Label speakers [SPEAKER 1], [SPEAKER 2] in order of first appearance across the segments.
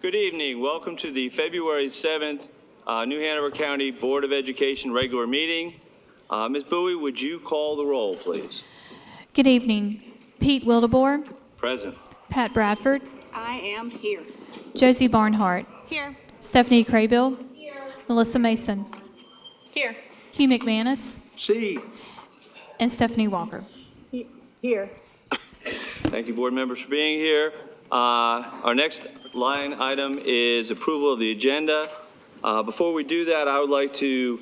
[SPEAKER 1] Good evening. Welcome to the February 7th New Hanover County Board of Education regular meeting. Ms. Bowie, would you call the roll, please?
[SPEAKER 2] Good evening. Pete Wildebohr,
[SPEAKER 1] Present.
[SPEAKER 2] Pat Bradford,
[SPEAKER 3] I am here.
[SPEAKER 2] Josie Barnhart,
[SPEAKER 3] Here.
[SPEAKER 2] Stephanie Craybill, Melissa Mason,
[SPEAKER 3] Here.
[SPEAKER 2] Hugh McManus,
[SPEAKER 4] See.
[SPEAKER 2] and Stephanie Walker.
[SPEAKER 3] Here.
[SPEAKER 1] Thank you, board members, for being here. Our next line item is approval of the agenda. Before we do that, I would like to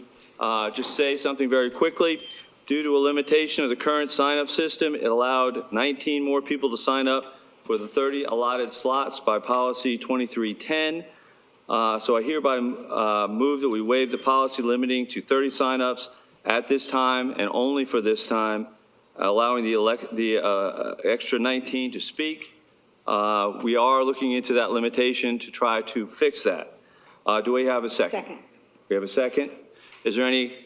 [SPEAKER 1] just say something very quickly. Due to a limitation of the current sign-up system, it allowed 19 more people to sign up for the 30 allotted slots by policy 2310. So I hereby move that we waive the policy limiting to 30 sign-ups at this time and only for this time, allowing the extra 19 to speak. We are looking into that limitation to try to fix that. Do we have a second?
[SPEAKER 3] Second.
[SPEAKER 1] We have a second. Is there any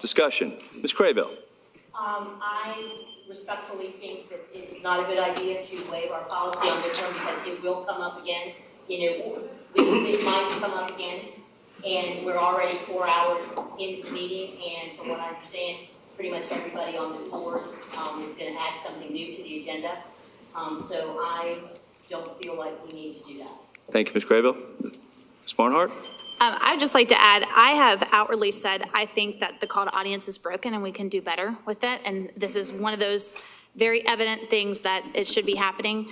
[SPEAKER 1] discussion? Ms. Craybill?
[SPEAKER 5] I respectfully think that it is not a good idea to waive our policy on this one because it will come up again. It might come up again, and we're already 4 hours into the meeting, and from what I understand, pretty much everybody on this board is going to add something new to the agenda. So I don't feel like we need to do that.
[SPEAKER 1] Thank you, Ms. Craybill. Ms. Barnhart?
[SPEAKER 6] I would just like to add, I have outwardly said I think that the call to audience is broken and we can do better with it. And this is one of those very evident things that it should be happening.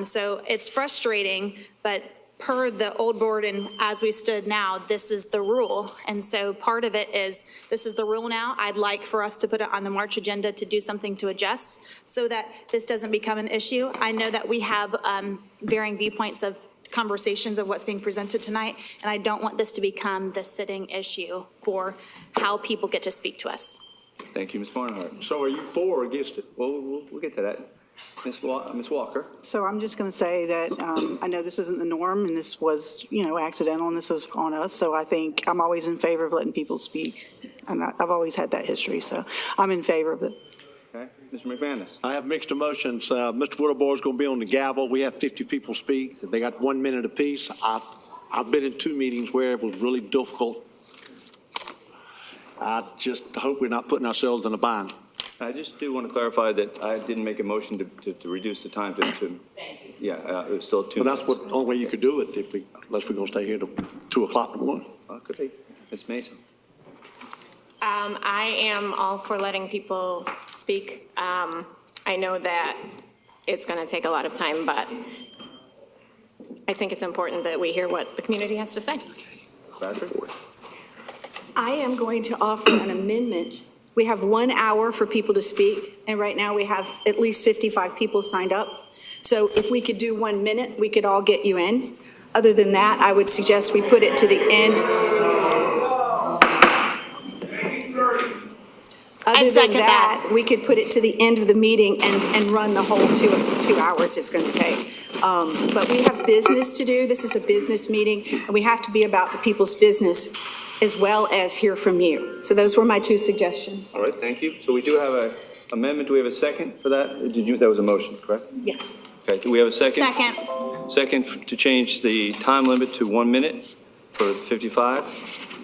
[SPEAKER 6] So it's frustrating, but per the old board and as we stood now, this is the rule. And so part of it is, this is the rule now. I'd like for us to put it on the March agenda to do something to adjust so that this doesn't become an issue. I know that we have varying viewpoints of conversations of what's being presented tonight, and I don't want this to become the sitting issue for how people get to speak to us.
[SPEAKER 1] Thank you, Ms. Barnhart.
[SPEAKER 4] So are you for or against it?
[SPEAKER 1] Well, we'll get to that. Ms. Walker?
[SPEAKER 3] So I'm just going to say that I know this isn't the norm, and this was, accidental, and this was on us. So I think I'm always in favor of letting people speak. I've always had that history, so I'm in favor of it.
[SPEAKER 1] Okay. Mr. McManus?
[SPEAKER 4] I have mixed emotions. Mr. Wildebohr is going to be on the gavel. We have 50 people speak. They got 1 minute apiece. I've been in 2 meetings where it was really difficult. I just hope we're not putting ourselves in a bind.
[SPEAKER 1] I just do want to clarify that I didn't make a motion to reduce the time to
[SPEAKER 5] Thank you.
[SPEAKER 1] yeah, it was still 2
[SPEAKER 4] But
[SPEAKER 1] minutes.
[SPEAKER 4] that's the only way you could do it unless we're going to stay here till 2 o'clock in the morning.
[SPEAKER 1] Could be. Ms. Mason?
[SPEAKER 7] I am all for letting people speak. I know that it's going to take a lot of time, but I think it's important that we hear what the community has to say.
[SPEAKER 1] Bradford?
[SPEAKER 8] I am going to offer an amendment. We have 1 hour for people to speak, and right now we have at least 55 people signed up. So if we could do 1 minute, we could all get you in. Other than that, I would suggest we put it to the end. Other than that, we could put it to the end of the meeting and run the whole 2 hours it's going to take. But we have business to do. This is a business meeting, and we have to be about the people's business as well as hear from you. So those were my 2 suggestions.
[SPEAKER 1] All right, thank you. So we do have an amendment. Do we have a second for that? That was a motion, correct?
[SPEAKER 8] Yes.
[SPEAKER 1] Okay, do we have a second?
[SPEAKER 6] Second.
[SPEAKER 1] Second to change the time limit to 1 minute for 55.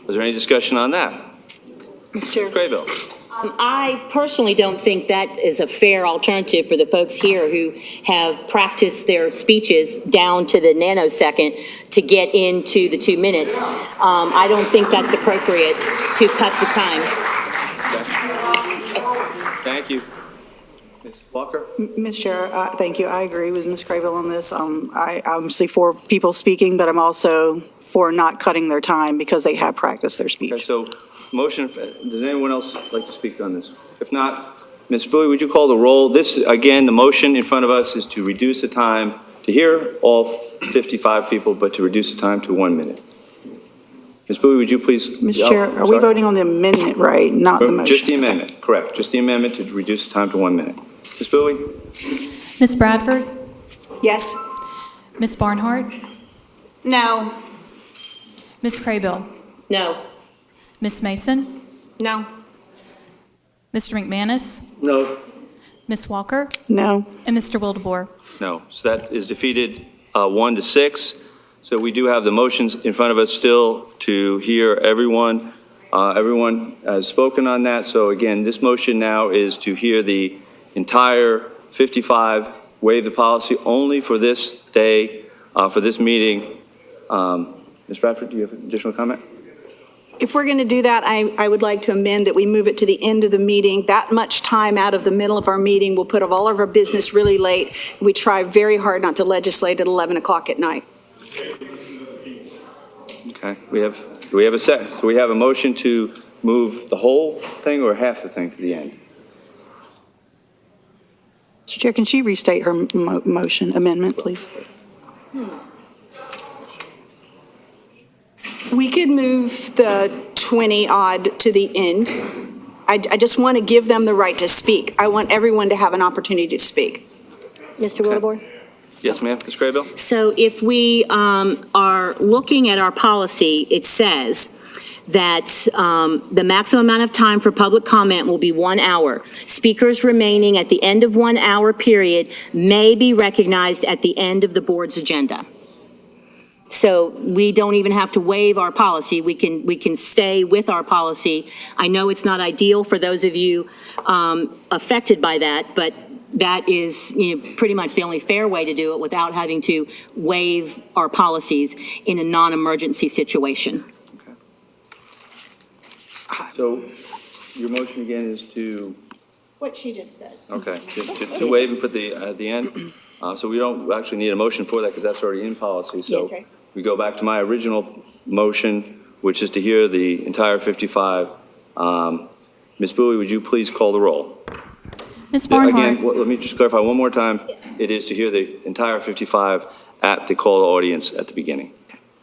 [SPEAKER 1] Is there any discussion on that?
[SPEAKER 8] Mr. Chair.
[SPEAKER 1] Craybill?
[SPEAKER 5] I personally don't think that is a fair alternative for the folks here who have practiced their speeches down to the nanosecond to get into the 2 minutes. I don't think that's appropriate to cut the time.
[SPEAKER 1] Thank you. Ms. Walker?
[SPEAKER 3] Ms. Chair, thank you. I agree with Ms. Craybill on this. I'm obviously for people speaking, but I'm also for not cutting their time because they have practiced their speech.
[SPEAKER 1] Okay, so motion, does anyone else like to speak on this? If not, Ms. Bowie, would you call the roll? This, again, the motion in front of us is to reduce the time to hear all 55 people, but to reduce the time to 1 minute. Ms. Bowie, would you please?
[SPEAKER 3] Ms. Chair, are we voting on the amendment, right? Not the motion?
[SPEAKER 1] Just the amendment, correct. Just the amendment to reduce the time to 1 minute. Ms. Bowie?
[SPEAKER 2] Ms. Bradford,
[SPEAKER 8] Yes.
[SPEAKER 2] Ms. Barnhart,
[SPEAKER 6] No.
[SPEAKER 2] Ms. Craybill,
[SPEAKER 5] No.
[SPEAKER 2] Ms. Mason,
[SPEAKER 6] No.
[SPEAKER 2] Mr. McManus,
[SPEAKER 4] No.
[SPEAKER 2] Ms. Walker,
[SPEAKER 3] No.
[SPEAKER 2] and Mr. Wildebohr.
[SPEAKER 1] No. So that is defeated 1 to 6. So we do have the motions in front of us still to hear everyone. Everyone has spoken on that. So again, this motion now is to hear the entire 55, waive the policy only for this day, for this meeting. Ms. Bradford, do you have additional comment?
[SPEAKER 8] If we're going to do that, I would like to amend that we move it to the end of the meeting. That much time out of the middle of our meeting will put all of our business really late. We try very hard not to legislate at 11 o'clock at night.
[SPEAKER 1] Okay, do we have a second? So we have a motion to move the whole thing or half the thing to the end?
[SPEAKER 3] Mr. Chair, can she restate her motion amendment, please?
[SPEAKER 8] We could move the 20-odd to the end. I just want to give them the right to speak. I want everyone to have an opportunity to speak.
[SPEAKER 5] Mr. Wildebohr?
[SPEAKER 1] Yes, ma'am, Ms. Craybill?
[SPEAKER 5] So if we are looking at our policy, it says that the maximum amount of time for public comment will be 1 hour. Speakers remaining at the end of 1 hour period may be recognized at the end of the board's agenda. So we don't even have to waive our policy. We can stay with our policy. I know it's not ideal for those of you affected by that, but that is, pretty much the only fair way to do it without having to waive our policies in a non-emergency situation.
[SPEAKER 1] So your motion again is to,
[SPEAKER 8] What she just said.
[SPEAKER 1] okay, to waive and put at the end. So we don't actually need a motion for that because that's already in policy. So
[SPEAKER 8] Okay.
[SPEAKER 1] we go back to my original motion, which is to hear the entire 55. Ms. Bowie, would you please call the roll?
[SPEAKER 2] Ms. Barnhart.
[SPEAKER 1] Again, let me just clarify one more time. It is to hear the entire 55 at the call to audience at the beginning.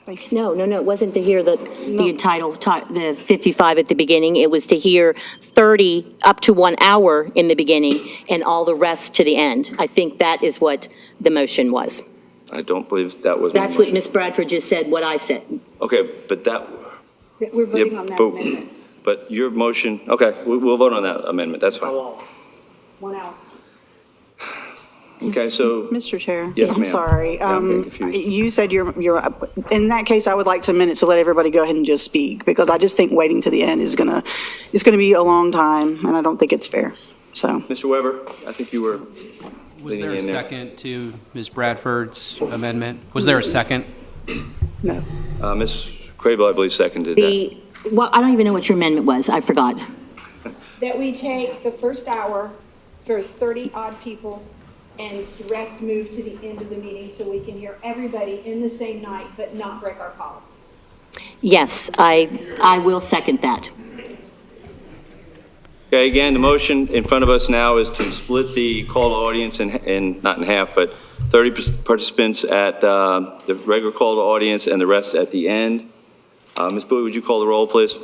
[SPEAKER 3] Thank you.
[SPEAKER 5] No, it wasn't to hear the
[SPEAKER 3] No.
[SPEAKER 5] the 55 at the beginning. It was to hear 30 up to 1 hour in the beginning and all the rest to the end. I think that is what the motion was.
[SPEAKER 1] I don't believe that was my
[SPEAKER 5] That's what
[SPEAKER 1] motion.
[SPEAKER 5] Ms. Bradford just said, what I said.
[SPEAKER 1] Okay, but that,
[SPEAKER 8] We're voting
[SPEAKER 1] Yeah,
[SPEAKER 8] on that
[SPEAKER 1] but-
[SPEAKER 8] amendment.
[SPEAKER 1] but your motion, okay, we'll vote on that amendment, that's fine.
[SPEAKER 8] 1 hour.
[SPEAKER 1] Okay, so,
[SPEAKER 3] Mr. Chair?
[SPEAKER 1] Yes,
[SPEAKER 3] I'm
[SPEAKER 1] ma'am.
[SPEAKER 3] sorry.
[SPEAKER 1] Yeah, I'm getting confused.
[SPEAKER 3] You said in that case, I would like to amend it to let everybody go ahead and just speak, because I just think waiting to the end is gonna be a long time, and I don't think it's fair, so.
[SPEAKER 1] Mr. Weber, I think you were
[SPEAKER 9] Was there a
[SPEAKER 1] leaning in there.
[SPEAKER 9] second to Ms. Bradford's amendment? Was there a second?
[SPEAKER 3] No.
[SPEAKER 1] Ms. Crable, I believe, seconded that.
[SPEAKER 5] Well, I don't even know what your amendment was. I forgot.
[SPEAKER 8] That we take the first hour for 30-odd people and the rest move to the end of the meeting so we can hear everybody in the same night but not break our policy.
[SPEAKER 5] Yes, I will second that.
[SPEAKER 1] Okay, again, the motion in front of us now is to split the call to audience in not in half, but 30 participants at the regular call to audience and the rest at the end. Ms. Bowie, would you call the roll, please?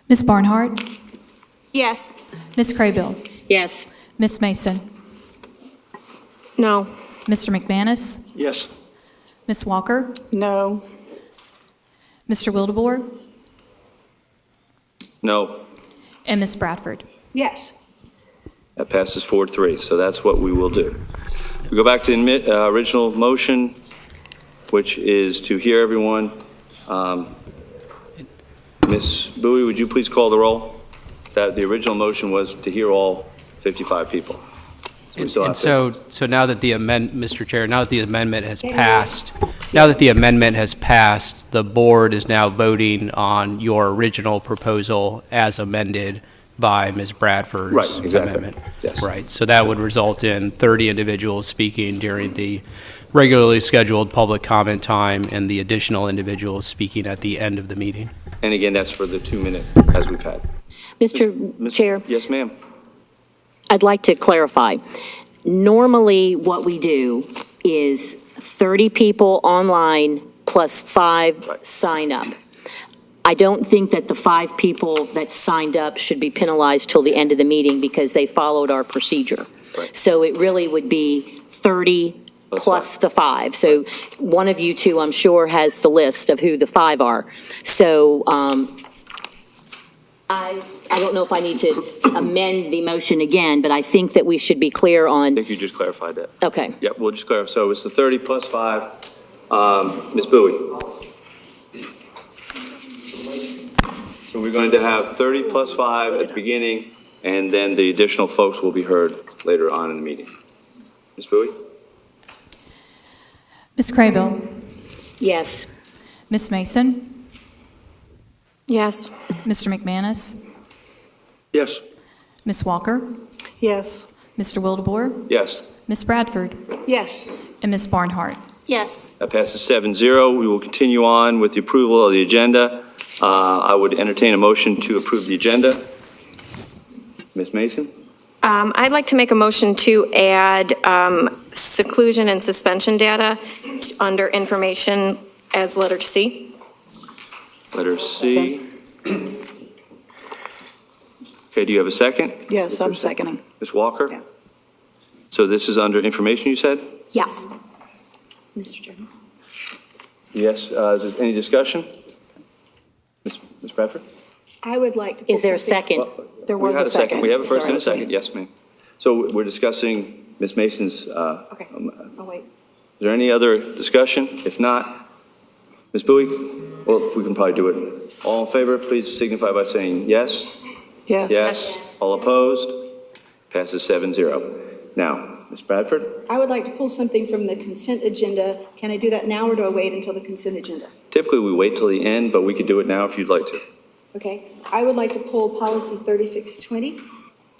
[SPEAKER 2] Ms. Barnhart.
[SPEAKER 6] Yes.
[SPEAKER 2] Ms. Craybill.
[SPEAKER 5] Yes.
[SPEAKER 2] Ms. Mason.
[SPEAKER 7] No.
[SPEAKER 2] Mr. McManus.
[SPEAKER 4] Yes.
[SPEAKER 2] Ms. Walker.
[SPEAKER 3] No.
[SPEAKER 2] Mr. Wildebohr.
[SPEAKER 1] No.
[SPEAKER 2] And Ms. Bradford.
[SPEAKER 8] Yes.
[SPEAKER 1] That passes 4-3, so that's what we will do. We go back to the original motion, which is to hear everyone. Ms. Bowie, would you please call the roll? That the original motion was to hear all 55 people. So we still have to-
[SPEAKER 9] So now that Mr. Chair, now that the amendment has passed, the board is now voting on your original proposal as amended by Ms. Bradford's
[SPEAKER 1] Right, exactly.
[SPEAKER 9] amendment.
[SPEAKER 1] Yes.
[SPEAKER 9] Right, so that would result in 30 individuals speaking during the regularly scheduled public comment time and the additional individuals speaking at the end of the meeting.
[SPEAKER 1] And again, that's for the 2-minute, as we've had.
[SPEAKER 5] Mr. Chair,
[SPEAKER 1] Yes, ma'am.
[SPEAKER 5] I'd like to clarify. Normally, what we do is 30 people online plus 5
[SPEAKER 1] Right.
[SPEAKER 5] sign up. I don't think that the 5 people that signed up should be penalized till the end of the meeting because they followed our procedure.
[SPEAKER 1] Right.
[SPEAKER 5] So it really would be 30
[SPEAKER 1] Plus
[SPEAKER 5] plus the 5. So one of you two, I'm sure, has the list of who the 5 are. So I don't know if I need to amend the motion again, but I think that we should be clear
[SPEAKER 1] I
[SPEAKER 5] on,
[SPEAKER 1] think you just clarified that.
[SPEAKER 5] okay.
[SPEAKER 1] Yep, we'll just clarify. So it's the 30 plus 5 Ms. Bowie. So we're going to have 30 plus 5 at the beginning, and then the additional folks will be heard later on in the meeting. Ms. Bowie?
[SPEAKER 2] Ms. Craybill?
[SPEAKER 5] Yes.
[SPEAKER 2] Ms. Mason?
[SPEAKER 7] Yes.
[SPEAKER 2] Mr. McManus?
[SPEAKER 4] Yes.
[SPEAKER 2] Ms. Walker?
[SPEAKER 3] Yes.
[SPEAKER 2] Mr. Wildebohr?
[SPEAKER 1] Yes.
[SPEAKER 2] Ms. Bradford?
[SPEAKER 8] Yes.
[SPEAKER 2] And Ms. Barnhart?
[SPEAKER 6] Yes.
[SPEAKER 1] That passes 7-0. We will continue on with the approval of the agenda. I would entertain a motion to approve the agenda. Ms. Mason?
[SPEAKER 7] I'd like to make a motion to add seclusion and suspension data under information as letter C.
[SPEAKER 1] Letter C. Okay, do you have a second?
[SPEAKER 3] Yes, I'm seconding.
[SPEAKER 1] Ms. Walker?
[SPEAKER 3] Yeah.
[SPEAKER 1] So this is under information, you said?
[SPEAKER 6] Yes.
[SPEAKER 8] Mr. Chairman.
[SPEAKER 1] Yes. Is there any discussion? Ms. Bradford?
[SPEAKER 8] I would like to.
[SPEAKER 5] Is there a second?
[SPEAKER 3] There
[SPEAKER 1] We
[SPEAKER 3] was
[SPEAKER 1] had
[SPEAKER 3] a second.
[SPEAKER 1] We have a first and a
[SPEAKER 3] Sorry.
[SPEAKER 1] second. Yes, ma'am. So we're discussing Ms. Mason's,
[SPEAKER 8] Okay. Oh, wait.
[SPEAKER 1] is there any other discussion? If not, Ms. Bowie? Well, we can probably do it. All in favor, please signify by saying yes.
[SPEAKER 3] Yes.
[SPEAKER 1] Yes. All opposed? Passes 7-0. Now, Ms. Bradford?
[SPEAKER 8] I would like to pull something from the consent agenda. Can I do that now, or do I wait until the consent agenda?
[SPEAKER 1] Typically, we wait till the end, but we could do it now if you'd like to.
[SPEAKER 8] Okay. I would like to pull policy 3620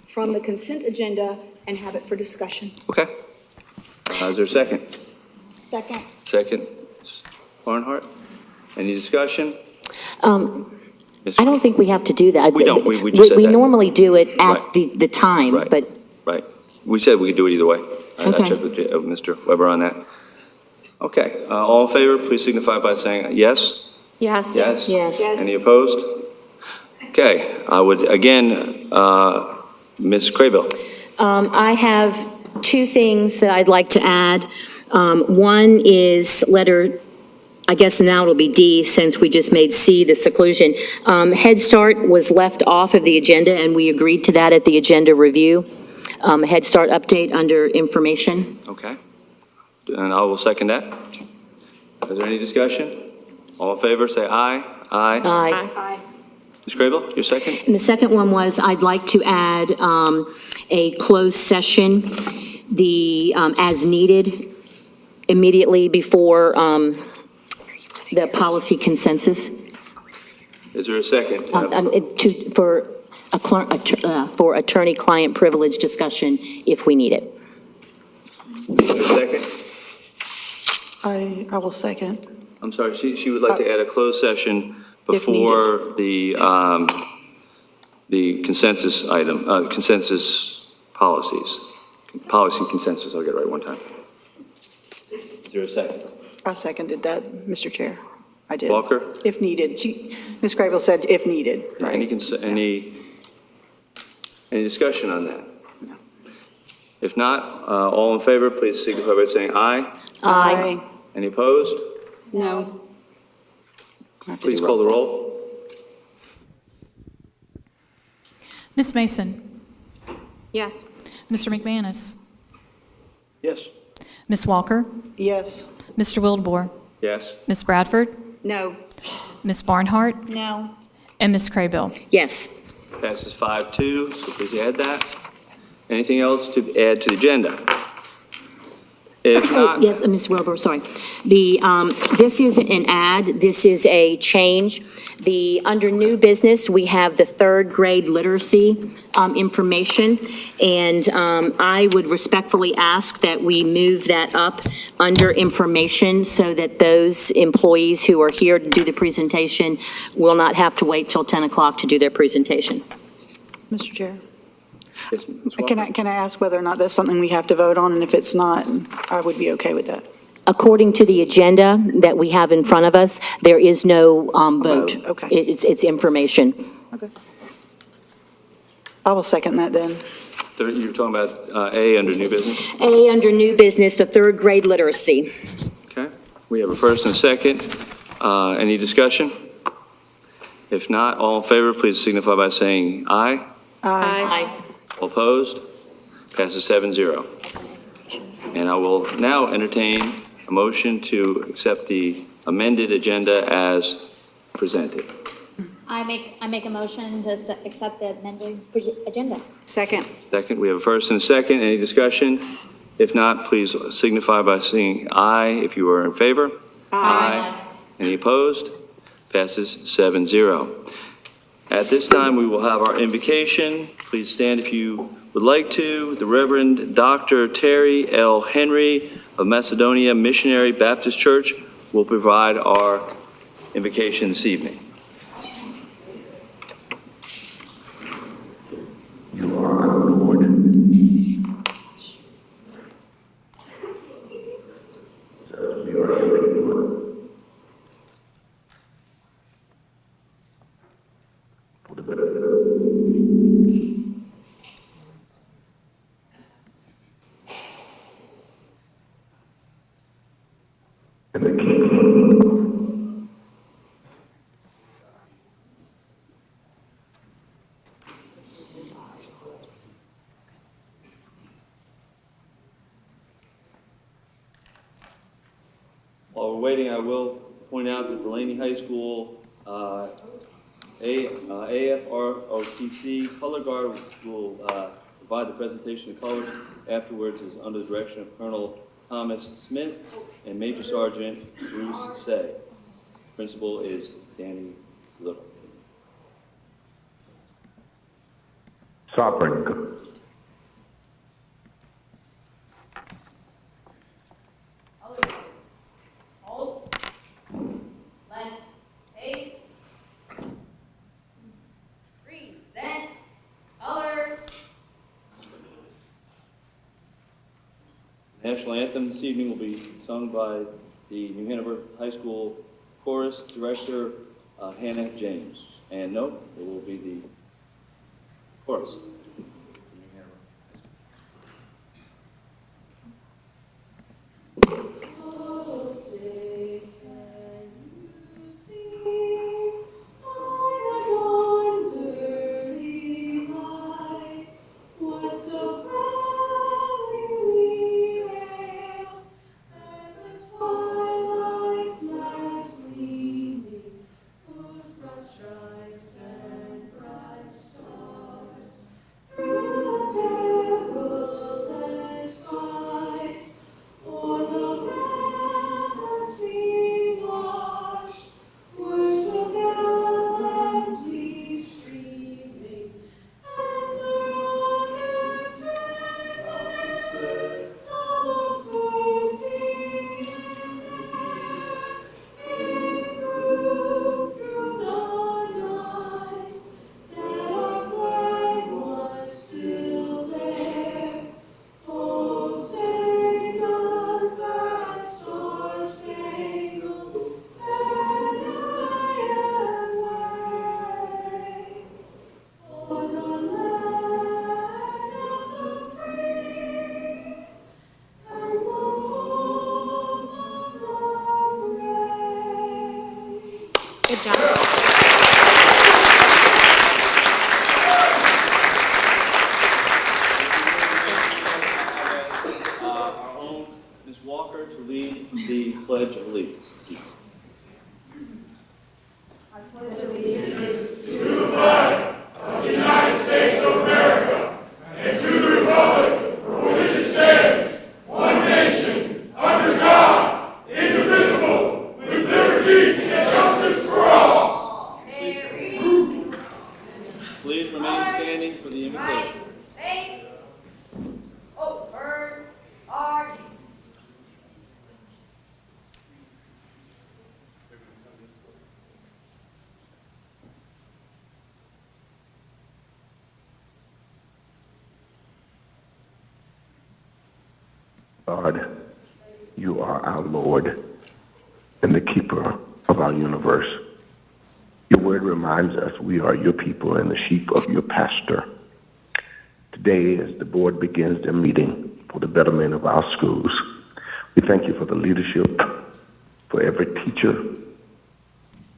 [SPEAKER 8] from the consent agenda and have it for discussion.
[SPEAKER 1] Okay. Is there a second?
[SPEAKER 8] Second.
[SPEAKER 1] Second, Ms. Barnhart? Any discussion? Ms.
[SPEAKER 5] I don't think we have to do that.
[SPEAKER 1] We don't. We just said
[SPEAKER 5] We
[SPEAKER 1] that.
[SPEAKER 5] normally do it
[SPEAKER 1] Right.
[SPEAKER 5] at the time,
[SPEAKER 1] Right.
[SPEAKER 5] but
[SPEAKER 1] Right. We said we could do it either way. I
[SPEAKER 5] Okay.
[SPEAKER 1] checked with Mr. Weber on that. Okay. All in favor, please signify by saying yes.
[SPEAKER 7] Yes.
[SPEAKER 1] Yes.
[SPEAKER 5] Yes.
[SPEAKER 8] Yes.
[SPEAKER 1] Any opposed? Okay. I would, again, Ms. Craybill.
[SPEAKER 5] I have two things that I'd like to add. One is letter, I guess now it'll be D, since we just made C the seclusion. Head Start was left off of the agenda, and we agreed to that at the agenda review. Head Start update under information.
[SPEAKER 1] Okay. And I will second that. Is there any discussion? All in favor, say aye. Aye.
[SPEAKER 5] Aye.
[SPEAKER 8] Aye.
[SPEAKER 1] Ms. Craybill, your second?
[SPEAKER 5] And the second one was, I'd like to add a closed session, as needed, immediately before the policy consensus,
[SPEAKER 1] Is there a second?
[SPEAKER 5] for attorney-client privilege discussion if we need it.
[SPEAKER 1] Is there a second?
[SPEAKER 3] I will second.
[SPEAKER 1] I'm sorry, she would like to add a closed session
[SPEAKER 3] If
[SPEAKER 1] before the consensus item, consensus policies. Policy consensus, I'll get it right one time. Is there a second?
[SPEAKER 3] I seconded that, Mr. Chair. I did.
[SPEAKER 1] Walker?
[SPEAKER 3] If needed. Ms. Craybill said if needed,
[SPEAKER 1] Any,
[SPEAKER 3] right?
[SPEAKER 1] any discussion on that?
[SPEAKER 3] No.
[SPEAKER 1] If not, all in favor, please signify by saying aye.
[SPEAKER 3] Aye.
[SPEAKER 1] Any opposed?
[SPEAKER 8] No.
[SPEAKER 3] I have to
[SPEAKER 1] Please
[SPEAKER 3] do
[SPEAKER 1] call the
[SPEAKER 3] roll.
[SPEAKER 1] roll.
[SPEAKER 2] Ms. Mason?
[SPEAKER 7] Yes.
[SPEAKER 2] Mr. McManus?
[SPEAKER 4] Yes.
[SPEAKER 2] Ms. Walker?
[SPEAKER 3] Yes.
[SPEAKER 2] Mr. Wildebohr?
[SPEAKER 1] Yes.
[SPEAKER 2] Ms. Bradford?
[SPEAKER 8] No.
[SPEAKER 2] Ms. Barnhart?
[SPEAKER 8] No.
[SPEAKER 2] And Ms. Craybill?
[SPEAKER 5] Yes.
[SPEAKER 1] Passes 5-2, so please add that. Anything else to add to the agenda? If not,
[SPEAKER 5] Yes, Ms. Wilbur, sorry. This is an add, this is a change. Under new business, we have the third grade literacy information, and I would respectfully ask that we move that up under information so that those employees who are here to do the presentation will not have to wait till 10 o'clock to do their presentation.
[SPEAKER 3] Mr. Chair,
[SPEAKER 1] yes, Ms.
[SPEAKER 3] can
[SPEAKER 1] Walker?
[SPEAKER 3] I ask whether or not that's something we have to vote on? And if it's not, I would be okay with that.
[SPEAKER 5] According to the agenda that we have in front of us, there is no vote.
[SPEAKER 3] Okay.
[SPEAKER 5] It's information.
[SPEAKER 3] I will second that then.
[SPEAKER 1] You're talking about A under new business?
[SPEAKER 5] A, under new business, the third grade literacy.
[SPEAKER 1] Okay. We have a first and a second. Any discussion? If not, all in favor, please signify by saying aye.
[SPEAKER 5] Aye.
[SPEAKER 1] All opposed? Passes 7-0. And I will now entertain a motion to accept the amended agenda as presented.
[SPEAKER 6] I make a motion to accept the amended agenda.
[SPEAKER 8] Second.
[SPEAKER 1] Second, we have a first and a second. Any discussion? If not, please signify by saying aye if you are in favor. Aye. Any opposed? Passes 7-0. At this time, we will have our invocation. Please stand if you would like to. The Reverend Dr. Terry L. Henry of Macedonia Missionary Baptist Church will provide our invocation this evening.
[SPEAKER 10] You are our Lord. We are your people. For the better. And the King.
[SPEAKER 1] While we're waiting, I will point out that Delaney High School AFROTC Color Guard will provide the presentation of colors. Afterwards is under the direction of Colonel Thomas Smith and Major Sergeant Bruce Say. Principal is Danny Little.
[SPEAKER 10] Sovereign God.
[SPEAKER 11] Present colors.
[SPEAKER 1] The national anthem this evening will be sung by the New Hanover High School Chorus Director, Hannah James. And note, it will be the chorus.
[SPEAKER 6] Good job.
[SPEAKER 1] Our own Ms. Walker to lead the Pledge of Allegiance. Please remain standing for the invitation.
[SPEAKER 11] Face. Oh, bird. Arch.
[SPEAKER 10] God, you are our Lord and the keeper of our universe. Your word reminds us we are your people and the sheep of your pasture. Today, as the board begins their meeting for the betterment of our schools, we thank you for the leadership, for every teacher,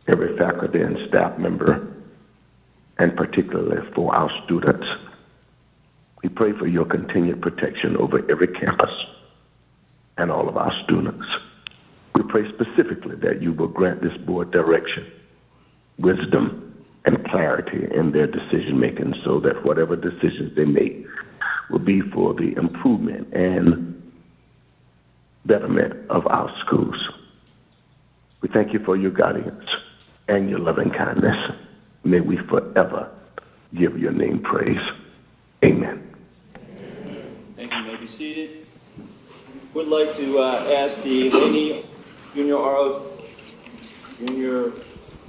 [SPEAKER 10] every faculty and staff member, and particularly for our students. We pray for your continued protection over every campus and all of our students. We pray specifically that you will grant this board direction, wisdom, and clarity in their decision-making so that whatever decisions they make will be for the improvement and betterment of our schools. We thank you for your guidance and your loving kindness. May we forever give your name praise. Amen.
[SPEAKER 1] Thank you. You may be seated. Would like to ask the Laney Junior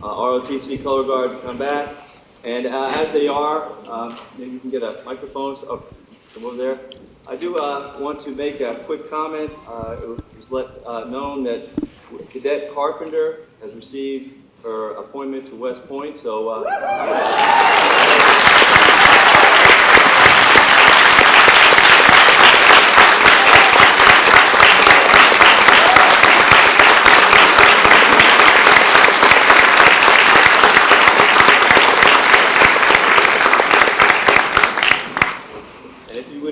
[SPEAKER 1] ROTC Color Guard to come back. And as they are, maybe you can get a microphone up over there. I do want to make a quick comment. It was known that Cadet Carpenter has received her appointment to West Point, so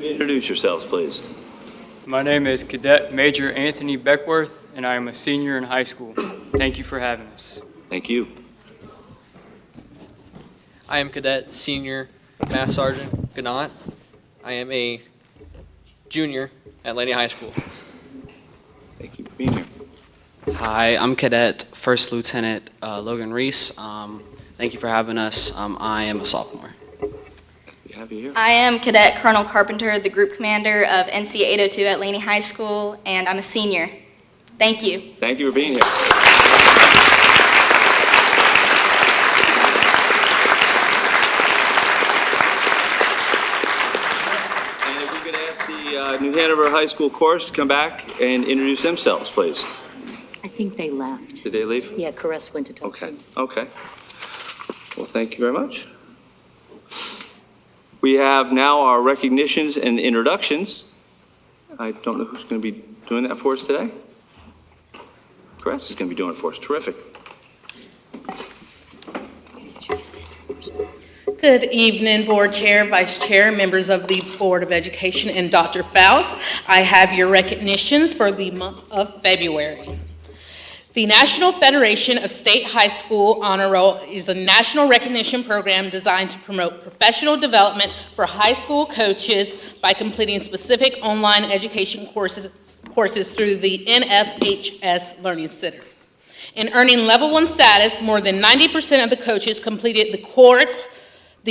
[SPEAKER 1] introduce yourselves, please.
[SPEAKER 12] My name is Cadet Major Anthony Beckworth, and I am a senior in high school. Thank you for having us.
[SPEAKER 1] Thank you.
[SPEAKER 13] I am Cadet Senior Master Sergeant Gannat. I am a junior at Laney High School.
[SPEAKER 1] Thank you for being here.
[SPEAKER 13] Hi, I'm Cadet First Lieutenant Logan Reese. Thank you for having us. I am a sophomore.
[SPEAKER 1] We have you here.
[SPEAKER 14] I am Cadet Colonel Carpenter, the Group Commander of NC 802 at Laney High School, and I'm a senior. Thank you.
[SPEAKER 1] Thank you for being here. And if we could ask the New Hanover High School chorus to come back and introduce themselves, please.
[SPEAKER 15] I think they left.
[SPEAKER 1] Did they leave?
[SPEAKER 15] Yeah, Caress went to talk to
[SPEAKER 1] Okay,
[SPEAKER 15] them.
[SPEAKER 1] okay. Well, thank you very much. We have now our recognitions and introductions. I don't know who's going to be doing that for us today. Chris is going to be doing it for us. Terrific.
[SPEAKER 16] Good evening, Board Chair, Vice Chair, members of the Board of Education, and Dr. Faust. I have your recognitions for the month of February. The National Federation of State High School Honor Roll is a national recognition program designed to promote professional development for high school coaches by completing specific online education courses through the NHCS Learning Center. In earning Level 1 status, more than 90% of the coaches completed the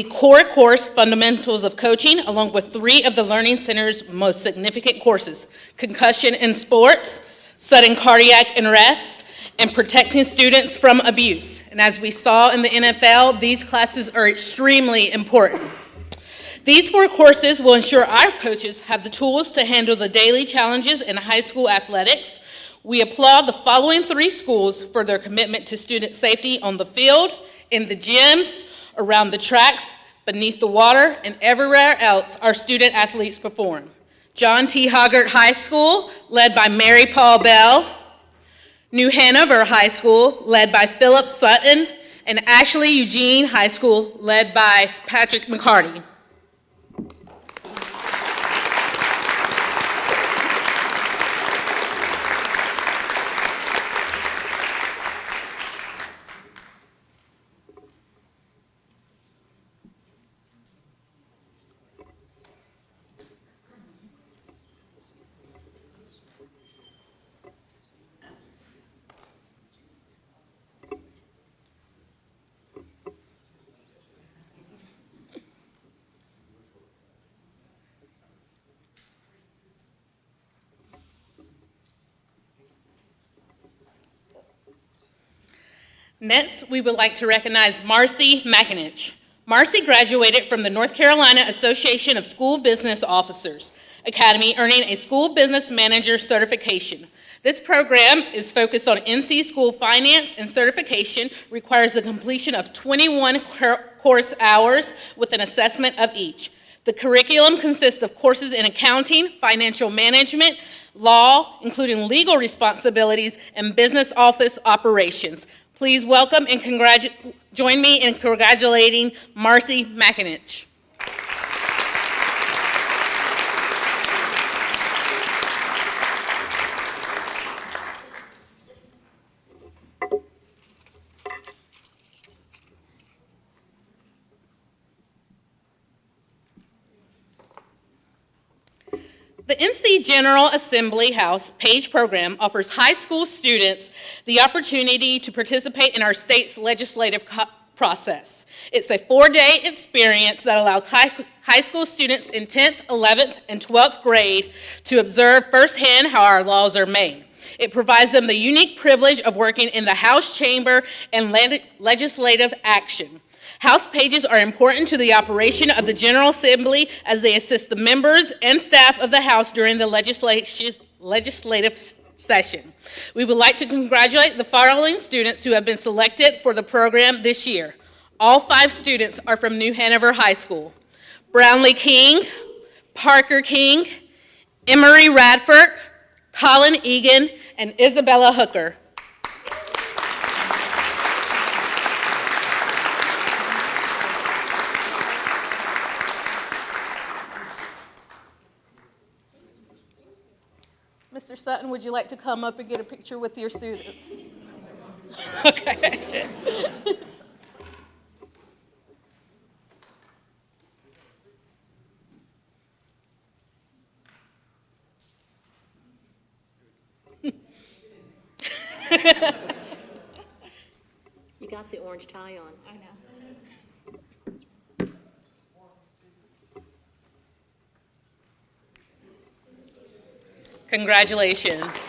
[SPEAKER 16] core course, Fundamentals of Coaching, along with 3 of the Learning Center's most significant courses: Concussion in Sports, Sudden Cardiac Arrest, and Protecting Students from Abuse. And as we saw in the NFL, these classes are extremely important. These 4 courses will ensure our coaches have the tools to handle the daily challenges in high school athletics. We applaud the following 3 schools for their commitment to student safety on the field, in the gyms, around the tracks, beneath the water, and everywhere else our student athletes perform. John T. Hoggart High School, led by Mary Paul Bell. New Hanover High School, led by Philip Sutton. And Ashley Eugene High School, led by Patrick McCarty. Next, we would like to recognize Marcy McInich. Marcy graduated from the North Carolina Association of School Business Officers Academy, earning a School Business Manager certification. This program is focused on NC school finance, and certification requires the completion of 21 course hours with an assessment of each. The curriculum consists of courses in accounting, financial management, law, including legal responsibilities, and business office operations. Please welcome and join me in congratulating Marcy McInich. The NC General Assembly House PAGE program offers high school students the opportunity to participate in our state's legislative process. It's a 4-day experience that allows high school students in 10th, 11th, and 12th grade to observe firsthand how our laws are made. It provides them the unique privilege of working in the House chamber and legislative action. House pages are important to the operation of the General Assembly as they assist the members and staff of the House during the legislative session. We would like to congratulate the following students who have been selected for the program this year. All 5 students are from New Hanover High School. Brownlee King, Parker King, Emery Radford, Colin Egan, and Isabella Hooker. Mr. Sutton, would you like to come up and get a picture with your students? Okay.
[SPEAKER 15] You got the orange tie on.
[SPEAKER 6] I know.
[SPEAKER 16] Congratulations.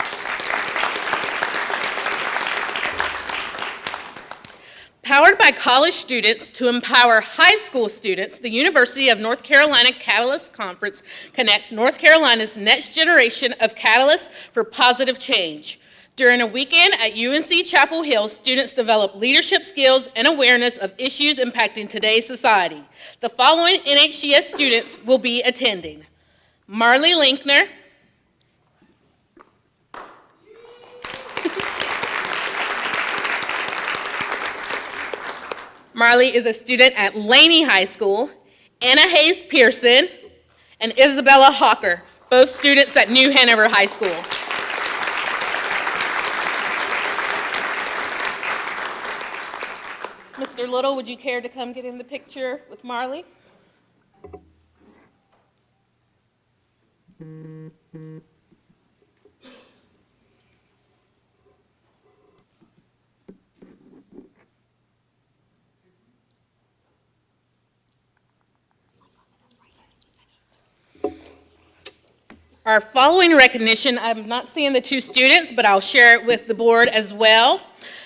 [SPEAKER 16] Powered by college students to empower high school students, the University of North Carolina Catalyst Conference connects North Carolina's next generation of catalysts for positive change. During a weekend at UNC Chapel Hill, students develop leadership skills and awareness of issues impacting today's society. The following NHCS students will be attending: Marley Linkner, Marley is a student at Laney High School, Anna Hayes Pearson, and Isabella Hawker, both students at New Hanover High School. Mr. Little, would you care to come get in the picture with Marley? Our following recognition, I'm not seeing the 2 students, but I'll share it with the board as well.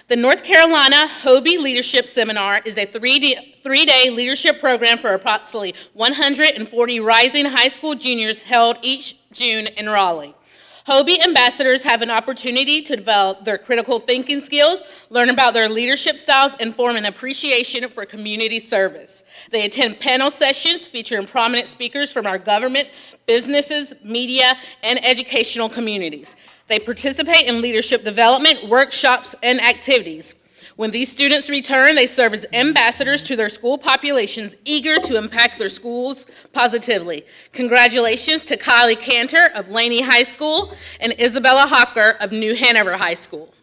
[SPEAKER 16] The North Carolina Hobie Leadership Seminar is a 3-day leadership program for approximately 140 rising high school juniors held each June in Raleigh. Hobie ambassadors have an opportunity to develop their critical thinking skills, learn about their leadership styles, and form an appreciation for community service. They attend panel sessions featuring prominent speakers from our government, businesses, media, and educational communities. They participate in leadership development, workshops, and activities. When these students return, they serve as ambassadors to their school populations, eager to impact their schools positively. Congratulations to Kylie Cantor of Laney High School and Isabella Hawker of New Hanover High School.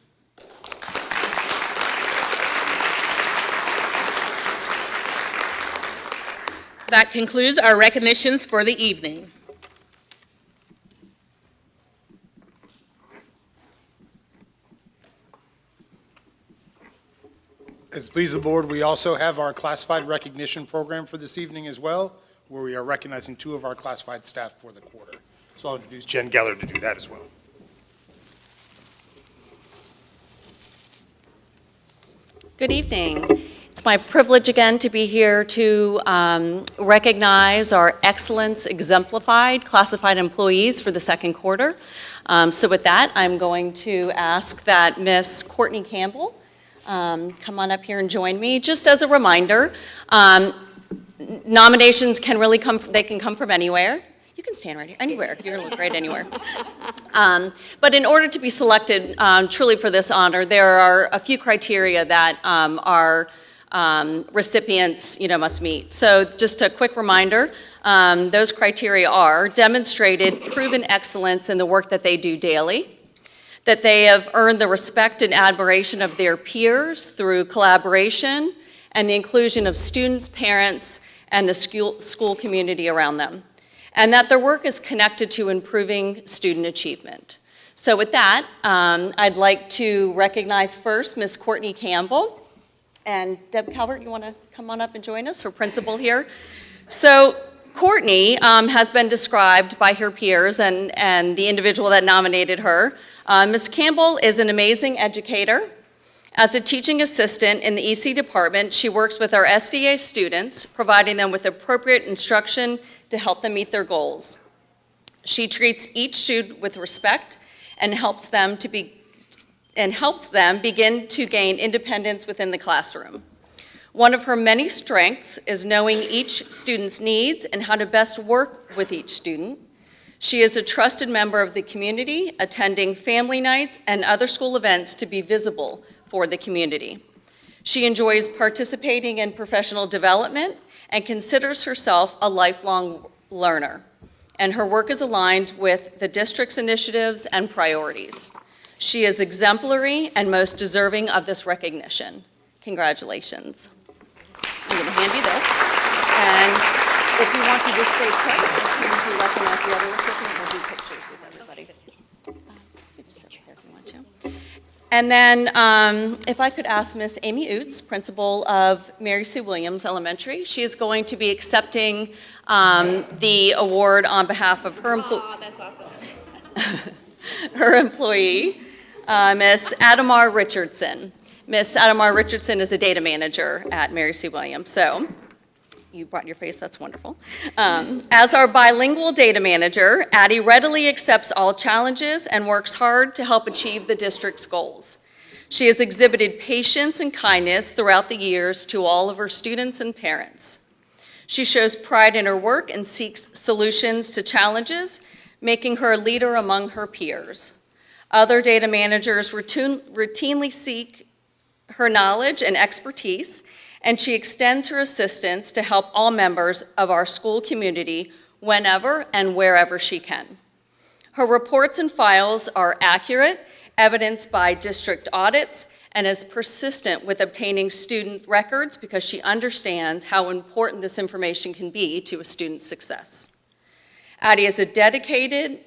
[SPEAKER 16] That concludes our recognitions for the evening.
[SPEAKER 17] As it pleases the board, we also have our classified recognition program for this evening as well, where we are recognizing 2 of our classified staff for the quarter. So I'll introduce Jen Geller to do that as well.
[SPEAKER 18] Good evening. It's my privilege again to be here to recognize our excellence exemplified classified employees for the second quarter. So with that, I'm going to ask that Miss Courtney Campbell come on up here and join me. Just as a reminder, nominations can really come from anywhere. You can stand right here, anywhere. You're gonna look great anywhere. But in order to be selected truly for this honor, there are a few criteria that our recipients, must meet. So just a quick reminder, those criteria are demonstrated proven excellence in the work that they do daily, that they have earned the respect and admiration of their peers through collaboration and the inclusion of students, parents, and the school community around them. and that their work is connected to improving student achievement. So with that, I'd like to recognize first Ms. Courtney Campbell. And Deb Calvert, you want to come on up and join us, her principal here? So Courtney has been described by her peers and the individual that nominated her. Ms. Campbell is an amazing educator. As a teaching assistant in the EC department, she works with our SDA students, providing them with appropriate instruction to help them meet their goals. She treats each student with respect and helps them begin to gain independence within the classroom. One of her many strengths is knowing each student's needs and how to best work with each student. She is a trusted member of the community, attending family nights and other school events to be visible for the community. She enjoys participating in professional development and considers herself a lifelong learner, and her work is aligned with the district's initiatives and priorities. She is exemplary and most deserving of this recognition. Congratulations. I'm going to hand you this, and if you want to just stay put, as soon as we recognize the other recipients, we'll do pictures with everybody. You just sit there if you want to. And then if I could ask Miss Amy Oots, principal of Mary C. Williams Elementary, she is going to be accepting the award on behalf of her
[SPEAKER 6] That's awesome.
[SPEAKER 18] her employee, Miss Adamar Richardson. Miss Adamar Richardson is a data manager at Mary C. Williams. So you brought your face, that's wonderful. As our bilingual data manager, Addie readily accepts all challenges and works hard to help achieve the district's goals. She has exhibited patience and kindness throughout the years to all of her students and parents. She shows pride in her work and seeks solutions to challenges, making her a leader among her peers. Other data managers routinely seek her knowledge and expertise, and she extends her assistance to help all members of our school community whenever and wherever she can. Her reports and files are accurate, evidenced by district audits, and is persistent with obtaining student records because she understands how important this information can be to a student's success. Addie is a dedicated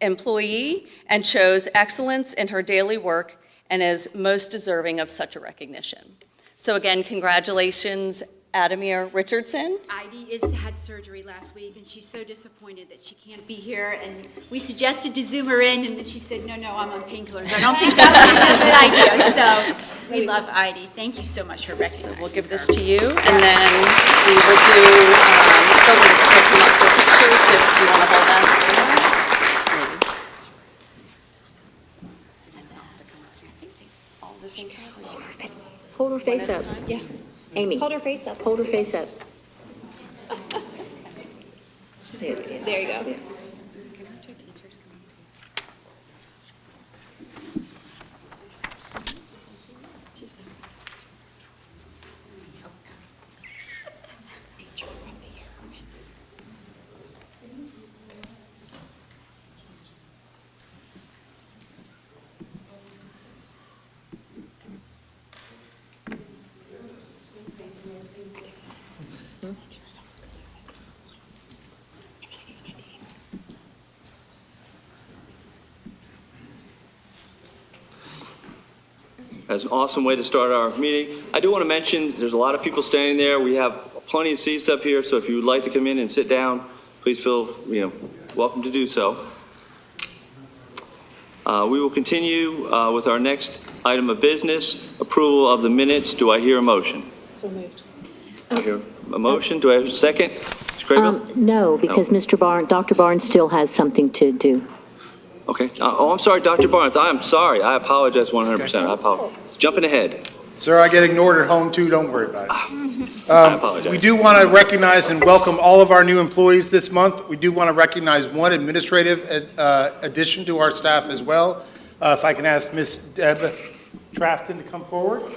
[SPEAKER 18] employee and shows excellence in her daily work and is most deserving of such a recognition. So again, congratulations, Adamir Richardson.
[SPEAKER 19] Heidi had surgery last week, and she's so disappointed that she can't be here. And we suggested to Zoom her in, and then she said, no, I'm on painkillers. I don't think that would be a good idea. So we love Heidi. Thank you so much for recognizing
[SPEAKER 18] So we'll give this to you, and then we will do, those are the come up for pictures if you want to hold that. All the same time?
[SPEAKER 15] Hold her face up.
[SPEAKER 19] Yeah.
[SPEAKER 15] Amy.
[SPEAKER 19] Hold her face up.
[SPEAKER 15] Hold her face up. There
[SPEAKER 19] There you go.
[SPEAKER 1] That's an awesome way to start our meeting. I do want to mention, there's a lot of people standing there. We have plenty of seats up here, so if you would like to come in and sit down, please feel, welcome to do so. We will continue with our next item of business, approval of the minutes. Do I hear a motion?
[SPEAKER 8] So moved.
[SPEAKER 1] I hear a motion. Do I have a second? Ms. Craybill?
[SPEAKER 15] No, because Dr. Barnes still has something to do.
[SPEAKER 1] Okay. I'm sorry, Dr. Barnes. I am sorry. I apologize 100%. I apologize. Jumping ahead.
[SPEAKER 17] Sir, I get ignored at home too, don't worry about it.
[SPEAKER 1] I apologize.
[SPEAKER 17] We do want to recognize and welcome all of our new employees this month. We do want to recognize one administrative addition to our staff as well. If I can ask Ms. Deb Trafton to come forward.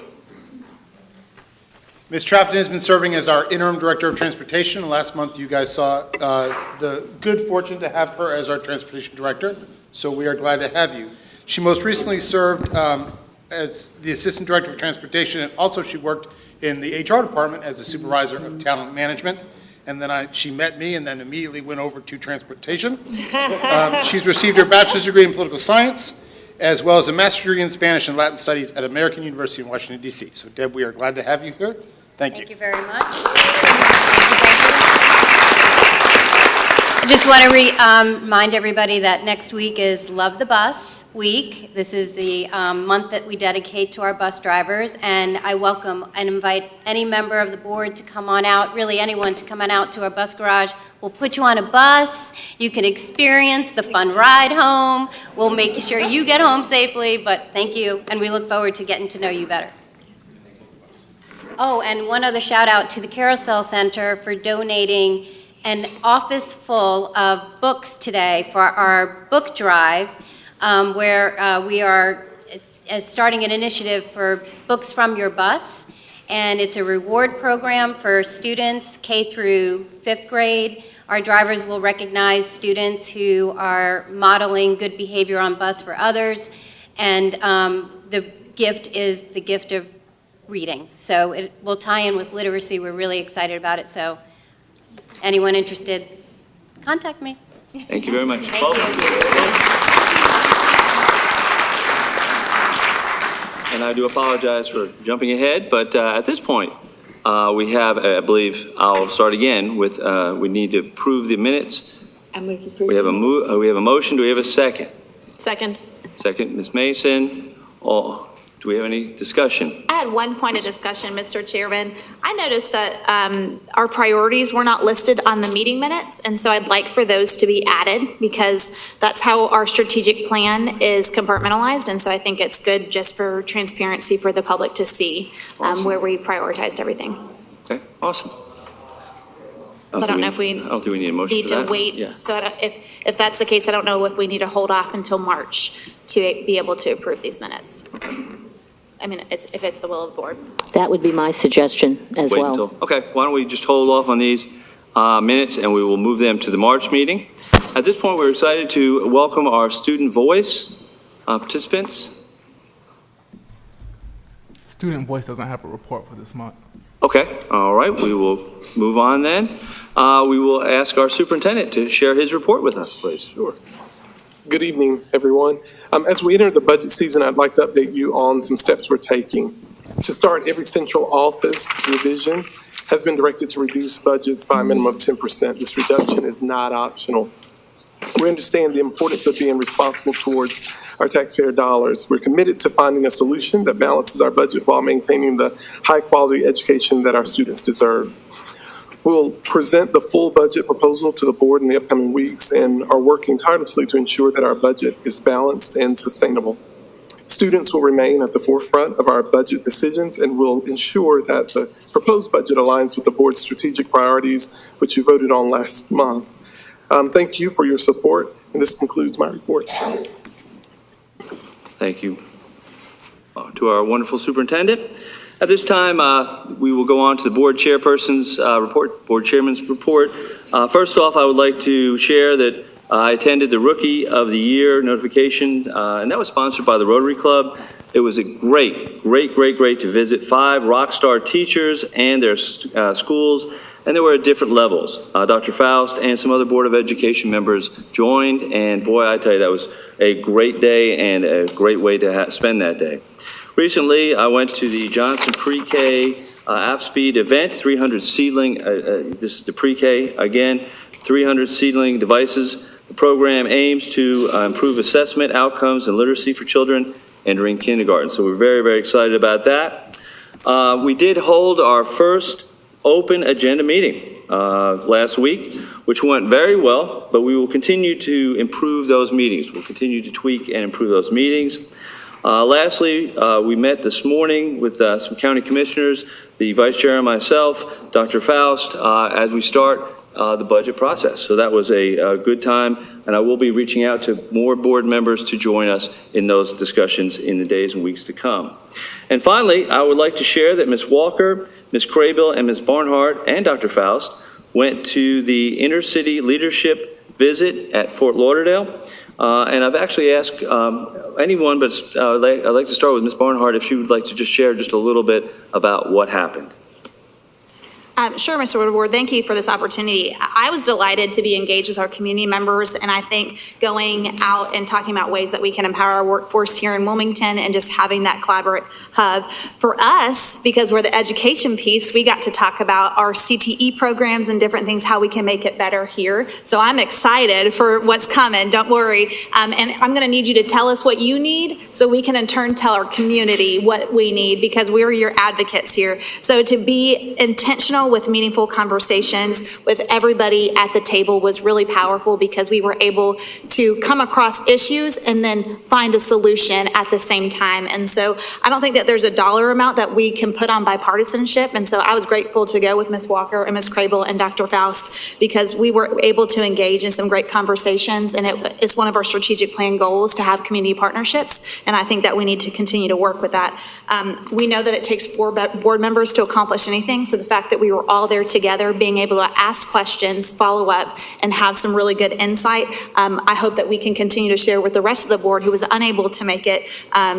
[SPEAKER 17] Ms. Trafton has been serving as our interim director of transportation. Last month, you guys saw the good fortune to have her as our transportation director, so we are glad to have you. She most recently served as the assistant director of transportation, and also she worked in the HR department as a supervisor of talent management. and then she met me and then immediately went over to transportation. She's received her bachelor's degree in political science, as well as a master's degree in Spanish and Latin studies at American University in Washington, D.C. So Deb, we are glad to have you here. Thank you.
[SPEAKER 18] Thank you very much. I just want to remind everybody that next week is Love the Bus Week. This is the month that we dedicate to our bus drivers, and I welcome and invite any member of the board to come on out, really anyone to come on out to our bus garage. We'll put you on a bus. You can experience the fun ride home. We'll make sure you get home safely, but thank you, and we look forward to getting to know you better. Oh, and one other shout out to the Carousel Center for donating an office full of books today for our book drive, where we are starting an initiative for Books from Your Bus. And it's a reward program for students K through 5th grade. Our drivers will recognize students who are modeling good behavior on bus for others. And the gift is the gift of reading. So it will tie in with literacy. We're really excited about it. So anyone interested, contact me.
[SPEAKER 1] Thank you very much.
[SPEAKER 18] Thank you.
[SPEAKER 1] And I do apologize for jumping ahead, but at this point, we have, I believe, I'll start again with, we need to approve the minutes. We have a motion. Do we have a second?
[SPEAKER 6] Second.
[SPEAKER 1] Second, Ms. Mason. Do we have any discussion?
[SPEAKER 6] I had one point of discussion, Mr. Chairman. I noticed that our priorities were not listed on the meeting minutes, and so I'd like for those to be added because that's how our strategic plan is compartmentalized, and so I think it's good just for transparency for the public to see where we prioritized everything.
[SPEAKER 1] Okay, awesome.
[SPEAKER 6] So I don't know if we
[SPEAKER 1] I don't think we need a motion
[SPEAKER 6] need
[SPEAKER 1] for that.
[SPEAKER 6] to wait.
[SPEAKER 1] Yeah.
[SPEAKER 6] So if that's the case, I don't know if we need to hold off until March to be able to approve these minutes. I mean, if it's the will of the board.
[SPEAKER 15] That would be my suggestion as
[SPEAKER 1] Wait
[SPEAKER 15] well.
[SPEAKER 1] until, okay, why don't we just hold off on these minutes and we will move them to the March meeting. At this point, we're excited to welcome our student voice participants.
[SPEAKER 20] Student Voice doesn't have a report for this month.
[SPEAKER 1] Okay, all right, we will move on then. We will ask our superintendent to share his report with us, please. Sure.
[SPEAKER 21] Good evening, everyone. As we enter the budget season, I'd like to update you on some steps we're taking. To start, every central office division has been directed to reduce budgets by a minimum of 10%. This reduction is not optional. We understand the importance of being responsible towards our taxpayer dollars. We're committed to finding a solution that balances our budget while maintaining the high-quality education that our students deserve. We'll present the full budget proposal to the board in the upcoming weeks and are working tirelessly to ensure that our budget is balanced and sustainable. Students will remain at the forefront of our budget decisions and will ensure that the proposed budget aligns with the board's strategic priorities, which you voted on last month. Thank you for your support, and this concludes my report.
[SPEAKER 1] Thank you to our wonderful superintendent. At this time, we will go on to the board chairperson's report, board chairman's report. First off, I would like to share that I attended the Rookie of the Year notification, and that was sponsored by the Rotary Club. It was a great to visit 5 rock star teachers and their schools, and they were at different levels. Dr. Faust and some other Board of Education members joined, and boy, I tell you, that was a great day and a great way to spend that day. Recently, I went to the Johnson Pre-K App Speed event, 300 seedling, this is the Pre-K again, 300 seedling devices. The program aims to improve assessment outcomes and literacy for children entering kindergarten. So we're very excited about that. We did hold our first open agenda meeting last week, which went very well, but we will continue to improve those meetings. We'll continue to tweak and improve those meetings. Lastly, we met this morning with some county commissioners, the vice chair and myself, Dr. Faust, as we start the budget process. So that was a good time, and I will be reaching out to more board members to join us in those discussions in the days and weeks to come. And finally, I would like to share that Ms. Walker, Ms. Craybill, and Ms. Barnhart, and Dr. Faust went to the Intercity Leadership Visit at Fort Lauderdale. And I've actually asked anyone, but I'd like to start with Ms. Barnhart if she would like to just share just a little bit about what happened.
[SPEAKER 6] Sure, Mr. Woodward, thank you for this opportunity. I was delighted to be engaged with our community members, and I think going out and talking about ways that we can empower our workforce here in Wilmington and just having that collaborative hub. For us, because we're the education piece, we got to talk about our CTE programs and different things, how we can make it better here. So I'm excited for what's coming, don't worry. And I'm gonna need you to tell us what you need so we can in turn tell our community what we need, because we're your advocates here. So to be intentional with meaningful conversations with everybody at the table was really powerful, because we were able to come across issues and then find a solution at the same time. And so I don't think that there's a dollar amount that we can put on bipartisanship. And so I was grateful to go with Ms. Walker and Ms. Crable and Dr. Faust, because we were able to engage in some great conversations. And it's one of our strategic plan goals to have community partnerships. And I think that we need to continue to work with that. We know that it takes 4 board members to accomplish anything. So the fact that we were all there together, being able to ask questions, follow up, and have some really good insight. I hope that we can continue to share with the rest of the board who was unable to make it,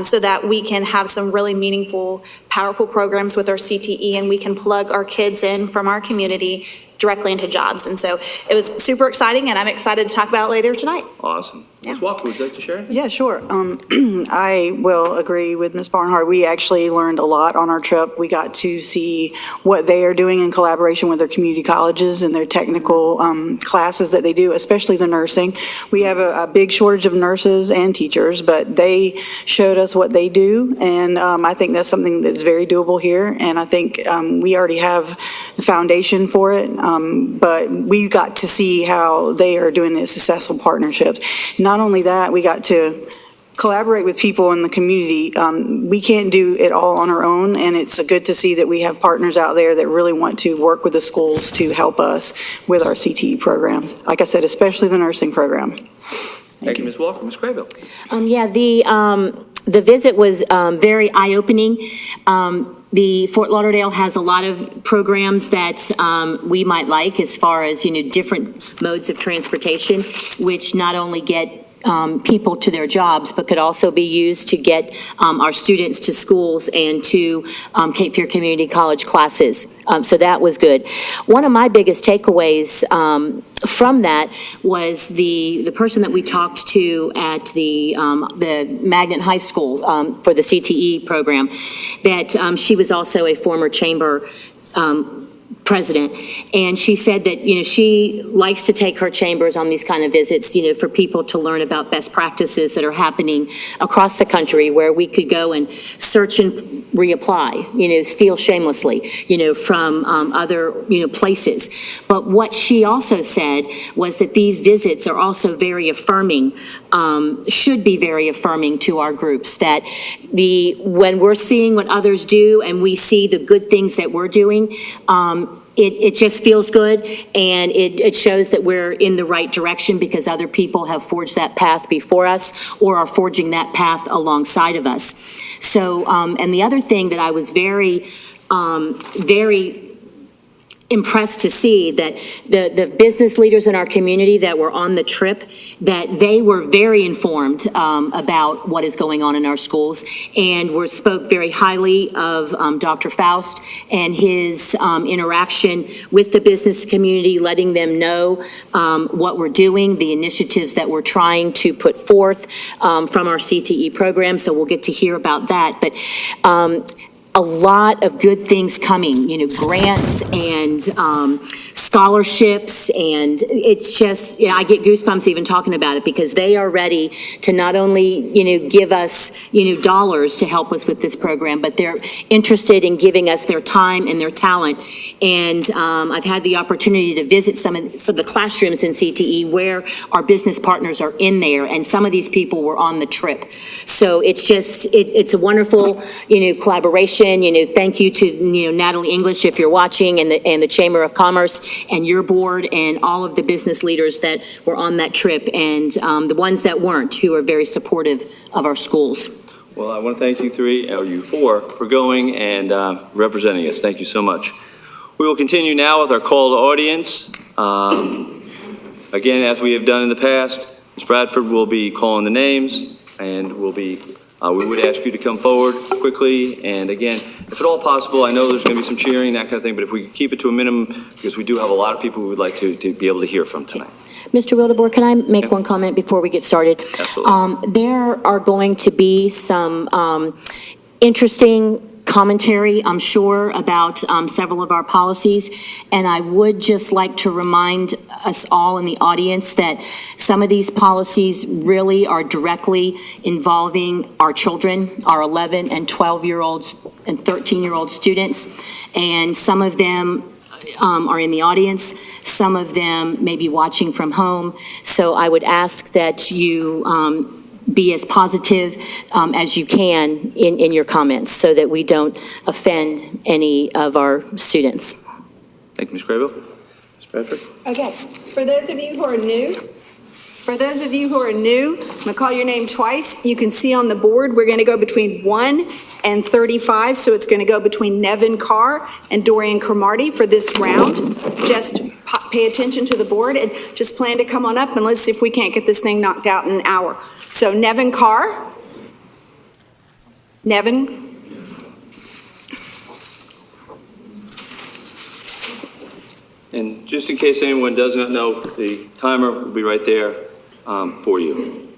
[SPEAKER 6] so that we can have some really meaningful, powerful programs with our CTE, and we can plug our kids in from our community directly into jobs. And so it was super exciting, and I'm excited to talk about it later tonight.
[SPEAKER 1] Awesome. Ms. Walker, would you like to share?
[SPEAKER 3] Yeah, sure. I will agree with Ms. Barnhart. We actually learned a lot on our trip. We got to see what they are doing in collaboration with their community colleges and their technical classes that they do, especially the nursing. We have a big shortage of nurses and teachers, but they showed us what they do, and I think that's something that's very doable here, and I think we already have the foundation for it, but we got to see how they are doing the successful partnerships. Not only that, we got to collaborate with people in the community. We can't do it all on our own, and it's good to see that we have partners out there that really want to work with the schools to help us with our CTE programs. Like I said, especially the nursing program.
[SPEAKER 1] Thank you, Ms. Walker. Ms. Craybill.
[SPEAKER 15] Yeah, the visit was very eye-opening. The Fort Lauderdale has a lot of programs that we might like, as far as, different modes of transportation, which not only get people to their jobs, but could also be used to get our students to schools and to Cape Fear Community College classes. So that was good. One of my biggest takeaways from that was the person that we talked to at the Magnet High School for the CTE program, that she was also a former chamber president, and she said that she likes to take her chambers on these kind of visits, for people to learn about best practices that are happening across the country, where we could go and search and reapply, steal shamelessly, from other places. But what she also said was that these visits are also very affirming, should be very affirming to our groups, that when we're seeing what others do and we see the good things that we're doing, it just feels good, and it shows that we're in the right direction, because other people have forged that path before us or are forging that path alongside of us. So, and the other thing that I was very impressed to see, that the business leaders in our community that were on the trip, that they were very informed about what is going on in our schools, and spoke very highly of Dr. Faust and his interaction with the business community, letting them know what we're doing, the initiatives that we're trying to put forth from our CTE program. So we'll get to hear about that. But a lot of good things coming, grants and scholarships, and it's just, I get goosebumps even talking about it, because they are ready to not only, give us, dollars to help us with this program, but they're interested in giving us their time and their talent. And I've had the opportunity to visit some of the classrooms in CTE where our business partners are in there, and some of these people were on the trip. So it's just, it's a wonderful, collaboration. Thank you to, Natalie English, if you're watching, and the Chamber of Commerce and your board and all of the business leaders that were on that trip, and the ones that weren't, who are very supportive of our schools.
[SPEAKER 1] Well, I want to thank you four for going and representing us. Thank you so much. We will continue now with our call to audience. Again, as we have done in the past, Ms. Bradford will be calling the names, and we'll be We would ask you to come forward quickly, and again, if at all possible, I know there's going to be some cheering, that kind of thing, but if we could keep it to a minimum, because we do have a lot of people we would like to be able to hear from tonight.
[SPEAKER 15] Mr. Wildebohr, can I make one comment before we get started?
[SPEAKER 1] Absolutely.
[SPEAKER 15] There are going to be some interesting commentary, I'm sure, about several of our policies, and I would just like to remind us all in the audience that some of these policies really are directly involving our children, our 11 and 12-year-olds and 13-year-old students, and some of them are in the audience, some of them may be watching from home, so I would ask that you be as positive as you can in your comments so that we don't offend any of our students.
[SPEAKER 1] Thank you, Ms. Craybill. Ms. Bradford?
[SPEAKER 8] Okay, for those of you who are new, I'm gonna call your name twice. You can see on the board, we're gonna go between 1 and 35, so it's gonna go between Nevin Carr and Dorian Cromartie for this round. Just pay attention to the board and just plan to come on up and let's see if we can't get this thing knocked out in an hour. So Nevin Carr. Nevin.
[SPEAKER 1] And just in case anyone does not know, the timer will be right there for you.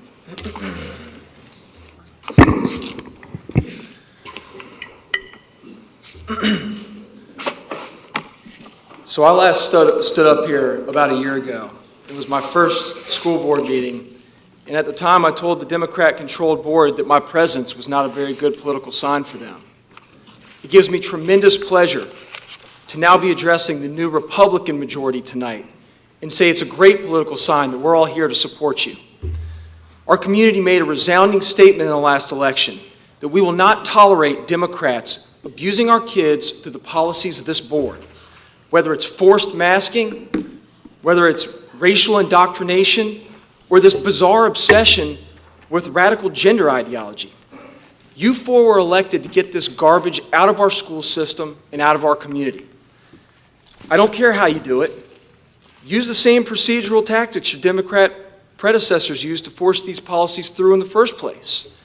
[SPEAKER 9] So I last stood up here about a year ago. It was my first school board meeting. And at the time, I told the Democrat-controlled board that my presence was not a very good political sign for them. It gives me tremendous pleasure to now be addressing the new Republican majority tonight and say it's a great political sign that we're all here to support you. Our community made a resounding statement in the last election that we will not tolerate Democrats abusing our kids through the policies of this board, whether it's forced masking, whether it's racial indoctrination, or this bizarre obsession with radical gender ideology. You four were elected to get this garbage out of our school system and out of our community. I don't care how you do it. Use the same procedural tactics your Democrat predecessors used to force these policies through in the first place.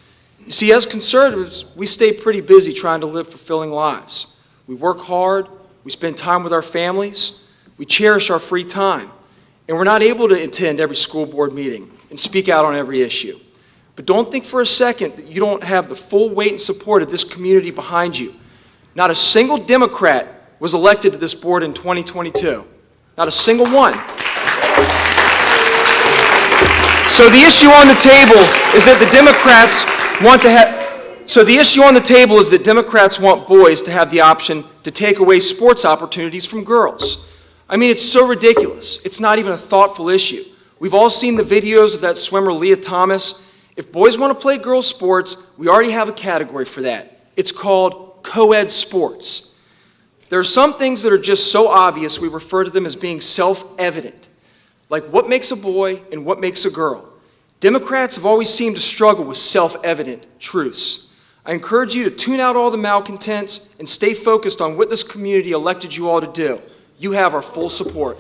[SPEAKER 9] You see, as conservatives, we stay pretty busy trying to live fulfilling lives. We work hard, we spend time with our families, we cherish our free time. And we're not able to attend every school board meeting and speak out on every issue. But don't think for a second that you don't have the full weight and support of this community behind you. Not a single Democrat was elected to this board in 2022. Not a single one. So the issue on the table is that the Democrats want to have, Democrats want boys to have the option to take away sports opportunities from girls. I mean, it's so ridiculous. It's not even a thoughtful issue. We've all seen the videos of that swimmer, Leah Thomas. If boys want to play girls' sports, we already have a category for that. It's called co-ed sports. There are some things that are just so obvious we refer to them as being self-evident, like what makes a boy and what makes a girl. Democrats have always seemed to struggle with self-evident truths. I encourage you to tune out all the malcontents and stay focused on what this community elected you all to do. You have our full support.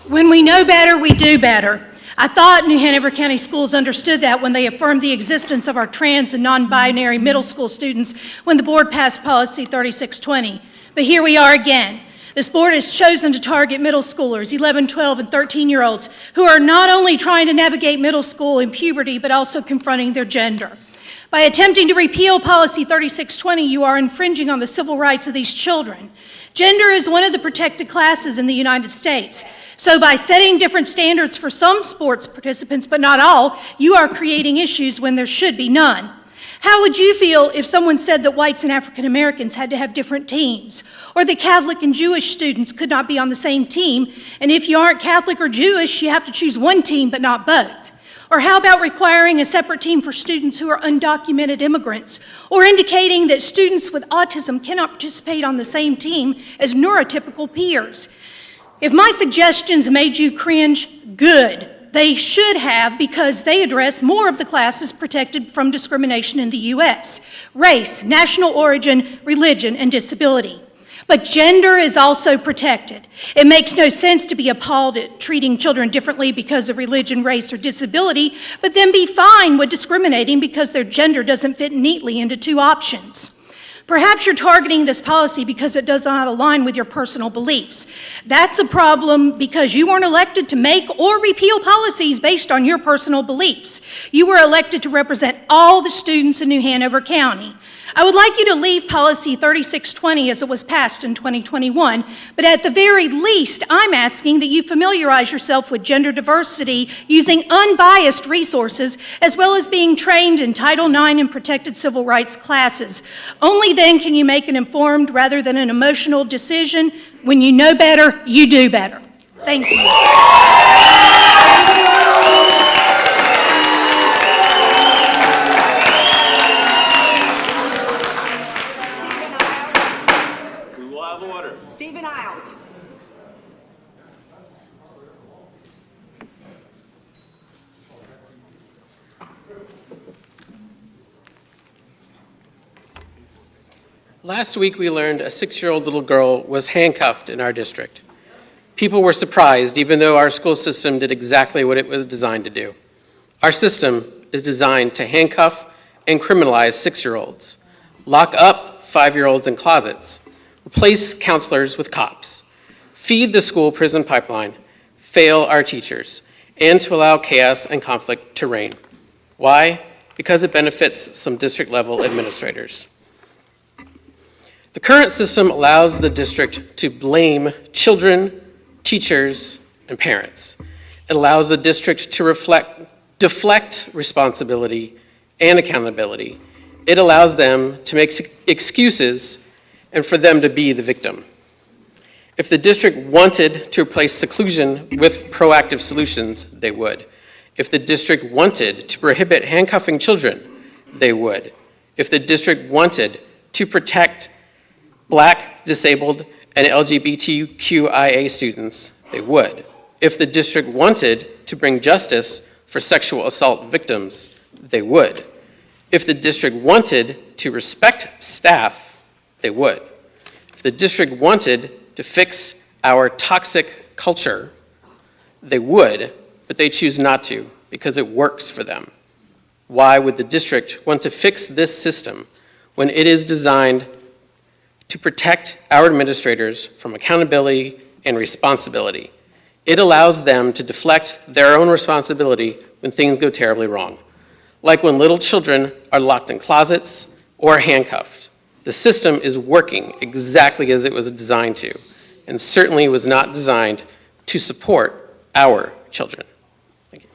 [SPEAKER 22] When we know better, we do better. I thought New Hanover County Schools understood that when they affirmed the existence of our trans and non-binary middle school students when the board passed policy 3620. But here we are again. This board has chosen to target middle schoolers, 11, 12, and 13-year-olds, who are not only trying to navigate middle school and puberty, but also confronting their gender. By attempting to repeal Policy 3620, you are infringing on the civil rights of these children. Gender is one of the protected classes in the United States. So by setting different standards for some sports participants, but not all, you are creating issues when there should be none. How would you feel if someone said that whites and African Americans had to have different teams, or that Catholic and Jewish students could not be on the same team, and if you aren't Catholic or Jewish, you have to choose one team but not both? Or how about requiring a separate team for students who are undocumented immigrants, or indicating that students with autism cannot participate on the same team as neurotypical peers? If my suggestions made you cringe, good. They should have because they address more of the classes protected from discrimination in the U.S. Race, national origin, religion, and disability. But gender is also protected. It makes no sense to be appalled at treating children differently because of religion, race, or disability, but then be fine with discriminating because their gender doesn't fit neatly into two options. Perhaps you're targeting this policy because it does not align with your personal beliefs. That's a problem because you weren't elected to make or repeal policies based on your personal beliefs. You were elected to represent all the students in New Hanover County. I would like you to leave policy 3620 as it was passed in 2021, but at the very least, I'm asking that you familiarize yourself with gender diversity using unbiased resources, as well as being trained in Title IX and protected civil rights classes. Only then can you make an informed rather than an emotional decision. When you know better, you do better. Thank you.
[SPEAKER 8] Stephen Iles.
[SPEAKER 4] Last week we learned a 6-year-old little girl was handcuffed in our district. People were surprised even though our school system did exactly what it was designed to do. Our system is designed to handcuff and criminalize 6-year-olds, lock up 5-year-olds in closets, replace counselors with cops, feed the school prison pipeline, fail our teachers, and to allow chaos and conflict to reign. Why? Because it benefits some district-level administrators. The current system allows the district to blame children, teachers, and parents. It allows the district to deflect responsibility and accountability. It allows them to make excuses and for them to be the victim. If the district wanted to replace seclusion with proactive solutions, they would. If the district wanted to prohibit handcuffing children, they would. If the district wanted to protect Black, disabled, and LGBTQIA students, they would. If the district wanted to bring justice for sexual assault victims, they would. If the district wanted to respect staff, they would. If the district wanted to fix our toxic culture, they would, but they choose not to because it works for them. Why would the district want to fix this system when it is designed to protect our administrators from accountability and responsibility? It allows them to deflect their own responsibility when things go terribly wrong, like when little children are locked in closets or handcuffed. The system is working exactly as it was designed to, and certainly was not designed to support our children. Thank you.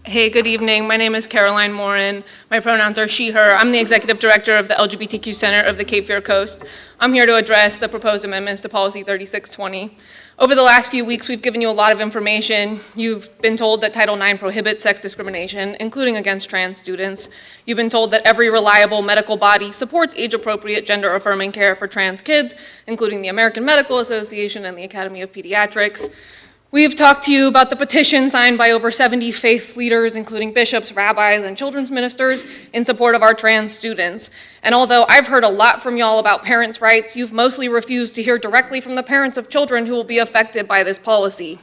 [SPEAKER 7] Hey, good evening. My name is Caroline Morin. My pronouns are she, her. I'm the executive director of the LGBTQ Center of the Cape Fear Coast. I'm here to address the proposed amendments to Policy 3620. Over the last few weeks, we've given you a lot of information. You've been told that Title IX prohibits sex discrimination, including against trans students. You've been told that every reliable medical body supports age-appropriate, gender-affirming care for trans kids, including the American Medical Association and the Academy of Pediatrics. We've talked to you about the petition signed by over 70 faith leaders, including bishops, rabbis, and children's ministers, in support of our trans students. And although I've heard a lot from y'all about parents' rights, you've mostly refused to hear directly from the parents of children who will be affected by this policy.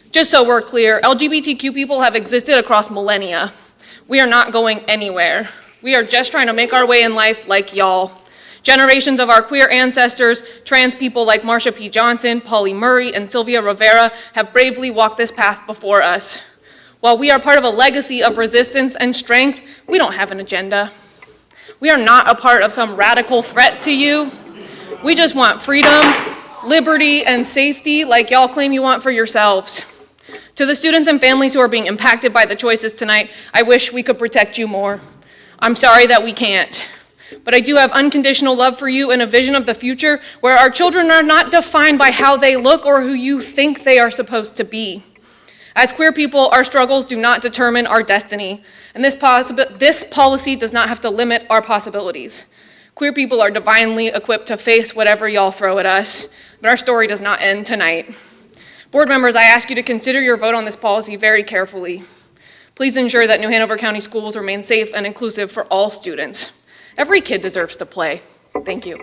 [SPEAKER 7] Just so we're clear, LGBTQ people have existed across millennia. We are not going anywhere. We are just trying to make our way in life like y'all. Generations of our queer ancestors, trans people like Marsha P. Johnson, Polly Murray, and Sylvia Rivera have bravely walked this path before us. While we are part of a legacy of resistance and strength, we don't have an agenda. We are not a part of some radical threat to you. We just want freedom, liberty, and safety like y'all claim you want for yourselves. To the students and families who are being impacted by the choices tonight, I wish we could protect you more. I'm sorry that we can't. But I do have unconditional love for you and a vision of the future where our children are not defined by how they look or who you think they are supposed to be. As queer people, our struggles do not determine our destiny, and this policy does not have to limit our possibilities. Queer people are divinely equipped to face whatever y'all throw at us, but our story does not end tonight. Board members, I ask you to consider your vote on this policy very carefully. Please ensure that New Hanover County schools remain safe and inclusive for all students. Every kid deserves to play. Thank you.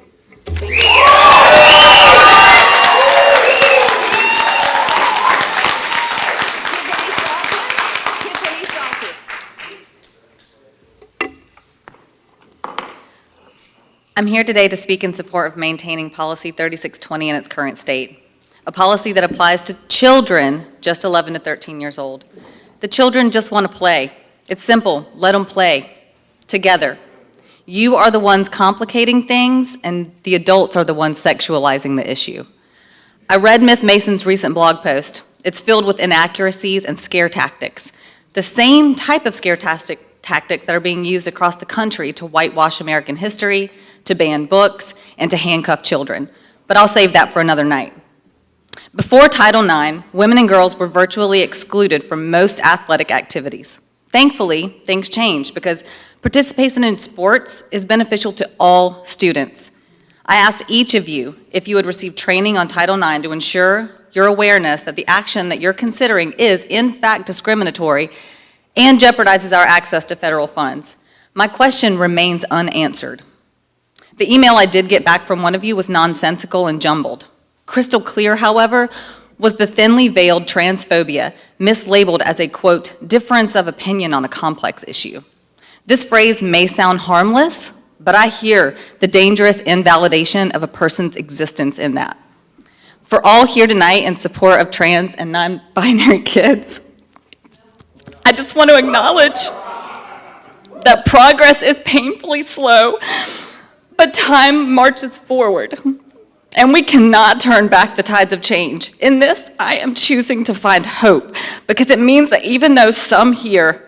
[SPEAKER 2] I'm here today to speak in support of maintaining Policy 3620 in its current state, a policy that applies to children just 11 to 13 years old. The children just want to play. It's simple. Let them play together. You are the ones complicating things, and the adults are the ones sexualizing the issue. I read Ms. Mason's recent blog post. It's filled with inaccuracies and scare tactics, the same type of scare tactics that are being used across the country to whitewash American history, to ban books, and to handcuff children. But I'll save that for another night. Before Title IX, women and girls were virtually excluded from most athletic activities. Thankfully, things changed because participation in sports is beneficial to all students. I asked each of you if you would receive training on Title IX to ensure your awareness that the action that you're considering is in fact discriminatory and jeopardizes our access to federal funds. My question remains unanswered. The email I did get back from one of you was nonsensical and jumbled. Crystal clear, however, was the thinly veiled transphobia mislabeled as a, quote, difference of opinion on a complex issue. This phrase may sound harmless, but I hear the dangerous invalidation of a person's existence in that. For all here tonight in support of trans and non-binary kids, I just want to acknowledge that progress is painfully slow, but time marches forward, and we cannot turn back the tides of change. In this, I am choosing to find hope, because it means that even though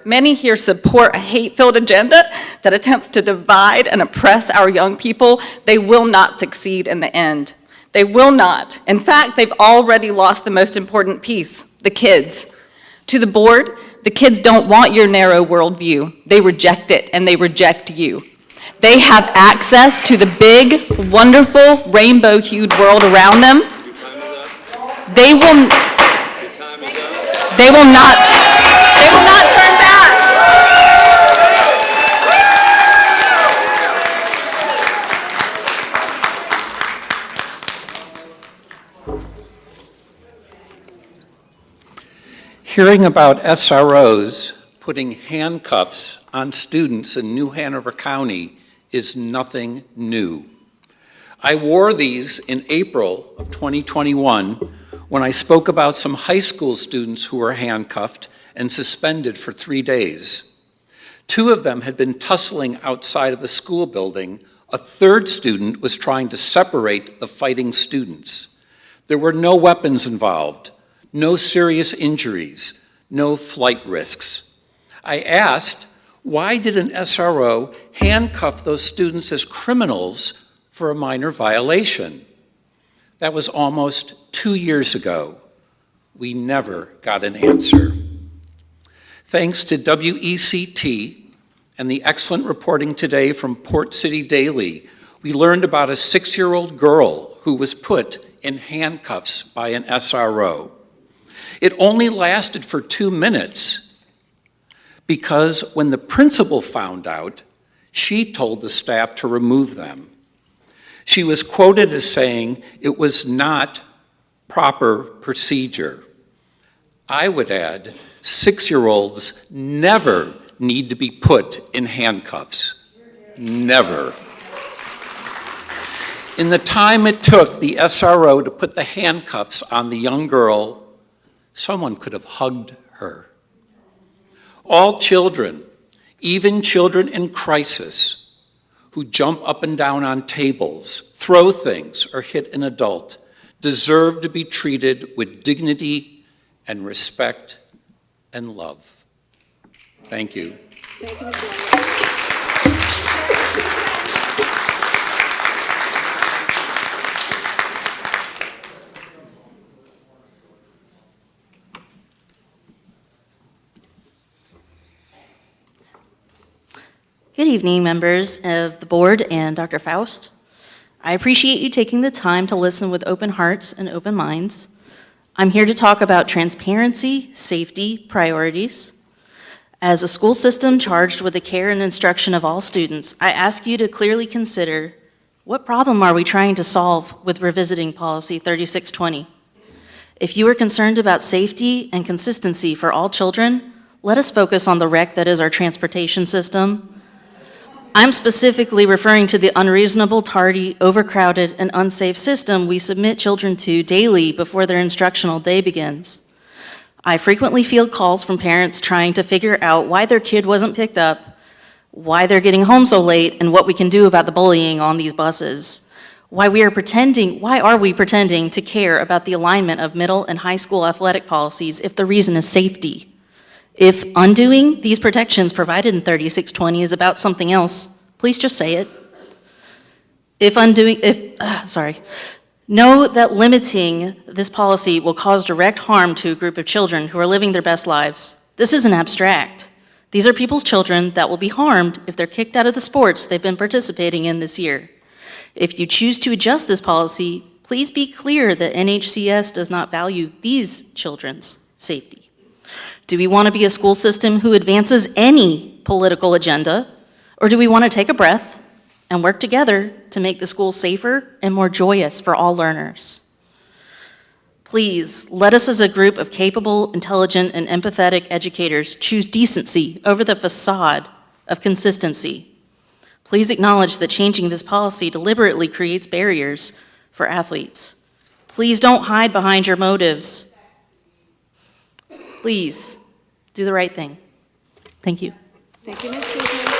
[SPEAKER 2] many here support a hate-filled agenda that attempts to divide and oppress our young people, they will not succeed in the end. They will not. In fact, they've already lost the most important piece, the kids. To the board, the kids don't want your narrow worldview. They reject it, and they reject you. They have access to the big, wonderful, rainbow-hued world around them. They will not turn back.
[SPEAKER 5] Hearing about SROs putting handcuffs on students in New Hanover County is nothing new. I wore these in April of 2021 when I spoke about some high school students who were handcuffed and suspended for 3 days. 2 of them had been tussling outside of the school building. A third student was trying to separate the fighting students. There were no weapons involved, no serious injuries, no flight risks. I asked, why did an SRO handcuff those students as criminals for a minor violation? That was almost 2 years ago. We never got an answer. Thanks to WECT and the excellent reporting today from Port City Daily, we learned about a 6-year-old girl who was put in handcuffs by an SRO. It only lasted for 2 minutes because when the principal found out, she told the staff to remove them. She was quoted as saying it was not proper procedure. I would add, 6-year-olds never need to be put in handcuffs. Never. In the time it took the SRO to put the handcuffs on the young girl, someone could have hugged her. All children, even children in crisis, who jump up and down on tables, throw things, or hit an adult, deserve to be treated with dignity and respect and love. Thank you.
[SPEAKER 8] Thank you, Mr.
[SPEAKER 10] evening, members of the board and Dr. Faust. I appreciate you taking the time to listen with open hearts and open minds. I'm here to talk about transparency, safety, priorities. As a school system charged with the care and instruction of all students, I ask you to clearly consider, what problem are we trying to solve with revisiting Policy 3620? If you are concerned about safety and consistency for all children, let us focus on the wreck that is our transportation system. I'm specifically referring to the unreasonable, tardy, overcrowded, and unsafe system we submit children to daily before their instructional day begins. I frequently field calls from parents trying to figure out why their kid wasn't picked up, why they're getting home so late, and what we can do about the bullying on these buses. Why are we pretending to care about the alignment of middle and high school athletic policies if the reason is safety? If undoing these protections provided in 3620 is about something else, please just say it. Know that limiting this policy will cause direct harm to a group of children who are living their best lives. This isn't abstract. These are people's children that will be harmed if they're kicked out of the sports they've been participating in this year. If you choose to adjust this policy, please be clear that NHCS does not value these children's safety. Do we want to be a school system who advances any political agenda, or do we want to take a breath and work together to make the school safer and more joyous for all learners? Please, let us as a group of capable, intelligent, and empathetic educators choose decency over the facade of consistency. Please acknowledge that changing this policy deliberately creates barriers for athletes. Please don't hide behind your motives. Please, do the right thing. Thank you.
[SPEAKER 8] Thank you, Ms. Susan.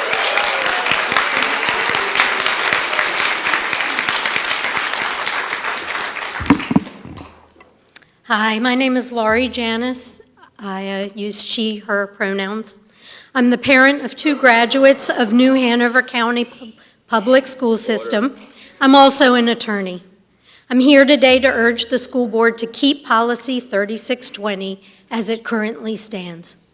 [SPEAKER 11] Hi, my name is Laurie Janis. I use she, her pronouns. I'm the parent of 2 graduates of New Hanover County Public School System. I'm also an attorney. I'm here today to urge the school board to keep Policy 3620 as it currently stands.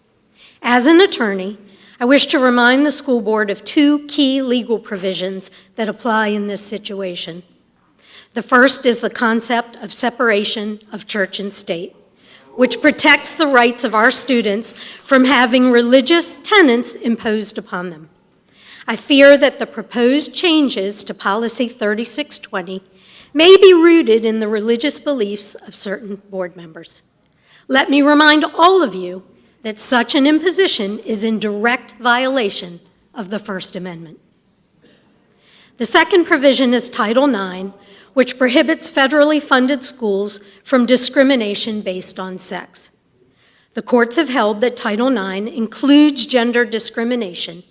[SPEAKER 11] As an attorney, I wish to remind the school board of 2 key legal provisions that apply in this situation. The first is the concept of separation of church and state, which protects the rights of our students from having religious tenets imposed upon them. I fear that the proposed changes to Policy 3620 may be rooted in the religious beliefs of certain board members. Let me remind all of you that such an imposition is in direct violation of the First Amendment. The second provision is Title IX, which prohibits federally funded schools from discrimination based on sex. The courts have held that Title IX includes gender discrimination,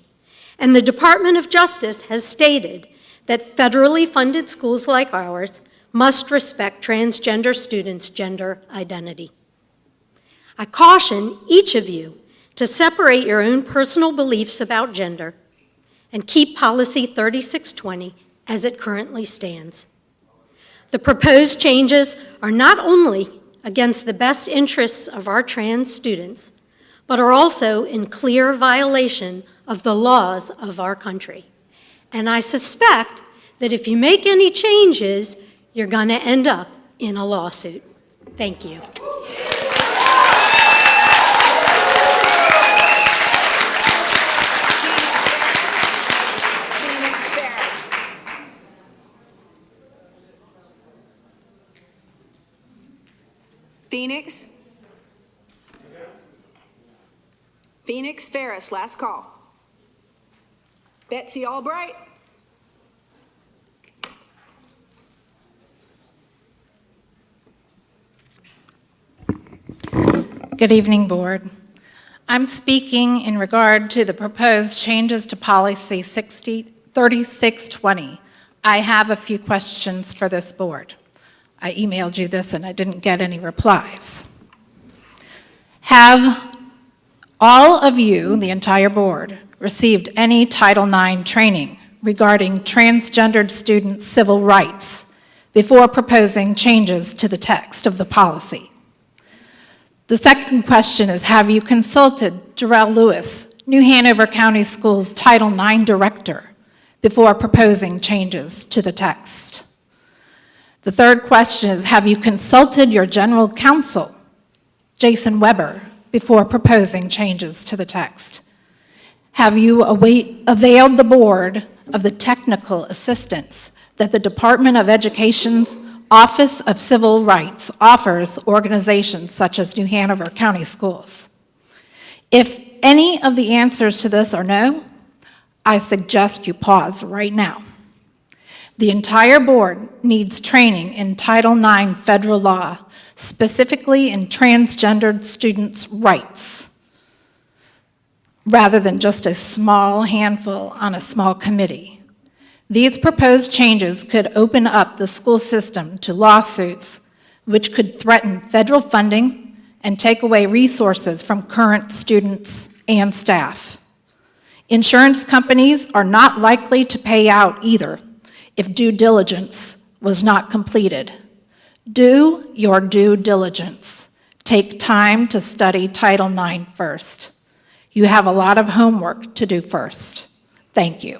[SPEAKER 11] and the Department of Justice has stated that federally funded schools like ours must respect transgender students' gender identity. I caution each of you to separate your own personal beliefs about gender and keep Policy 3620 as it currently stands. The proposed changes are not only against the best interests of our trans students, but are also in clear violation of the laws of our country. And I suspect that if you make any changes, you're going to end up in a lawsuit. Thank you.
[SPEAKER 8] Phoenix? Phoenix Ferris, last call. Betsy Albright?
[SPEAKER 23] Good evening, Board. I'm speaking in regard to the proposed changes to Policy 3620. I have a few questions for this Board. I emailed you this and I didn't get any replies. Have all of you, the entire board, received any Title IX training regarding transgendered student civil rights before proposing changes to the text of the policy? The second question is, have you consulted Jarrell Lewis New Hanover County Schools Title IX Director before proposing changes to the text? The third question is, have you consulted your general counsel, Jason Weber, before proposing changes to the text? Have you availed the board of the technical assistance that the Department of Education's Office of Civil Rights offers organizations such as New Hanover County Schools? If any of the answers to this are no, I suggest you pause right now. The entire board needs training in Title IX federal law, specifically in transgendered students' rights, rather than just a small handful on a small committee. These proposed changes could open up the school system to lawsuits, which could threaten federal funding and take away resources from current students and staff. Insurance companies are not likely to pay out either if due diligence was not completed. Do your due diligence. Take time to study Title IX first. You have a lot of homework to do first. Thank you.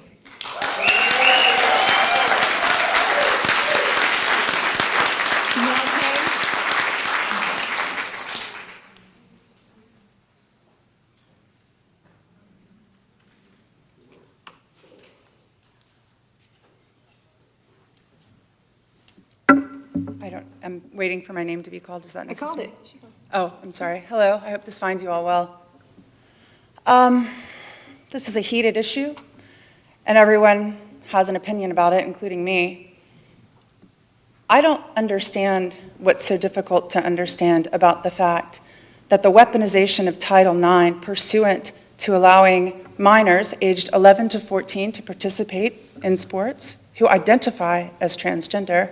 [SPEAKER 12] I'm waiting for my name to be called. Is that necessary?
[SPEAKER 8] I called it.
[SPEAKER 12] Oh, I'm sorry. Hello. I hope this finds you all well. This is a heated issue, and everyone has an opinion about it, including me. I don't understand what's so difficult to understand about the fact that the weaponization of Title IX pursuant to allowing minors aged 11 to 14 to participate in sports who identify as transgender.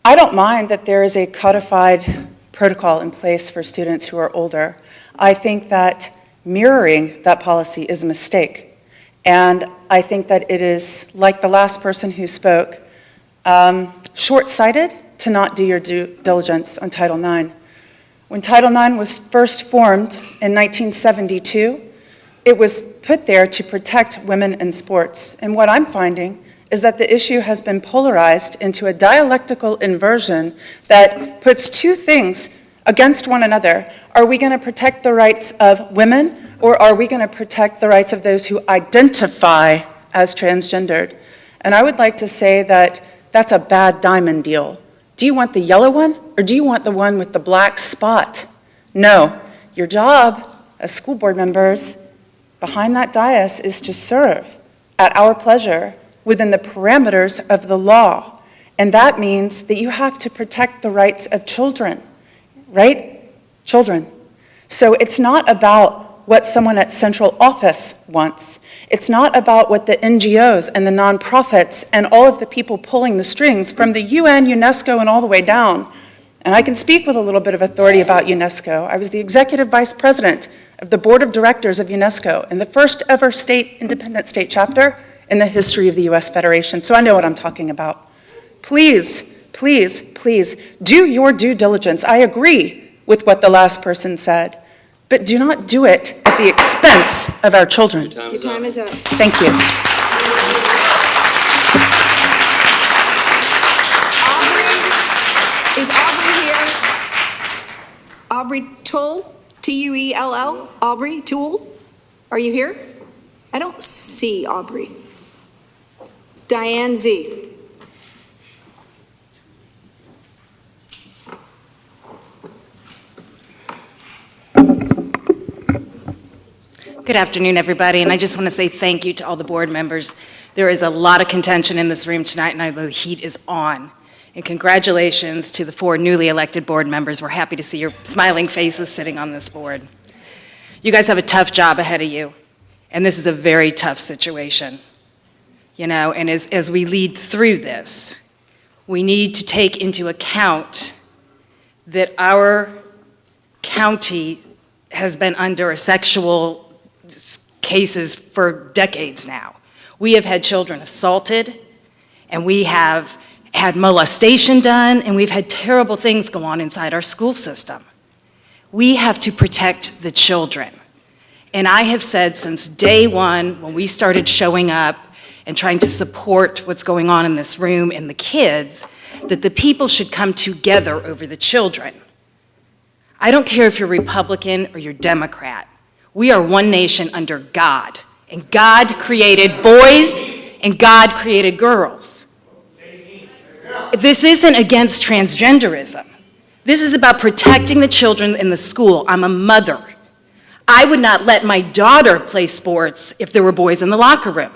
[SPEAKER 12] I don't mind that there is a codified protocol in place for students who are older. I think that mirroring that policy is a mistake. And I think that it is, like the last person who spoke, short-sighted to not do your due diligence on Title IX. When Title IX was first formed in 1972, it was put there to protect women in sports. And what I'm finding is that the issue has been polarized into a dialectical inversion that puts two things against one another. Are we going to protect the rights of women, or are we going to protect the rights of those who identify as transgendered? And I would like to say that that's a bad diamond deal. Do you want the yellow one, or do you want the one with the black spot? No. Your job as school board members behind that dais is to serve at our pleasure within the parameters of the law. And that means that you have to protect the rights of children, right? Children. So it's not about what someone at central office wants. It's not about what the NGOs and the nonprofits and all of the people pulling the strings from the UN, UNESCO, and all the way down. And I can speak with a little bit of authority about UNESCO. I was the executive vice president of the board of directors of UNESCO in the first ever independent state chapter in the history of the US Federation, so I know what I'm talking about. Please, please, please, do your due diligence. I agree with what the last person said, but do not do it at the expense of our children.
[SPEAKER 8] Your time is up.
[SPEAKER 12] Thank you.
[SPEAKER 8] Is Aubrey here? Aubrey Tull, Tuell? Aubrey Tull? Are you here? I don't see Aubrey. Diane Z.
[SPEAKER 13] Good afternoon, everybody, and I just want to say thank you to all the board members. There is a lot of contention in this room tonight, and I know the heat is on. And congratulations to the 4 newly elected board members. We're happy to see your smiling faces sitting on this board. You guys have a tough job ahead of you, and this is a very tough situation. You know, and as we lead through this, we need to take into account that our county has been under sexual cases for decades now. We have had children assaulted, and we have had molestation done, and we've had terrible things go on inside our school system. We have to protect the children. And I have said since day one, when we started showing up and trying to support what's going on in this room and the kids, that the people should come together over the children. I don't care if you're Republican or you're Democrat. We are one nation under God, and God created boys and God created girls. This isn't against transgenderism. This is about protecting the children in the school. I'm a mother. I would not let my daughter play sports if there were boys in the locker room.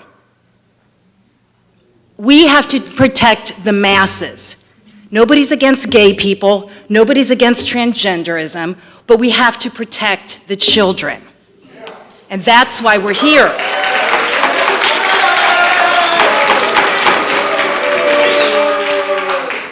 [SPEAKER 13] We have to protect the masses. Nobody's against gay people, nobody's against transgenderism, but we have to protect the children. And that's why we're here.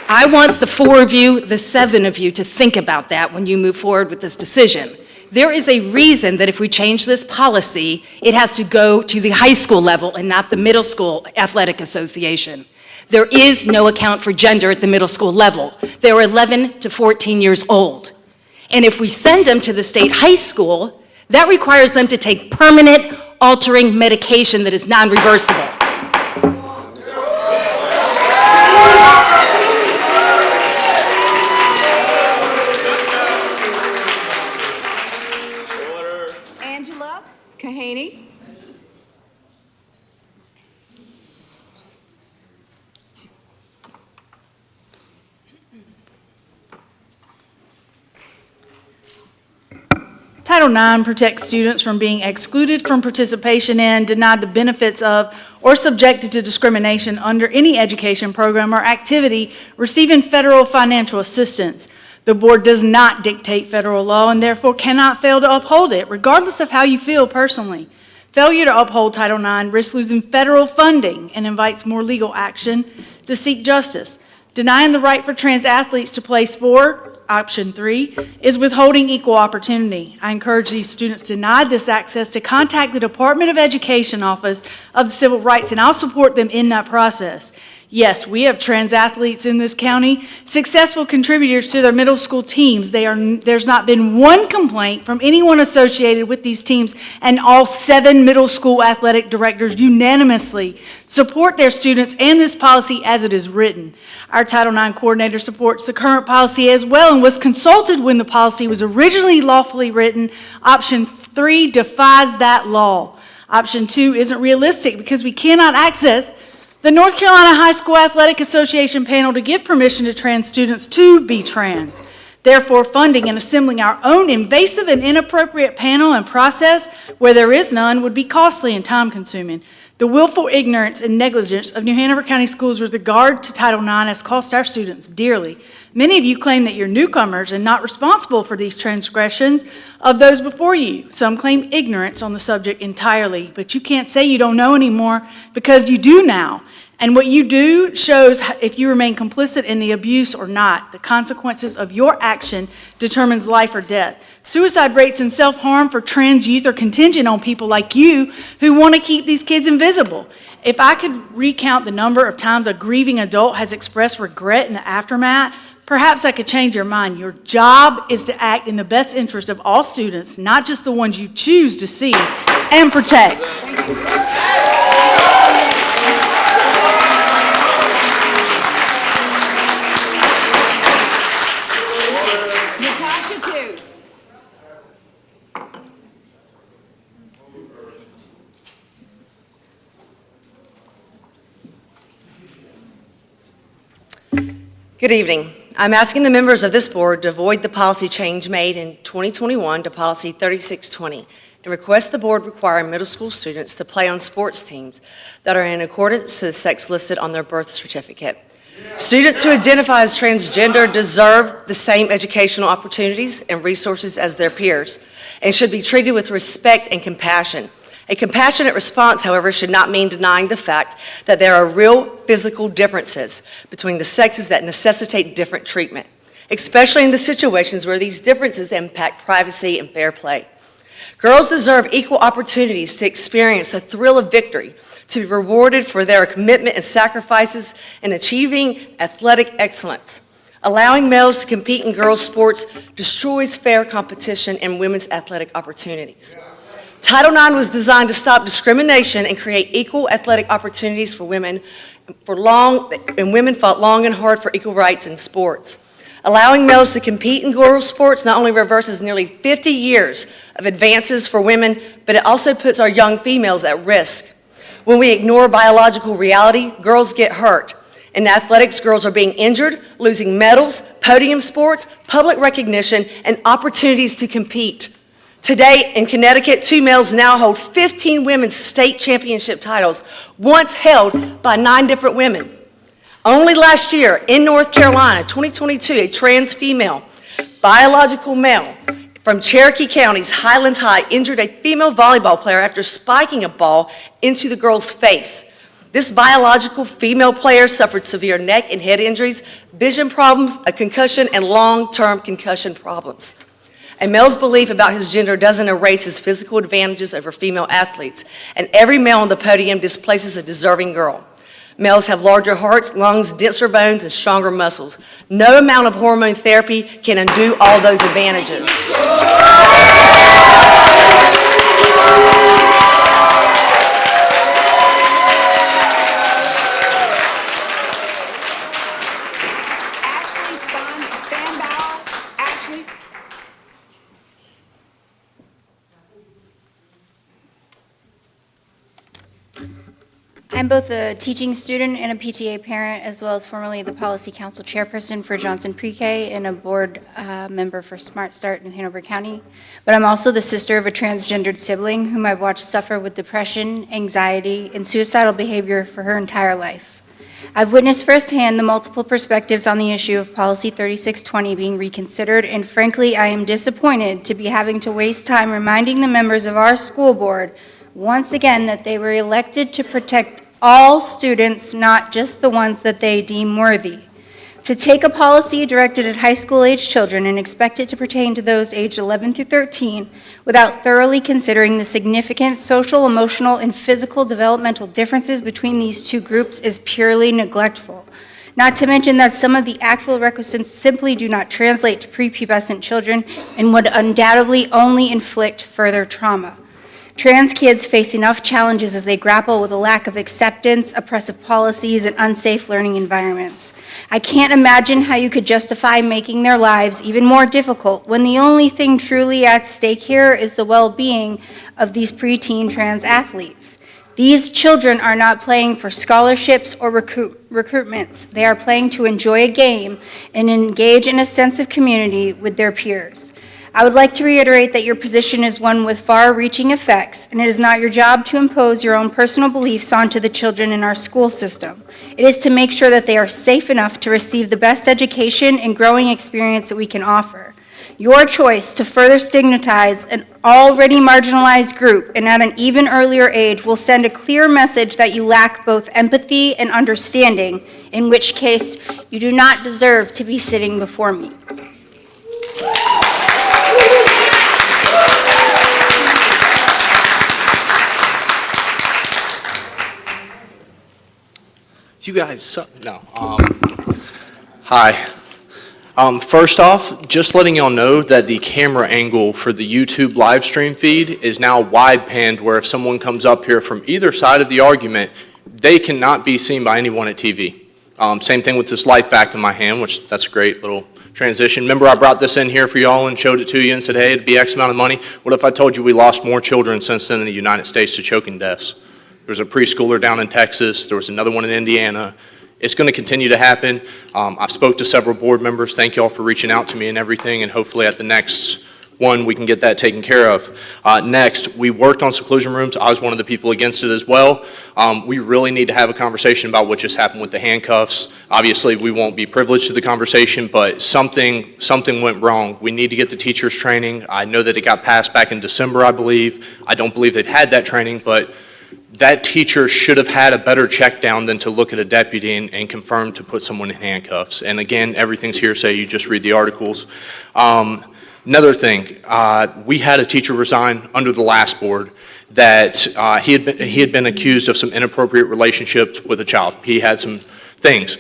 [SPEAKER 13] I want the 4 of you, the 7 of you, to think about that when you move forward with this decision. There is a reason that if we change this policy, it has to go to the high school level and not the middle school athletic association. There is no account for gender at the middle school level. They're 11 to 14 years old. And if we send them to the state high school, that requires them to take permanent altering medication that is non-reversible.
[SPEAKER 8] Angela Kahaney.
[SPEAKER 14] Title IX protects students from being excluded from participation in, denied the benefits of, or subjected to discrimination under any education program or activity receiving federal financial assistance. The board does not dictate federal law and therefore cannot fail to uphold it, regardless of how you feel personally. Failure to uphold Title IX risks losing federal funding and invites more legal action to seek justice. Denying the right for trans athletes to play sport, option 3, is withholding equal opportunity. I encourage these students denied this access to contact the Department of Education Office of the Civil Rights, and I'll support them in that process. Yes, we have trans athletes in this county, successful contributors to their middle school teams. There's not been one complaint from anyone associated with these teams, and all 7 middle school athletic directors unanimously support their students and this policy as it is written. Our Title IX coordinator supports the current policy as well and was consulted when the policy was originally lawfully written. Option 3 defies that law. Option 2 isn't realistic because we cannot access the North Carolina High School Athletic Association panel to give permission to trans students to be trans. Therefore, funding and assembling our own invasive and inappropriate panel and process where there is none would be costly and time-consuming. The willful ignorance and negligence of New Hanover County Schools with regard to Title IX has cost our students dearly. Many of you claim that you're newcomers and not responsible for these transgressions of those before you. Some claim ignorance on the subject entirely, but you can't say you don't know anymore because you do now. And what you do shows if you remain complicit in the abuse or not. The consequences of your action determines life or death. Suicide rates and self-harm for trans youth are contingent on people like you who want to keep these kids invisible. If I could recount the number of times a grieving adult has expressed regret in the aftermath, perhaps I could change your mind. Your job is to act in the best interest of all students, not just the ones you choose to see and protect.
[SPEAKER 8] Natasha, too.
[SPEAKER 16] Good evening. I'm asking the members of this board to avoid the policy change made in 2021 to policy 3620 and request the board require middle school students to play on sports teams that are in accordance to the sex listed on their birth certificate. Students who identify as transgender deserve the same educational opportunities and resources as their peers and should be treated with respect and compassion. A compassionate response, however, should not mean denying the fact that there are real physical differences between the sexes that necessitate different treatment, especially in the situations where these differences impact privacy and fair play. Girls deserve equal opportunities to experience the thrill of victory, to be rewarded for their commitment and sacrifices in achieving athletic excellence. Allowing males to compete in girls' sports destroys fair competition and women's athletic opportunities. Title IX was designed to stop discrimination and create equal athletic opportunities for women and women fought long and hard for equal rights in sports. Allowing males to compete in girls' sports not only reverses nearly 50 years of advances for women, but it also puts our young females at risk. When we ignore biological reality, girls get hurt. In athletics, girls are being injured, losing medals, podium sports, public recognition, and opportunities to compete. Today, in Connecticut, 2 males now hold 15 women's state championship titles, once held by 9 different women. Only last year, in North Carolina, 2022, a trans female, biological male from Cherokee County's Highlands High injured a female volleyball player after spiking a ball into the girl's face. This biological female player suffered severe neck and head injuries, vision problems, a concussion, and long-term concussion problems. A male's belief about his gender doesn't erase his physical advantages over female athletes, and every male on the podium displaces a deserving girl. Males have larger hearts, lungs, denser bones, and stronger muscles. No amount of hormone therapy can undo all those advantages.
[SPEAKER 17] I'm both a teaching student and a PTA parent, as well as formerly the Policy Council Chairperson for Johnson Pre-K and a board member for Smart Start in Hanover County. But I'm also the sister of a transgendered sibling whom I've watched suffer with depression, anxiety, and suicidal behavior for her entire life. I've witnessed firsthand the multiple perspectives on the issue of Policy 3620 being reconsidered, and frankly, I am disappointed to be having to waste time reminding the members of our school board once again that they were elected to protect all students, not just the ones that they deem worthy. To take a policy directed at high school age children and expect it to pertain to those aged 11 through 13 without thoroughly considering the significant social, emotional, and physical developmental differences between these two groups is purely neglectful. Not to mention that some of the actual requisites simply do not translate to prepubescent children and would undoubtedly only inflict further trauma. Trans kids face enough challenges as they grapple with a lack of acceptance, oppressive policies, and unsafe learning environments. I can't imagine how you could justify making their lives even more difficult when the only thing truly at stake here is the well-being of these preteen trans athletes. These children are not playing for scholarships or recruitments. They are playing to enjoy a game and engage in a sense of community with their peers. I would like to reiterate that your position is one with far-reaching effects, and it is not your job to impose your own personal beliefs onto the children in our school system. It is to make sure that they are safe enough to receive the best education and growing experience that we can offer. Your choice to further stigmatize an already marginalized group and at an even earlier age will send a clear message that you lack both empathy and understanding, in which case you do not deserve to be sitting before me.
[SPEAKER 18] You guys suck. No. Hi. First off, just letting y'all know that the camera angle for the YouTube live stream feed is now wide panned, where if someone comes up here from either side of the argument, they cannot be seen by anyone at TV. Same thing with this life fact in my hand, which that's a great little transition. Remember I brought this in here for y'all and showed it to you and said, hey, it'd be X amount of money. What if I told you we lost more children since then in the United States to choking deaths? There was a preschooler down in Texas. There was another one in Indiana. It's going to continue to happen. I've spoke to several board members. Thank you all for reaching out to me and everything, and hopefully at the next one we can get that taken care of. Next, we worked on seclusion rooms. I was one of the people against it as well. We really need to have a conversation about what just happened with the handcuffs. Obviously, we won't be privileged to the conversation, but something went wrong. We need to get the teachers training. I know that it got passed back in December, I believe. I don't believe they've had that training, but that teacher should have had a better check down than to look at a deputy and confirm to put someone in handcuffs. And again, everything's hearsay. You just read the articles. Another thing, we had a teacher resign under the last board that he had been accused of some inappropriate relationships with a child. He had some things.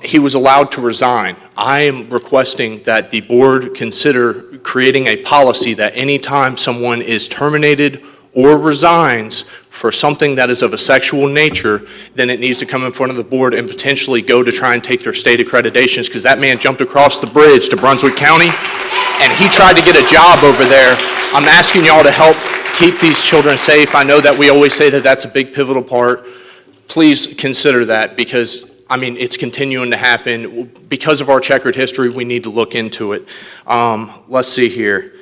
[SPEAKER 18] He was allowed to resign. I am requesting that the board consider creating a policy that anytime someone is terminated or resigns for something that is of a sexual nature, then it needs to come in front of the board and potentially go to try and take their state accreditations, because that man jumped across the bridge to Brunswick County and he tried to get a job over there. I'm asking y'all to help keep these children safe. I know that we always say that that's a big pivotal part. Please consider that, because I mean, it's continuing to happen. Because of our checkered history, we need to look into it. Let's see here.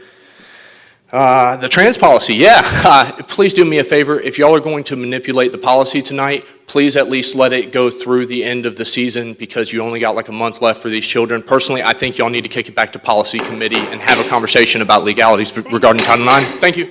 [SPEAKER 18] The trans policy, yeah. Please do me a favor. If y'all are going to manipulate the policy tonight, please at least let it go through the end of the season, because you only got like a month left for these children. Personally, I think y'all need to kick it back to policy committee and have a conversation about legalities regarding Title IX. Thank you.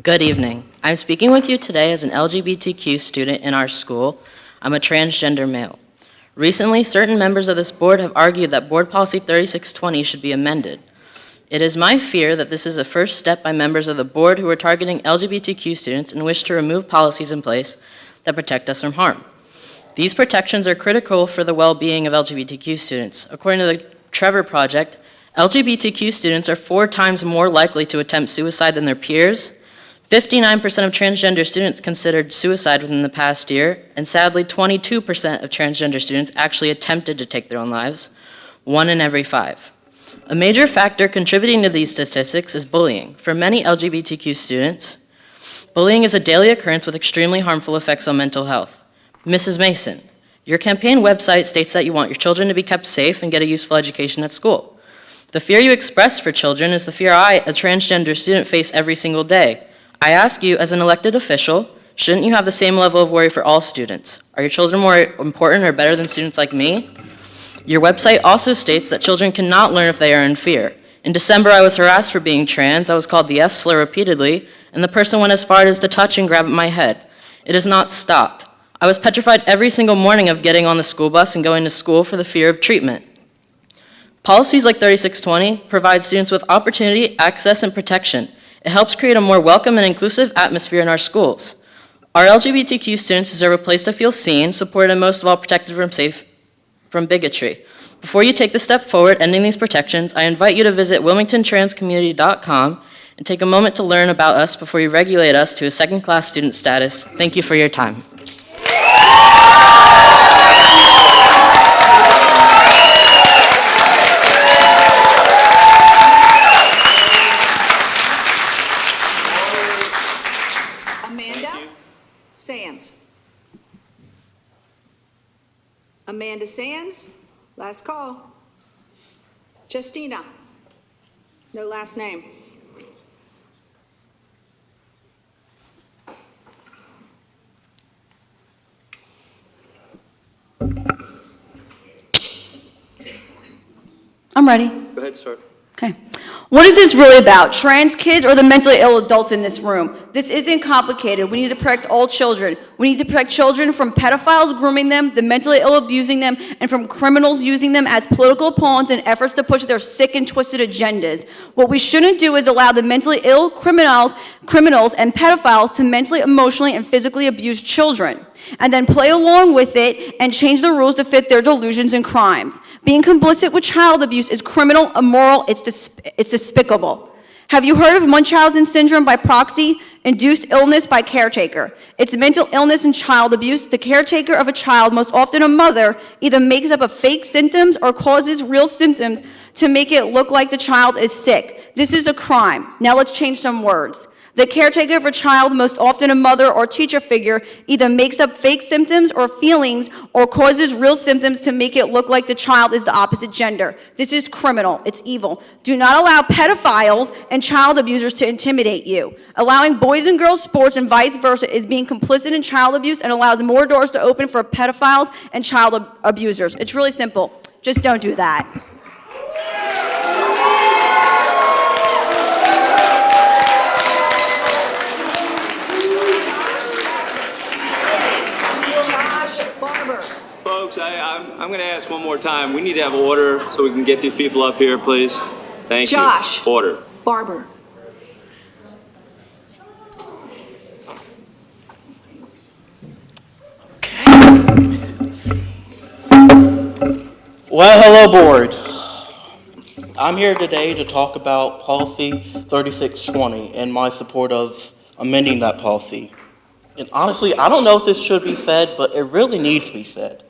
[SPEAKER 19] Good evening. I'm speaking with you today as an LGBTQ student in our school. I'm a transgender male. Recently, certain members of this board have argued that Board Policy 3620 should be amended. It is my fear that this is a first step by members of the board who are targeting LGBTQ students and wish to remove policies in place that protect us from harm. These protections are critical for the well-being of LGBTQ students. According to the Trevor Project, LGBTQ students are 4 times more likely to attempt suicide than their peers. 59% of transgender students considered suicide within the past year, and sadly, 22% of transgender students actually attempted to take their own lives, 1 in every 5. A major factor contributing to these statistics is bullying. For many LGBTQ students, bullying is a daily occurrence with extremely harmful effects on mental health. Mrs. Mason, your campaign website states that you want your children to be kept safe and get a useful education at school. The fear you express for children is the fear I, a transgender student, face every single day. I ask you, as an elected official, shouldn't you have the same level of worry for all students? Are your children more important or better than students like me? Your website also states that children cannot learn if they are in fear. In December, I was harassed for being trans. I was called the F slur repeatedly, and the person went as far as to touch and grab at my head. It has not stopped. I was petrified every single morning of getting on the school bus and going to school for the fear of treatment. Policies like 3620 provide students with opportunity, access, and protection. It helps create a more welcome and inclusive atmosphere in our schools. Our LGBTQ students deserve a place to feel seen, supported, and most of all protected from bigotry. Before you take the step forward ending these protections, I invite you to visit wilmingtontranscommunity.com and take a moment to learn about us before you regulate us to a second-class student status. Thank you for your time.
[SPEAKER 8] Sands. Amanda Sands, last call. Justina, no last name.
[SPEAKER 20] I'm ready.
[SPEAKER 1] Go ahead, sir.
[SPEAKER 20] Okay. What is this really about? Trans kids or the mentally ill adults in this room? This isn't complicated. We need to protect all children. We need to protect children from pedophiles grooming them, the mentally ill abusing them, and from criminals using them as political pawns in efforts to push their sick and twisted agendas. What we shouldn't do is allow the mentally ill criminals and pedophiles to mentally, emotionally, and physically abuse children, and then play along with it and change the rules to fit their delusions and crimes. Being complicit with child abuse is criminal, immoral, it's despicable. Have you heard of Munchausen syndrome by proxy? Induced illness by caretaker. It's mental illness and child abuse. The caretaker of a child, most often a mother, either makes up a fake symptoms or causes real symptoms to make it look like the child is sick. This is a crime. Now let's change some words. The caretaker of a child, most often a mother or teacher figure, either makes up fake symptoms or feelings or causes real symptoms to make it look like the child is the opposite gender. This is criminal. It's evil. Do not allow pedophiles and child abusers to intimidate you. Allowing boys and girls sports and vice versa is being complicit in child abuse and allows more doors to open for pedophiles and child abusers. It's really simple. Just don't do that.
[SPEAKER 1] Folks, I'm going to ask one more time. We need to have order so we can get these people up here, please. Thank you.
[SPEAKER 8] Josh.
[SPEAKER 1] Order.
[SPEAKER 8] Barber.
[SPEAKER 3] Well, hello, board. I'm here today to talk about policy 3620 and my support of amending that policy. And honestly, I don't know if this should be said, but it really needs to be said.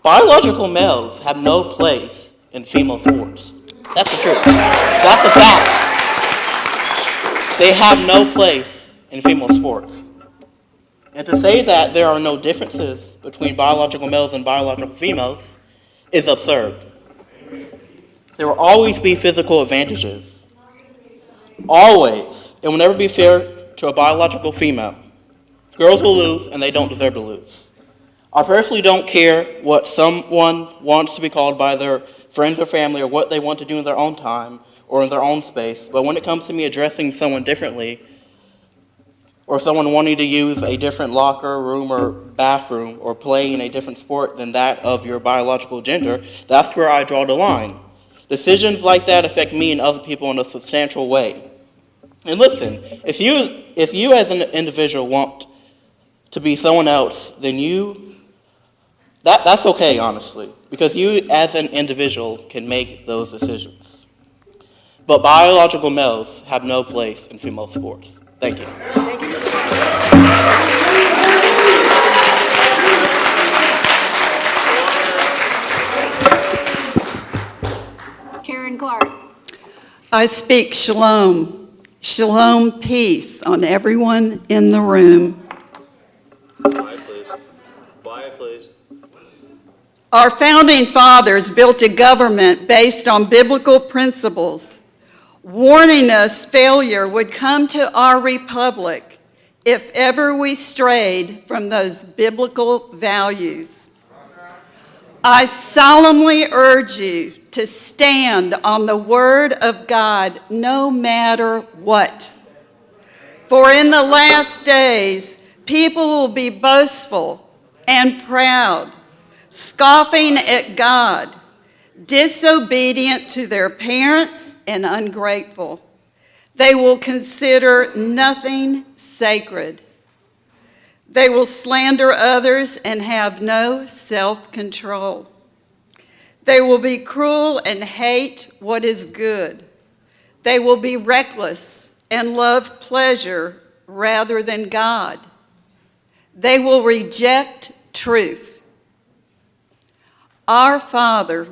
[SPEAKER 3] Biological males have no place in female sports. That's the truth. That's a fact. They have no place in female sports. And to say that there are no differences between biological males and biological females is absurd. There will always be physical advantages. Always. It will never be fair to a biological female. Girls will lose, and they don't deserve to lose. I personally don't care what someone wants to be called by their friends or family or what they want to do in their own time or in their own space, but when it comes to me addressing someone differently or someone wanting to use a different locker room or bathroom or play in a different sport than that of your biological gender, that's where I draw the line. Decisions like that affect me and other people in a substantial way. And listen, if you as an individual want to be someone else, then that's okay, honestly, because you as an individual can make those decisions. But biological males have no place in female sports. Thank you.
[SPEAKER 8] Thank you, Mr. Karen Clark.
[SPEAKER 6] I speak shalom. Shalom, peace on everyone in the room.
[SPEAKER 1] Quiet, please. Quiet, please.
[SPEAKER 6] Our founding fathers built a government based on biblical principles, warning us failure would come to our republic if ever we strayed from those biblical values. I solemnly urge you to stand on the word of God no matter what. For in the last days, people will be boastful and proud, scoffing at God, disobedient to their parents and ungrateful. They will consider nothing sacred. They will slander others and have no self-control. They will be cruel and hate what is good. They will be reckless and love pleasure rather than God. They will reject truth. Our Father,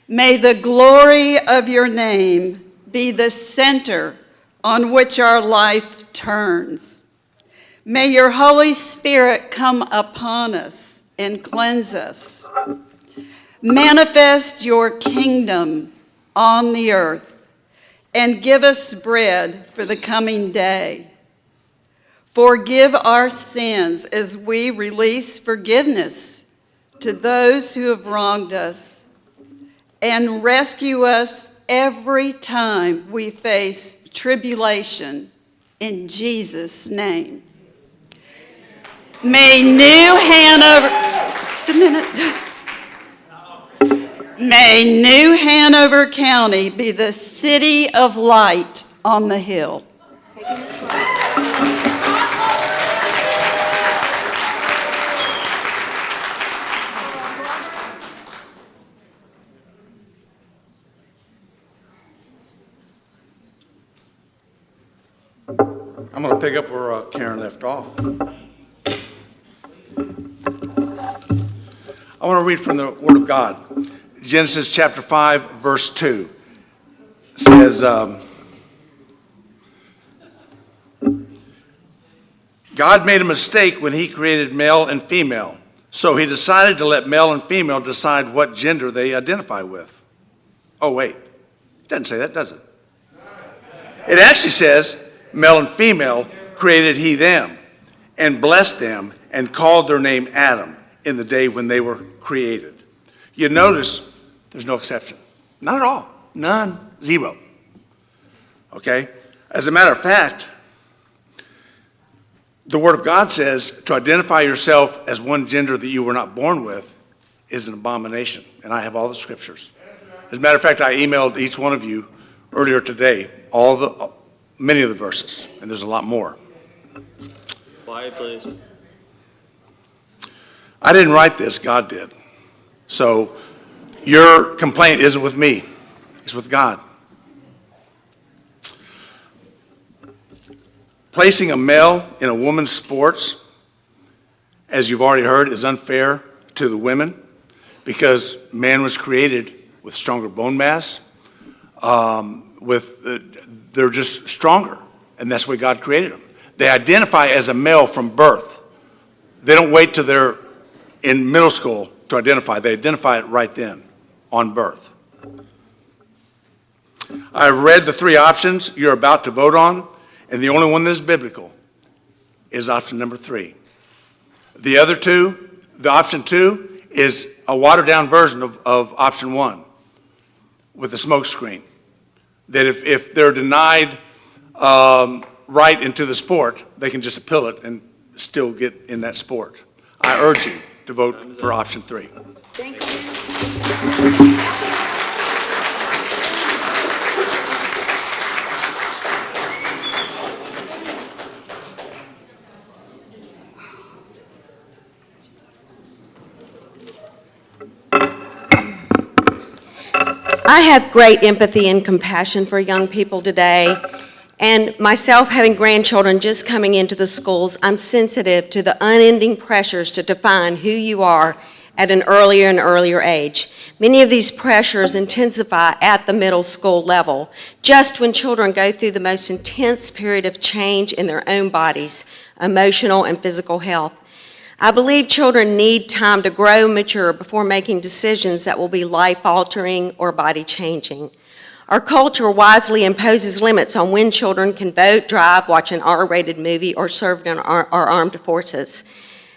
[SPEAKER 6] may the glory of your name be the center on which our life turns. May your Holy Spirit come upon us and cleanse us. Manifest your kingdom on the earth and give us bread for the coming day. Forgive our sins as we release forgiveness to those who have wronged us, and rescue us every time we face tribulation in Jesus' name. May New Hanover, just a minute. May New Hanover County be the city of light on the hill.
[SPEAKER 8] Thank you, Ms. Clark.
[SPEAKER 21] I'm going to pick up where Karen left off. I want to read from the Word of God. Genesis chapter 5, verse 2 says, God made a mistake when he created male and female, so he decided to let male and female decide what gender they identify with. Oh, wait. It doesn't say that, does it? It actually says, male and female created he them, and blessed them, and called their name Adam in the day when they were created. You notice there's no exception. Not at all. None. Zero. Okay? As a matter of fact, the Word of God says to identify yourself as one gender that you were not born with is an abomination. And I have all the scriptures. As a matter of fact, I emailed each one of you earlier today many of the verses, and there's a lot more.
[SPEAKER 1] Quiet, please.
[SPEAKER 21] I didn't write this, God did. So Your complaint isn't with me, it's with God. Placing a male in a woman's sports, as you've already heard, is unfair to the women because man was created with stronger bone mass. They're just stronger, and that's why God created them. They identify as a male from birth. They don't wait till they're in middle school to identify. They identify it right then, on birth. I've read the three options you're about to vote on, and the only one that is biblical is option number 3. The other two, the option 2, is a watered-down version of option 1 with a smoke screen. That if they're denied right into the sport, they can just appeal it and still get in that sport. I urge you to vote for option 3.
[SPEAKER 8] Thank you.
[SPEAKER 9] I have great empathy and compassion for young people today, and myself having grandchildren just coming into the schools, I'm sensitive to the unending pressures to define who you are at an earlier and earlier age. Many of these pressures intensify at the middle school level, just when children go through the most intense period of change in their own bodies, emotional and physical health. I believe children need time to grow and mature before making decisions that will be life-altering or body-changing. Our culture wisely imposes limits on when children can vote, drive, watch an R-rated movie, or serve in our armed forces.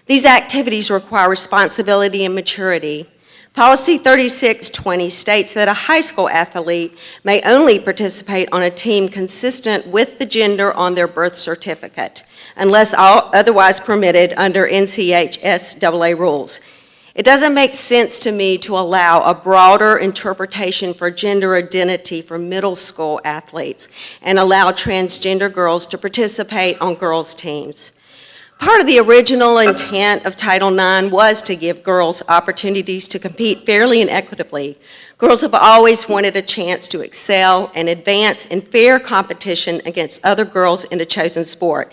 [SPEAKER 9] These activities require responsibility and maturity. Policy 3620 states that a high school athlete may only participate on a team consistent with the gender on their birth certificate, unless otherwise permitted under NHCS AA rules. It doesn't make sense to me to allow a broader interpretation for gender identity for middle school athletes and allow transgender girls to participate on girls' teams. Part of the original intent of Title IX was to give girls opportunities to compete fairly and equitably. Girls have always wanted a chance to excel and advance in fair competition against other girls in a chosen sport,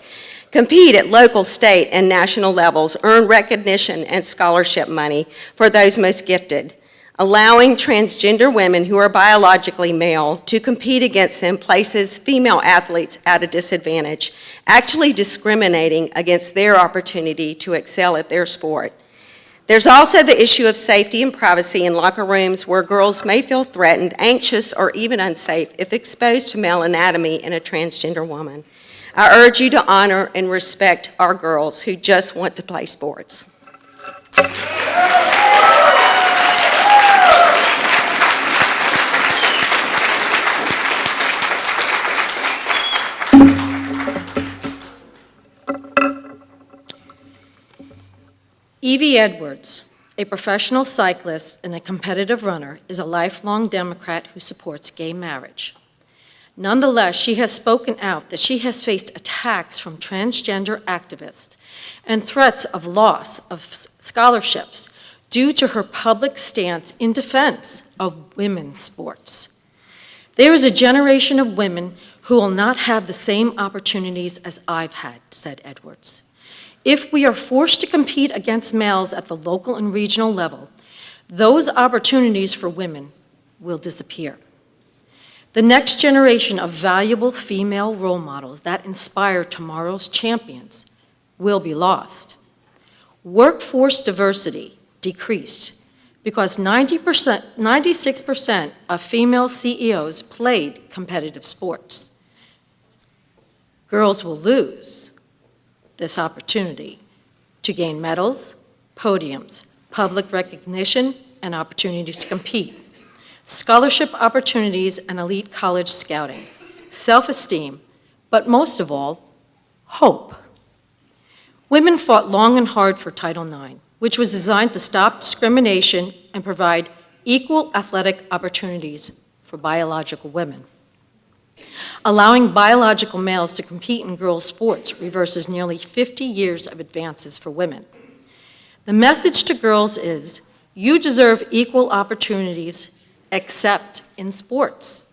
[SPEAKER 9] compete at local, state, and national levels, earn recognition and scholarship money for those most gifted. Allowing transgender women who are biologically male to compete against them places female athletes at a disadvantage, actually discriminating against their opportunity to excel at their sport. There's also the issue of safety and privacy in locker rooms where girls may feel threatened, anxious, or even unsafe if exposed to male anatomy in a transgender woman. I urge you to honor and respect our girls who just want to play sports.
[SPEAKER 11] Evie Edwards, a professional cyclist and a competitive runner, is a lifelong Democrat who supports gay marriage. Nonetheless, she has spoken out that she has faced attacks from transgender activists and threats of loss of scholarships due to her public stance in defense of women's sports. There is a generation of women who will not have the same opportunities as I've had, said Edwards. If we are forced to compete against males at the local and regional level, those opportunities for women will disappear. The next generation of valuable female role models that inspire tomorrow's champions will be lost. Workforce diversity decreased because 96% of female CEOs played competitive sports. Girls will lose this opportunity to gain medals, podiums, public recognition, and opportunities to compete, scholarship opportunities and elite college scouting, self-esteem, but most of all, hope. Women fought long and hard for Title IX, which was designed to stop discrimination and provide equal athletic opportunities for biological women. Allowing biological males to compete in girls' sports reverses nearly 50 years of advances for women. The message to girls is,
[SPEAKER 4] You deserve equal opportunities, except in sports.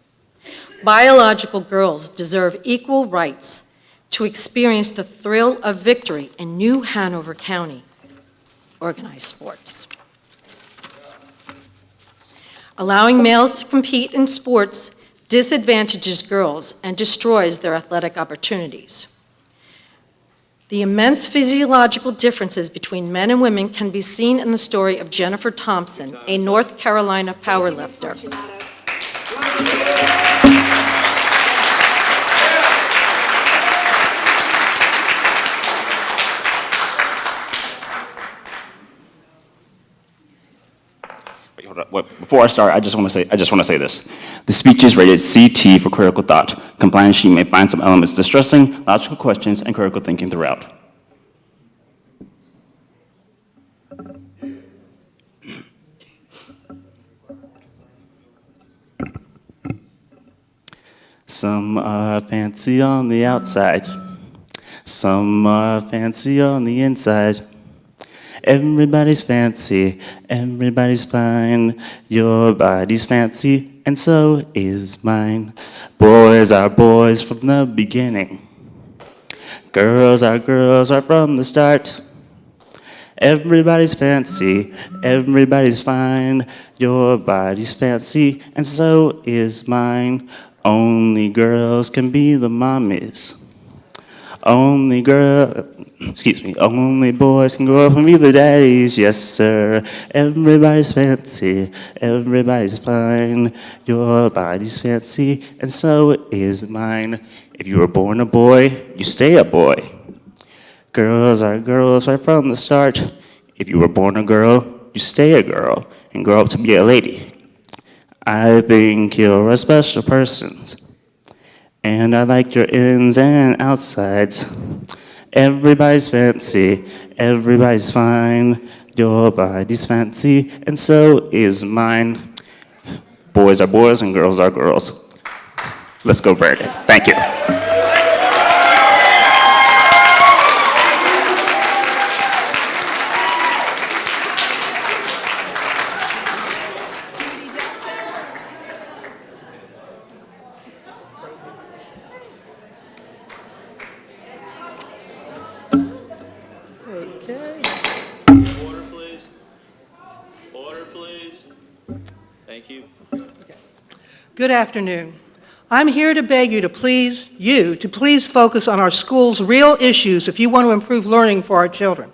[SPEAKER 4] Biological girls deserve equal rights to experience the thrill of victory in New Hanover County organized sports. Allowing males to compete in sports disadvantages girls and destroys their athletic opportunities. The immense physiological differences between men and women can be seen in the story of Jennifer Thompson, a North Carolina powerlifter.
[SPEAKER 15] Before I start, I just want to say this. The speech is rated CT for critical thought. Compliance sheet may find some elements distressing, logical questions, and critical thinking throughout. Some are fancy on the outside. Some are fancy on the inside. Everybody's fancy, everybody's fine. Your body's fancy, and so is mine. Boys are boys from the beginning. Girls are girls right from the start. Everybody's fancy, everybody's fine. Your body's fancy, and so is mine. Only girls can be the mommies. Only boys can grow up and be the daddies, yes sir. Everybody's fancy, everybody's fine. Your body's fancy, and so is mine. If you were born a boy, you stay a boy. Girls are girls right from the start. If you were born a girl, you stay a girl and grow up to be a lady. I think you're a special person, and I like your ins and outsides. Everybody's fancy, everybody's fine. Your body's fancy, and so is mine. Boys are boys and girls are girls. Let's go, Brandon. Thank you.
[SPEAKER 1] Order, please. Order, please. Thank you.
[SPEAKER 22] Good afternoon. I'm here to beg you to please focus on our school's real issues if you want to improve learning for our children.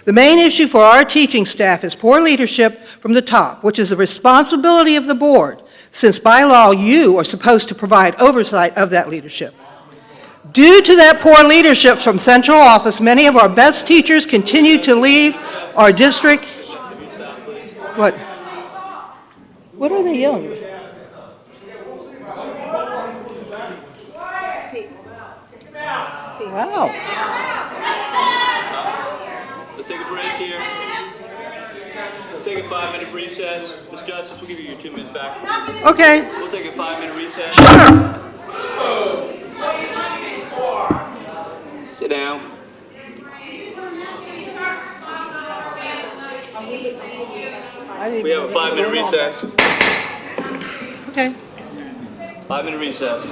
[SPEAKER 22] The main issue for our teaching staff is poor leadership from the top, which is the responsibility of the board, since by law you are supposed to provide oversight of that leadership. Due to that poor leadership from central office, many of our best teachers continue to leave our district. What? What are they yelling? Wow.
[SPEAKER 1] Let's take a break here. We'll take a 5-minute recess. Ms. Justice, we'll give you your 2 minutes back.
[SPEAKER 22] Okay.
[SPEAKER 1] We'll take a 5-minute recess. Sit down. We have a 5-minute recess.
[SPEAKER 22] Okay.
[SPEAKER 1] 5-minute recess.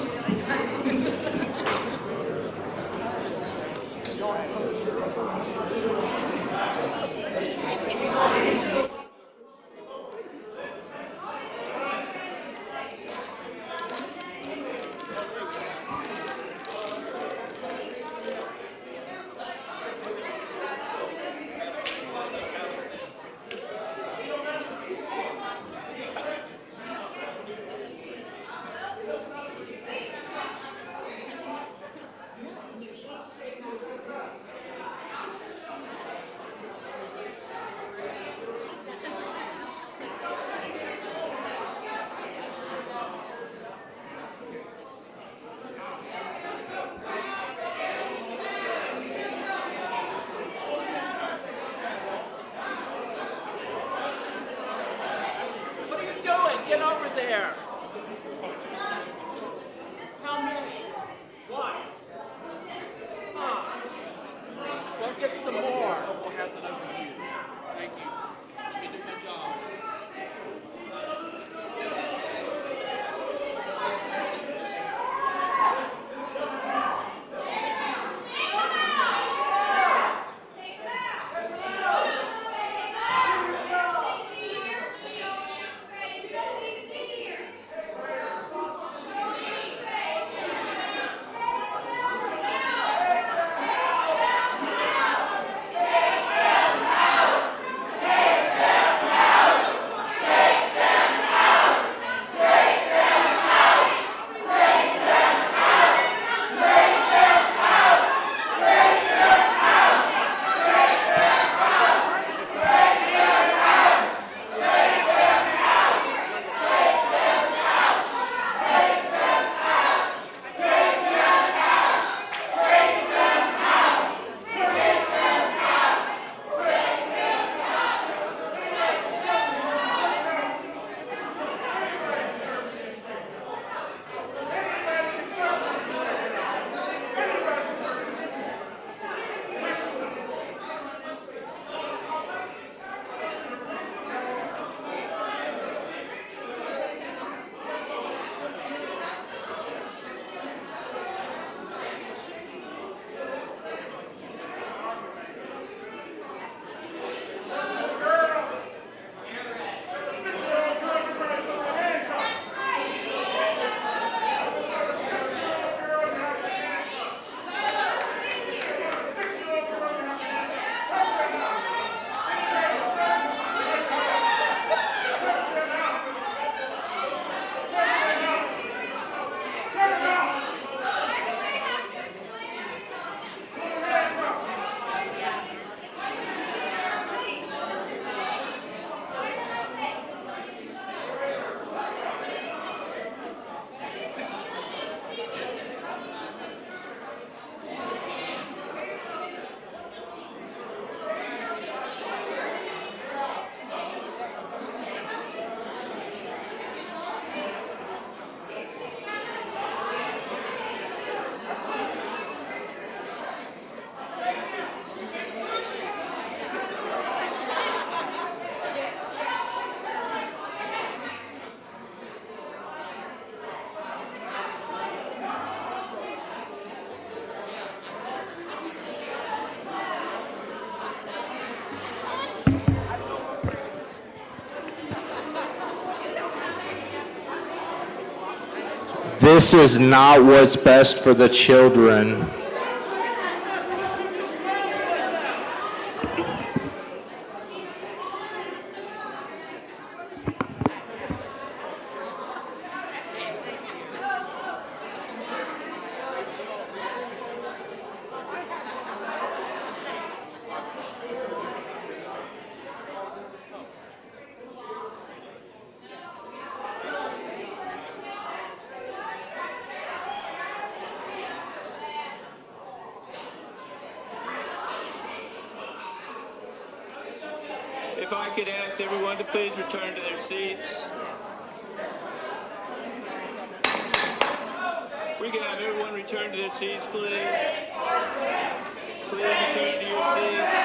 [SPEAKER 18] This is not what's best for the children.
[SPEAKER 1] If I could ask everyone to please return to their seats. We can have everyone return to their seats, please. Please return to your seats.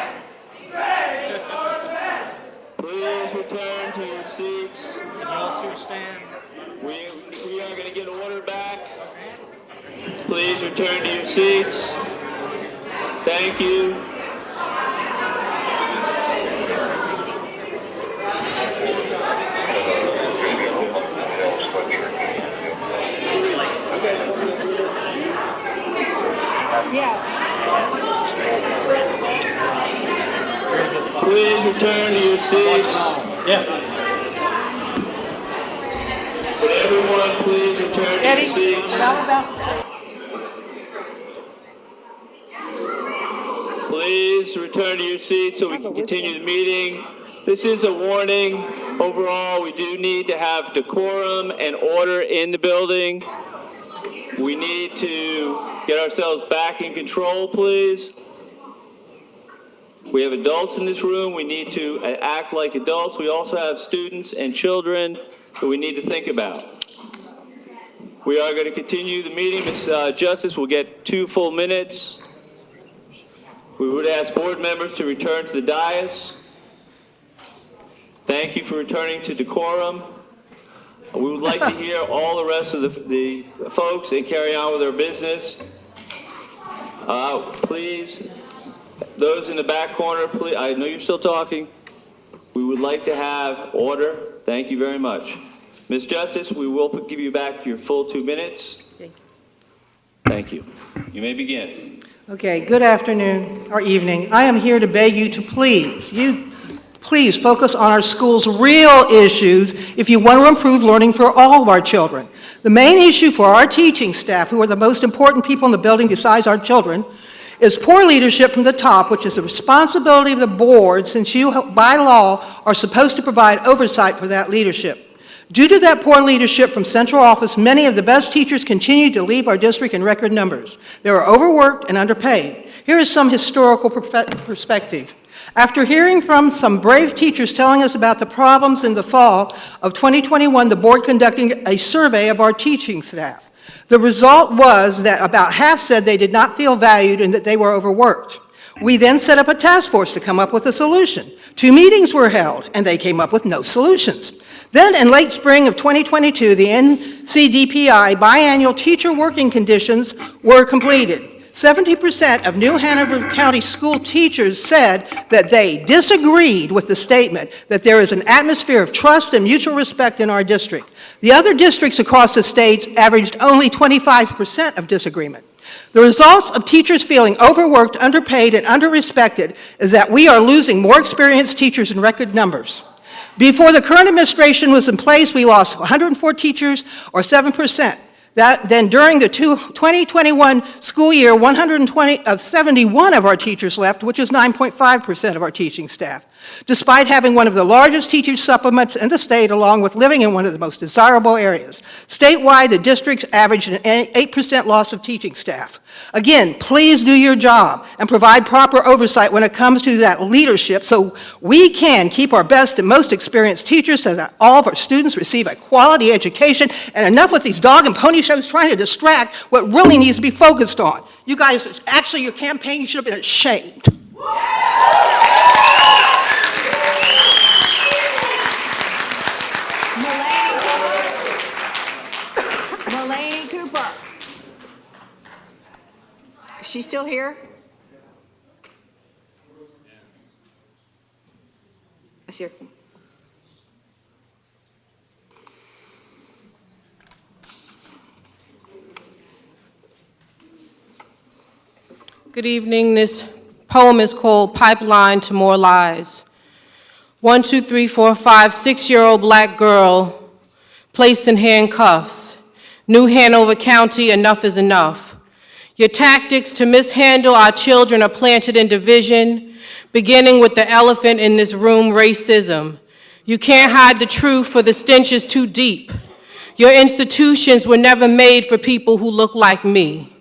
[SPEAKER 1] Please return to your seats. Can you all two stand? We are going to get order back. Please return to your seats. Thank you. Please return to your seats. Would everyone please return to your seats? Please return to your seats so we can continue the meeting. This is a warning. Overall, we do need to have decorum and order in the building. We need to get ourselves back in control, please. We have adults in this room. We need to act like adults. We also have students and children who we need to think about. We are going to continue the meeting. Ms. Justice will get 2 full minutes. We would ask board members to return to the dais. Thank you for returning to decorum. We would like to hear all the rest of the folks and carry on with their business. Please, those in the back corner, please, I know you're still talking. We would like to have order. Thank you very much. Ms. Justice, we will give you back your full 2 minutes. Thank you. You may begin.
[SPEAKER 22] Okay, good afternoon or evening. I am here to beg you to please focus on our school's real issues if you want to improve learning for all of our children. The main issue for our teaching staff, who are the most important people in the building besides our children, is poor leadership from the top, which is the responsibility of the board, since you, by law, are supposed to provide oversight for that leadership. Due to that poor leadership from central office, many of the best teachers continue to leave our district in record numbers. They are overworked and underpaid. Here is some historical perspective. After hearing from some brave teachers telling us about the problems in the fall of 2021, the board conducted a survey of our teaching staff. The result was that about half said they did not feel valued and that they were overworked. We then set up a task force to come up with a solution. 2 meetings were held, and they came up with no solutions. Then, in late spring of 2022, the NCDPI biannual teacher working conditions were completed. 70% of New Hanover County school teachers said that they disagreed with the statement that there is an atmosphere of trust and mutual respect in our district. The other districts across the states averaged only 25% of disagreement. The results of teachers feeling overworked, underpaid, and underrespected is that we are losing more experienced teachers in record numbers. Before the current administration was in place, we lost 104 teachers, or 7%. Then during the 2021 school year, 71 of our teachers left, which is 9.5% of our teaching staff, despite having one of the largest teacher supplements in the state, along with living in one of the most desirable areas. Statewide, the districts averaged an 8% loss of teaching staff. Again, please do your job and provide proper oversight when it comes to that leadership so we can keep our best and most experienced teachers so that all of our students receive a quality education, and enough with these dog and pony shows trying to distract what really needs to be focused on. You guys, actually your campaign, you should have been ashamed.
[SPEAKER 8] Mulaney Cooper. Is she still here? I see her.
[SPEAKER 2] Good evening. This poem is called Pipeline to More Lies. 1, 2, 3, 4, 5, 6-year-old black girl placed in handcuffs. New Hanover County, enough is enough. Your tactics to mishandle our children are planted in division, beginning with the elephant in this room, racism. You can't hide the truth, for the stench is too deep. Your institutions were never made for people who look like me.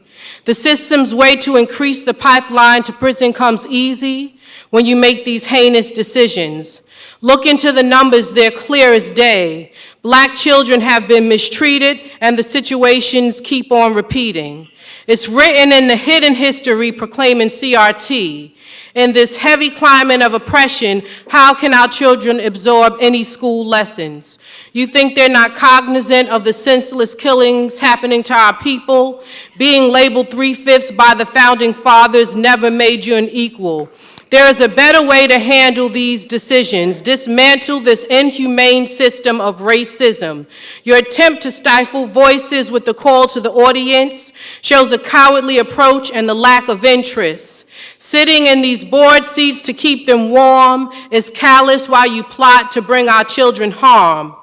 [SPEAKER 2] The system's way to increase the pipeline to prison comes easy when you make these heinous decisions. Look into the numbers, they're clear as day. Black children have been mistreated, and the situations keep on repeating. It's written in the hidden history proclaiming CRT. In this heavy climate of oppression, how can our children absorb any school lessons? You think they're not cognizant of the senseless killings happening to our people? Being labeled 3/5 by the founding fathers never made you an equal. There is a better way to handle these decisions. Dismantle this inhumane system of racism. Your attempt to stifle voices with the call to the audience shows a cowardly approach and the lack of interest. Sitting in these board seats to keep them warm is callous while you plot to bring our children harm.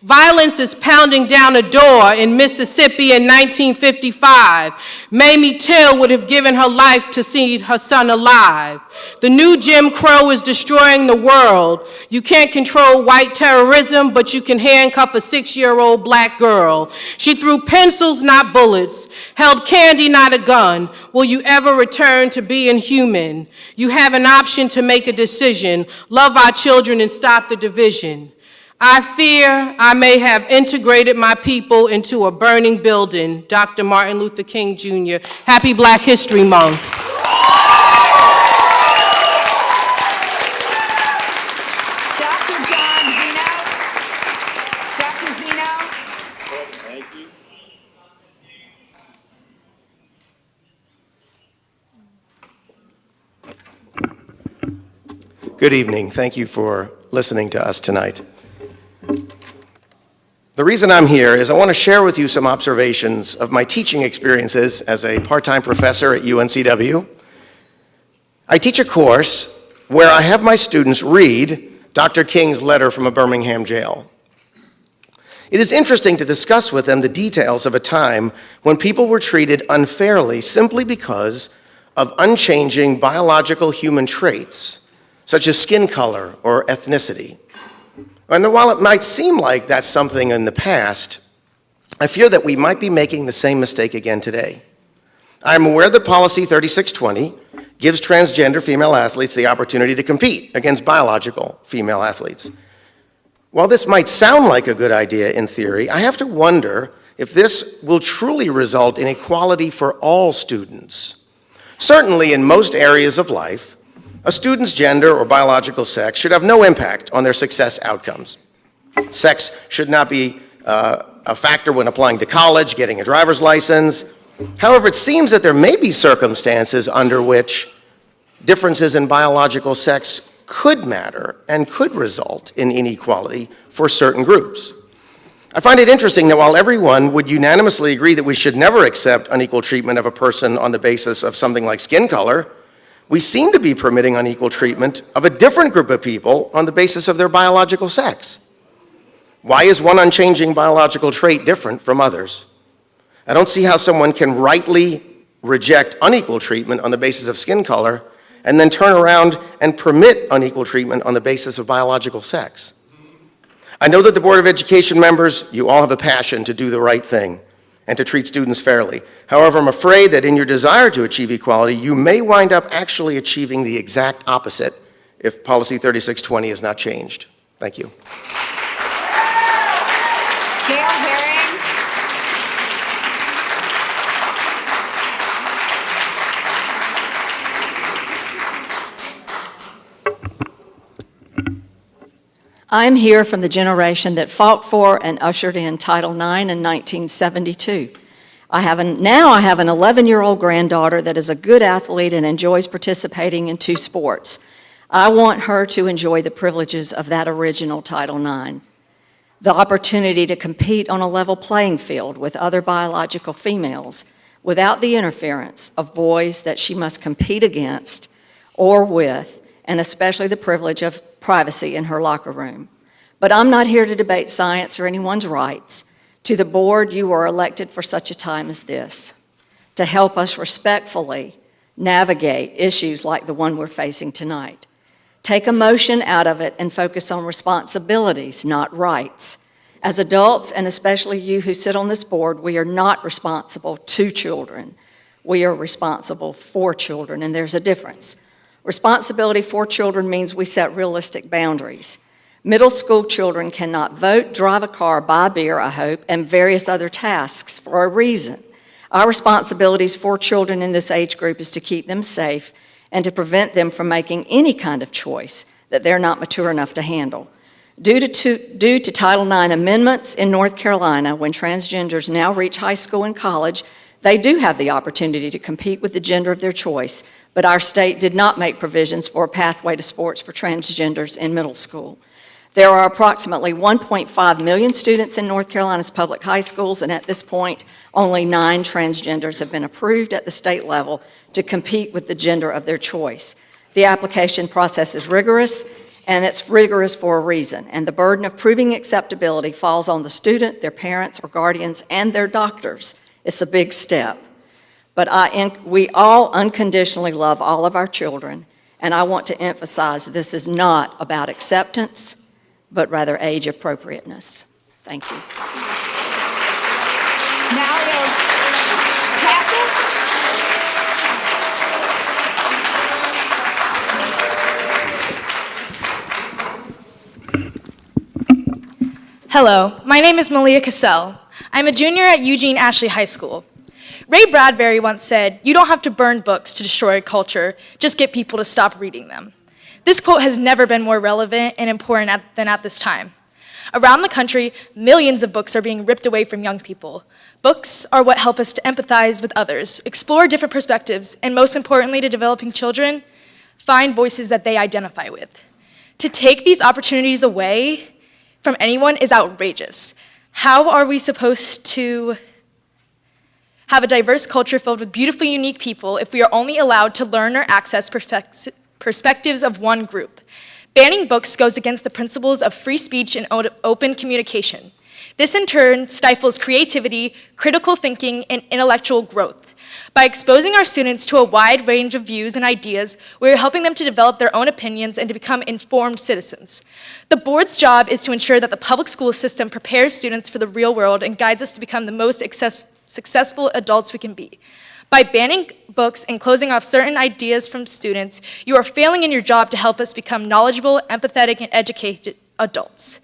[SPEAKER 2] Violence is pounding down a door in Mississippi in 1955. Mamie Till would have given her life to see her son alive. The new Jim Crow is destroying the world. You can't control white terrorism, but you can handcuff a 6-year-old black girl. She threw pencils, not bullets, held candy, not a gun. Will you ever return to being human? You have an option to make a decision. Love our children and stop the division. I fear I may have integrated my people into a burning building. Dr. Martin Luther King Jr. Happy Black History Month.
[SPEAKER 8] Dr. John Zeno. Dr. Zeno.
[SPEAKER 1] Thank you.
[SPEAKER 5] Good evening. Thank you for listening to us tonight. The reason I'm here is I want to share with you some observations of my teaching experiences as a part-time professor at UNCW. I teach a course where I have my students read Dr. King's letter from a Birmingham jail. It is interesting to discuss with them the details of a time when people were treated unfairly simply because of unchanging biological human traits, such as skin color or ethnicity. And while it might seem like that's something in the past, I fear that we might be making the same mistake again today. I'm aware that Policy 3620 gives transgender female athletes the opportunity to compete against biological female athletes. While this might sound like a good idea in theory, I have to wonder if this will truly result in equality for all students. Certainly in most areas of life, a student's gender or biological sex should have no impact on their success outcomes. Sex should not be a factor when applying to college, getting a driver's license. However, it seems that there may be circumstances under which differences in biological sex could matter and could result in inequality for certain groups. I find it interesting that while everyone would unanimously agree that we should never accept unequal treatment of a person on the basis of something like skin color, we seem to be permitting unequal treatment of a different group of people on the basis of their biological sex. Why is one unchanging biological trait different from others? I don't see how someone can rightly reject unequal treatment on the basis of skin color and then turn around and permit unequal treatment on the basis of biological sex. I know that the Board of Education members, you all have a passion to do the right thing and to treat students fairly. However, I'm afraid that in your desire to achieve equality, you may wind up actually achieving the exact opposite if Policy 3620 is not changed. Thank you.
[SPEAKER 8] Gail Herring.
[SPEAKER 4] I'm here from the generation that fought for and ushered in Title IX in 1972. Now I have an 11-year-old granddaughter that is a good athlete and enjoys participating in 2 sports. I want her to enjoy the privileges of that original Title IX. The opportunity to compete on a level playing field with other biological females, without the interference of boys that she must compete against or with, and especially the privilege of privacy in her locker room. But I'm not here to debate science or anyone's rights. To the board, you are elected for such a time as this, to help us respectfully navigate issues like the one we're facing tonight. Take emotion out of it and focus on responsibilities, not rights. As adults, and especially you who sit on this board, we are not responsible to children. We are responsible for children, and there's a difference. Responsibility for children means we set realistic boundaries. Middle school children cannot vote, drive a car, buy beer, I hope, and various other tasks for a reason. Our responsibilities for children in this age group is to keep them safe and to prevent them from making any kind of choice that they're not mature enough to handle. Due to Title IX amendments in North Carolina, when transgenders now reach high school and college, they do have the opportunity to compete with the gender of their choice, but our state did not make provisions for a pathway to sports for transgenders in middle school. There are approximately 1.5 million students in North Carolina's public high schools, and at this point, only 9 transgenders have been approved at the state level to compete with the gender of their choice. The application process is rigorous, and it's rigorous for a reason, and the burden of proving acceptability falls on the student, their parents or guardians, and their doctors. It's a big step. But we all unconditionally love all of our children, and I want to emphasize this is not about acceptance, but rather age appropriateness. Thank you.
[SPEAKER 8] Now we have Tassel.
[SPEAKER 7] Hello, my name is Malia Cassell. I'm a junior at Eugene Ashley High School. Ray Bradbury once said, "You don't have to burn books to destroy culture, just get people to stop reading them." This quote has never been more relevant and important than at this time. Around the country, millions of books are being ripped away from young people. Books are what help us to empathize with others, explore different perspectives, and most importantly to developing children, find voices that they identify with. To take these opportunities away from anyone is outrageous. How are we supposed to have a diverse culture filled with beautifully unique people if we are only allowed to learn or access perspectives of one group? Banning books goes against the principles of free speech and open communication. This in turn stifles creativity, critical thinking, and intellectual growth. By exposing our students to a wide range of views and ideas, we are helping them to develop their own opinions and to become informed citizens. The board's job is to ensure that the public school system prepares students for the real world and guides us to become the most successful adults we can be. By banning books and closing off certain ideas from students, you are failing in your job to help us become knowledgeable, empathetic, and educated adults.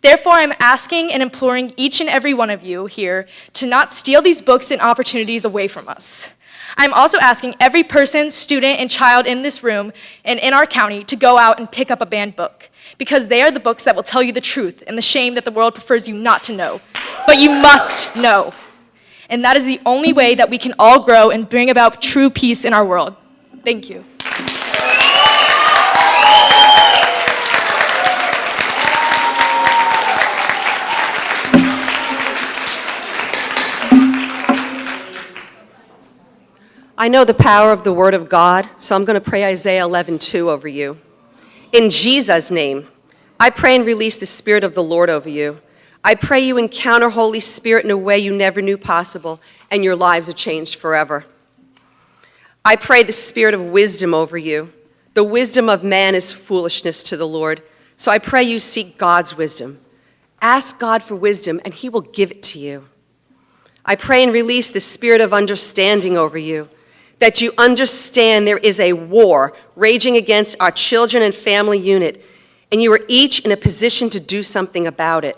[SPEAKER 7] Therefore, I'm asking and imploring each and every one of you here to not steal these books and opportunities away from us. I'm also asking every person, student, and child in this room and in our county to go out and pick up a banned book, because they are the books that will tell you the truth and the shame that the world prefers you not to know. But you must know. And that is the only way that we can all grow and bring about true peace in our world. Thank you.
[SPEAKER 16] I know the power of the Word of God, so I'm going to pray Isaiah 11:2 over you. In Jesus' name, I pray and release the Spirit of the Lord over you. I pray you encounter Holy Spirit in a way you never knew possible, and your lives are changed forever. I pray the Spirit of wisdom over you. The wisdom of man is foolishness to the Lord, so I pray you seek God's wisdom. Ask God for wisdom, and He will give it to you. I pray and release the Spirit of understanding over you, that you understand there is a war raging against our children and family unit, and you are each in a position to do something about it.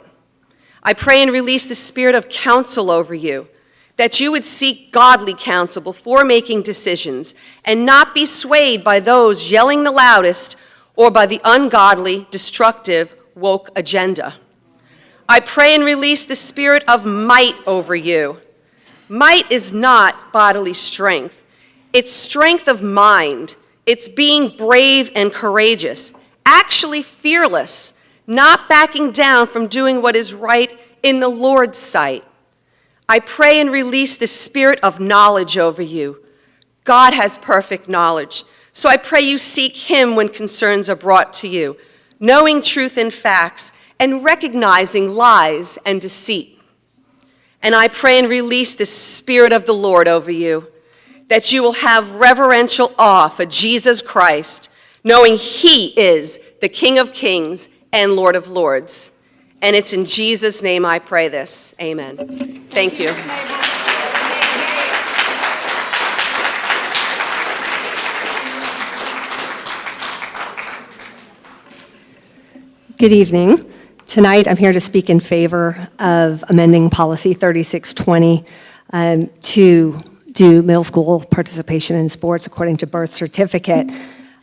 [SPEAKER 16] I pray and release the Spirit of counsel over you, that you would seek godly counsel before making decisions and not be swayed by those yelling the loudest or by the ungodly, destructive, woke agenda. I pray and release the Spirit of might over you. Might is not bodily strength. It's strength of mind. It's being brave and courageous, actually fearless, not backing down from doing what is right in the Lord's sight.
[SPEAKER 10] I pray and release the spirit of knowledge over you. God has perfect knowledge, so I pray you seek him when concerns are brought to you, knowing truth and facts and recognizing lies and deceit. And I pray and release the Spirit of the Lord over you, that you will have reverential awe for Jesus Christ, knowing he is the King of Kings and Lord of Lords. And it's in Jesus' name I pray this. Amen. Thank you.
[SPEAKER 8] Ms. Mabels.
[SPEAKER 12] Good evening. Tonight, I'm here to speak in favor of amending Policy 3620 to do middle school participation in sports according to birth certificate.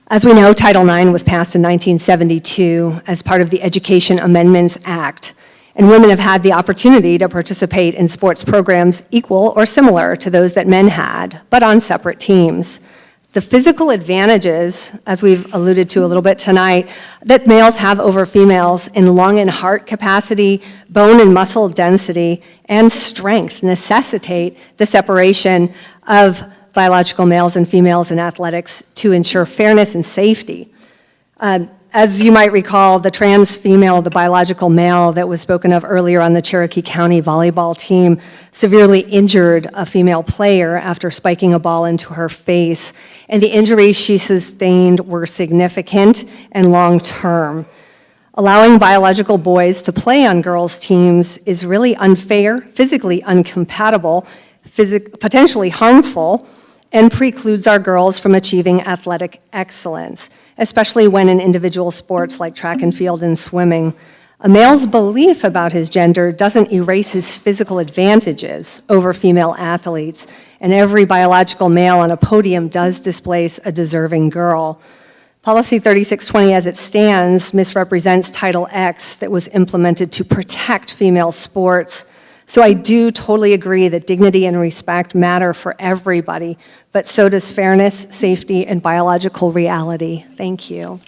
[SPEAKER 12] As we know, Title IX was passed in 1972 as part of the Education Amendments Act, and women have had the opportunity to participate in sports programs equal or similar to those that men had, but on separate teams. The physical advantages, as we've alluded to a little bit tonight, that males have over females in lung and heart capacity, bone and muscle density, and strength necessitate the separation of biological males and females in athletics to ensure fairness and safety. As you might recall, the trans female, the biological male that was spoken of earlier on the Cherokee County volleyball team severely injured a female player after spiking a ball into her face, and the injuries she sustained were significant and long-term. Allowing biological boys to play on girls' teams is really unfair, physically incompatible, potentially harmful, and precludes our girls from achieving athletic excellence, especially when in individual sports like track and field and swimming. A male's belief about his gender doesn't erase his physical advantages over female athletes, and every biological male on a podium does displace a deserving girl. Policy 3620 as it stands misrepresents Title X that was implemented to protect female sports. So I do totally agree that dignity and respect matter for everybody, but so does fairness, safety, and biological reality. Thank you.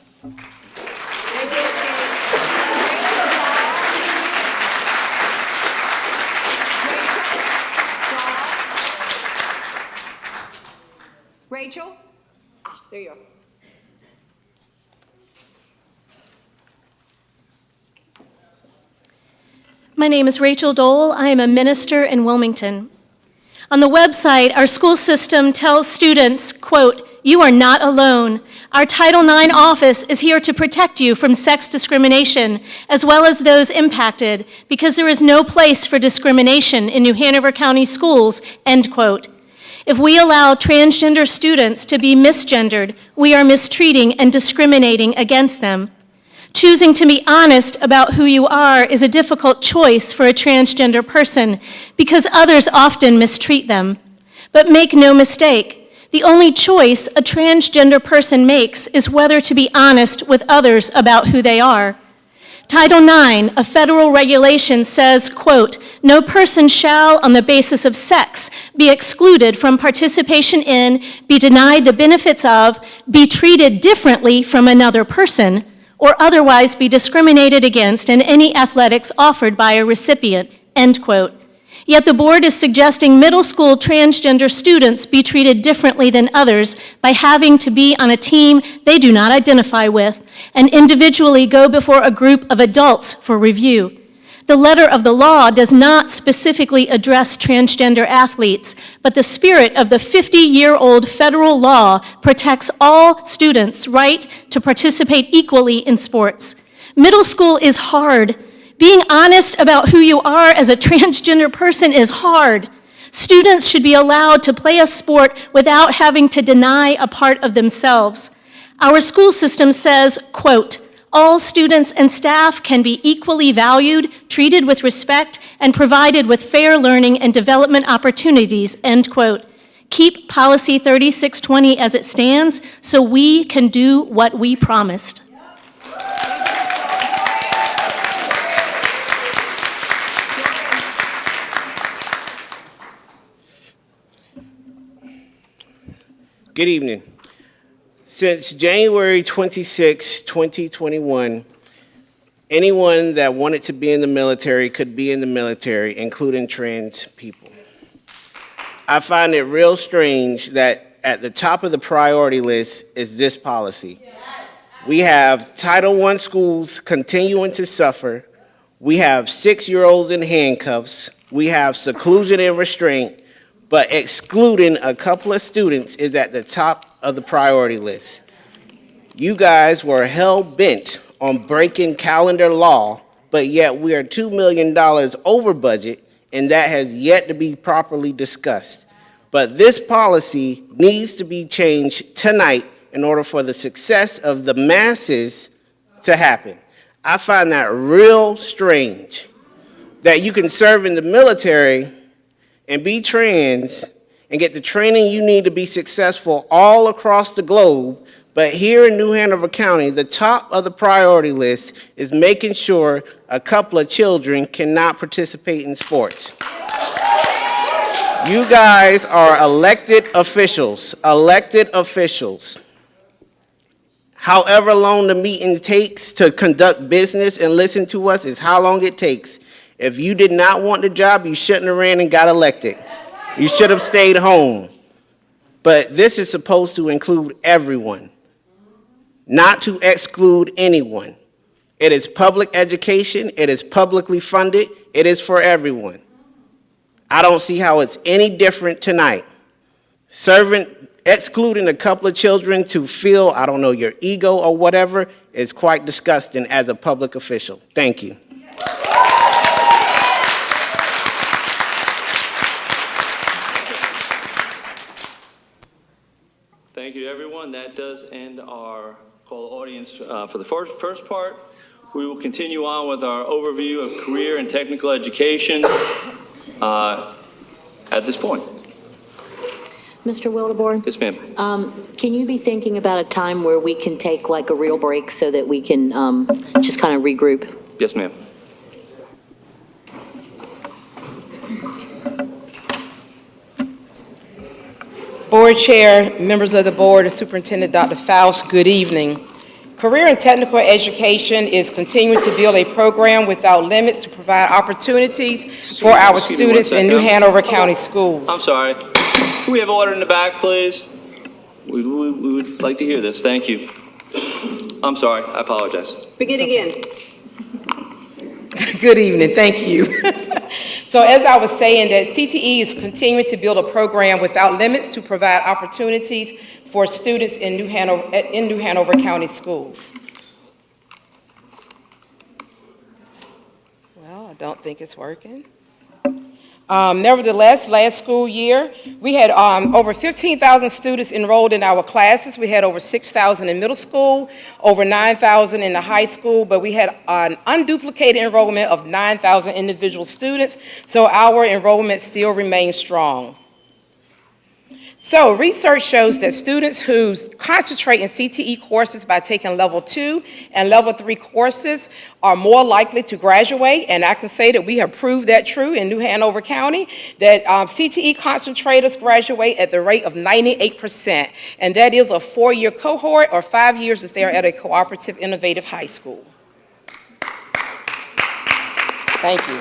[SPEAKER 8] Rachel? There you are.
[SPEAKER 23] My name is Rachel Dole. I am a minister in Wilmington. On the website, our school system tells students, quote, "You are not alone. Our Title IX office is here to protect you from sex discrimination, as well as those impacted, because there is no place for discrimination in New Hanover County schools," end quote. If we allow transgender students to be misgendered, we are mistreating and discriminating against them. Choosing to be honest about who you are is a difficult choice for a transgender person because others often mistreat them. But make no mistake, the only choice a transgender person makes is whether to be honest with others about who they are. Title IX, a federal regulation, says, quote, "No person shall, on the basis of sex, be excluded from participation in, be denied the benefits of, be treated differently from another person, or otherwise be discriminated against in any athletics offered by a recipient," end quote. Yet the board is suggesting middle school transgender students be treated differently than others by having to be on a team they do not identify with and individually go before a group of adults for review. The letter of the law does not specifically address transgender athletes, but the spirit of the 50-year-old federal law protects all students' right to participate equally in sports. Middle school is hard. Being honest about who you are as a transgender person is hard. Students should be allowed to play a sport without having to deny a part of themselves. Our school system says, quote, "All students and staff can be equally valued, treated with respect, and provided with fair learning and development opportunities," end quote. Keep Policy 3620 as it stands so we can do what we promised.
[SPEAKER 24] Good evening. Since January 26, 2021, anyone that wanted to be in the military could be in the military, including trans people. I find it real strange that at the top of the priority list is this policy. We have Title I schools continuing to suffer. We have 6-year-olds in handcuffs. We have seclusion and restraint, but excluding a couple of students is at the top of the priority list. You guys were hell-bent on breaking calendar law, but yet we are $2 million over budget, and that has yet to be properly discussed. But this policy needs to be changed tonight in order for the success of the masses to happen. I find that real strange, that you can serve in the military and be trans and get the training you need to be successful all across the globe, but here in New Hanover County, the top of the priority list is making sure a couple of children cannot participate in sports. You guys are elected officials, However long the meeting takes to conduct business and listen to us is how long it takes. If you did not want the job, you shouldn't have ran and got elected. You should have stayed home. But this is supposed to include everyone, not to exclude anyone. It is public education. It is publicly funded. It is for everyone. I don't see how it's any different tonight. Excluding a couple of children to feel, I don't know, your ego or whatever is quite disgusting as a public official. Thank you.
[SPEAKER 1] Thank you, everyone. That does end our call audience for the first part. We will continue on with our overview of career and technical education at this point.
[SPEAKER 13] Mr. Wildebourne?
[SPEAKER 1] Yes, ma'am.
[SPEAKER 13] Can you be thinking about a time where we can take like a real break so that we can just kind of regroup?
[SPEAKER 1] Yes, ma'am.
[SPEAKER 14] Board Chair, members of the board, and Superintendent Dr. Faust, good evening. Career and technical education is continuing to build a program without limits to provide opportunities for our students in New Hanover County schools.
[SPEAKER 1] I'm sorry. Can we have order in the back, please? We would like to hear this. Thank you. I'm sorry. I apologize.
[SPEAKER 13] Begin again.
[SPEAKER 14] Good evening. Thank you. So as I was saying, that CTE is continuing to build a program without limits to provide opportunities for students in New Hanover County schools. Well, I don't think it's working. Nevertheless, last school year, we had over 15,000 students enrolled in our classes. We had over 6,000 in middle school, over 9,000 in the high school, but we had an unduplicated enrollment of 9,000 individual students, so our enrollment still remains strong. So research shows that students who concentrate in CTE courses by taking level 2 and level 3 courses are more likely to graduate, and I can say that we have proved that true in New Hanover County, that CTE concentrators graduate at the rate of 98%, and that is a 4-year cohort or 5 years if they're at a cooperative innovative high school. Thank you.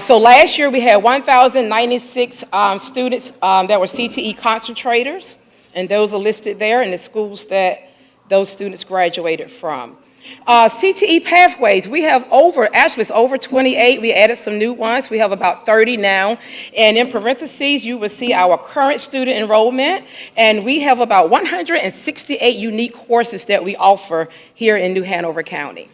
[SPEAKER 14] So last year we had 1,096 students that were CTE concentrators, and those are listed there in the schools that those students graduated from. CTE pathways, we have it's over 28. We added some new ones. We have about 30 now. And in parentheses, you will see our current student enrollment, and we have about 168 unique courses that we offer here in New Hanover County.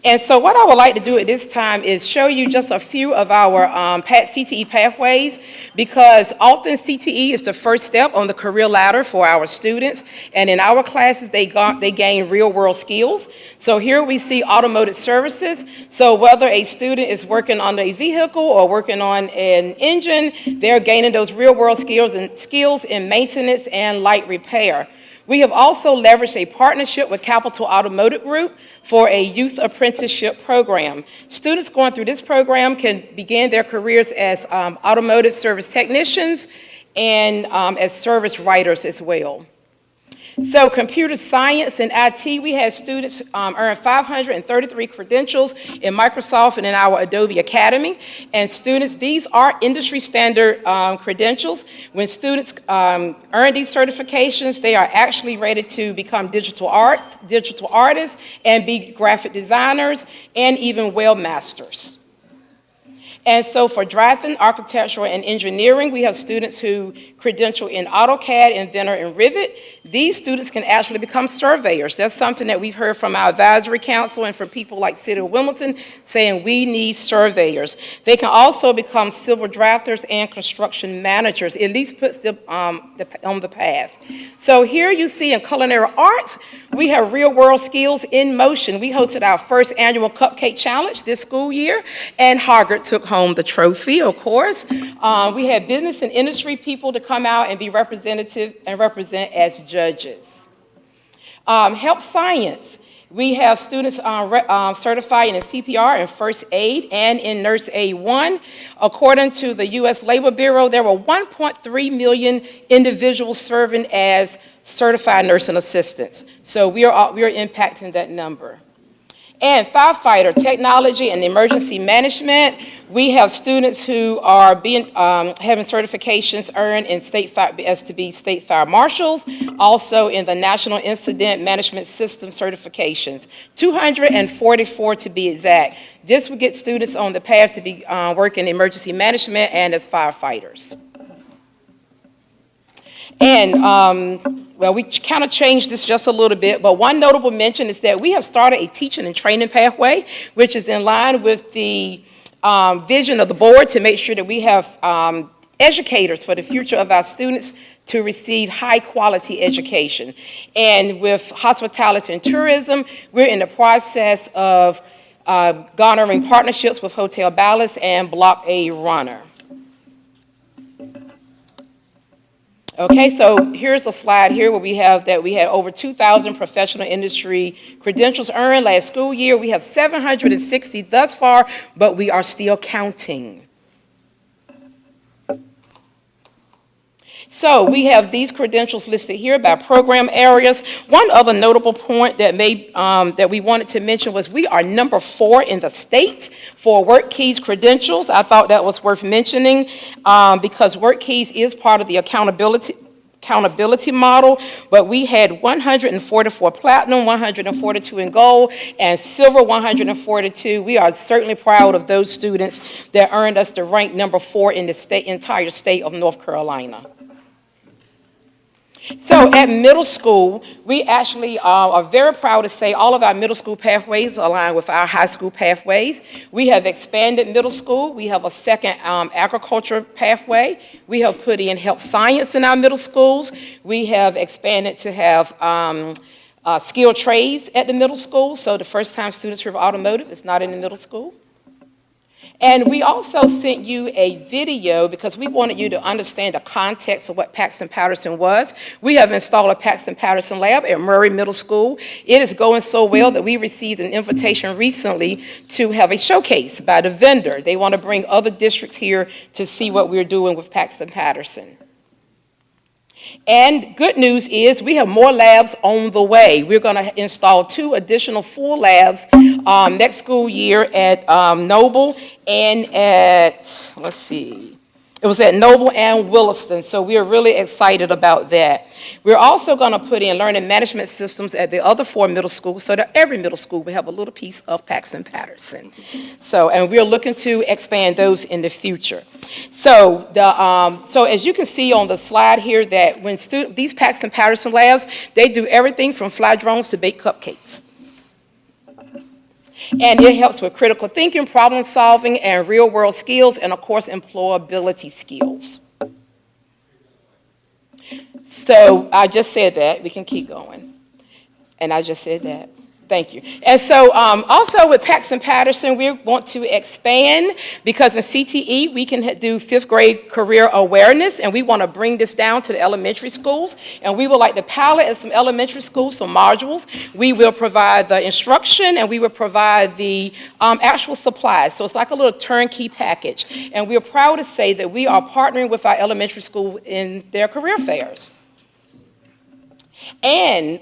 [SPEAKER 14] And so what I would like to do at this time is show you just a few of our CTE pathways, because often CTE is the first step on the career ladder for our students. And in our classes, they gain real-world skills. So here we see automotive services. So whether a student is working on a vehicle or working on an engine, they're gaining those real-world skills in maintenance and light repair. We have also leveraged a partnership with Capital Automotive Group for a youth apprenticeship program. Students going through this program can begin their careers as automotive service technicians and as service writers as well. So computer science and IT, we had students earn 533 credentials in Microsoft and in our Adobe Academy. And students, these are industry standard credentials. When students earn these certifications, they are actually ready to become digital artists, and be graphic designers, and even webmasters. And so for drafting, architectural, and engineering, we have students who credential in AutoCAD, Inventor, and Rivet. These students can actually become surveyors. That's something that we've heard from our advisory council and from people like City of Wilmington saying we need surveyors. They can also become civil drafters and construction managers. It at least puts them on the path. So here you see in culinary arts, we have real world skills in motion. We hosted our first annual Cupcake Challenge this school year, and Hoggart took home the trophy, of course. We had business and industry people to come out and be representative and represent as judges. Health science. We have students certified in CPR and first aid and in nurse aid 1. According to the U.S. Labor Bureau, there were 1.3 million individuals serving as certified nursing assistants. So we are impacting that number. And firefighter, technology, and emergency management. We have students who are having certifications earned in to be state fire marshals, also in the National Incident Management System certifications, 244 to be exact. This would get students on the path to be working in emergency management and as firefighters. And well, we kind of changed this just a little bit, but one notable mention is that we have started a teaching and training pathway, which is in line with the vision of the board to make sure that we have educators for the future of our students to receive high quality education. And with hospitality and tourism, we're in the process of garnering partnerships with Hotel Ballast and Block A Runner. Okay, so here's a slide here where we had over 2,000 professional industry credentials earned last school year. We have 760 thus far, but we are still counting. So we have these credentials listed here by program areas. One other notable point that we wanted to mention was we are number 4 in the state for WorkKeys credentials. I thought that was worth mentioning because WorkKeys is part of the accountability model, but we had 144 platinum, 142 in gold, and silver 142. We are certainly proud of those students that earned us the rank number 4 in the entire state of North Carolina. So at middle school, we actually are very proud to say all of our middle school pathways align with our high school pathways. We have expanded middle school. We have a second agriculture pathway. We have put in health science in our middle schools. We have expanded to have skilled trades at the middle school. So the first time students hear of automotive is not in the middle school. And we also sent you a video because we wanted you to understand the context of what Paxton Patterson was. We have installed a Paxton Patterson lab at Murray Middle School. It is going so well that we received an invitation recently to have a showcase by the vendor. They want to bring other districts here to see what we're doing with Paxton Patterson. And good news is we have more labs on the way. We're going to install 2 additional full labs next school year at Noble and at, it was at Noble and Williston, so we are really excited about that. We're also going to put in learning management systems at the other 4 middle schools so that every middle school will have a little piece of Paxton Patterson. So, and we're looking to expand those in the future. So, so as you can see on the slide here that when these Paxton Patterson labs, they do everything from fly drones to bake cupcakes. And it helps with critical thinking, problem solving, and real world skills, and of course, employability skills. So I just said that. We can keep going. And I just said that. Thank you. And so also with Paxton Patterson, we want to expand because in CTE, we can do 5th grade career awareness, and we want to bring this down to the elementary schools. And we would like to pilot at some elementary schools, some modules. We will provide the instruction, and we will provide the actual supplies. So it's like a little turnkey package. And we're proud to say that we are partnering with our elementary school in their career fairs. And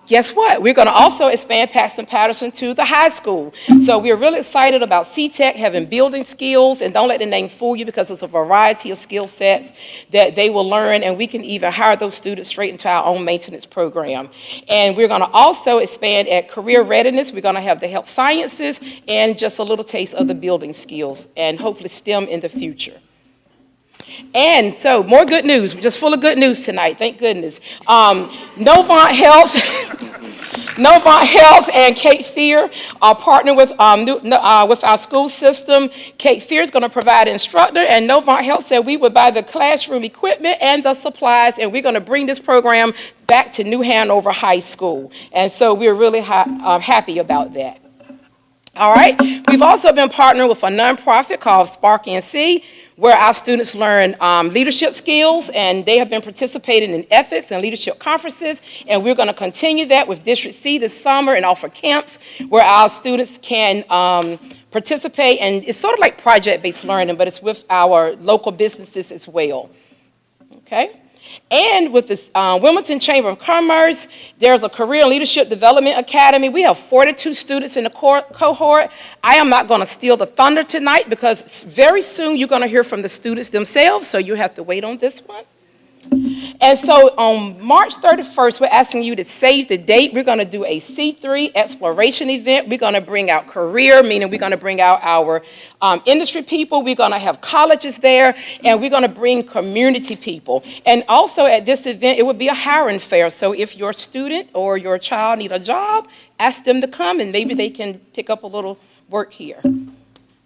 [SPEAKER 14] guess what? We're going to also expand Paxton Patterson to the high school. So we're really excited about C-Tech having building skills, and don't let the name fool you because it's a variety of skill sets that they will learn, and we can even hire those students straight into our own maintenance program. And we're going to also expand at career readiness. We're going to have the health sciences and just a little taste of the building skills, and hopefully STEM in the future. And so, more good news. We're just full of good news tonight, thank goodness. Novant Health, Novant Health and Cape Fear are partnering with our school system. Cape Fear is going to provide an instructor, and Novant Health said we would buy the classroom equipment and the supplies, and we're going to bring this program back to New Hanover High School. And so we're really happy about that. All right, we've also been partnering with a nonprofit called Spark NC, where our students learn leadership skills, and they have been participating in ethics and leadership conferences, and we're going to continue that with District C this summer and offer camps where our students can participate, and it's sort of like project-based learning, but it's with our local businesses as well, okay? And with the Wilmington Chamber of Commerce, there's a Career and Leadership Development Academy. We have 42 students in the cohort. I am not going to steal the thunder tonight because very soon you're going to hear from the students themselves, so you have to wait on this one. And so on March 31st, we're asking you to save the date. We're going to do a C3 exploration event. We're going to bring out career, meaning we're going to bring out our industry people. We're going to have colleges there, and we're going to bring community people. And also at this event, it would be a hiring fair. So if your student or your child need a job, ask them to come, and maybe they can pick up a little work here.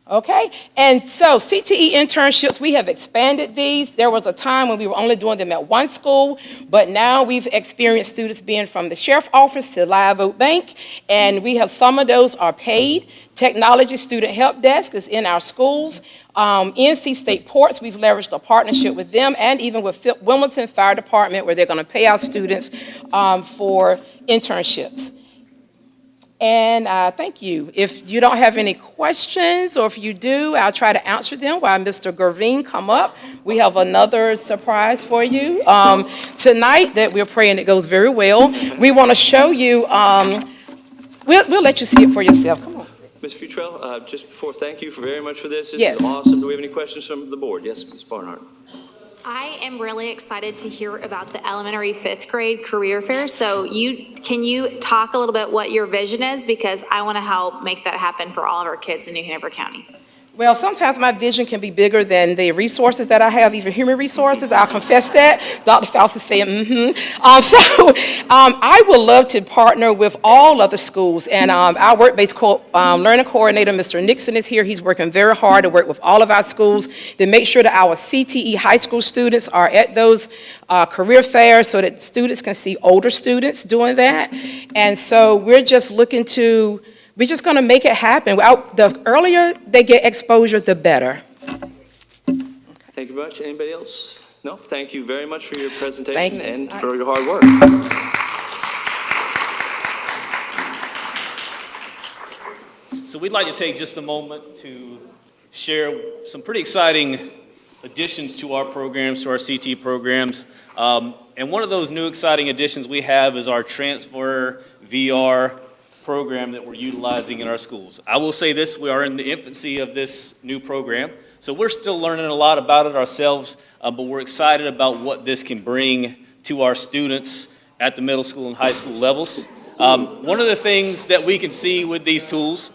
[SPEAKER 14] Okay, and so CTE internships, we have expanded these. There was a time when we were only doing them at one school, but now we've experienced students being from the sheriff's office to Live Oak Bank, and we have some of those are paid. Technology Student Help Desk is in our schools. NC State Ports, we've leveraged a partnership with them, and even with Wilmington Fire Department, where they're going to pay our students for internships. And thank you. If you don't have any questions, or if you do, I'll try to answer them while Mr. Gervin come up. We have another surprise for you tonight that we're praying it goes very well. We want to show you, we'll let you see it for yourself. Come on.
[SPEAKER 1] Ms. Futrell, just before, thank you very much for this. This
[SPEAKER 14] Yes.
[SPEAKER 1] is awesome. Do we have any questions from the board? Yes, Ms. Barnhart.
[SPEAKER 3] I am really excited to hear about the elementary fifth grade career fair. So can you talk a little bit what your vision is? Because I want to help make that happen for all of our kids in New Hanover County.
[SPEAKER 14] Well, sometimes my vision can be bigger than the resources that I have, even human resources. I'll confess that. Dr. Faust is saying, I would love to partner with all of the schools. And our work-based learning coordinator, Mr. Nixon, is here. He's working very hard to work with all of our schools to make sure that our CTE high school students are at those career fairs so that students can see older students doing that. And so we're just looking to we're just going to make it happen. The earlier they get exposure, the better.
[SPEAKER 1] Thank you very much. Anybody else? No? Thank you very much for your presentation
[SPEAKER 14] Thank you.
[SPEAKER 1] and for your hard work.
[SPEAKER 17] So we'd like to take just a moment to share some pretty exciting additions to our programs, to our CT programs. And one of those new exciting additions we have is our Transfer VR program that we're utilizing in our schools. I will say this, we are in the infancy of this new program, so we're still learning a lot about it ourselves, but we're excited about what this can bring to our students at the middle school and high school levels. One of the things that we can see with these tools,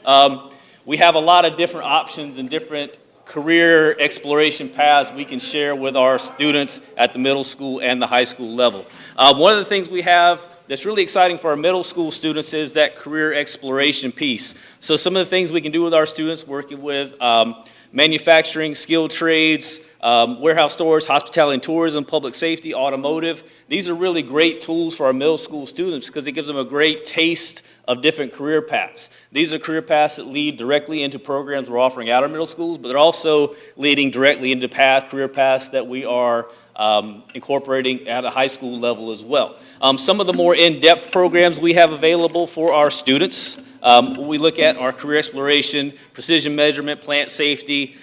[SPEAKER 17] we have a lot of different options and different career exploration paths we can share with our students at the middle school and the high school level. One of the things we have that's really exciting for our middle school students is that career exploration piece. So some of the things we can do with our students, working with manufacturing, skilled trades, warehouse stores, hospitality and tourism, public safety, automotive. These are really great tools for our middle school students because it gives them a great taste of different career paths. These are career paths that lead directly into programs we're offering at our middle schools, but they're also leading directly into career paths that we are incorporating at a high school level as well. Some of the more in-depth programs we have available for our students, we look at our career exploration, precision measurement, plant safety,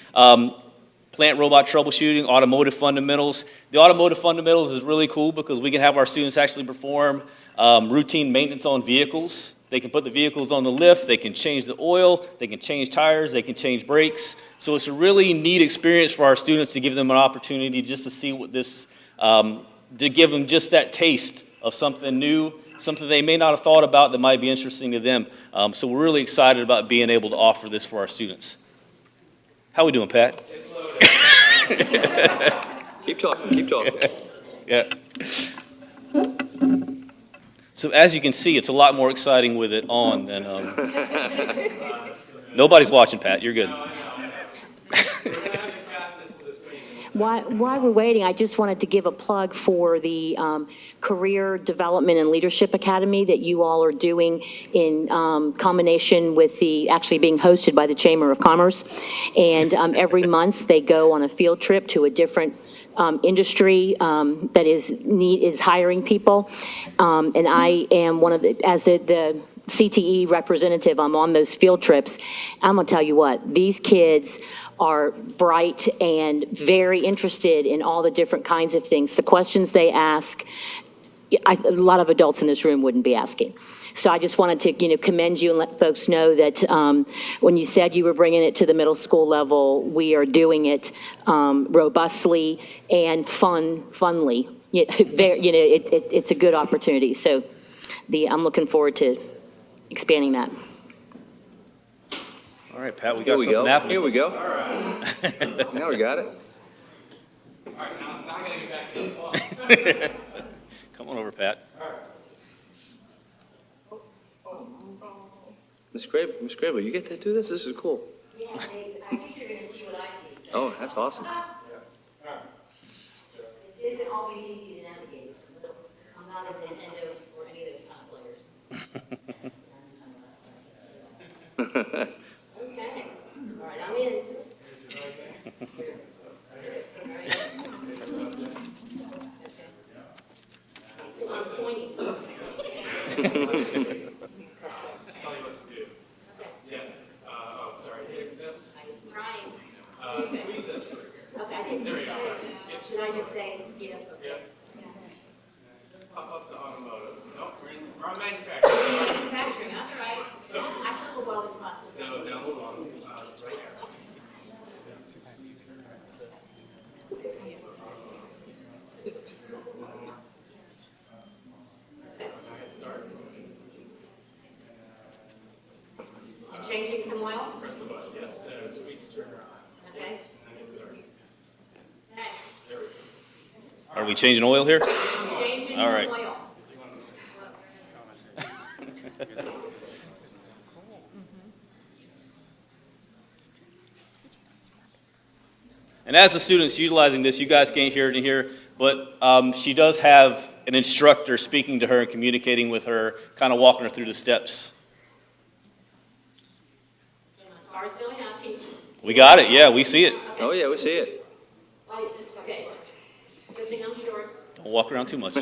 [SPEAKER 17] plant robot troubleshooting, automotive fundamentals. The automotive fundamentals is really cool because we can have our students actually perform routine maintenance on vehicles. They can put the vehicles on the lift, they can change the oil, they can change tires, they can change brakes. So it's a really neat experience for our students to give them an opportunity just to see what this, to give them just that taste of something new, something they may not have thought about that might be interesting to them. So we're really excited about being able to offer this for our students. How we doing, Pat?
[SPEAKER 1] Keep talking, keep talking.
[SPEAKER 17] Yeah. So as you can see, it's a lot more exciting with it on than, nobody's watching, Pat, you're good.
[SPEAKER 13] While we're waiting, I just wanted to give a plug for the Career Development and Leadership Academy that you all are doing in combination with actually being hosted by the Chamber of Commerce. And every month they go on a field trip to a different industry that is hiring people. And I am one of as the CTE representative, I'm on those field trips. I'm gonna tell you what, these kids are bright and very interested in all the different kinds of things. The questions they ask, a lot of adults in this room wouldn't be asking. So I just wanted to, commend you and let folks know that when you said you were bringing it to the middle school level, we are doing it robustly and funly. It's a good opportunity. So I'm looking forward to expanding that.
[SPEAKER 17] All right, Pat, we got something happening.
[SPEAKER 1] Here we go. All right. Now we got it.
[SPEAKER 17] All right, now I gotta get back. Come on over, Pat.
[SPEAKER 1] Miss Grable, you get to do this? This is cool.
[SPEAKER 13] Yeah, I think you're going to see what I see.
[SPEAKER 1] Oh, that's awesome.
[SPEAKER 13] It isn't always easy to navigate. I'm not a Nintendo or any of those kind of players. Okay. All right, I'm in. I'm pointing.
[SPEAKER 6] Tell you what to do. Yeah. Oh, sorry. Hit accept.
[SPEAKER 13] I'm trying.
[SPEAKER 6] Squeeze this.
[SPEAKER 13] Okay.
[SPEAKER 6] There we go.
[SPEAKER 13] Should I just say skip?
[SPEAKER 6] Yep. Pop up to automotive. Nope, we're on manufacturing.
[SPEAKER 13] Manufacturing, that's right. Yeah, I took a welding class.
[SPEAKER 6] So down the bottom, right here. Start.
[SPEAKER 13] And changing some oil?
[SPEAKER 6] Press the button, yeah. Squeeze the trigger on.
[SPEAKER 13] Okay.
[SPEAKER 6] And get started.
[SPEAKER 13] Okay.
[SPEAKER 6] There we go.
[SPEAKER 17] Are we changing oil here?
[SPEAKER 13] I'm changing
[SPEAKER 17] All
[SPEAKER 13] some
[SPEAKER 17] right.
[SPEAKER 13] oil.
[SPEAKER 17] And as the student's utilizing this, you guys can't hear it in here, but she does have an instructor speaking to her and communicating with her, kind of walking her through the steps.
[SPEAKER 13] My car's going up.
[SPEAKER 17] We got it, yeah, we see it.
[SPEAKER 1] Oh, yeah, we see it.
[SPEAKER 13] Oh, it's okay. Good thing I'm short.
[SPEAKER 17] Don't walk around too much.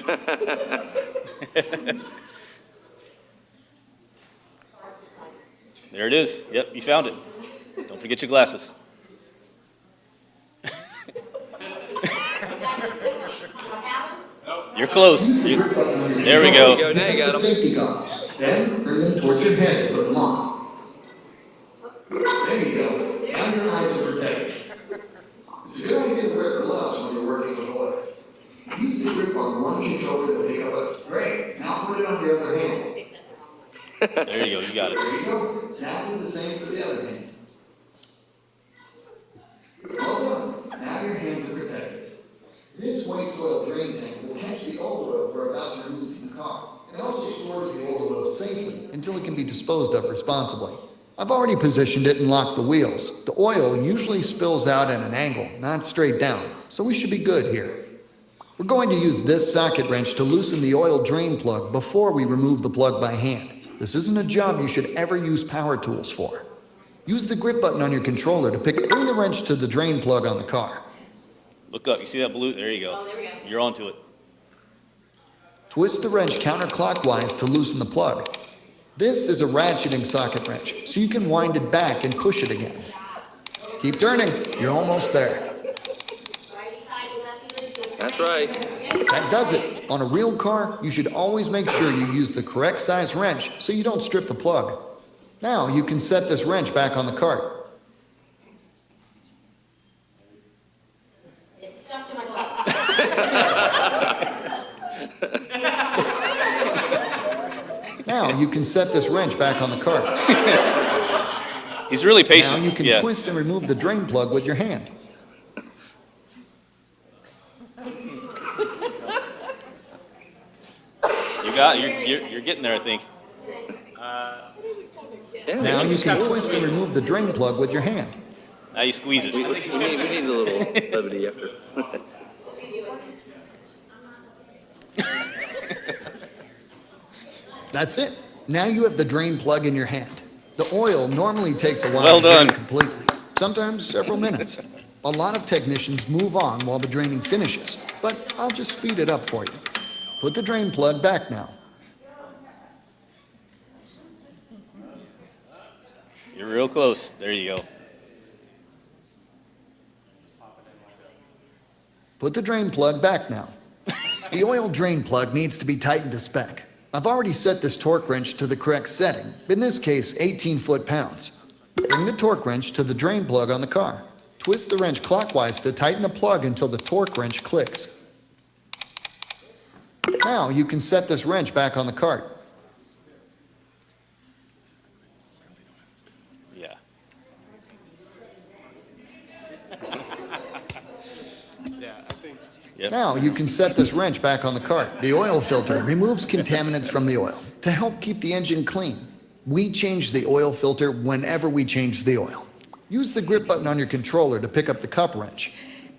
[SPEAKER 17] There it is. Yep, you found it. Don't forget your glasses. You're close. There we go.
[SPEAKER 1] Now you got them.
[SPEAKER 19] Safety goggles. Then bring them towards your head and put them on. There you go. Now your eyes are protected. It's a good idea to wear gloves when you're working with oil. Use the grip on one controller to pick up a great. Now put it on your other hand.
[SPEAKER 17] There you go. You got it.
[SPEAKER 19] There you go. Now do the same for the other hand. Well done. Now your hands are protected. This waste oil drain tank will catch the old oil we're about to remove from the car. It also stores the old oil safely until it can be disposed of responsibly. I've already positioned it and locked the wheels. The oil usually spills out at an angle, not straight down, so we should be good here. We're going to use this socket wrench to loosen the oil drain plug before we remove the plug by hand. This isn't a job you should ever use power tools for. Use the grip button on your controller to bring the wrench to the drain plug on the car.
[SPEAKER 17] Look up. You see that blue? There you go.
[SPEAKER 13] Oh, there we go.
[SPEAKER 17] You're onto it.
[SPEAKER 19] Twist the wrench counterclockwise to loosen the plug. This is a ratcheting socket wrench, so you can wind it back and push it again. Keep turning. You're almost there.
[SPEAKER 1] That's right.
[SPEAKER 19] That does it. On a real car, you should always make sure you use the correct size wrench so you don't strip the plug. Now you can set this wrench back on the cart.
[SPEAKER 13] It's stuck to my
[SPEAKER 19] Now you can set this wrench back on the cart.
[SPEAKER 17] He's really patient.
[SPEAKER 19] Now you can twist and remove the drain plug with your hand.
[SPEAKER 17] You're getting there, I think.
[SPEAKER 19] Now you can twist and remove the drain plug with your hand.
[SPEAKER 17] Now you squeeze it.
[SPEAKER 1] We need a little levity after.
[SPEAKER 19] That's it. Now you have the drain plug in your hand. The oil normally takes a while
[SPEAKER 17] Well
[SPEAKER 19] to drain
[SPEAKER 17] done.
[SPEAKER 19] completely, sometimes several minutes. A lot of technicians move on while the draining finishes, but I'll just speed it up for you. Put the drain plug back now.
[SPEAKER 17] You're real close. There you go.
[SPEAKER 19] Put the drain plug back now. The oil drain plug needs to be tightened to spec. I've already set this torque wrench to the correct setting, in this case 18 foot-pounds. Bring the torque wrench to the drain plug on the car. Twist the wrench clockwise to tighten the plug until the torque wrench clicks. Now you can set this wrench back on the cart.
[SPEAKER 17] Yeah. Yep.
[SPEAKER 19] Now you can set this wrench back on the cart. The oil filter removes contaminants from the oil to help keep the engine clean. We change the oil filter whenever we change the oil. Use the grip button on your controller to pick up the cup wrench.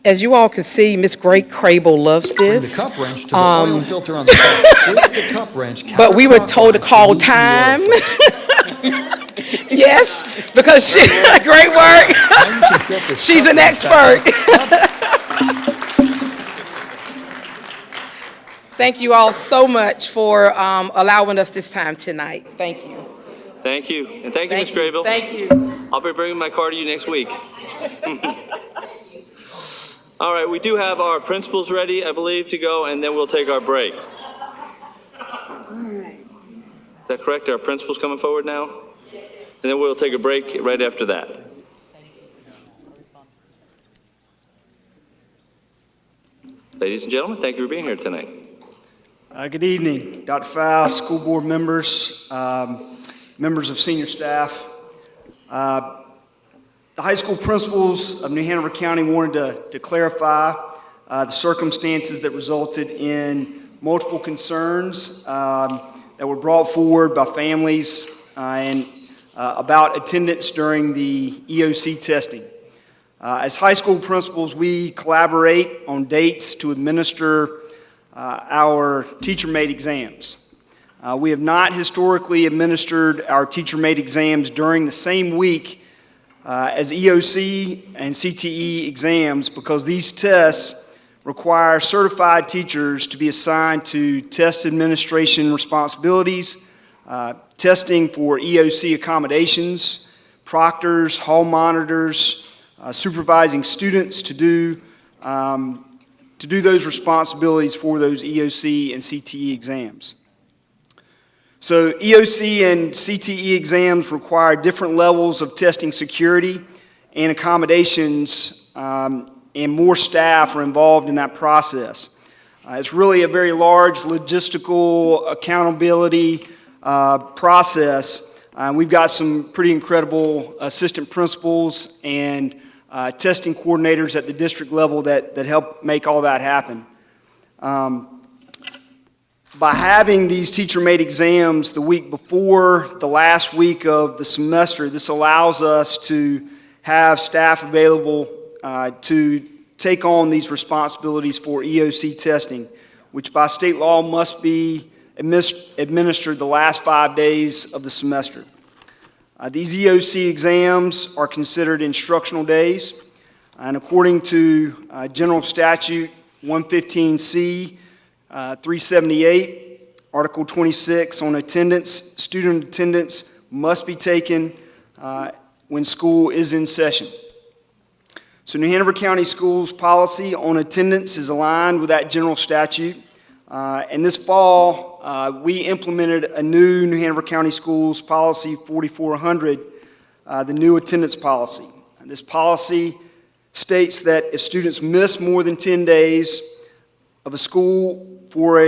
[SPEAKER 14] As you all can see, Miss Great Crable loves
[SPEAKER 19] Bring
[SPEAKER 14] this.
[SPEAKER 19] the cup wrench to the oil filter on the cart. Twist the cup wrench
[SPEAKER 14] But we were told to
[SPEAKER 19] counterclockwise
[SPEAKER 14] call
[SPEAKER 19] loosen the oil
[SPEAKER 14] time.
[SPEAKER 19] filter.
[SPEAKER 14] Yes, because she, great
[SPEAKER 19] Now you can set
[SPEAKER 14] work.
[SPEAKER 19] this
[SPEAKER 14] She's
[SPEAKER 19] cup
[SPEAKER 14] an
[SPEAKER 19] wrench back
[SPEAKER 14] expert. Thank you all so much for allowing us this time tonight. Thank you.
[SPEAKER 1] Thank you. And thank you, Ms. Graybill.
[SPEAKER 14] Thank you.
[SPEAKER 1] I'll be bringing my car to you next week. All right, we do have our principals ready, I believe, to go, and then we'll take our break. Is that correct? Our principals coming forward now? And then we'll take a break right after that. Ladies and gentlemen, thank you for being here tonight.
[SPEAKER 9] Good evening, Dr. Faust, school board members, members of senior staff. The high school principals of New Hanover County wanted to clarify the circumstances that resulted in multiple concerns that were brought forward by families and about attendance during the EOC testing. As high school principals, we collaborate on dates to administer our teacher-made exams. We have not historically administered our teacher-made exams during the same week as EOC and CTE exams because these tests require certified teachers to be assigned to test administration responsibilities, testing for EOC accommodations, proctors, hall monitors, supervising students to do those responsibilities for those EOC and CTE exams. So EOC and CTE exams require different levels of testing security and accommodations, and more staff are involved in that process. It's really a very large logistical accountability process. We've got some pretty incredible assistant principals and testing coordinators at the district level that help make all that happen. By having these teacher-made exams the week before the last week of the semester, this allows us to have staff available to take on these responsibilities for EOC testing, which by state law must be administered the last 5 days of the semester. These EOC exams are considered instructional days, and according to General Statute 115C 378, Article 26 on attendance, student attendance must be taken when school is in session. So New Hanover County Schools policy on attendance is aligned with that general statute. And this fall, we implemented a new New Hanover County Schools policy 4400, the new attendance policy. And this policy states that if students miss more than 10 days of a school for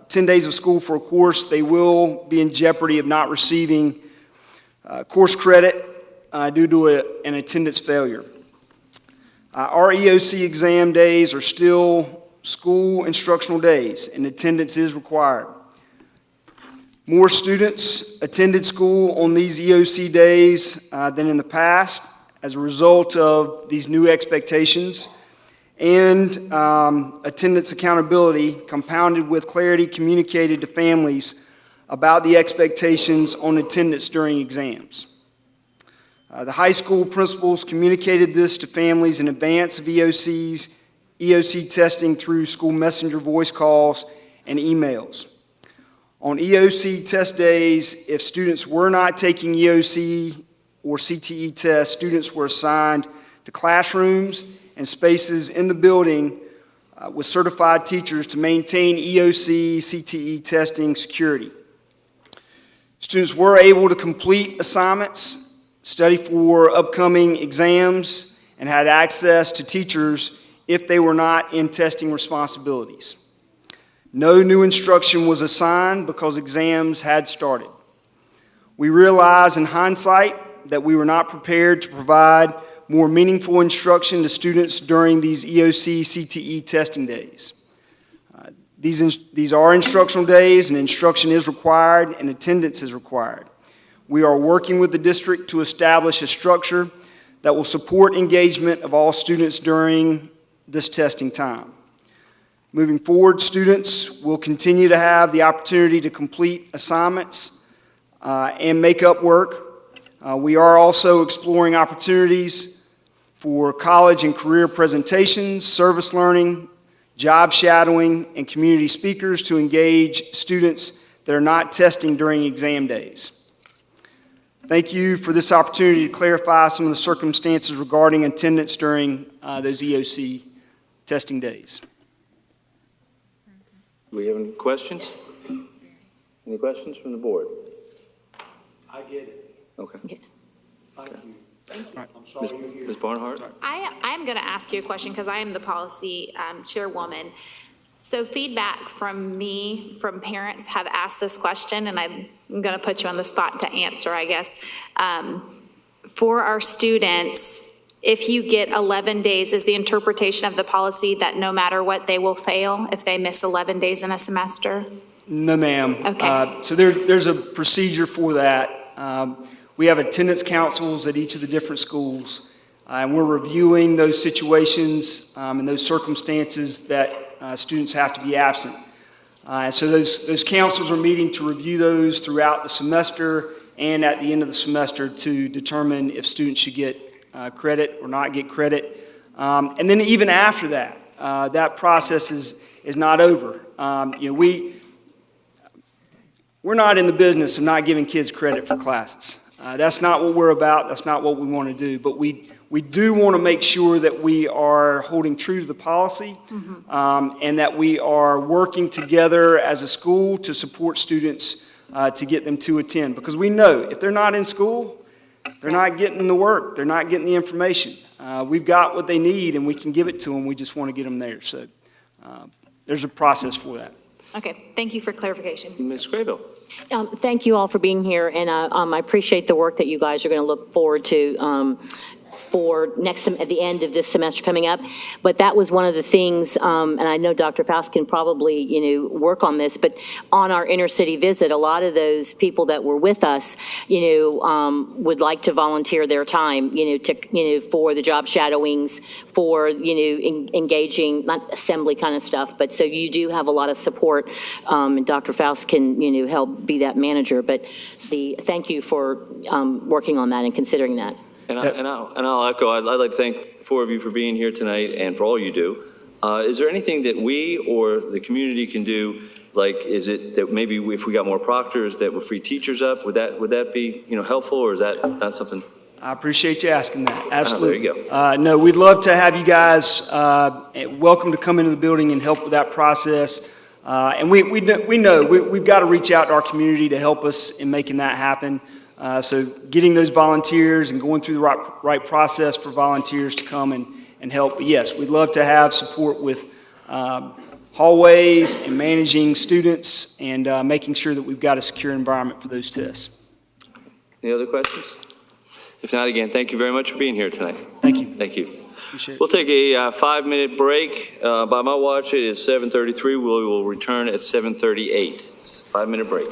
[SPEAKER 9] 10 days of school for a course, they will be in jeopardy of not receiving course credit due to an attendance failure. Our EOC exam days are still school instructional days, and attendance is required. More students attended school on these EOC days than in the past as a result of these new expectations and attendance accountability compounded with clarity communicated to families about the expectations on attendance during exams. The high school principals communicated this to families in advance of EOC testing through school messenger voice calls and emails. On EOC test days, if students were not taking EOC or CTE tests, students were assigned to classrooms and spaces in the building with certified teachers to maintain EOC, CTE testing security. Students were able to complete assignments, study for upcoming exams, and had access to teachers if they were not in testing responsibilities. No new instruction was assigned because exams had started. We realize in hindsight that we were not prepared to provide more meaningful instruction to students during these EOC CTE testing days. These are instructional days, and instruction is required, and attendance is required. We are working with the district to establish a structure that will support engagement of all students during this testing time. Moving forward, students will continue to have the opportunity to complete assignments and make up work. We are also exploring opportunities for college and career presentations, service learning, job shadowing, and community speakers to engage students that are not testing during exam days. Thank you for this opportunity to clarify some of the circumstances regarding attendance during those EOC testing days.
[SPEAKER 1] Do we have any questions? Any questions from the board?
[SPEAKER 6] I get it.
[SPEAKER 1] Okay.
[SPEAKER 6] Thank you. I'm sorry you're here.
[SPEAKER 1] Ms. Barnhart?
[SPEAKER 3] I am going to ask you a question because I am the policy chairwoman. So feedback from me, from parents have asked this question, and I'm going to put you on the spot to answer, I guess. For our students, if you get 11 days, is the interpretation of the policy that no matter what, they will fail if they miss 11 days in a semester?
[SPEAKER 9] No, ma'am.
[SPEAKER 3] Okay.
[SPEAKER 9] So there's a procedure for that. We have attendance councils at each of the different schools, and we're reviewing those situations and those circumstances that students have to be absent. So those councils are meeting to review those throughout the semester and at the end of the semester to determine if students should get credit or not get credit. And then even after that, that process is not over. We're not in the business of not giving kids credit for classes. That's not what we're about. That's not what we want to do. But we do want to make sure that we are holding true to the policy and that we are working together as a school to support students to get them to attend. Because we know if they're not in school, they're not getting the work. They're not getting the information. We've got what they need, and we can give it to them. We just want to get them there. So there's a process for that.
[SPEAKER 3] Okay, thank you for clarification.
[SPEAKER 1] Ms. Graybill?
[SPEAKER 13] Thank you all for being here, and I appreciate the work that you guys are going to look forward to for at the end of this semester coming up. But that was one of the things, and I know Dr. Faust can probably, work on this, but on our inner city visit, a lot of those people that were with us, would like to volunteer their time, for the job shadowings, for, engaging, not assembly kind of stuff, but so you do have a lot of support, and Dr. Faust can, help be that manager, but thank you for working on that and considering that.
[SPEAKER 1] And I'll echo, I'd like to thank the four of you for being here tonight and for all you do. Is there anything that we or the community can do? Like, is it that maybe if we got more proctors that would free teachers up, would that be helpful, or is that not something?
[SPEAKER 9] I appreciate you asking that. Absolutely.
[SPEAKER 1] There you go.
[SPEAKER 9] No, we'd love to have you guys welcome to come into the building and help with that process. And we know we've got to reach out to our community to help us in making that happen. So getting those volunteers and going through the right process for volunteers to come and help. But yes, we'd love to have support with hallways and managing students and making sure that we've got a secure environment for those tests.
[SPEAKER 1] Any other questions? If not, again, thank you very much for being here tonight.
[SPEAKER 9] Thank you.
[SPEAKER 1] Thank you.
[SPEAKER 9] Appreciate it.
[SPEAKER 1] We'll take a 5-minute break. By my watch, it is 7:33. We will return at 7:38. 5-minute break.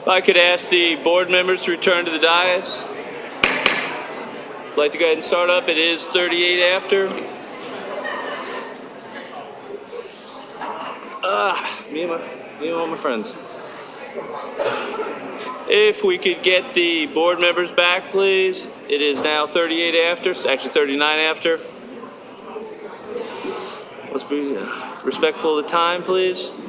[SPEAKER 1] If I could ask the board members to return to the dais. I'd like to go ahead and start up. It is 38 after. Me and all my friends. If we could get the board members back, please. It is now 38 after, it's actually 39 after. Let's be respectful of the time, please.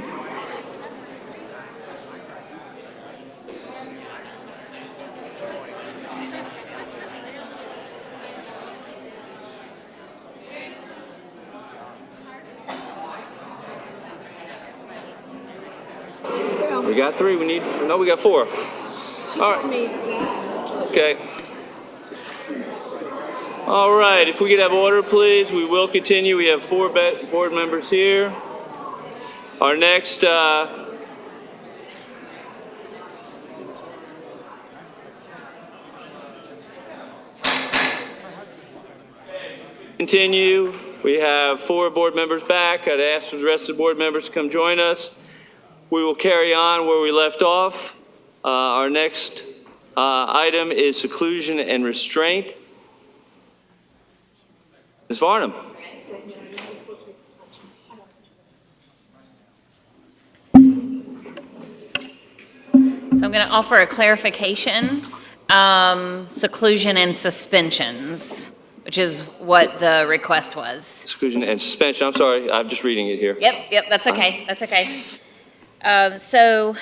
[SPEAKER 1] We got three, we got four. All right. Okay. All right, if we could have order, please, we will continue. We have four board members here. Our next continue. We have four board members back. I'd ask the rest of the board members to come join us. We will carry on where we left off. Our next item is seclusion and restraint. Ms. Varnum.
[SPEAKER 11] So I'm going to offer a clarification, seclusion and suspensions, which is what the request was.
[SPEAKER 1] Seclusion and suspension. I'm sorry, I'm just reading it here.
[SPEAKER 11] Yep, that's okay, that's okay. So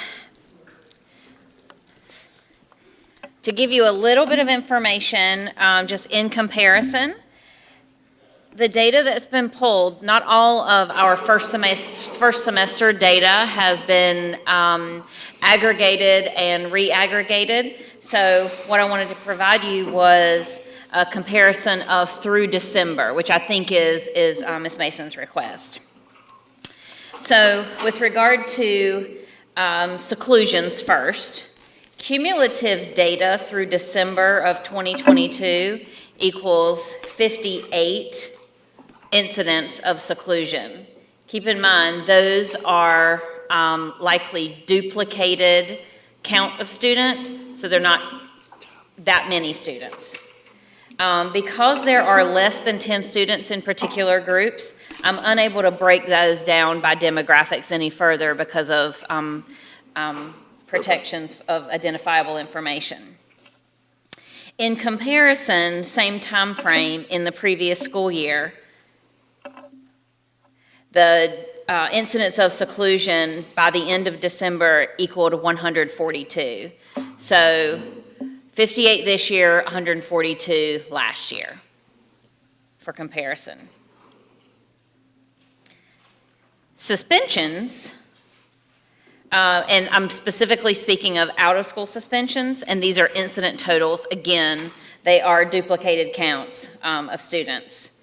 [SPEAKER 11] to give you a little bit of information, just in comparison, the data that's been pulled, not all of our first semester data has been aggregated and re-aggregated. So what I wanted to provide you was a comparison of through December, which I think is Ms. Mason's request. So with regard to seclusions first, cumulative data through December of 2022 equals 58 incidents of seclusion. Keep in mind, those are likely duplicated count of student, so they're not that many students. Because there are less than 10 students in particular groups, I'm unable to break those down by demographics any further because of protections of identifiable information. In comparison, same time frame in the previous school year, the incidence of seclusion by the end of December equaled 142. So 58 this year, 142 last year, for comparison. Suspensions, and I'm specifically speaking of out-of-school suspensions, and these are incident totals. Again, they are duplicated counts of students.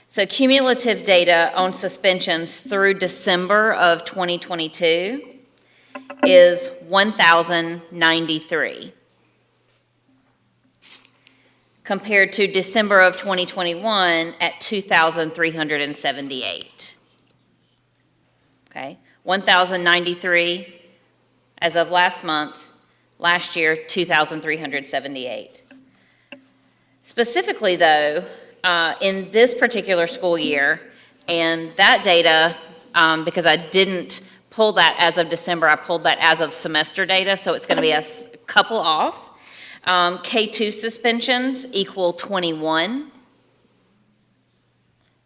[SPEAKER 11] So cumulative data on suspensions through December of 2022 is 1,093. Compared to December of 2021 at 2,378. Okay, 1,093 as of last month, last year 2,378. Specifically though, in this particular school year, and that data, because I didn't pull that as of December, I pulled that as of semester data, so it's gonna be a couple off. K2 suspensions equal 21.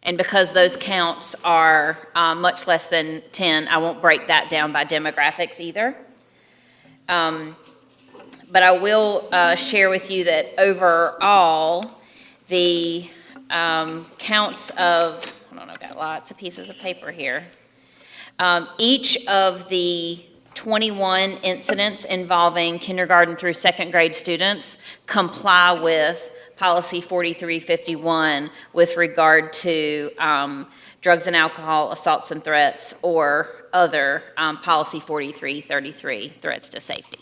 [SPEAKER 11] And because those counts are much less than 10, I won't break that down by demographics either. But I will share with you that overall, the counts of, hold on, I've got lots of pieces of paper here. Each of the 21 incidents involving kindergarten through second grade students comply with policy 4351 with regard to drugs and alcohol, assaults and threats, or other policy 4333, threats to safety.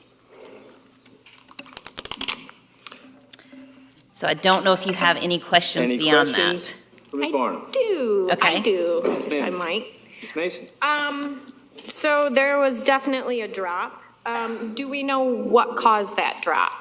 [SPEAKER 11] So I don't know if you have any questions beyond that.
[SPEAKER 1] Ms. Varnum.
[SPEAKER 11] Okay.
[SPEAKER 15] I do, if I might.
[SPEAKER 1] Ms. Mason.
[SPEAKER 15] So there was definitely a drop Do we know what caused that drop?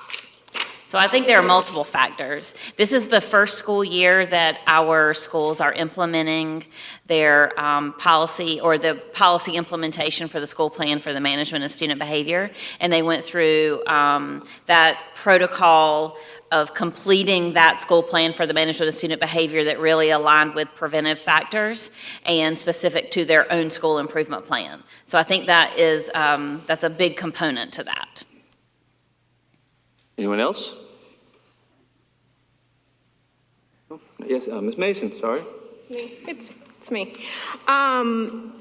[SPEAKER 11] So I think there are multiple factors. This is the first school year that our schools are implementing their policy or the policy implementation for the school plan for the management of student behavior. And they went through that protocol of completing that school plan for the management of student behavior that really aligned with preventive factors and specific to their own school improvement plan. So I think that is, that's a big component to that.
[SPEAKER 1] Anyone else? Yes, Ms. Mason, sorry.
[SPEAKER 15] It's me.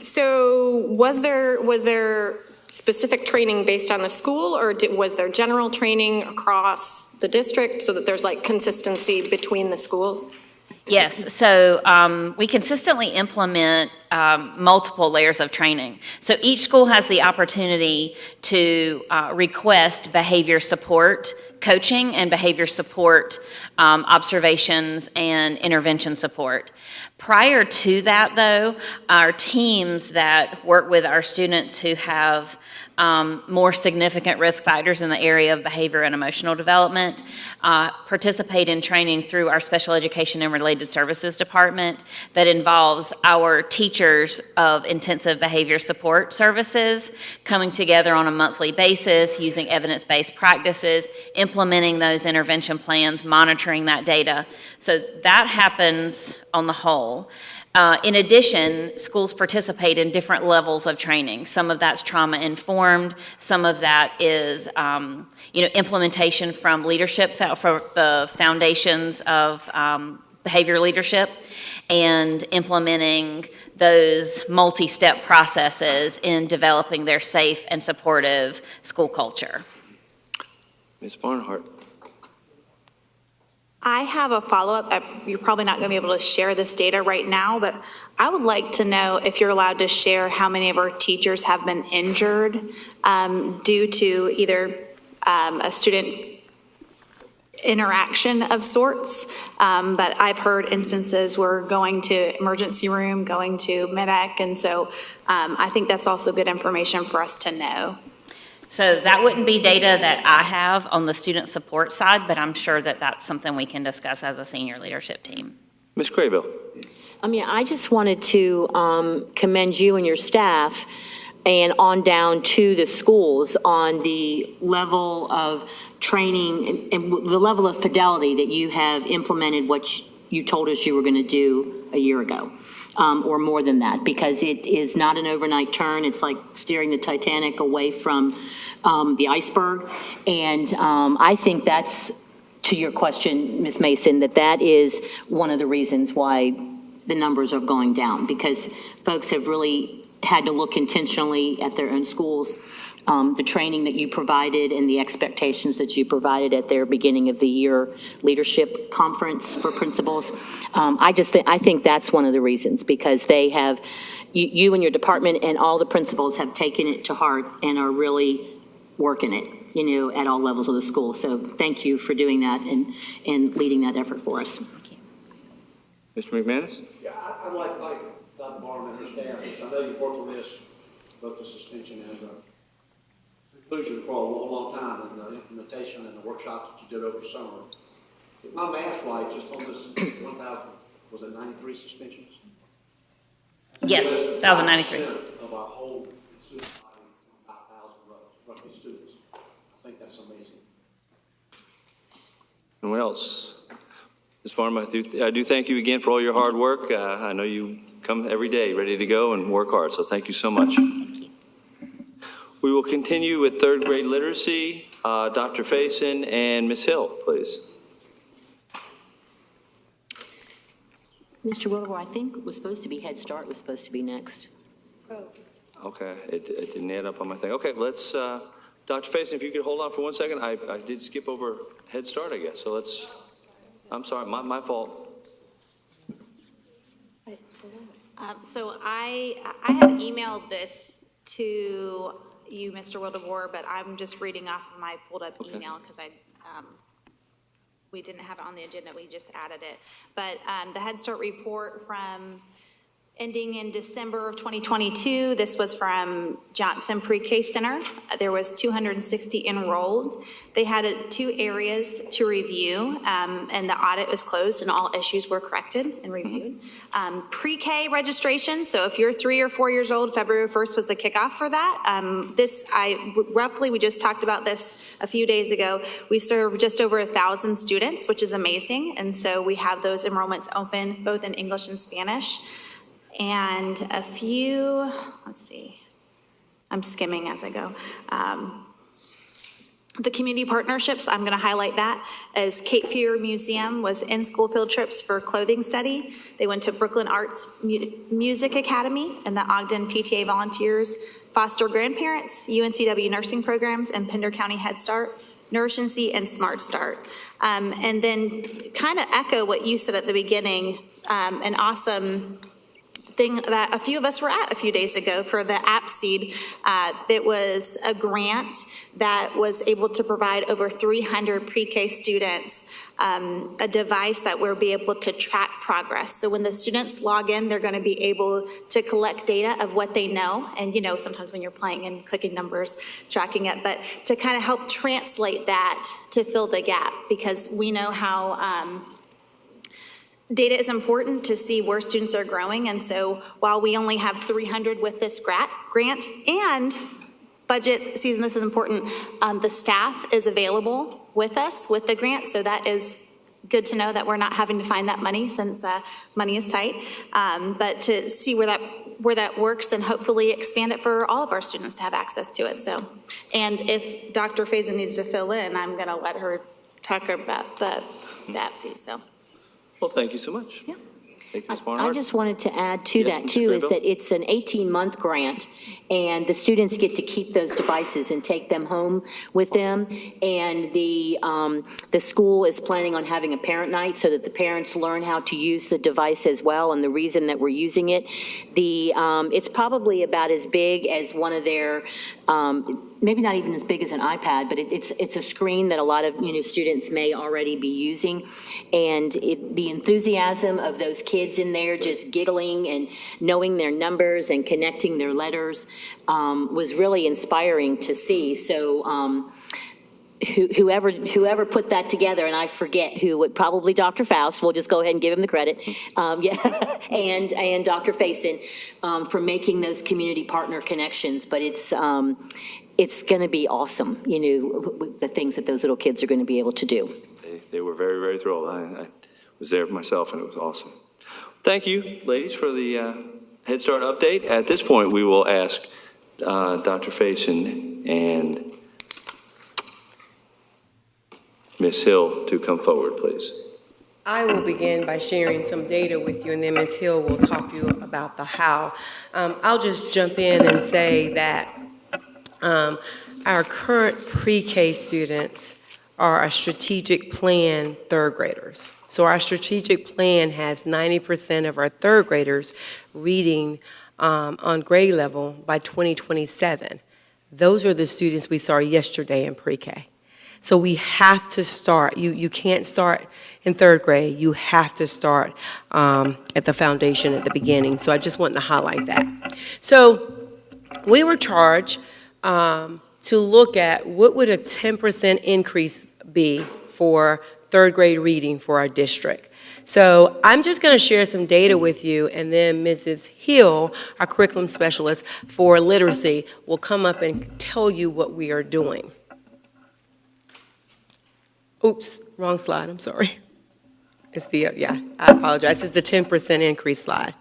[SPEAKER 15] So was there specific training based on the school, or was there general training across the district so that there's like consistency between the schools?
[SPEAKER 11] Yes, so we consistently implement multiple layers of training. So each school has the opportunity to request behavior support coaching and behavior support observations and intervention support. Prior to that, though, our teams that work with our students who have more significant risk factors in the area of behavior and emotional development participate in training through our special education and related services department that involves our teachers of intensive behavior support services coming together on a monthly basis, using evidence-based practices, implementing those intervention plans, monitoring that data. So that happens on the whole. In addition, schools participate in different levels of training. Some of that's trauma-informed, some of that is implementation from leadership, for the foundations of behavior leadership, and implementing those multi-step processes in developing their safe and supportive school culture.
[SPEAKER 1] Ms. Barnhart.
[SPEAKER 3] I have a follow-up. You're probably not going to be able to share this data right now, but I would like to know if you're allowed to share how many of our teachers have been injured due to either a student interaction of sorts. But I've heard instances where going to emergency room, going to MedEc, and so I think that's also good information for us to know.
[SPEAKER 11] So that wouldn't be data that I have on the student support side, but I'm sure that that's something we can discuss as a senior leadership team.
[SPEAKER 1] Ms. Craybill.
[SPEAKER 13] I just wanted to commend you and your staff and on down to the schools on the level of training and the level of fidelity that you have implemented what you told us you were going to do a year ago. Or more than that, because it is not an overnight turn. It's like steering the Titanic away from the iceberg. And I think that's, to your question, Ms. Mason, that is one of the reasons why the numbers are going down, because folks have really had to look intentionally at their own schools. The training that you provided and the expectations that you provided at their beginning of the year leadership conference for principals. I think that's one of the reasons, because they have, you and your department and all the principals have taken it to heart and are really working it, at all levels of the school. So thank you for doing that and leading that effort for us.
[SPEAKER 1] Mr. McManus?
[SPEAKER 18] Yeah, I'd like Dr. Barham and her staff, because I know you've worked on this, both the suspension and the seclusion for a long time, and the implementation and the workshops that you did over summer. If my math's right, just on this 1,000, was it 93 suspensions?
[SPEAKER 11] Yes, 1,093.
[SPEAKER 18] Of our whole student body, 5,000 roughly students. I think that's amazing.
[SPEAKER 1] Anyone else? Ms. Farm, I do thank you again for all your hard work. I know you come every day ready to go and work hard, so thank you so much. We will continue with third grade literacy. Dr. Faison and Ms. Hill, please.
[SPEAKER 13] Mr. Wilbur, I think it was supposed to be Head Start was supposed to be next.
[SPEAKER 1] Okay, it didn't add up on my thing. Okay, let's, Dr. Faison, if you could hold on for 1 second. I did skip over Head Start, I guess, so let's, I'm sorry, my fault.
[SPEAKER 3] So I had emailed this to you, Mr. Wildeboer, but I'm just reading off of my pulled up email because we didn't have it on the agenda, we just added it. But the Head Start report from ending in December of 2022. This was from Johnson Pre-K Center. There was 260 enrolled. They had 2 areas to review, and the audit was closed and all issues were corrected and reviewed. Pre-K registration, so if you're 3 or 4 years old, February 1st was the kickoff for that. We just talked about this a few days ago. We serve just over 1,000 students, which is amazing, and so we have those enrollments open both in English and Spanish. And a few, let's see, I'm skimming as I go. The community partnerships, I'm going to highlight that as Cape Fear Museum was in-school field trips for clothing study. They went to Brooklyn Arts Music Academy and the Ogden PTA volunteers, foster grandparents, UNCW nursing programs, and Pender County Head Start, Nourishing and Smart Start. And then kind of echo what you said at the beginning, an awesome thing that a few of us were at a few days ago for the App Seed. It was a grant that was able to provide over 300 pre-K students a device that will be able to track progress. So when the students log in, they're going to be able to collect data of what they know. And you know, sometimes when you're playing and clicking numbers, tracking it, but to kind of help translate that to fill the gap, because we know how data is important to see where students are growing. And so while we only have 300 with this grant and budget season, this is important, the staff is available with us with the grant. So that is good to know that we're not having to find that money since money is tight. But to see where that works and hopefully expand it for all of our students to have access to it. So, and if Dr. Faison needs to fill in, I'm gonna let her talk about the APSEED, so.
[SPEAKER 1] Well, thank you so much.
[SPEAKER 3] Yeah.
[SPEAKER 1] Thank you, Ms. Barnhart.
[SPEAKER 13] I just wanted to add to
[SPEAKER 1] Yes,
[SPEAKER 13] that
[SPEAKER 1] Ms.
[SPEAKER 13] too, is
[SPEAKER 1] Greenville.
[SPEAKER 13] that it's an 18-month grant, and the students get to keep those devices and take them home with them. And the school is planning on having a parent night so that the parents learn how to use the device as well, and the reason that we're using it. It's probably about as big as one of their, maybe not even as big as an iPad, but it's a screen that a lot of students may already be using. And the enthusiasm of those kids in there just giggling and knowing their numbers and connecting their letters was really inspiring to see. So whoever put that together, and I forget who, probably Dr. Faust, we'll just go ahead and give him the credit, and Dr. Faison for making those community partner connections. But it's going to be awesome, the things that those little kids are going to be able to do.
[SPEAKER 1] They were very, very thrilled. I was there myself, and it was awesome. Thank you, ladies, for the Head Start update. At this point, we will ask Dr. Faison and Ms. Hill to come forward, please.
[SPEAKER 2] I will begin by sharing some data with you, and then Ms. Hill will talk to you about the how. I'll just jump in and say that our current pre-K students are a strategic plan third graders. So our strategic plan has 90% of our third graders reading on grade level by 2027. Those are the students we saw yesterday in pre-K. So we have to start, you can't start in third grade, you have to start at the foundation at the beginning. So I just wanted to highlight that. So we were charged to look at what would a 10% increase be for third grade reading for our district. So I'm just going to share some data with you, and then Mrs. Hill, our curriculum specialist for literacy, will come up and tell you what we are doing. Oops, wrong slide, I'm sorry. It's the, I apologize, it's the 10% increase slide.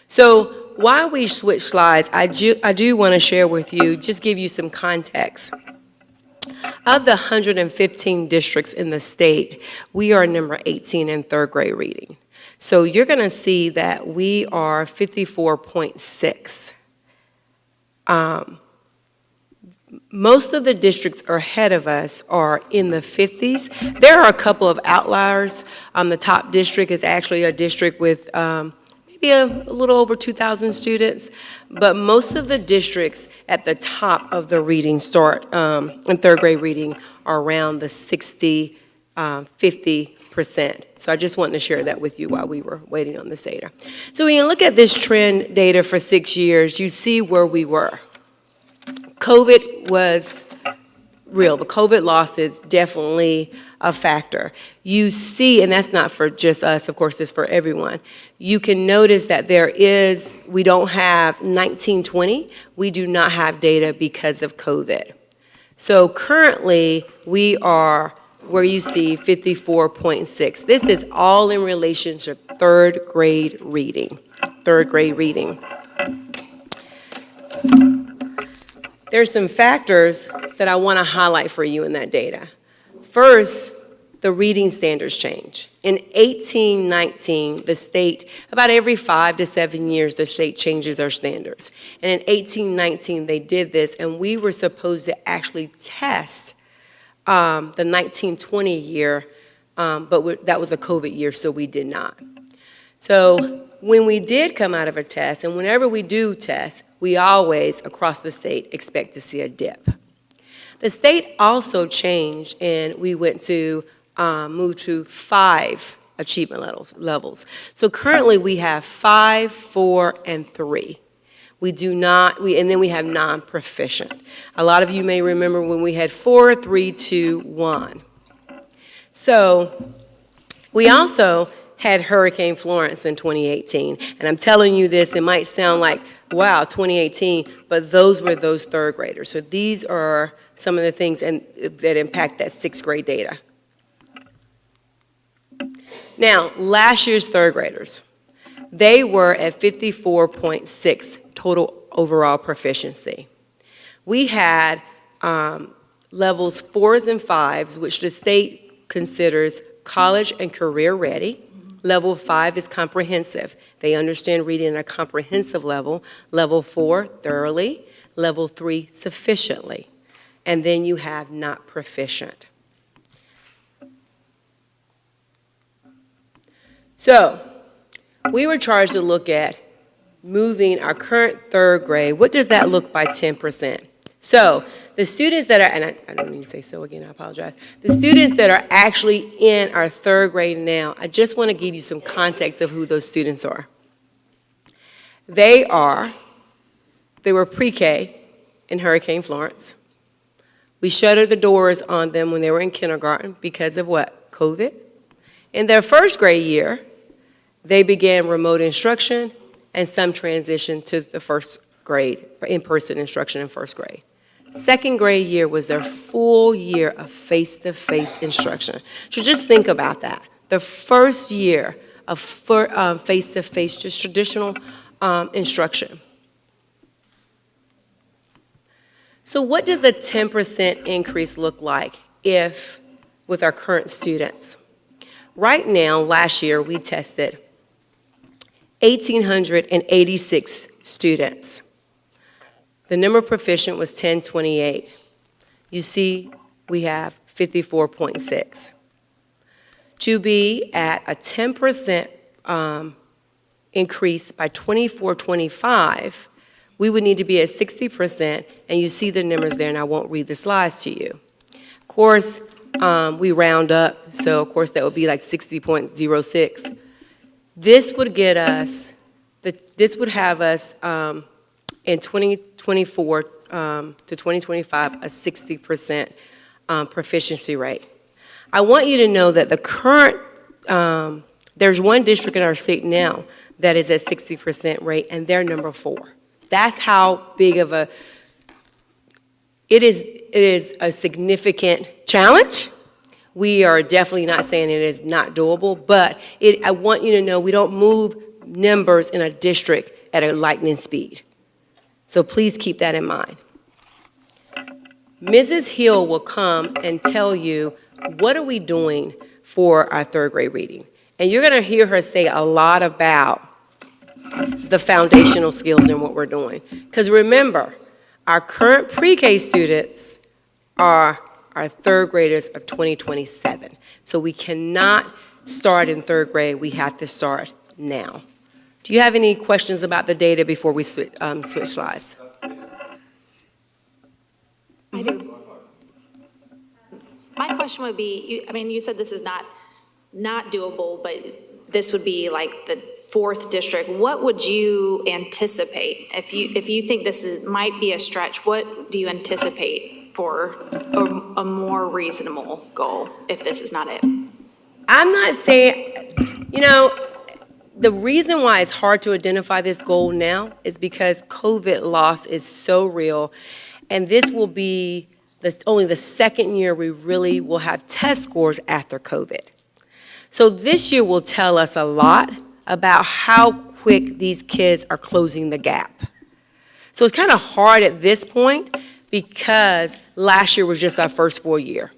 [SPEAKER 2] So while we switch slides, I do want to share with you, just give you some context. Of the 115 districts in the state, we are number 18 in third grade reading. So you're going to see that we are 54.6. Most of the districts ahead of us are in the 50s. There are a couple of outliers. The top district is actually a district with maybe a little over 2,000 students, but most of the districts at the top of the reading start in third grade reading are around the 60 50%. So I just wanted to share that with you while we were waiting on this data. So when you look at this trend data for 6 years, you see where we were. COVID was real. The COVID loss is definitely a factor. You see, and that's not for just us, of course, it's for everyone. You can notice that we don't have 1920, we do not have data because of COVID. So currently, we are where you see 54.6. This is all in relation to third grade reading. Third grade reading. There's some factors that I want to highlight for you in that data. First, the reading standards change. In 1819, the state, about every 5 to 7 years, the state changes their standards. And in 1819, they did this, and we were supposed to actually test the 1920 year, but that was a COVID year, so we did not. So when we did come out of a test, and whenever we do test, we always, across the state, expect to see a dip. The state also changed, and we went to move to 5 achievement levels. So currently we have 5, 4, and 3. We do not, and then we have non-proficient. A lot of you may remember when we had 4, 3, 2, 1. So we also had Hurricane Florence in 2018. And I'm telling you this, it might sound like, wow, 2018, but those were those third graders. So these are some of the things that impact that 6th grade data. Now, last year's third graders, they were at 54.6 total overall proficiency. We had levels 4s and 5s, which the state considers college and career ready. Level 5 is comprehensive. They understand reading at a comprehensive level. Level 4, thoroughly. Level 3, sufficiently. And then you have not proficient. So, we were charged to look at moving our current third grade. What does that look by 10%? So, the students that are, and I don't mean to say so again, I apologize. The students that are actually in our third grade now, I just want to give you some context of who those students are. They were pre-K in Hurricane Florence. We shuttered the doors on them when they were in kindergarten because of what? COVID. In their first grade year, they began remote instruction and some transition to the first grade, in-person instruction in first grade. Second grade year was their full year of face-to-face instruction. So just think about that. The first year of face-to-face, just traditional instruction. So what does a 10% increase look like with our current students? Right now, last year, we tested 1,886 students. The number proficient was 1028. You see, we have 54.6. To be at a 10% increase by 24-25, we would need to be at 60%, and you see the numbers there, and I won't read the slides to you. Of course, we round up, so of course that would be like 60.06. This would get us, this would have us in 2024 to 2025 a 60% proficiency rate. I want you to know that the current, there's one district in our state now that is at 60% rate, and they're number 4. That's how big of it is a significant challenge. We are definitely not saying it is not doable, but I want you to know we don't move numbers in a district at a lightning speed. So please keep that in mind. Mrs. Hill will come and tell you, what are we doing for our third grade reading? And you're going to hear her say a lot about the foundational skills and what we're doing. Because remember, our current pre-K students are our third graders of 2027. So we cannot start in third grade. We have to start now. Do you have any questions about the data before we switch slides?
[SPEAKER 8] I do.
[SPEAKER 3] My question would be, you said this is not doable, but this would be like the fourth district. What would you anticipate? If you think might be a stretch, what do you anticipate for a more reasonable goal if this is not it?
[SPEAKER 2] I'm not saying, the reason why it's hard to identify this goal now is because COVID loss is so real, and this will be only the second year we really will have test scores after COVID. So this year will tell us a lot about how quick these kids are closing the gap. So it's kind of hard at this point because last year was just our first full year.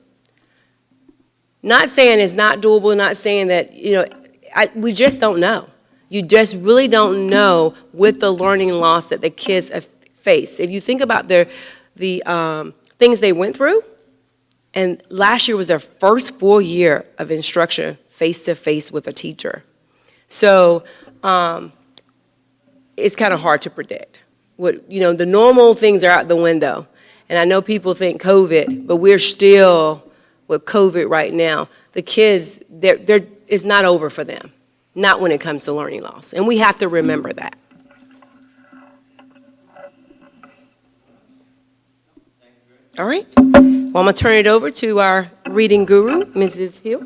[SPEAKER 2] Not saying it's not doable, not saying that, we just don't know. You just really don't know with the learning loss that the kids have faced. If you think about the things they went through, and last year was their first full year of instruction face-to-face with a teacher. So it's kind of hard to predict. The normal things are out the window. And I know people think COVID, but we're still with COVID right now. The kids, it's not over for them, not when it comes to learning loss. And we have to remember that. All right. Well, I'm going to turn it over to our reading guru, Mrs. Hill.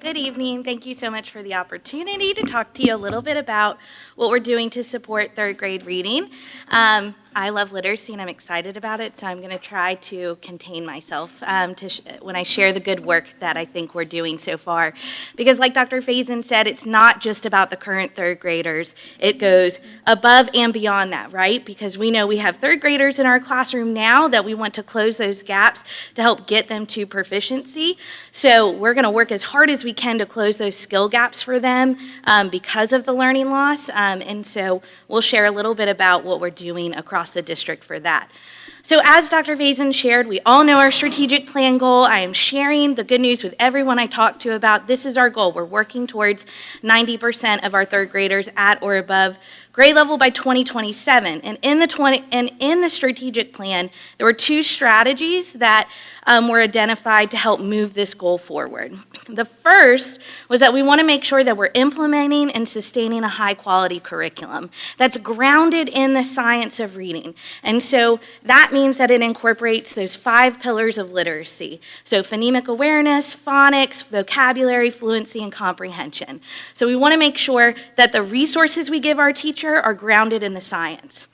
[SPEAKER 5] Good evening. Thank you so much for the opportunity to talk to you a little bit about what we're doing to support third grade reading. I love literacy and I'm excited about it, so I'm going to try to contain myself when I share the good work that I think we're doing so far. Because like Dr. Faison said, it's not just about the current third graders. It goes above and beyond that, right? Because we know we have third graders in our classroom now that we want to close those gaps to help get them to proficiency. So we're going to work as hard as we can to close those skill gaps for them because of the learning loss. And so we'll share a little bit about what we're doing across the district for that. So as Dr. Faison shared, we all know our strategic plan goal. I am sharing the good news with everyone I talk to about this is our goal. We're working towards 90% of our third graders at or above grade level by 2027. And in the strategic plan, there were two strategies that were identified to help move this goal forward. The first was that we want to make sure that we're implementing and sustaining a high-quality curriculum that's grounded in the science of reading. And so that means that it incorporates those 5 pillars of literacy. So phonemic awareness, phonics, vocabulary, fluency, and comprehension. So we want to make sure that the resources we give our teacher are grounded in the science.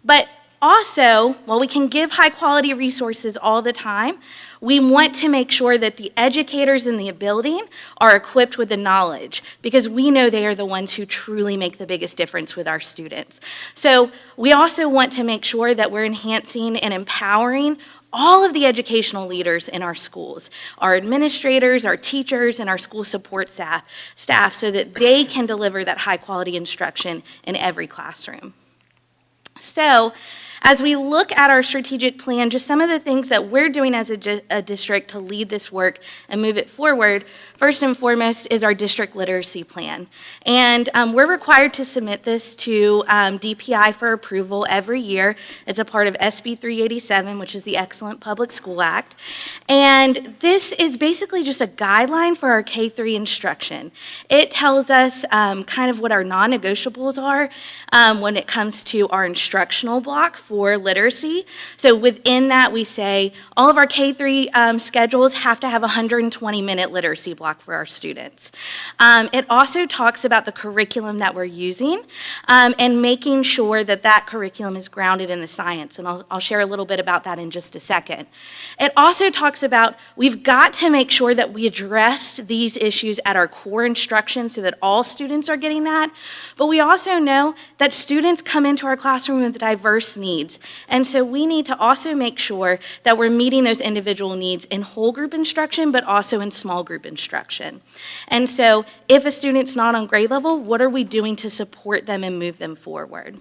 [SPEAKER 5] But also, while we can give high quality resources all the time, we want to make sure that the educators in the building are equipped with the knowledge because we know they are the ones who truly make the biggest difference with our students. So we also want to make sure that we're enhancing and empowering all of the educational leaders in our schools, our administrators, our teachers, and our school support staff so that they can deliver that high quality instruction in every classroom. So, as we look at our strategic plan, just some of the things that we're doing as a district to lead this work and move it forward, first and foremost is our district literacy plan. And we're required to submit this to DPI for approval every year. It's a part of SB 387, which is the Excellent Public School Act. And this is basically just a guideline for our K-3 instruction. It tells us kind of what our non-negotiables are when it comes to our instructional block for literacy. So within that, we say all of our K-3 schedules have to have a 120-minute literacy block for our students. It also talks about the curriculum that we're using and making sure that that curriculum is grounded in the science, and I'll share a little bit about that in just a second. It also talks about we've got to make sure that we address these issues at our core instruction so that all students are getting that, but we also know that students come into our classroom with diverse needs. And so we need to also make sure that we're meeting those individual needs in whole group instruction, but also in small group instruction. And so if a student's not on grade level, what are we doing to support them and move them forward?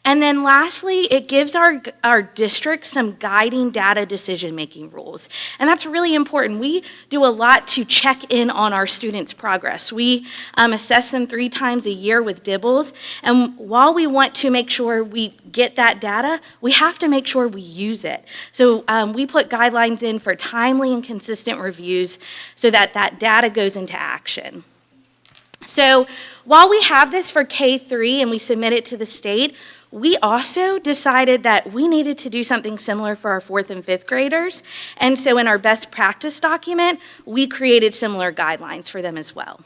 [SPEAKER 5] And then lastly, it gives our district some guiding data decision-making rules. And that's really important. We do a lot to check in on our students' progress. We assess them 3 times a year with dibbles. And while we want to make sure we get that data, we have to make sure we use it. So we put guidelines in for timely and consistent reviews so that that data goes into action. So while we have this for K-3 and we submit it to the state, we also decided that we needed to do something similar for our 4th and 5th graders. And so in our best practice document, we created similar guidelines for them as well.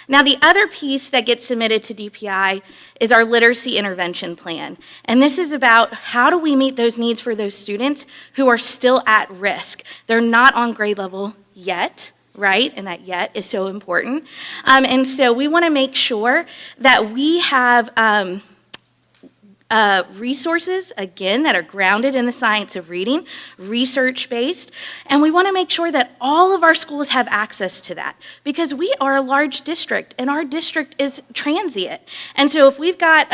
[SPEAKER 5] Now, the other piece that gets submitted to DPI is our literacy intervention plan. And this is about how do we meet those needs for those students who are still at risk. They're not on grade level yet, right? And that yet is so important. And so we want to make sure that we have resources, again, that are grounded in the science of reading, research-based, and we want to make sure that all of our schools have access to that because we are a large district and our district is transient. And so if we've got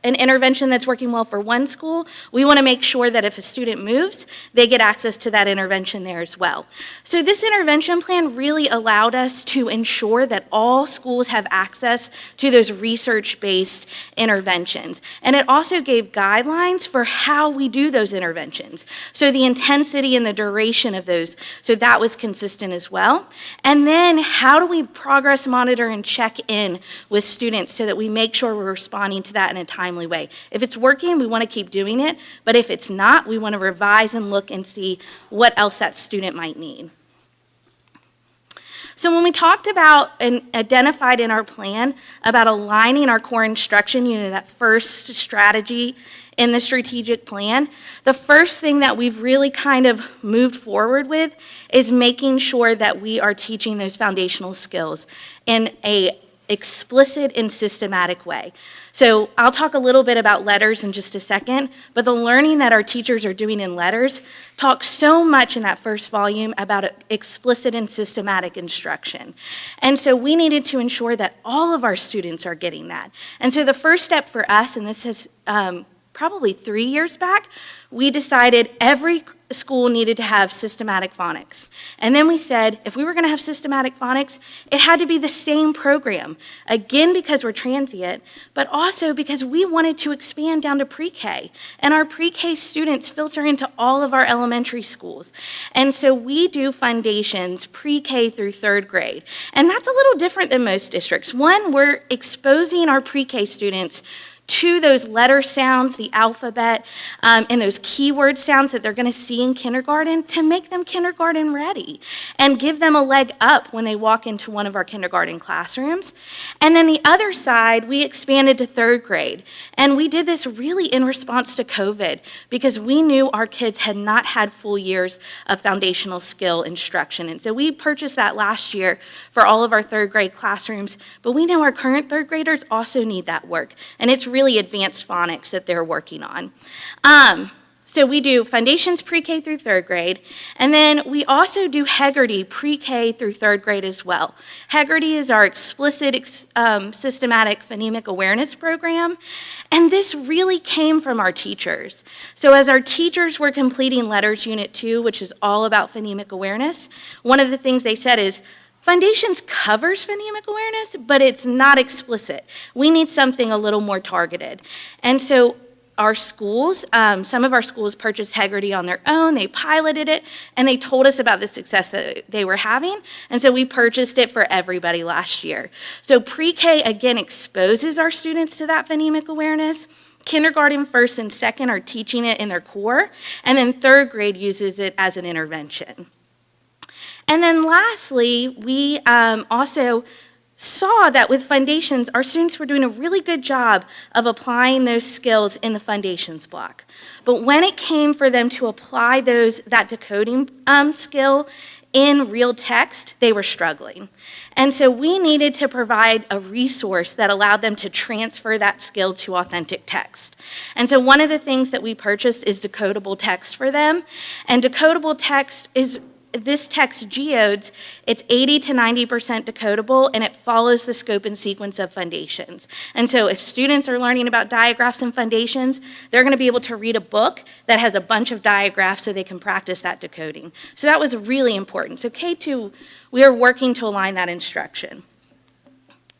[SPEAKER 5] an intervention that's working well for one school, we want to make sure that if a student moves, they get access to that intervention there as well. So this intervention plan really allowed us to ensure that all schools have access to those research-based interventions. And it also gave guidelines for how we do those interventions. So the intensity and the duration of those, so that was consistent as well. And then how do we progress monitor and check in with students so that we make sure we're responding to that in a timely way. If it's working, we want to keep doing it, but if it's not, we want to revise and look and see what else that student might need. So when we talked about and identified in our plan about aligning our core instruction unit, that first strategy in the strategic plan, the first thing that we've really kind of moved forward with is making sure that we are teaching those foundational skills in a explicit and systematic way. So I'll talk a little bit about letters in just a second, but the learning that our teachers are doing in letters talks so much in that first volume about explicit and systematic instruction. And so we needed to ensure that all of our students are getting that. And so the first step for us, and this is probably 3 years back, we decided every school needed to have systematic phonics. And then we said, if we were going to have systematic phonics, it had to be the same program. Again, because we're transient, but also because we wanted to expand down to pre-K. And our pre-K students filter into all of our elementary schools. And so we do foundations pre-K through 3rd grade. And that's a little different than most districts. One, we're exposing our pre-K students to those letter sounds, the alphabet, and those keyword sounds that they're going to see in kindergarten to make them kindergarten ready and give them a leg up when they walk into one of our kindergarten classrooms. And then the other side, we expanded to 3rd grade. And we did this really in response to COVID because we knew our kids had not had full years of foundational skill instruction. And so we purchased that last year for all of our 3rd grade classrooms, but we know our current 3rd graders also need that work. And it's really advanced phonics that they're working on. So we do foundations pre-K through 3rd grade, and then we also do Heggerty pre-K through 3rd grade as well. Heggerty is our explicit systematic phonemic awareness program, and this really came from our teachers. So as our teachers were completing Letters Unit 2, which is all about phonemic awareness, one of the things they said is, Foundations covers phonemic awareness, but it's not explicit. We need something a little more targeted. And so our schools, some of our schools purchased Heggerty on their own, they piloted it, and they told us about the success that they were having, and so we purchased it for everybody last year. So pre-K, again, exposes our students to that phonemic awareness. Kindergarten, 1st, and 2nd are teaching it in their core, and then 3rd grade uses it as an intervention. And then lastly, we also saw that with foundations, our students were doing a really good job of applying those skills in the foundations block. But when it came for them to apply that decoding skill in real text, they were struggling. And so we needed to provide a resource that allowed them to transfer that skill to authentic text. And so one of the things that we purchased is decodable text for them. And decodable text is this text geodes, it's 80 to 90% decodable, and it follows the scope and sequence of foundations. And so if students are learning about digraphs and foundations, they're going to be able to read a book that has a bunch of digraphs so they can practice that decoding. So that was really important. So K2, we are working to align that instruction.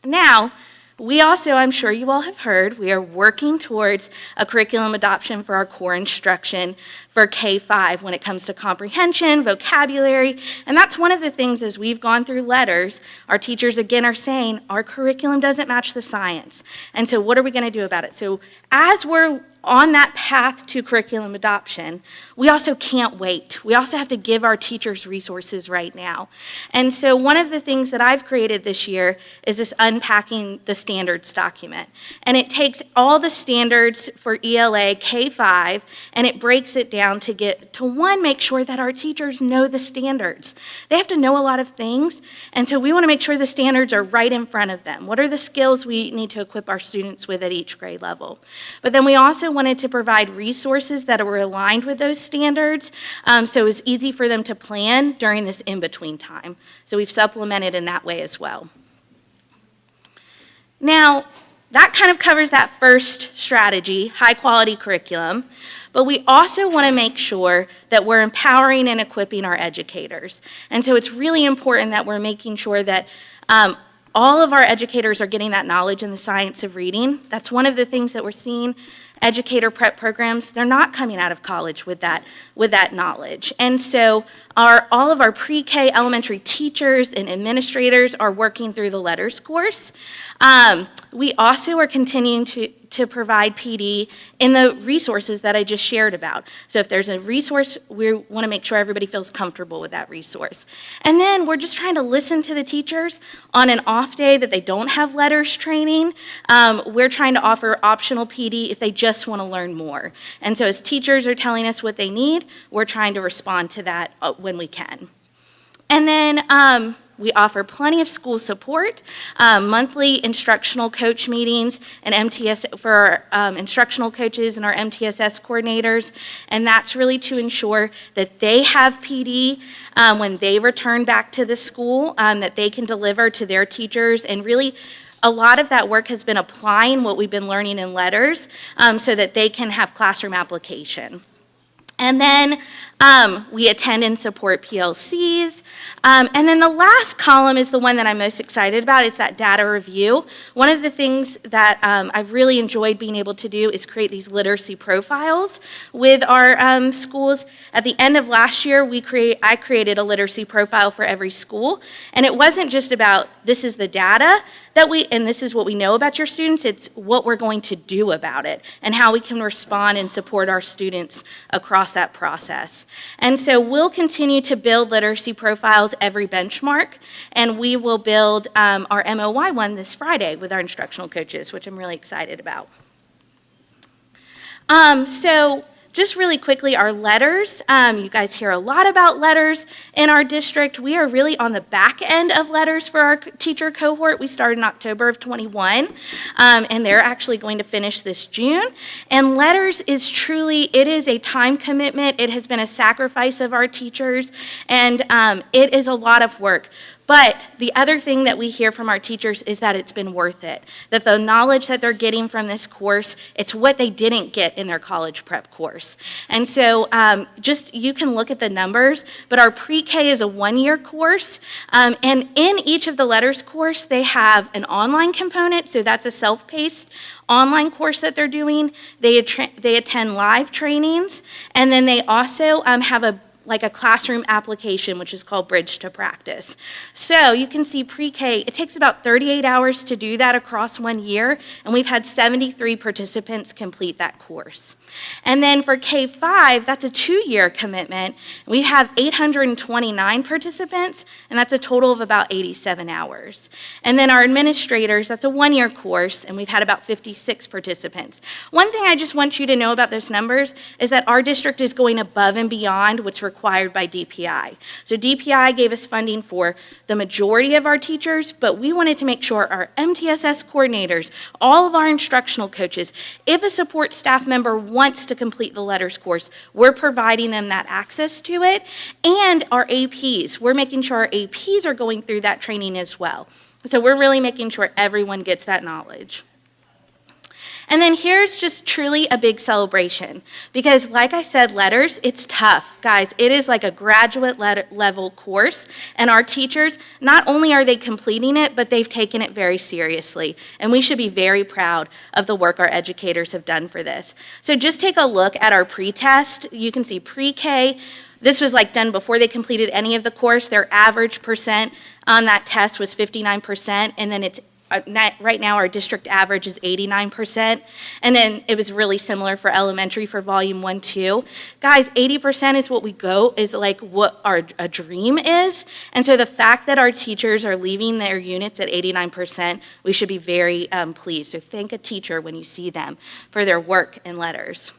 [SPEAKER 5] Now, we also, I'm sure you all have heard, we are working towards a curriculum adoption for our core instruction for K-5 when it comes to comprehension, vocabulary, and that's one of the things as we've gone through letters, our teachers again are saying our curriculum doesn't match the science. And so what are we going to do about it? So as we're on that path to curriculum adoption, we also can't wait. We also have to give our teachers resources right now. And so one of the things that I've created this year is this unpacking the standards document. And it takes all the standards for ELA K-5 and it breaks it down to get to one, make sure that our teachers know the standards. They have to know a lot of things. And so we want to make sure the standards are right in front of them. What are the skills we need to equip our students with at each grade level? But then we also wanted to provide resources that were aligned with those standards, so it was easy for them to plan during this in-between time. So we've supplemented in that way as well. Now, that kind of covers that first strategy, high-quality curriculum, but we also want to make sure that we're empowering and equipping our educators. And so it's really important that we're making sure that all of our educators are getting that knowledge in the science of reading. That's one of the things that we're seeing. Educator prep programs, they're not coming out of college with that knowledge. And so all of our pre-K elementary teachers and administrators are working through the letters course. We also are continuing to provide PD in the resources that I just shared about. So if there's a resource, we want to make sure everybody feels comfortable with that resource. And then we're just trying to listen to the teachers on an off day that they don't have letters training. We're trying to offer optional PD if they just want to learn more. And so as teachers are telling us what they need, we're trying to respond to that when we can. And then we offer plenty of school support, monthly instructional coach meetings and MTS for our instructional coaches and our MTSS coordinators, and that's really to ensure that they have PD when they return back to the school, that they can deliver to their teachers, and really a lot of that work has been applying what we've been learning in letters so that they can have classroom application. And then we attend and support PLCs. And then the last column is the one that I'm most excited about. It's that data review. One of the things that I've really enjoyed being able to do is create these literacy profiles with our schools. At the end of last year, I created a literacy profile for every school. And it wasn't just about this is the data and this is what we know about your students. It's what we're going to do about it and how we can respond and support our students across that process. And so we'll continue to build literacy profiles every benchmark, and we will build our MOY one this Friday with our instructional coaches, which I'm really excited about. So just really quickly, our letters. You guys hear a lot about letters in our district. We are really on the back end of letters for our teacher cohort. We started in October of 21, and they're actually going to finish this June. And letters is truly, it is a time commitment. It has been a sacrifice of our teachers, and it is a lot of work. But the other thing that we hear from our teachers is that it's been worth it, that the knowledge that they're getting from this course, it's what they didn't get in their college prep course. And so you can look at the numbers, but our pre-K is a one-year course, and in each of the letters course, they have an online component, so that's a self-paced online course that they're doing. They attend live trainings, and then they also have a classroom application, which is called Bridge to Practice. So you can see pre-K, it takes about 38 hours to do that across 1 year, and we've had 73 participants complete that course. And then for K-5, that's a 2-year commitment. We have 829 participants, and that's a total of about 87 hours. And then our administrators, that's a 1-year course, and we've had about 56 participants. One thing I just want you to know about those numbers is that our district is going above and beyond what's required required by DPI. So DPI gave us funding for the majority of our teachers, but we wanted to make sure our MTSS coordinators, all of our instructional coaches, if a support staff member wants to complete the letters course, we're providing them that access to it, and our APs. We're making sure our APs are going through that training as well. So we're really making sure everyone gets that knowledge. And then here's just truly a big celebration, because like I said, letters, it's tough. Guys, it is like a graduate level course, and our teachers, not only are they completing it, but they've taken it very seriously. And we should be very proud of the work our educators have done for this. So just take a look at our pre-test. You can see pre-K. This was like done before they completed any of the course. Their average percent on that test was 59%, and then it's right now our district average is 89%, and then it was really similar for elementary for volume 1, 2. Guys, 80% is what we go, is like what a dream is, and so the fact that our teachers are leaving their units at 89%, we should be very pleased. So thank a teacher when you see them for their work in letters.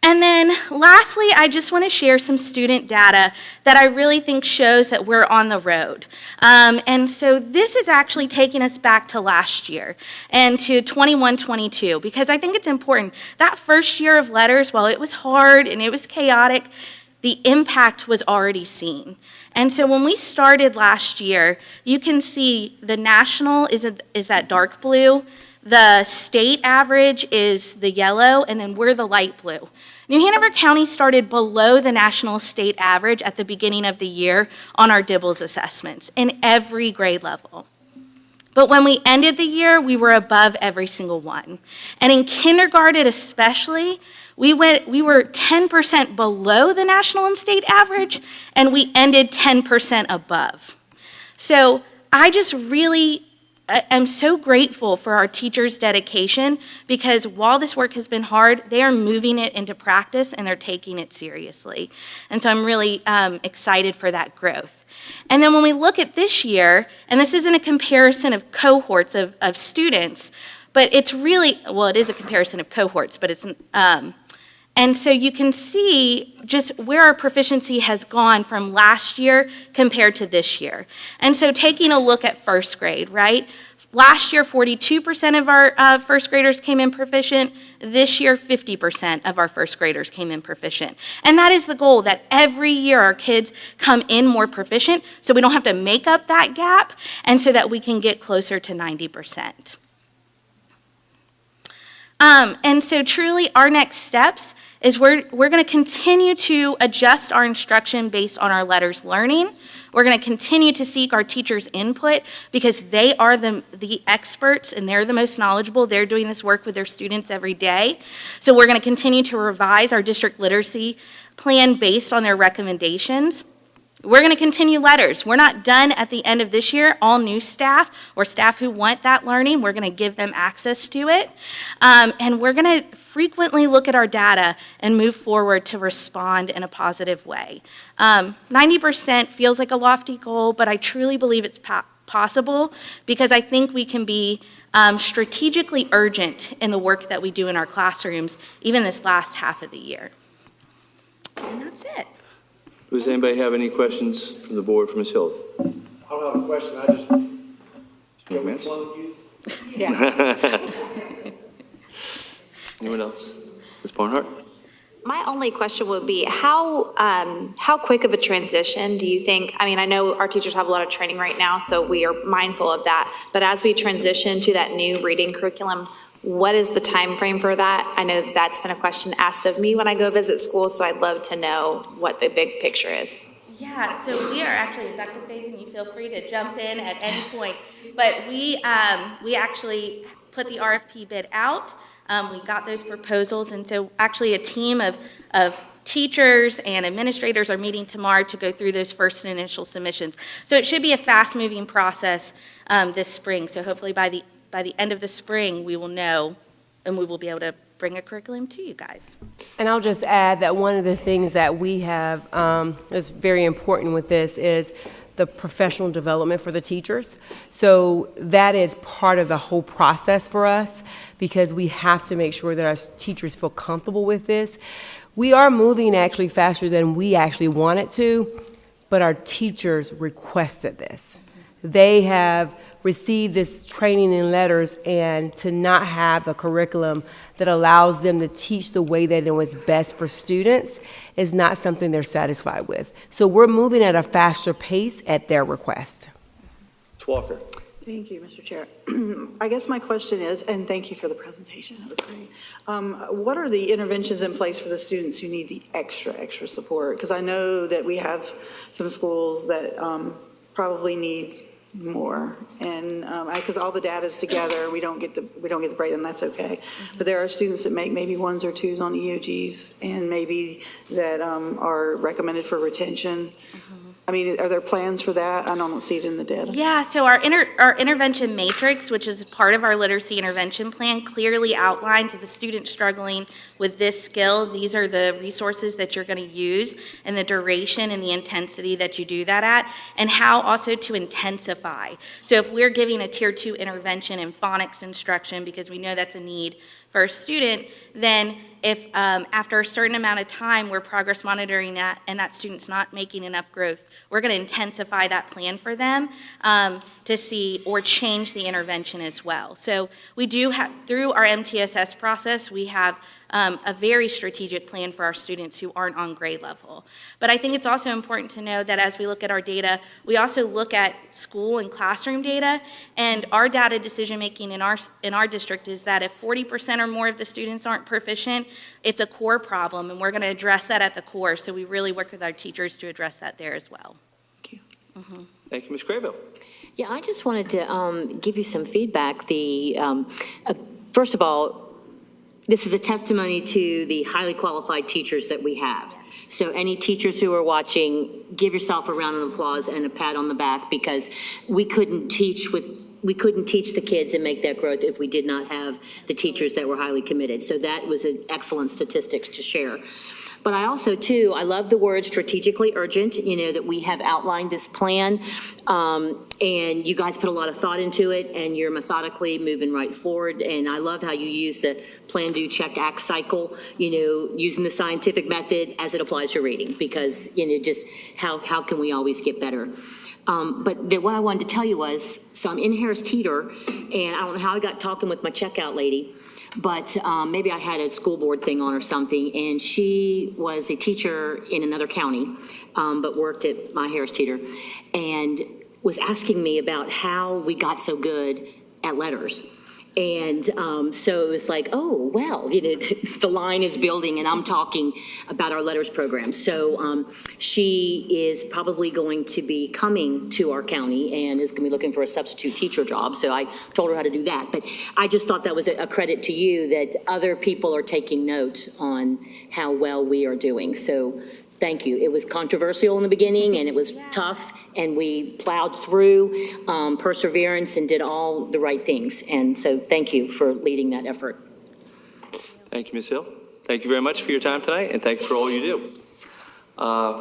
[SPEAKER 5] And then lastly, I just want to share some student data that I really think shows that we're on the road. And so this is actually taking us back to last year and to 21-22, because I think it's important. That first year of letters, while it was hard and it was chaotic, the impact was already seen. And so when we started last year, you can see the national is that dark blue. The state average is the yellow, and then we're the light blue. New Hanover County started below the national state average at the beginning of the year on our DIBELS assessments in every grade level. But when we ended the year, we were above every single one. And in kindergarten especially, we were 10% below the national and state average, and we ended 10% above. So I just really I'm so grateful for our teachers' dedication, because while this work has been hard, they are moving it into practice and they're taking it seriously. And so I'm really excited for that growth. And then when we look at this year, and this isn't a comparison of cohorts of students, but it's really, well, it is a comparison of cohorts, but it's, and so you can see just where our proficiency has gone from last year compared to this year. And so taking a look at first grade, right? Last year, 42% of our first graders came in proficient. This year, 50% of our first graders came in proficient. And that is the goal, that every year our kids come in more proficient so we don't have to make up that gap, and so that we can get closer to 90%. And so truly our next steps is we're going to continue to adjust our instruction based on our letters learning. We're going to continue to seek our teachers' input, because they are the experts and they're the most knowledgeable. They're doing this work with their students every day. So we're going to continue to revise our district literacy plan based on their recommendations. We're going to continue letters. We're not done at the end of this year. All new staff or staff who want that learning, we're going to give them access to it. And we're going to frequently look at our data and move forward to respond in a positive way. 90% feels like a lofty goal, but I truly believe it's possible, because I think we can be strategically urgent in the work that we do in our classrooms, even this last half of the year. And that's it.
[SPEAKER 1] Does anybody have any questions from the board for Ms. Hill?
[SPEAKER 18] I don't have a question, I just, can we clone you?
[SPEAKER 1] Anyone else? Ms. Barnhart?
[SPEAKER 3] My only question would be, how quick of a transition do you think, I mean, I know our teachers have a lot of training right now, so we are mindful of that, but as we transition to that new reading curriculum, what is the time frame for that? I know that's been a question asked of me when I go visit schools, so I'd love to know what the big picture is.
[SPEAKER 5] Yeah, so we are actually, Dr. Faison, you feel free to jump in at any point, but we actually put the RFP bid out. We got those proposals, and so actually a team of teachers and administrators are meeting tomorrow to go through those first initial submissions. So it should be a fast-moving process this spring, so hopefully by the end of the spring, we will know, and we will be able to bring a curriculum to you guys.
[SPEAKER 2] And I'll just add that one of the things that we have that's very important with this is the professional development for the teachers. So that is part of the whole process for us, because we have to make sure that our teachers feel comfortable with this.
[SPEAKER 4] We are moving actually faster than we actually wanted to, but our teachers requested this. They have received this training in letters, and to not have a curriculum that allows them to teach the way that it was best for students is not something they're satisfied with. So we're moving at a faster pace at their request.
[SPEAKER 1] Ms. Walker.
[SPEAKER 20] Thank you, Mr. Chair. I guess my question is, and thank you for the presentation, it was great. What are the interventions in place for the students who need the extra support? Because I know that we have some schools that probably need more, and because all the data is together, we don't get the break, and that's okay. But there are students that make maybe 1s or 2s on EOGs, and maybe that are recommended for retention. I mean, are there plans for that? I don't see it in the data.
[SPEAKER 5] Yeah, so our intervention matrix, which is part of our literacy intervention plan, clearly outlines if a student's struggling with this skill, these are the resources that you're going to use and the duration and the intensity that you do that at, and how also to intensify. So if we're giving a tier 2 intervention in phonics instruction, because we know that's a need for a student, then if after a certain amount of time we're progress monitoring that and that student's not making enough growth, we're going to intensify that plan for them to see or change the intervention as well. So we do have, through our MTSS process, we have a very strategic plan for our students who aren't on grade level. But I think it's also important to know that as we look at our data, we also look at school and classroom data, and our data decision making in our district is that if 40% or more of the students aren't proficient, it's a core problem, and we're going to address that at the core. So we really work with our teachers to address that there as well.
[SPEAKER 20] Thank you.
[SPEAKER 5] Mm-hmm.
[SPEAKER 1] Thank you, Ms. Craybill.
[SPEAKER 13] Yeah, I just wanted to give you some feedback. First of all, this is a testimony to the highly qualified teachers that we have. So any teachers who are watching, give yourself a round of applause and a pat on the back, because we couldn't teach the kids and make that growth if we did not have the teachers that were highly committed. So that was an excellent statistics to share. But I also, too, I love the word strategically urgent, that we have outlined this plan, and you guys put a lot of thought into it, and you're methodically moving right forward. And I love how you use the plan, do, check, act cycle, using the scientific method as it applies to reading, because, just how can we always get better? But what I wanted to tell you was, so I'm in Harris Teeter, and I don't know how I got talking with my checkout lady, but maybe I had a school board thing on or something, and she was a teacher in another county, but worked at my Harris Teeter, and was asking me about how we got so good at letters. And so it was like, oh, well, the line is building, and I'm talking about our letters program. So she is probably going to be coming to our county and is going to be looking for a substitute teacher job. So I told her how to do that. But I just thought that was a credit to you that other people are taking note on how well we are doing. So thank you. It was controversial in the beginning, and it was tough, and we plowed through perseverance and did all the right things. And so thank you for leading that effort.
[SPEAKER 1] Thank you, Ms. Hill. Thank you very much for your time tonight, and thank you for all you do.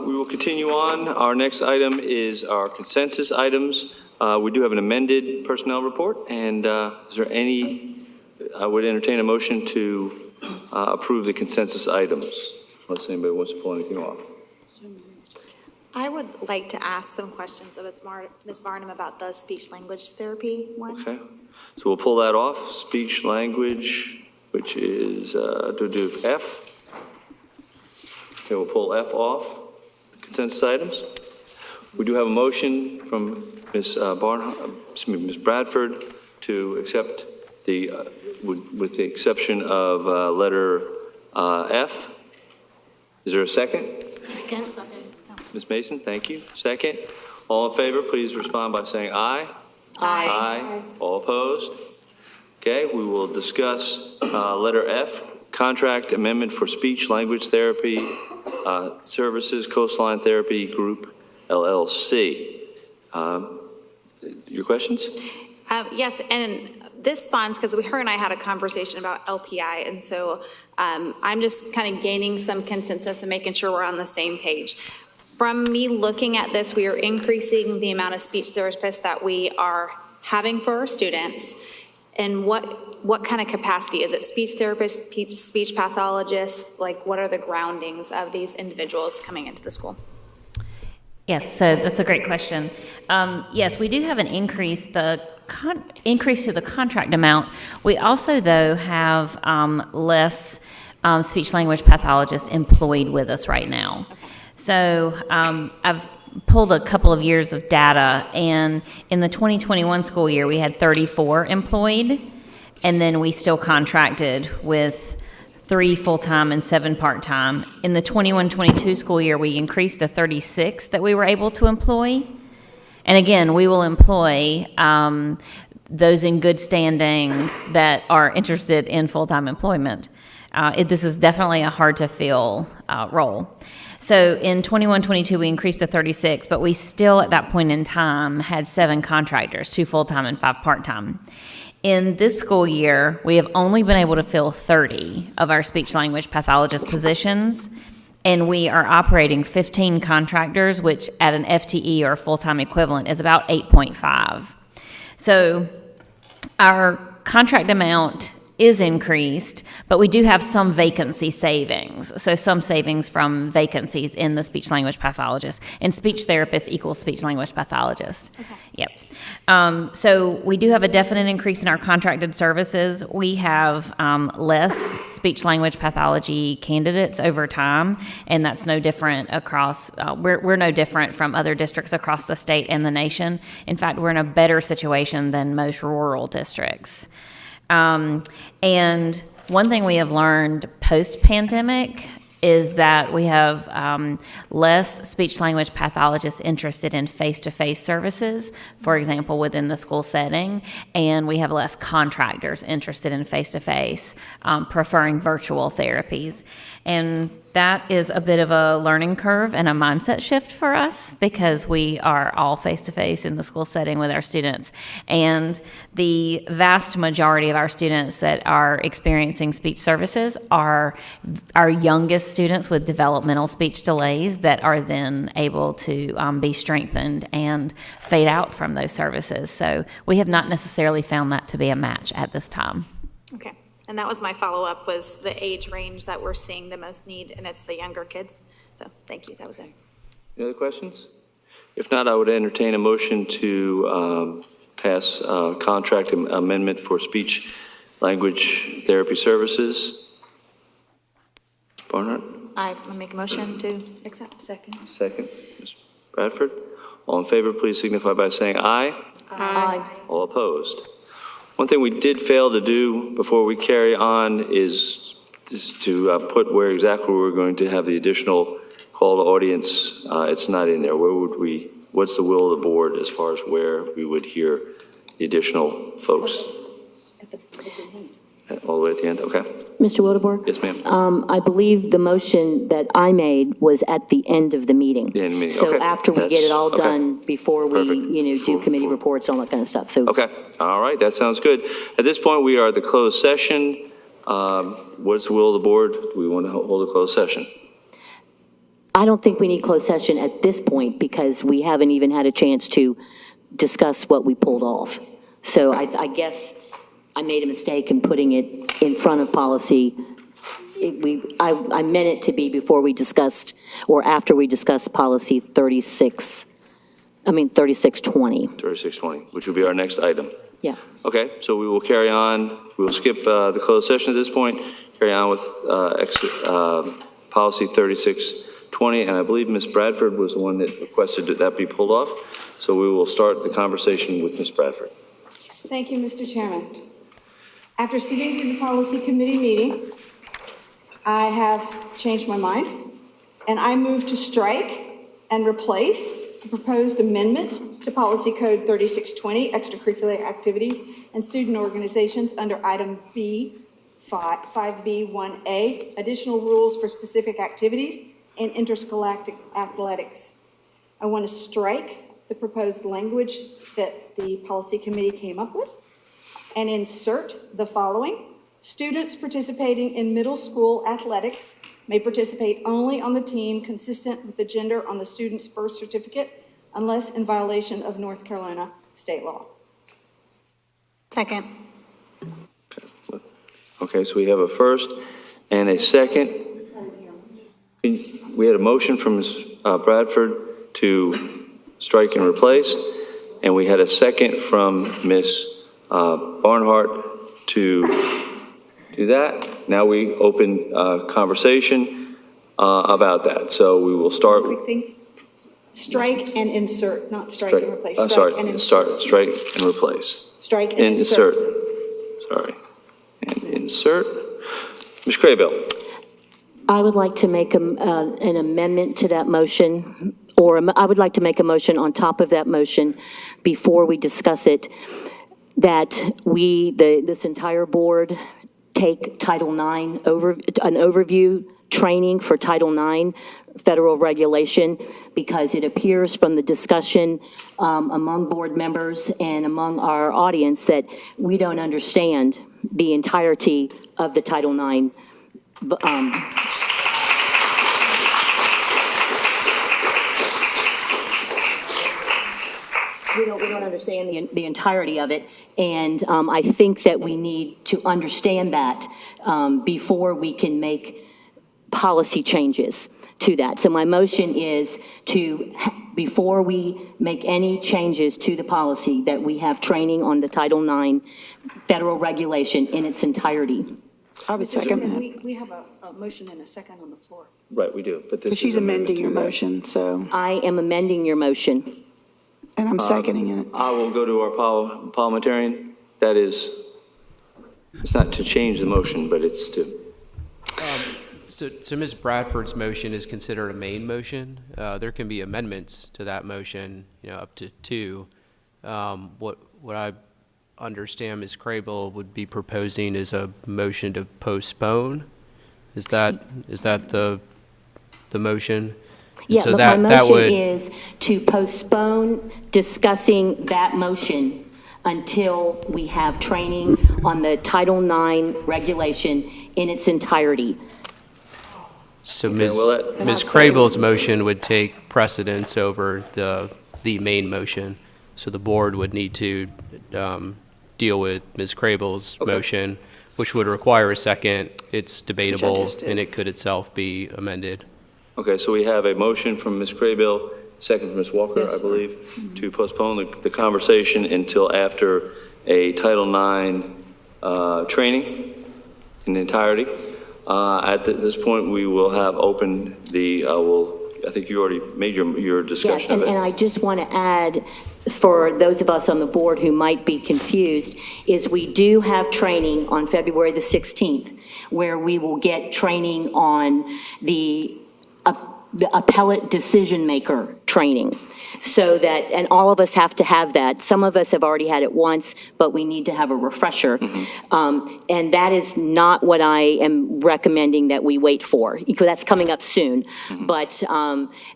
[SPEAKER 1] We will continue on. Our next item is our consensus items. We do have an amended personnel report, and is there any, I would entertain a motion to approve the consensus items, unless anybody wants to pull anything off.
[SPEAKER 3] I would like to ask some questions of Ms. Barnum about the speech language therapy one.
[SPEAKER 1] Okay, so we'll pull that off. Speech language, which is do F. Okay, we'll pull F off consensus items. We do have a motion from Ms. Ms. Bradford to accept the, with the exception of letter F. Is there a second?
[SPEAKER 3] Second.
[SPEAKER 1] Ms. Mason, thank you. Second. All in favor, please respond by saying aye.
[SPEAKER 3] Aye.
[SPEAKER 1] Aye. All opposed? Okay, we will discuss letter F, contract amendment for speech language therapy services, Coastline Therapy Group, LLC. Your questions?
[SPEAKER 3] Yes, and this spawns because her and I had a conversation about LPI, and so I'm just kind of gaining some consensus and making sure we're on the same page. From me looking at this, we are increasing the amount of speech therapists that we are having for our students. And what kind of capacity? Is it speech therapists, speech pathologists? Like, what are the groundings of these individuals coming into the school?
[SPEAKER 11] Yes, so that's a great question. Yes, we do have an increase, increase to the contract amount. We also, though, have less speech language pathologists employed with us right now. So I've pulled a couple of years of data, and in the 2021 school year, we had 34 employed, and then we still contracted with 3 full-time and 7 part-time. In the 21-22 school year, we increased to 36 that we were able to employ. And again, we will employ those in good standing that are interested in full-time employment. This is definitely a hard-to-fill role. So in 21-22, we increased to 36, but we still, at that point in time, had 7 contractors, 2 full-time and 5 part-time. In this school year, we have only been able to fill 30 of our speech-language pathologist positions, and we are operating 15 contractors, which at an FTE or full-time equivalent is about 8.5. So our contract amount is increased, but we do have some vacancy savings. So some savings from vacancies in the speech-language pathologist, and speech therapist equals speech-language pathologist.
[SPEAKER 3] Okay.
[SPEAKER 11] Yep. So we do have a definite increase in our contracted services. We have less speech-language pathology candidates over time, and that's no different across, we're no different from other districts across the state and the nation. In fact, we're in a better situation than most rural districts. And one thing we have learned post-pandemic is that we have less speech-language pathologists interested in face-to-face services, for example, within the school setting, and we have less contractors interested in face-to-face, preferring virtual therapies. And that is a bit of a learning curve and a mindset shift for us because we are all face-to-face in the school setting with our students. And the vast majority of our students that are experiencing speech services are our youngest students with developmental speech delays that are then able to be strengthened and fade out from those services. So we have not necessarily found that to be a match at this time.
[SPEAKER 3] Okay. And that was my follow-up, was the age range that we're seeing the most need, and it's the younger kids. So thank you, that was it.
[SPEAKER 1] Any other questions? If not, I would entertain a motion to pass contract amendment for speech language therapy services. Barnhart?
[SPEAKER 3] I make a motion to accept.
[SPEAKER 1] Second, Ms. Bradford. All in favor, please signify by saying aye.
[SPEAKER 3] Aye.
[SPEAKER 1] All opposed. One thing we did fail to do before we carry on is to put where exactly we're going to have the additional call to audience. It's not in there. What's the will of the board as far as where we would hear the additional folks? All the way at the end, okay.
[SPEAKER 13] Mr. Wildebohr?
[SPEAKER 1] Yes, ma'am.
[SPEAKER 13] I believe the motion that I made was at the end of the meeting.
[SPEAKER 1] The end of the meeting,
[SPEAKER 13] So
[SPEAKER 1] okay.
[SPEAKER 13] after we get it all
[SPEAKER 1] Okay.
[SPEAKER 13] done, before we,
[SPEAKER 1] Perfect.
[SPEAKER 13] do committee reports, all that kind of stuff. So
[SPEAKER 1] Okay, all right, that sounds good. At this point, we are at the closed session. What's the will of the board? Do we want to hold a closed session?
[SPEAKER 13] I don't think we need closed session at this point because we haven't even had a chance to discuss what we pulled off. So I guess I made a mistake in putting it in front of policy. I meant it to be before we discussed, or after we discussed policy 3620.
[SPEAKER 1] 3620, which will be our next item.
[SPEAKER 13] Yeah.
[SPEAKER 1] Okay, so we will carry on. We will skip the closed session at this point, carry on with policy 3620, and I believe Ms. Bradford was the one that requested that that be pulled off. So we will start the conversation with Ms. Bradford.
[SPEAKER 8] Thank you, Mr. Chairman. After sitting through the policy committee meeting, I have changed my mind, and I move to strike and replace the proposed amendment to Policy Code 3620, extracurricular activities and student organizations under item B, 5B1A, additional rules for specific activities and interscholastic athletics. I want to strike the proposed language that the policy committee came up with and insert the following. Students participating in middle school athletics may participate only on the team consistent with the gender on the student's birth certificate unless in violation of North Carolina state law.
[SPEAKER 3] Second.
[SPEAKER 1] Okay, so we have a first and a second. We had a motion from Ms. Bradford to strike and replace, and we had a second from Ms. Barnhart to do that. Now we open conversation about that. So we will start.
[SPEAKER 8] Quick thing. Strike and insert, not strike and replace.
[SPEAKER 1] I'm
[SPEAKER 8] Strike
[SPEAKER 1] sorry,
[SPEAKER 8] and insert.
[SPEAKER 1] strike and replace.
[SPEAKER 8] Strike and insert.
[SPEAKER 1] Sorry, and insert. Ms. Craybill.
[SPEAKER 13] I would like to make an amendment to that motion, or I would like to make a motion on top of that motion before we discuss it, that this entire board take Title IX an overview training for Title IX federal regulation, because it appears from the discussion among board members and among our audience that we don't understand the entirety of the Title IX. We don't understand the entirety of it, and I think that we need to understand that before we can make policy changes to that. So my motion is to, before we make any changes to the policy, that we have training on the Title IX federal regulation in its entirety.
[SPEAKER 8] I would second that.
[SPEAKER 7] We have a motion and a second on the floor.
[SPEAKER 1] Right, we do, but this
[SPEAKER 8] She's
[SPEAKER 1] is
[SPEAKER 8] amending your
[SPEAKER 1] to that.
[SPEAKER 8] motion, so,
[SPEAKER 13] I am amending your motion.
[SPEAKER 8] and I'm seconding it.
[SPEAKER 1] I will go to our parliamentarian. That is, it's not to change the motion, but it's to.
[SPEAKER 16] So Ms. Bradford's motion is considered a main motion. There can be amendments to that motion, up to 2. What I understand Ms. Craybill would be proposing is a motion to postpone. Is that the motion?
[SPEAKER 13] Yeah,
[SPEAKER 16] so
[SPEAKER 13] but my motion is to postpone discussing that motion until we have training on the Title IX regulation in its entirety.
[SPEAKER 16] So
[SPEAKER 1] Okay,
[SPEAKER 16] Ms. Craybill's motion would take precedence over the main motion. So the board would need to deal with Ms. Craybill's motion, which would require a second. It's debatable, and it could itself be amended.
[SPEAKER 1] Okay, so we have a motion from Ms. Craybill, second from Ms. Walker, I believe, to postpone the conversation until after a Title IX training in entirety. At this point, we will have opened I think you already made your discussion of it.
[SPEAKER 13] And I just want to add, for those of us on the board who might be confused, is we do have training on February the 16th, where we will get training on the appellate decision maker training. So that, and all of us have to have that. Some of us have already had it once, but we need to have a refresher. And that is not what I am recommending that we wait for, because that's coming up soon. But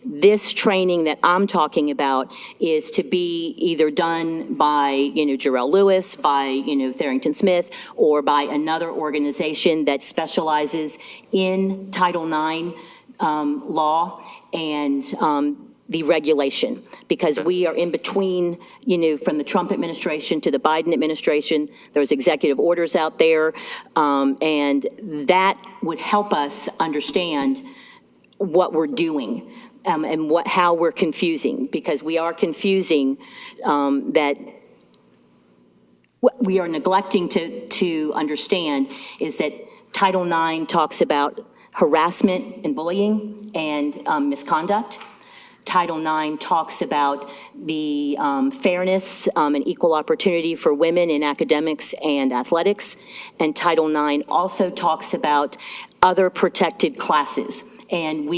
[SPEAKER 13] this training that I'm talking about is to be either done by, Jarrell Lewis, by, Tharrington Smith, or by another organization that specializes in Title IX law and the regulation, because we are in between, from the Trump administration to the Biden administration. There's executive orders out there, and that would help us understand what we're doing and how we're confusing, because we are confusing that what we are neglecting to understand is that Title IX talks about harassment and bullying and misconduct. Title IX talks about the fairness and equal opportunity for women in academics and athletics. And Title IX also talks about other protected classes. And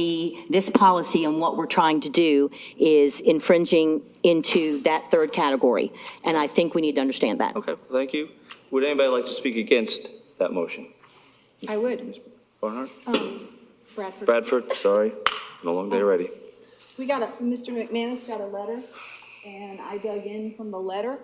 [SPEAKER 13] this policy and what we're trying to do is infringing into that third category. And I think we need to understand that.
[SPEAKER 1] Okay, thank you. Would anybody like to speak against that motion?
[SPEAKER 8] I would.
[SPEAKER 1] Barnhart?
[SPEAKER 8] Bradford.
[SPEAKER 1] Bradford, sorry. Been a long day already.
[SPEAKER 8] Mr. McManus got a letter, and I dug in from the letter,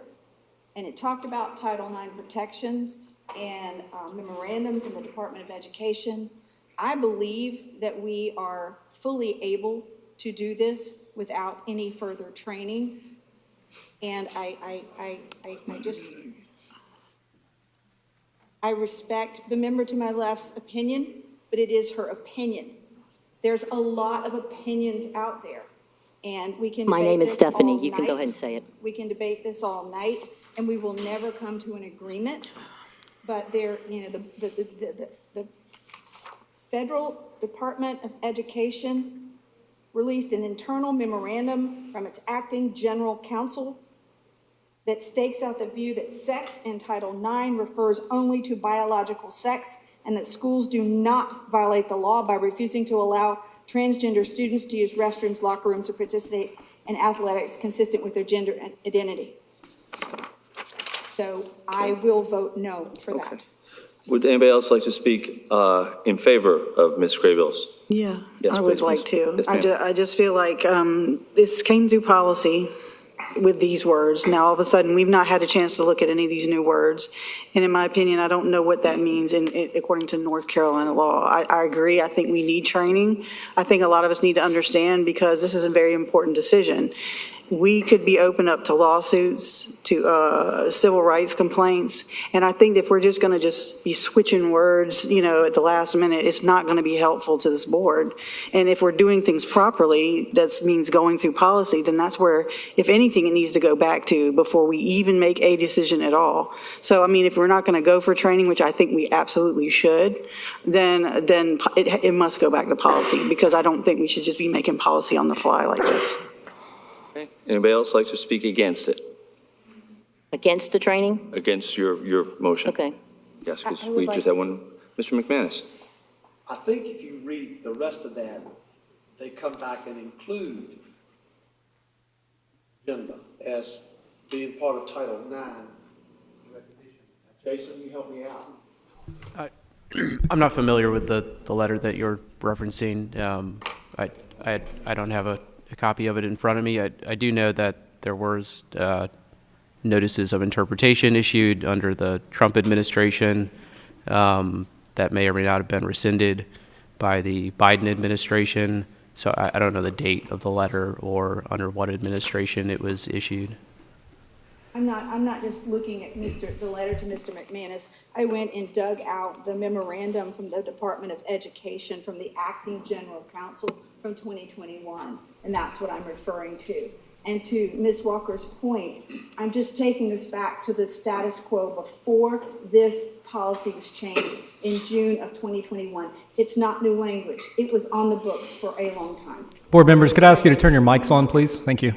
[SPEAKER 8] and it talked about Title IX protections and a memorandum from the Department of Education. I believe that we are fully able to do this without any further training, and I just, I respect the member to my left's opinion, but it is her opinion. There's a lot of opinions out there, and we can
[SPEAKER 13] My
[SPEAKER 8] debate
[SPEAKER 13] name is
[SPEAKER 8] this
[SPEAKER 13] Stephanie.
[SPEAKER 8] all
[SPEAKER 13] You can go
[SPEAKER 8] night.
[SPEAKER 13] ahead and say it.
[SPEAKER 8] We can debate this all night, and we will never come to an agreement. But there, the Federal Department of Education released an internal memorandum from its acting general counsel that stakes out the view that sex in Title IX refers only to biological sex, and that schools do not violate the law by refusing to allow transgender students to use restrooms, locker rooms, or participate in athletics consistent with their gender identity. So I will vote no for that.
[SPEAKER 1] Would anybody else like to speak in favor of Ms. Graybill's?
[SPEAKER 20] Yeah,
[SPEAKER 1] Yes,
[SPEAKER 20] I would
[SPEAKER 1] please,
[SPEAKER 20] like
[SPEAKER 1] Ms.
[SPEAKER 20] to.
[SPEAKER 1] Yes, ma'am.
[SPEAKER 20] I just feel like this came through policy with these words. Now, all of a sudden, we've not had a chance to look at any of these new words. And in my opinion, I don't know what that means according to North Carolina law. I agree. I think we need training. I think a lot of us need to understand, because this is a very important decision. We could be open up to lawsuits, to civil rights complaints. And I think if we're just going to just be switching words, at the last minute, it's not going to be helpful to this board. And if we're doing things properly, that means going through policy, then that's where, if anything, it needs to go back to before we even make a decision at all. So, I mean, if we're not going to go for training, which I think we absolutely should, then it must go back to policy, because I don't think we should just be making policy on the fly like this.
[SPEAKER 1] Okay. Anybody else like to speak against it?
[SPEAKER 13] Against the training?
[SPEAKER 1] Against your motion?
[SPEAKER 13] Okay.
[SPEAKER 1] Yes, because
[SPEAKER 20] I would
[SPEAKER 1] we
[SPEAKER 20] like-
[SPEAKER 1] just had one. Mr. McManus?
[SPEAKER 18] I think if you read the rest of that, they come back and include agenda as being part of Title IX. Jason, you help me out.
[SPEAKER 16] I'm not familiar with the letter that you're referencing. I don't have a copy of it in front of me. I do know that there was notices of interpretation issued under the Trump administration that may or may not have been rescinded by the Biden administration. So I don't know the date of the letter or under what administration it was issued.
[SPEAKER 8] I'm not just looking at the letter to Mr. McManus. I went and dug out the memorandum from the Department of Education from the acting general counsel from 2021, and that's what I'm referring to. And to Ms. Walker's point, I'm just taking us back to the status quo before this policy was changed in June of 2021. It's not new language. It was on the books for a long time.
[SPEAKER 10] Board members, could I ask you to turn your mics on, please? Thank you.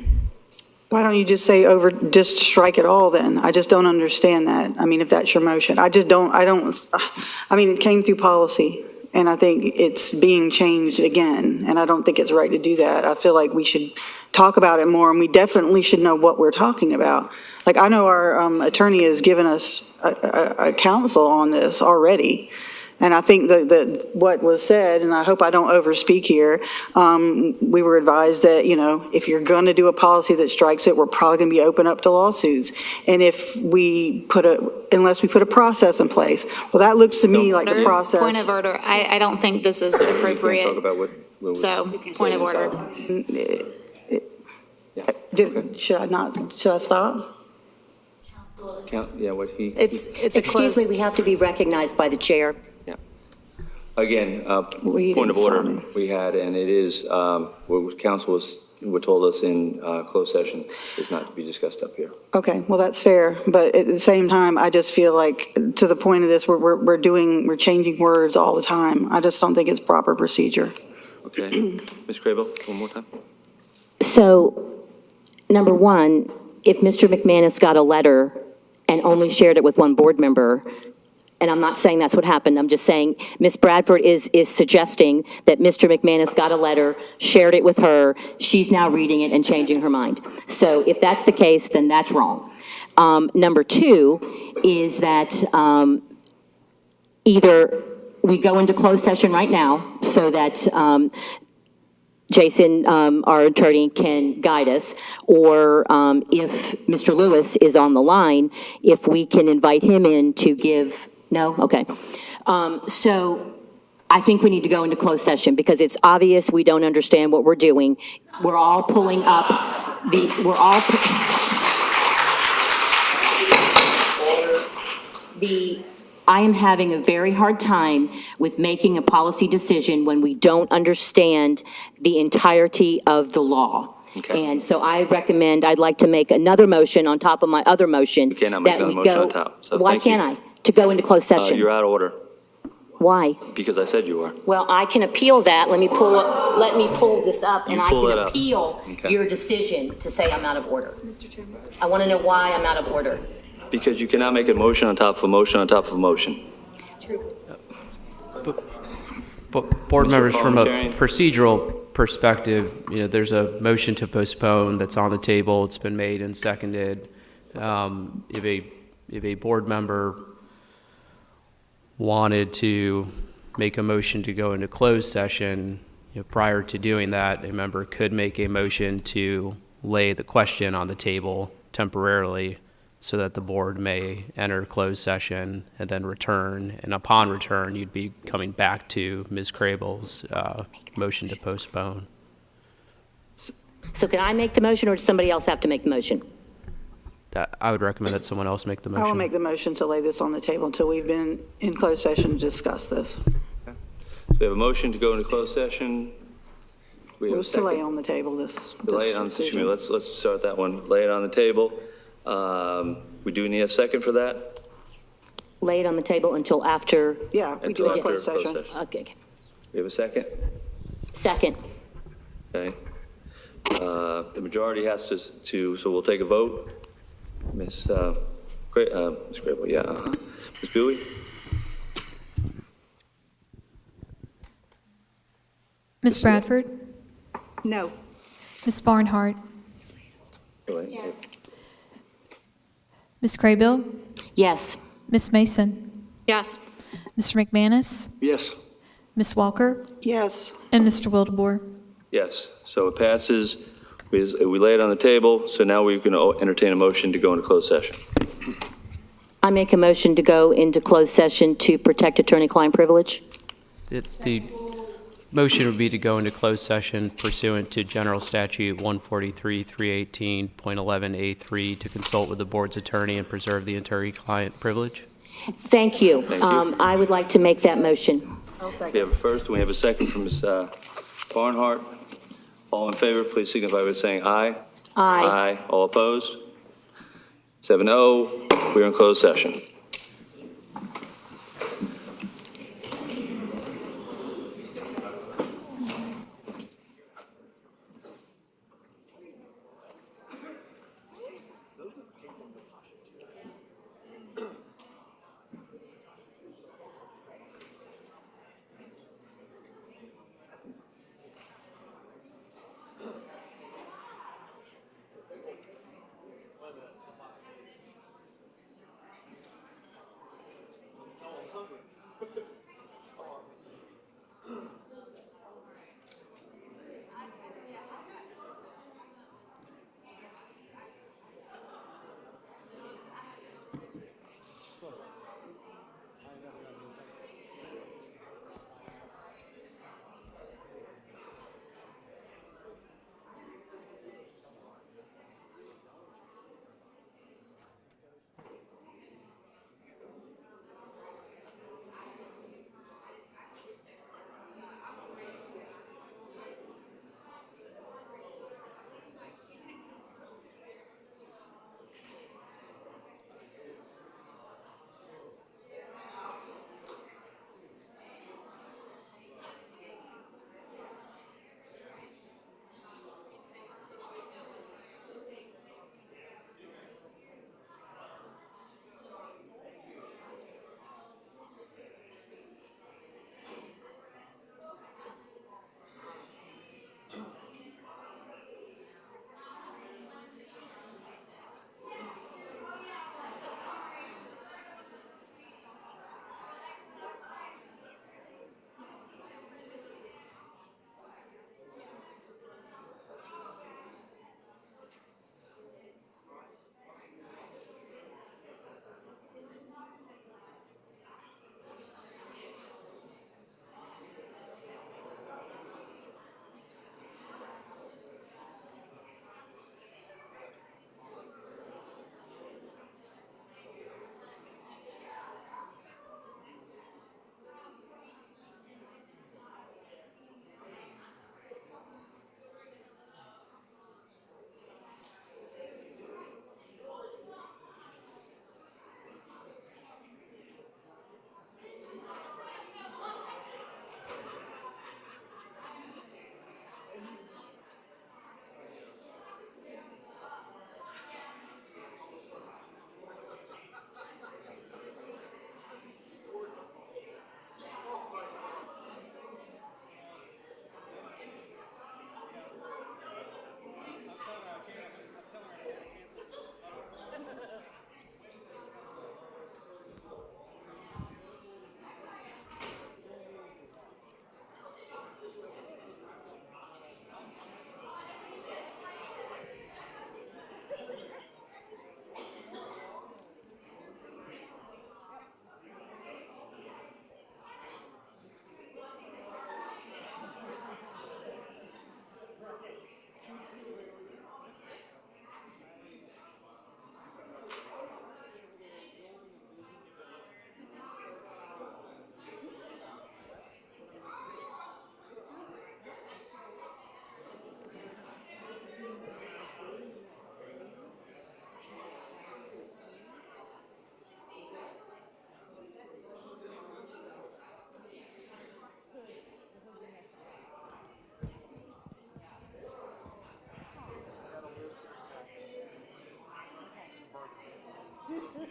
[SPEAKER 20] Why don't you just say just strike it all then? I just don't understand that. I mean, if that's your motion, I mean, it came through policy, and I think it's being changed again, and I don't think it's right to do that. I feel like we should talk about it more, and we definitely should know what we're talking about. Like, I know our attorney has given us a counsel on this already. And I think that what was said, and I hope I don't overspeak here, we were advised that, if you're going to do a policy that strikes it, we're probably going to be open up to lawsuits. And unless we put a process in place, well, that looks to me like the process.
[SPEAKER 3] Point of order. I don't think this is
[SPEAKER 1] Talk
[SPEAKER 3] appropriate.
[SPEAKER 1] about what was
[SPEAKER 3] So, point of order.
[SPEAKER 20] Should I stop?
[SPEAKER 1] Yeah, what he.
[SPEAKER 3] It's a
[SPEAKER 13] Excuse
[SPEAKER 3] close.
[SPEAKER 13] me, we have to be recognized by the chair.
[SPEAKER 1] Again, point of order we had, and it is, what council told us in closed session is not to be discussed up here.
[SPEAKER 20] Okay, well, that's fair. But at the same time, I just feel like, to the point of this, we're changing words all the time. I just don't think it's proper procedure.
[SPEAKER 1] Okay. Ms. Crable, one more time.
[SPEAKER 13] So, number one, if Mr. McManus got a letter and only shared it with one board member, and I'm not saying that's what happened, I'm just saying Ms. Bradford is suggesting that Mr. McManus got a letter, shared it with her, she's now reading it and changing her mind. So if that's the case, then that's wrong. Number two is that either we go into closed session right now so that Jason, our attorney, can guide us, or if Mr. Lewis is on the line, if we can invite him in to give. No? Okay. So I think we need to go into closed session because it's obvious we don't understand what we're doing. We're all pulling up I am having a very hard time with making a policy decision when we don't understand the entirety of the law.
[SPEAKER 1] Okay.
[SPEAKER 13] And so I'd like to make another motion on top of my other motion.
[SPEAKER 1] You cannot make
[SPEAKER 13] that
[SPEAKER 1] another
[SPEAKER 13] we
[SPEAKER 1] motion
[SPEAKER 13] go-
[SPEAKER 1] on top, so
[SPEAKER 13] Why
[SPEAKER 1] thank you.
[SPEAKER 13] can't I? To go into closed session?
[SPEAKER 1] You're out of order,
[SPEAKER 13] Why?
[SPEAKER 1] because I said you are.
[SPEAKER 13] Well, I can appeal that. Let me pull this up, and
[SPEAKER 1] You
[SPEAKER 13] I
[SPEAKER 1] pull
[SPEAKER 13] can
[SPEAKER 1] it up.
[SPEAKER 13] appeal
[SPEAKER 1] Okay.
[SPEAKER 13] your decision to say I'm out of order.
[SPEAKER 7] Mr. Chairman.
[SPEAKER 13] I want to know why I'm out of order.
[SPEAKER 1] Because you cannot make a motion on top of a motion on top of a motion.
[SPEAKER 16] But board
[SPEAKER 1] Mr.
[SPEAKER 16] members, from a
[SPEAKER 1] Parliamentarian?
[SPEAKER 16] procedural perspective, there's a motion to postpone that's on the table. It's been made and seconded. If a board member wanted to make a motion to go into closed session, prior to doing that, a member could make a motion to lay the question on the table temporarily so that the board may enter closed session and then return. And upon return, you'd be coming back to Ms. Crable's motion to postpone.
[SPEAKER 13] So can I make the motion, or does somebody else have to make the motion?
[SPEAKER 16] I would recommend that someone else make the motion.
[SPEAKER 20] I will make the motion to lay this on the table until we've been in closed session to discuss this.
[SPEAKER 1] So we have a motion to go into closed session. We have a
[SPEAKER 20] Was to lay
[SPEAKER 1] second.
[SPEAKER 20] on the table this
[SPEAKER 1] Lay it on,
[SPEAKER 20] decision.
[SPEAKER 1] excuse me, let's start that one. Lay it on the table. We do need a second for that?
[SPEAKER 13] Lay it on the table until after?
[SPEAKER 20] Yeah, we do
[SPEAKER 1] Until
[SPEAKER 20] a
[SPEAKER 1] after
[SPEAKER 20] closed session.
[SPEAKER 13] Okay.
[SPEAKER 1] We have a second?
[SPEAKER 13] Second.
[SPEAKER 1] Okay. The majority has to, so we'll take a vote. Ms. Grable, yeah. Ms. Bowie?
[SPEAKER 12] Ms. Bradford?
[SPEAKER 8] No.
[SPEAKER 12] Ms. Barnhart?
[SPEAKER 1] Yes.
[SPEAKER 12] Ms. Craybill?
[SPEAKER 13] Yes.
[SPEAKER 12] Ms. Mason?
[SPEAKER 15] Yes.
[SPEAKER 12] Mr. McManus?
[SPEAKER 18] Yes.
[SPEAKER 12] Ms. Walker?
[SPEAKER 20] Yes.
[SPEAKER 12] And Mr. Wildebohr?
[SPEAKER 1] Yes, so it passes. We lay it on the table, so now we're going to entertain a motion to go into closed session.
[SPEAKER 13] I make a motion to go into closed session to protect attorney-client privilege.
[SPEAKER 16] The motion would be to go into closed session pursuant to General Statute 143-318.11A3 to consult with the board's attorney and preserve the attorney-client privilege.
[SPEAKER 13] Thank you.
[SPEAKER 1] Thank you.
[SPEAKER 13] I would like to make that motion.
[SPEAKER 1] We have a first, and we have a second from Ms. Barnhart. All in favor, please signify by saying aye.
[SPEAKER 13] Aye.
[SPEAKER 1] Aye. All opposed? 7-0. We are in closed session.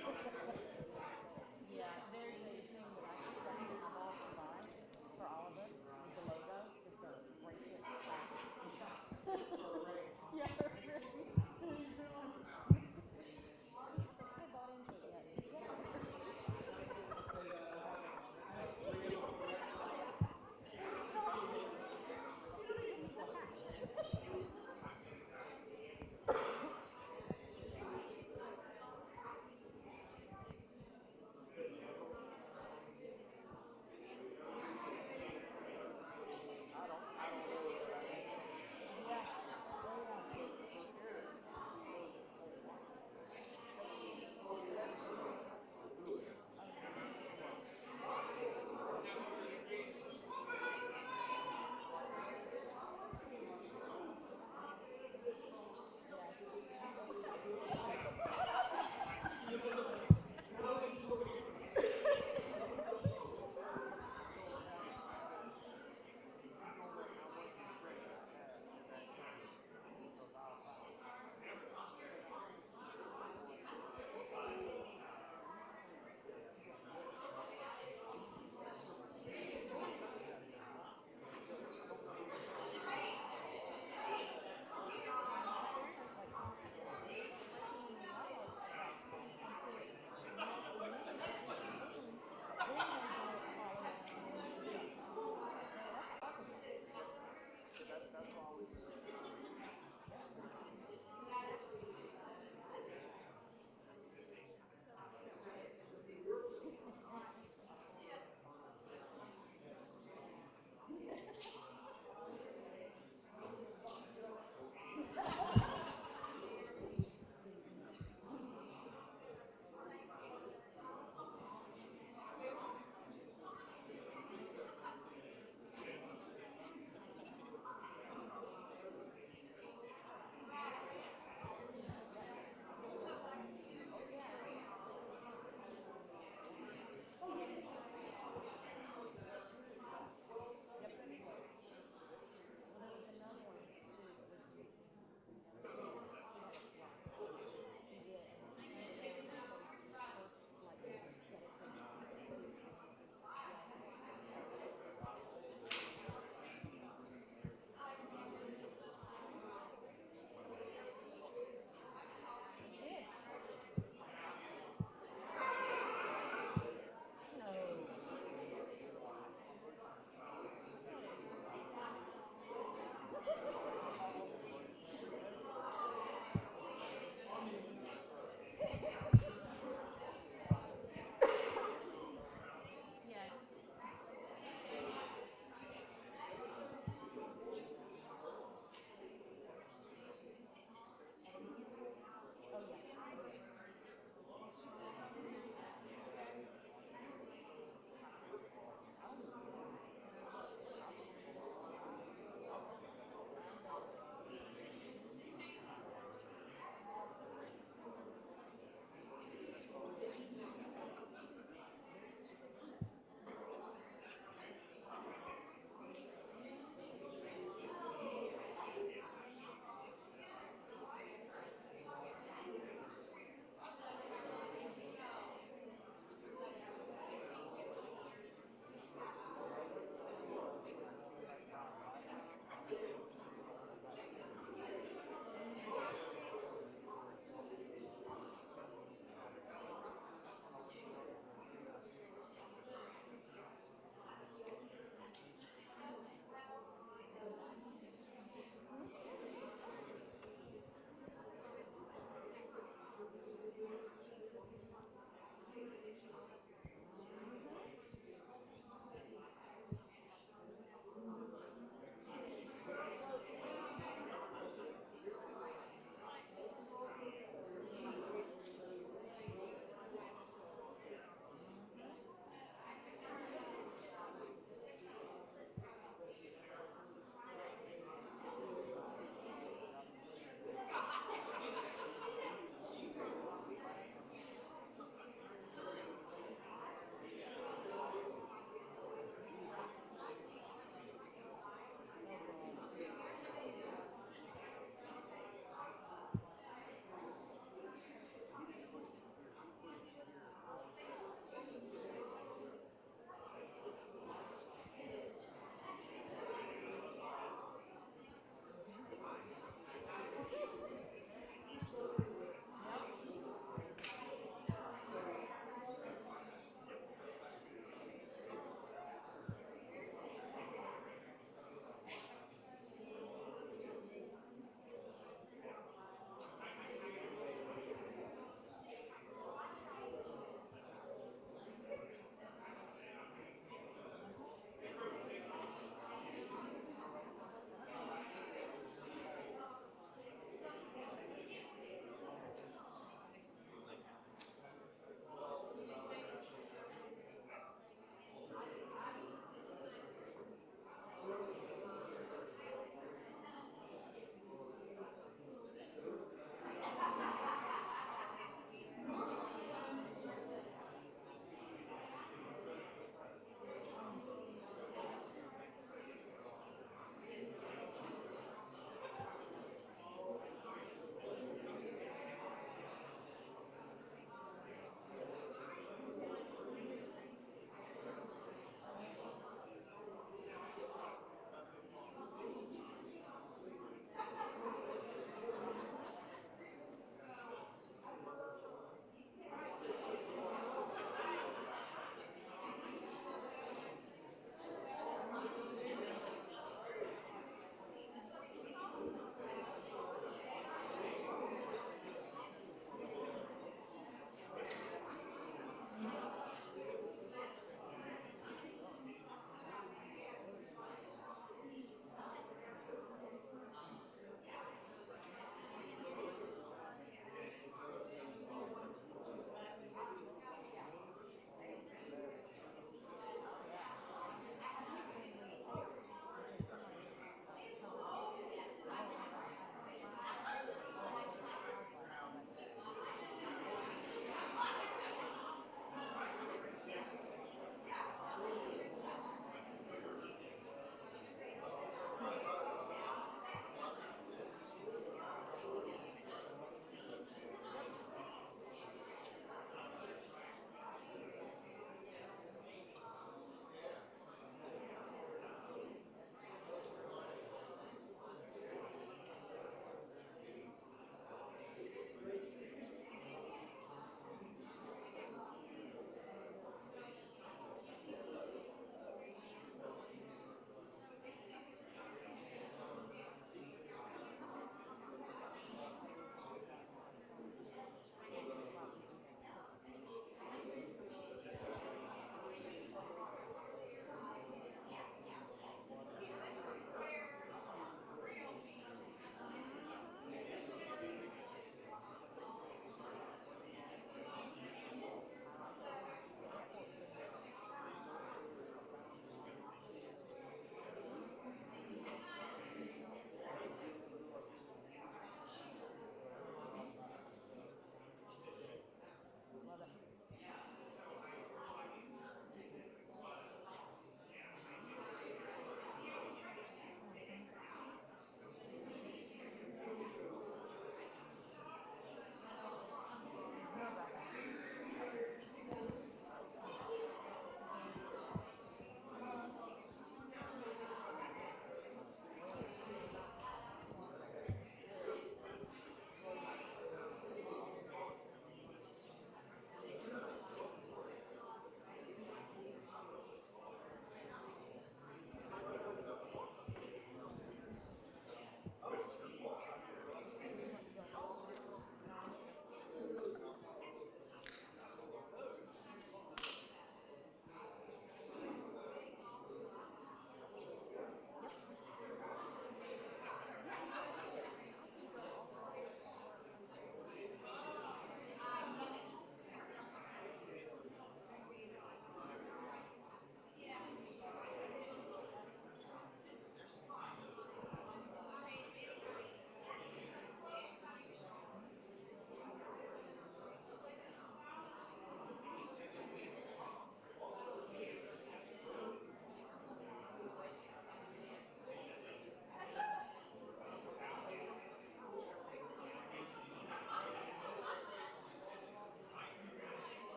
[SPEAKER 11] Yeah, there's a thing that I think that we all provide for all of us, is the logo, just a bracelet.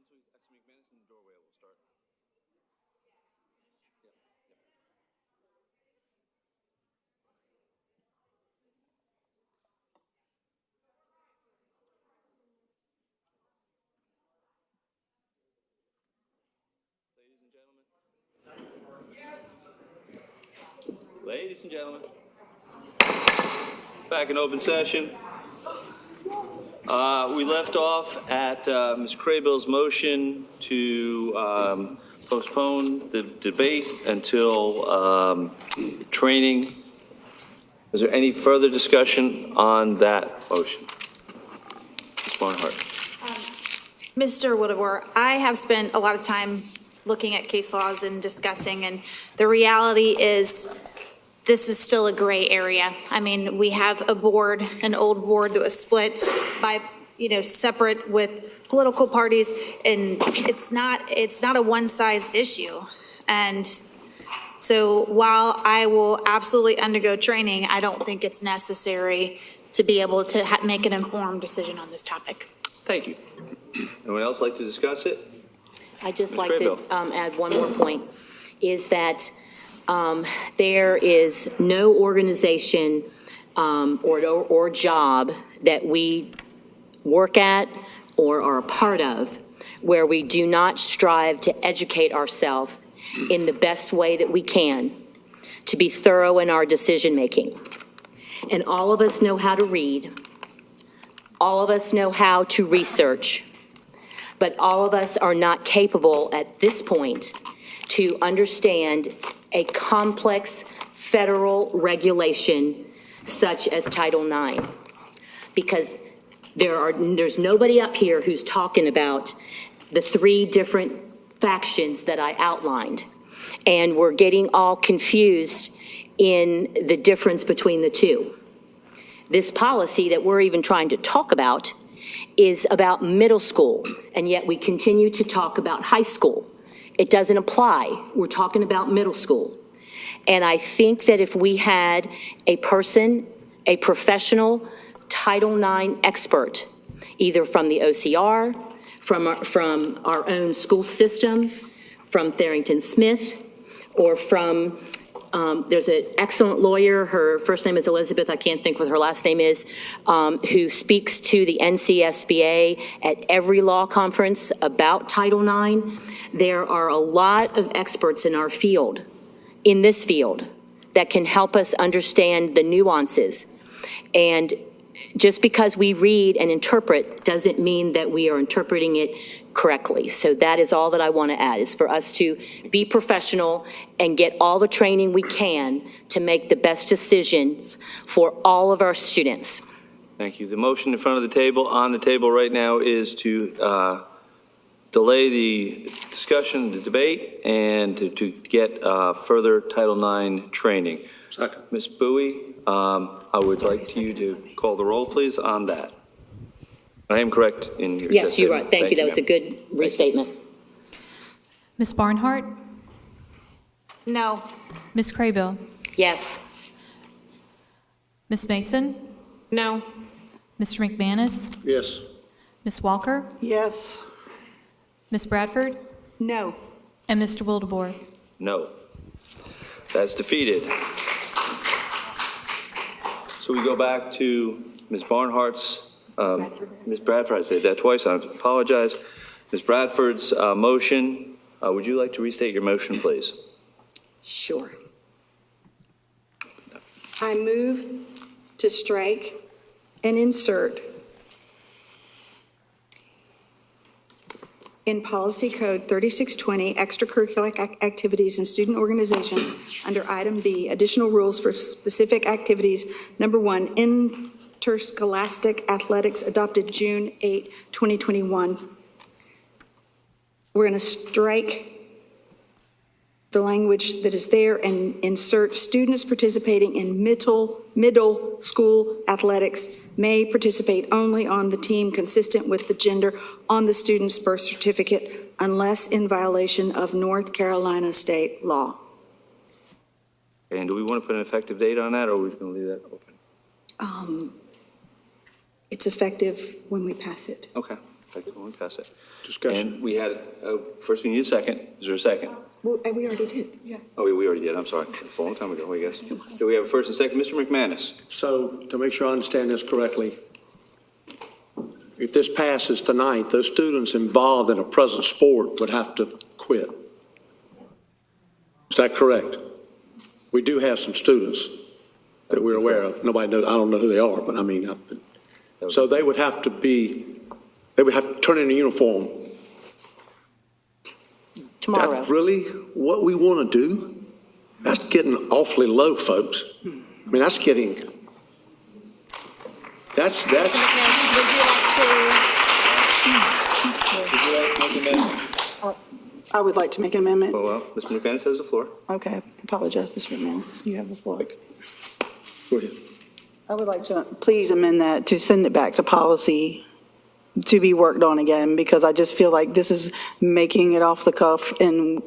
[SPEAKER 1] I see McManus in the doorway, we'll start. Ladies and gentlemen, back in open session. We left off at Ms. Craybill's motion to postpone the debate until training. Is there any further discussion on that motion? Ms. Barnhart.
[SPEAKER 3] Mr. Wittemore, I have spent a lot of time looking at case laws and discussing, and the reality is this is still a gray area. I mean, we have a board, an old board that was split by, separate with political parties, and it's not a one-size issue. And so while I will absolutely undergo training, I don't think it's necessary to be able to make an informed decision on this topic.
[SPEAKER 1] Thank you. Anyone else like to discuss it?
[SPEAKER 13] I'd just
[SPEAKER 1] Ms.
[SPEAKER 13] like to
[SPEAKER 1] Craybill.
[SPEAKER 13] add one more point, is that there is no organization or job that we work at or are a part of where we do not strive to educate ourselves in the best way that we can, to be thorough in our decision-making. And all of us know how to read. All of us know how to research. But all of us are not capable at this point to understand a complex federal regulation such as Title IX. Because there's nobody up here who's talking about the three different factions that I outlined. And we're getting all confused in the difference between the two. This policy that we're even trying to talk about is about middle school, and yet we continue to talk about high school. It doesn't apply. We're talking about middle school. And I think that if we had a person, a professional Title IX expert, either from the OCR, from our own school system, from Tharrington Smith, or from, there's an excellent lawyer, her first name is Elizabeth, I can't think what her last name is, who speaks to the NCSBA at every law conference about Title IX. There are a lot of experts in our field, in this field, that can help us understand the nuances. And just because we read and interpret doesn't mean that we are interpreting it correctly. So that is all that I want to add, is for us to be professional and get all the training we can to make the best decisions for all of our students.
[SPEAKER 1] Thank you. The motion in front of the table, on the table right now, is to delay the discussion, the debate, and to get further Title IX training. Second. Ms. Bowie, I would like you to call the roll, please, on that. I am correct in your
[SPEAKER 13] Yes, you're right. Thank you. That was a
[SPEAKER 1] ma'am.
[SPEAKER 13] good restatement.
[SPEAKER 12] Ms. Barnhart?
[SPEAKER 3] No.
[SPEAKER 12] Ms. Craybill?
[SPEAKER 13] Yes.
[SPEAKER 12] Ms. Mason?
[SPEAKER 15] No.
[SPEAKER 12] Mr. McManus?
[SPEAKER 18] Yes.
[SPEAKER 12] Ms. Walker?
[SPEAKER 20] Yes.
[SPEAKER 12] Ms. Bradford?
[SPEAKER 8] No.
[SPEAKER 12] And Mr. Wildebohr?
[SPEAKER 1] No. That's defeated. So we go back to Ms. Barnhart's, Ms. Bradford, I said that twice, I apologize. Ms. Bradford's motion. Would you like to restate your motion, please?
[SPEAKER 8] Sure. I move to strike and insert in Policy Code 3620, extracurricular activities and student organizations, under item B, additional rules for specific activities. Number 1, interscholastic athletics, adopted June 8, 2021. We're going to strike the language that is there and insert students participating in middle school athletics may participate only on the team consistent with the gender on the student's birth certificate unless in violation of North Carolina state law.
[SPEAKER 1] And do we want to put an effective date on that, or are we going to leave that open?
[SPEAKER 8] It's effective when we pass it.
[SPEAKER 1] Okay. Effective when we pass it.
[SPEAKER 18] Discussion.
[SPEAKER 1] And we had, first we need a second. Is there a second?
[SPEAKER 7] Well, we already did, yeah.
[SPEAKER 1] Oh, we already did. I'm sorry. It's a long time ago, I guess. So we have a first and second. Mr. McManus.
[SPEAKER 18] So to make sure I understand this correctly, if this passes tonight, those students involved in a present sport would have to quit. Is that correct? We do have some students that we're aware of. Nobody knows, I don't know who they are, but I mean, so they would have to turn in a uniform.
[SPEAKER 13] Tomorrow.
[SPEAKER 18] That's really what we want to do? That's getting awfully low, folks. I mean, that's getting, that's.
[SPEAKER 3] Would you like
[SPEAKER 1] Would you like to make an amendment?
[SPEAKER 20] I would like to make an amendment.
[SPEAKER 1] Oh, well, Mr. McManus has the floor.
[SPEAKER 20] Okay, apologize, Mr. McManus. You have the floor.
[SPEAKER 18] Go ahead.
[SPEAKER 20] I would like to please amend that to send it back to policy to be worked on again, because I just feel like this is making it off the cuff, and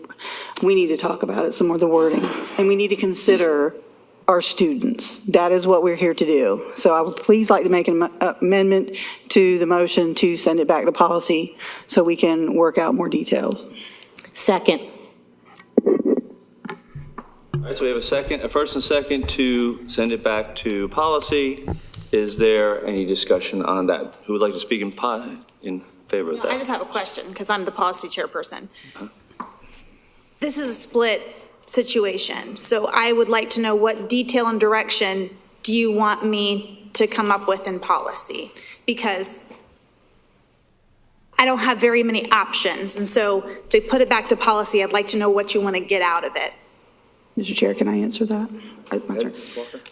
[SPEAKER 20] we need to talk about it, some more, the wording. And we need to consider our students. That is what we're here to do. So I would please like to make an amendment to the motion to send it back to policy so we can work out more details.
[SPEAKER 13] Second.
[SPEAKER 1] All right, so we have a first and second to send it back to policy. Is there any discussion on that? Who would like to speak in favor of
[SPEAKER 3] No,
[SPEAKER 1] that?
[SPEAKER 3] I just have a question because I'm the policy chairperson. This is a split situation, so I would like to know what detail and direction do you want me to come up with in policy? Because I don't have very many options, and so to put it back to policy, I'd like to know what you want to get out of it.
[SPEAKER 20] Mr. Chair, can I answer that? My turn.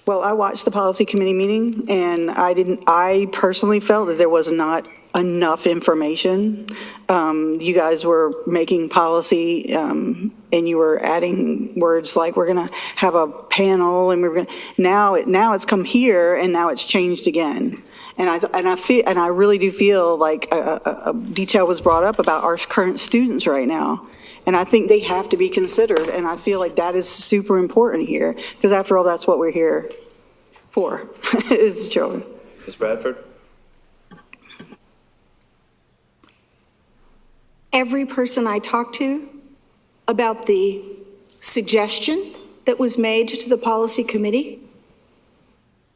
[SPEAKER 20] Well, I watched the policy committee meeting, and I personally felt that there was not enough information. You guys were making policy, and you were adding words like, we're going to have a panel, and we're going to, now it's come here, and now it's changed again. And I really do feel like a detail was brought up about our current students right now. And I think they have to be considered, and I feel like that is super important here, because after all, that's what we're here for, is the children.
[SPEAKER 1] Ms. Bradford?
[SPEAKER 8] Every person I talked to about the suggestion that was made to the policy committee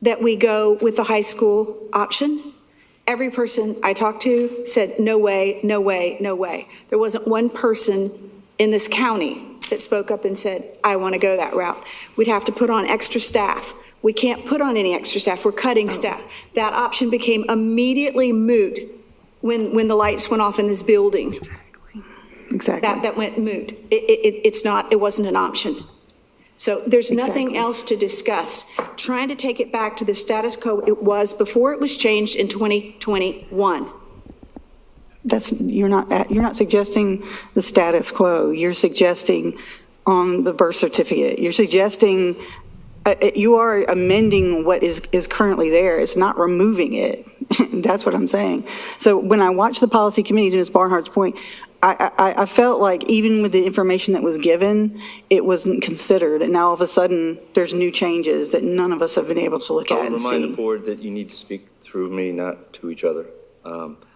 [SPEAKER 8] that we go with the high school option, every person I talked to said, no way, no way, no way. There wasn't one person in this county that spoke up and said, I want to go that route. We'd have to put on extra staff. We can't put on any extra staff. We're cutting staff. That option became immediately moot when the lights went off in this building.
[SPEAKER 20] Exactly.
[SPEAKER 8] That went moot. It wasn't an option. So there's nothing else to discuss. Trying to take it back to the status quo it was before it was changed in 2021.
[SPEAKER 20] You're not suggesting the status quo. You're suggesting on the birth certificate. You're suggesting, you are amending what is currently there. It's not removing it. That's what I'm saying. So when I watched the policy committee, to Ms. Barnhart's point, I felt like even with the information that was given, it wasn't considered. And now all of a sudden, there's new changes that none of us have been able to look at and
[SPEAKER 1] I'll remind the
[SPEAKER 20] see.
[SPEAKER 1] board that you need to speak through me, not to each other.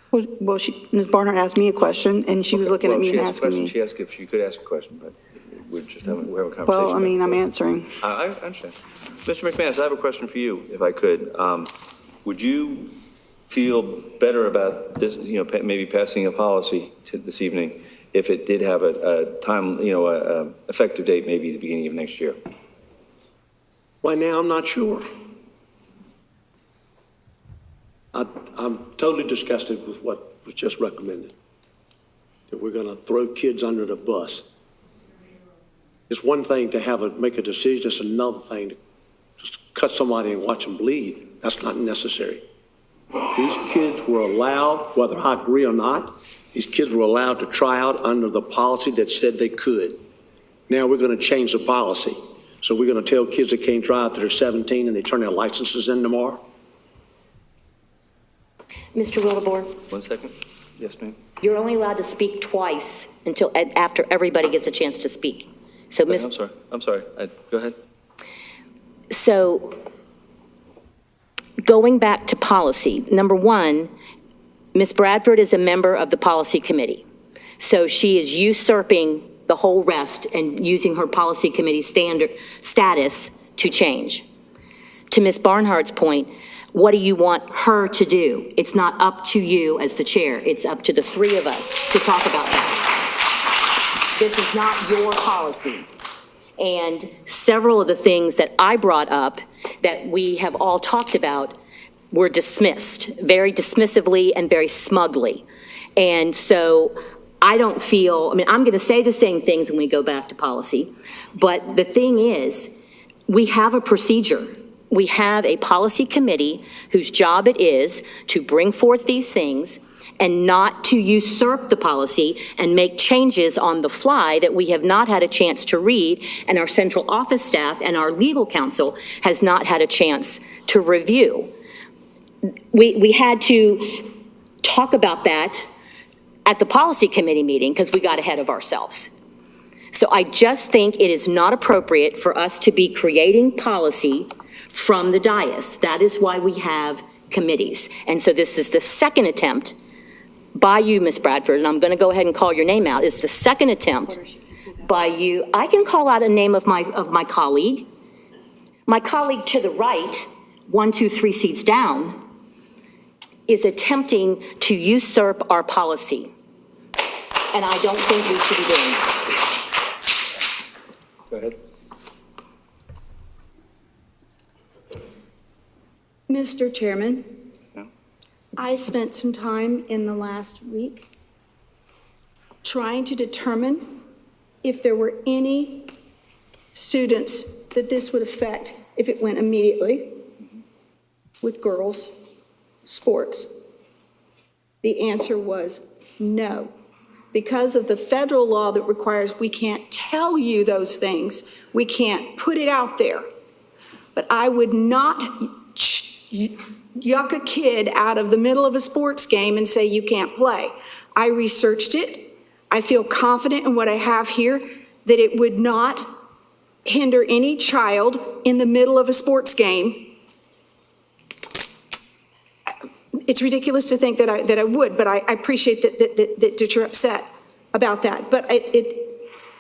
[SPEAKER 20] Well, Ms. Barnhart asked me a question, and she was looking at me and asking me.
[SPEAKER 1] She asked if she could ask a question, but we're having a conversation.
[SPEAKER 20] Well, I mean, I'm answering.
[SPEAKER 1] I understand. Mr. McManus, I have a question for you, if I could. Would you feel better about this, maybe passing a policy this evening if it did have a time, a effective date, maybe the beginning of next year?
[SPEAKER 18] Right now, I'm not sure. I'm totally disgusted with what was just recommended, that we're going to throw kids under the bus. It's one thing to make a decision. It's another thing to just cut somebody and watch them bleed. That's not necessary. These kids were allowed, whether I agree or not, these kids were allowed to try out under the policy that said they could. Now we're going to change the policy. So we're going to tell kids they can't drive till they're 17 and they turn their licenses in tomorrow?
[SPEAKER 13] Mr. Wildebohr,
[SPEAKER 1] 1 second. Yes, ma'am.
[SPEAKER 13] you're only allowed to speak twice after everybody gets a chance to speak. So,
[SPEAKER 1] I'm sorry. Go ahead.
[SPEAKER 13] So, going back to policy, number one, Ms. Bradford is a member of the policy committee, so she is usurping the whole rest and using her policy committee status to change. To Ms. Barnhart's point, what do you want her to do? It's not up to you as the chair. It's up to the three of us to talk about that. This is not your policy. And several of the things that I brought up that we have all talked about were dismissed, very dismissively and very smugly. And so I don't feel, I mean, I'm going to say the same things when we go back to policy, but the thing is, we have a procedure. We have a policy committee whose job it is to bring forth these things and not to usurp the policy and make changes on the fly that we have not had a chance to read, and our central office staff and our legal counsel has not had a chance to review. We had to talk about that at the policy committee meeting because we got ahead of ourselves. So I just think it is not appropriate for us to be creating policy from the dais. That is why we have committees. And so this is the second attempt by you, Ms. Bradford, and I'm going to go ahead and call your name out. It's the second attempt by you. I can call out a name of my colleague. My colleague to the right, 1, 2, 3 seats down, is attempting to usurp our policy. And I don't think we should be doing that.
[SPEAKER 1] Go ahead.
[SPEAKER 8] Mr. Chairman,
[SPEAKER 1] Yeah.
[SPEAKER 8] I spent some time in the last week trying to determine if there were any students that this would affect if it went immediately with girls' sports. The answer was no. Because of the federal law that requires we can't tell you those things, we can't put it out there. But I would not yuck a kid out of the middle of a sports game and say you can't play. I researched it. I feel confident in what I have here, that it would not hinder any child in the middle of a sports game. It's ridiculous to think that I would, but I appreciate that you're upset about that. But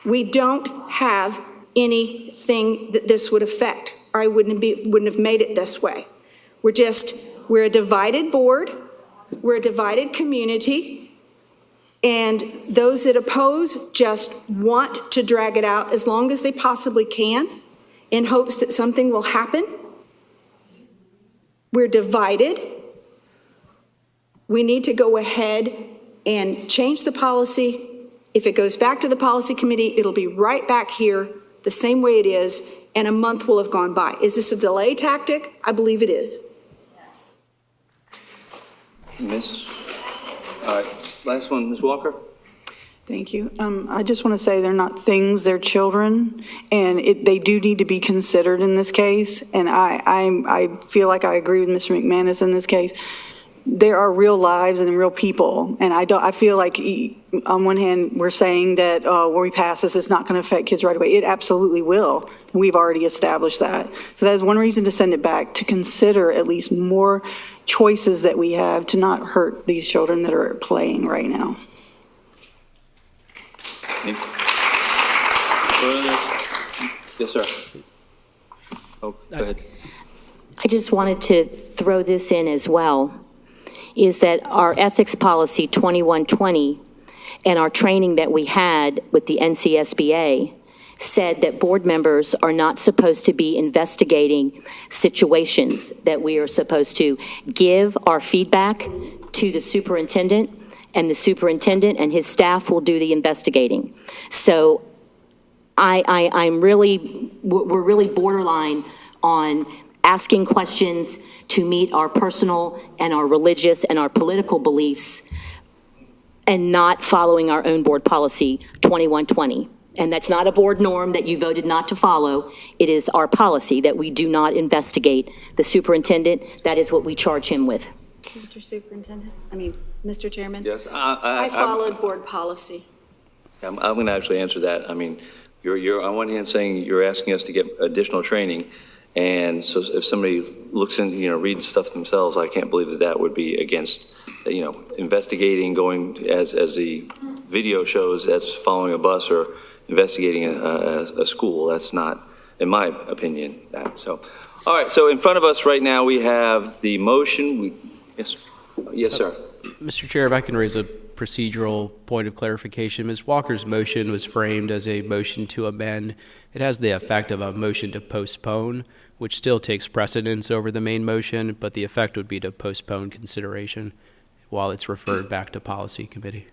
[SPEAKER 8] we don't have anything that this would affect, or I wouldn't have made it this way. We're a divided board, we're a divided community, and those that oppose just want to drag it out as long as they possibly can in hopes that something will happen. We're divided. We need to go ahead and change the policy. If it goes back to the policy committee, it'll be right back here the same way it is, and a month will have gone by. Is this a delay tactic? I believe it is.
[SPEAKER 1] Miss, all right, last one, Ms. Walker.
[SPEAKER 20] Thank you. I just want to say they're not things, they're children, and they do need to be considered in this case. And I feel like I agree with Mr. McManus in this case. There are real lives and real people, and I feel like on one hand we're saying that when we pass this, it's not going to affect kids right away. It absolutely will. We've already established that. So that is one reason to send it back, to consider at least more choices that we have to not hurt these children that are playing right now.
[SPEAKER 1] Any further? Yes, sir. Oh, go ahead.
[SPEAKER 13] I just wanted to throw this in as well, is that our ethics policy 2120 and our training that we had with the NCSBA said that board members are not supposed to be investigating situations, that we are supposed to give our feedback to the superintendent, and the superintendent and his staff will do the investigating. So we're really borderline on asking questions to meet our personal and our religious and our political beliefs and not following our own board policy 2120. And that's not a board norm that you voted not to follow. It is our policy that we do not investigate the superintendent. That is what we charge him with.
[SPEAKER 8] Mr. Superintendent, Mr. Chairman?
[SPEAKER 1] Yes,
[SPEAKER 8] I followed board policy.
[SPEAKER 1] I'm going to actually answer that. I mean, you're on one hand saying you're asking us to get additional training, and so if somebody looks in, reads stuff themselves, I can't believe that would be against investigating, going, as the video shows, that's following a bus or investigating a school. That's not, in my opinion, that. So, all right, so in front of us right now, we have the motion. Yes, sir.
[SPEAKER 16] Mr. Chair, if I can raise a procedural point of clarification. Ms. Walker's motion was framed as a motion to amend. It has the effect of a motion to postpone, which still takes precedence over the main motion, but the effect would be to postpone consideration while it's referred back to policy committee.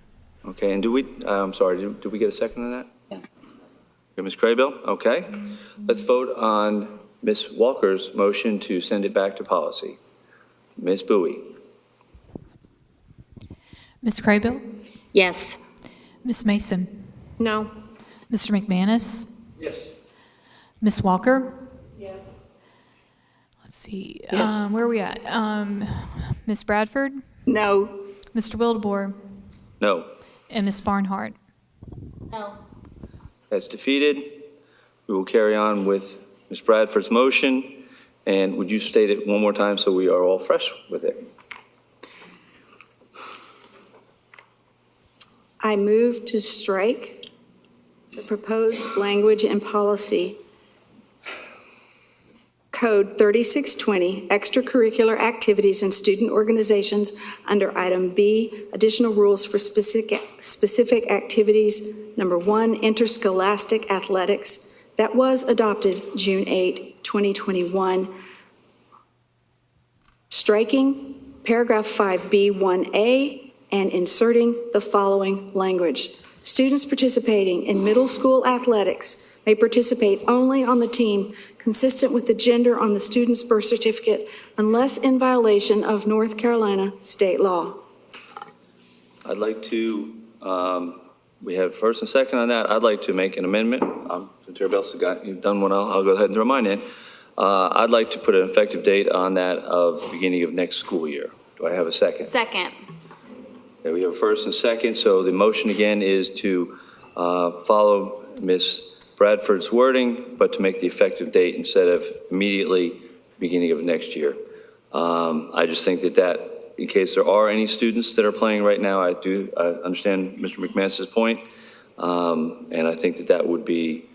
[SPEAKER 1] Okay, and I'm sorry, did we get a second on that?
[SPEAKER 8] Yeah.
[SPEAKER 1] Okay, Ms. Craybill, okay. Let's vote on Ms. Walker's motion to send it back to policy. Ms. Bowie?
[SPEAKER 12] Ms. Craybill?
[SPEAKER 13] Yes.
[SPEAKER 12] Ms. Mason?
[SPEAKER 15] No.
[SPEAKER 12] Mr. McManus?
[SPEAKER 18] Yes.
[SPEAKER 12] Ms. Walker?
[SPEAKER 20] Yes.
[SPEAKER 12] Let's see,
[SPEAKER 20] Yes.
[SPEAKER 12] where are we at? Ms. Bradford?
[SPEAKER 8] No.
[SPEAKER 12] Mr. Wildebohr?
[SPEAKER 1] No.
[SPEAKER 12] And Ms. Barnhart?
[SPEAKER 5] No.
[SPEAKER 1] That's defeated. We will carry on with Ms. Bradford's motion. And would you state it one more time so we are all fresh with it?
[SPEAKER 8] I move to strike the proposed language and policy Code 3620, extracurricular activities and student organizations, under item B, additional rules for specific activities. Number 1, interscholastic athletics, that was adopted June 8, 2021. Striking paragraph 5B1A and inserting the following language. Students participating in middle school athletics may participate only on the team consistent with the gender on the student's birth certificate unless in violation of North Carolina state law.
[SPEAKER 1] I'd like to, we have first and second on that. I'd like to make an amendment. Since everybody else has you've done one, I'll go ahead and throw mine in. I'd like to put an effective date on that of the beginning of next school year. Do I have a second?
[SPEAKER 3] Second.
[SPEAKER 1] Okay, we have a first and second, so the motion again is to follow Ms. Bradford's wording, but to make the effective date instead of immediately beginning of next year. I just think that in case there are any students that are playing right now, I understand Mr. McManus's point, and I think that would be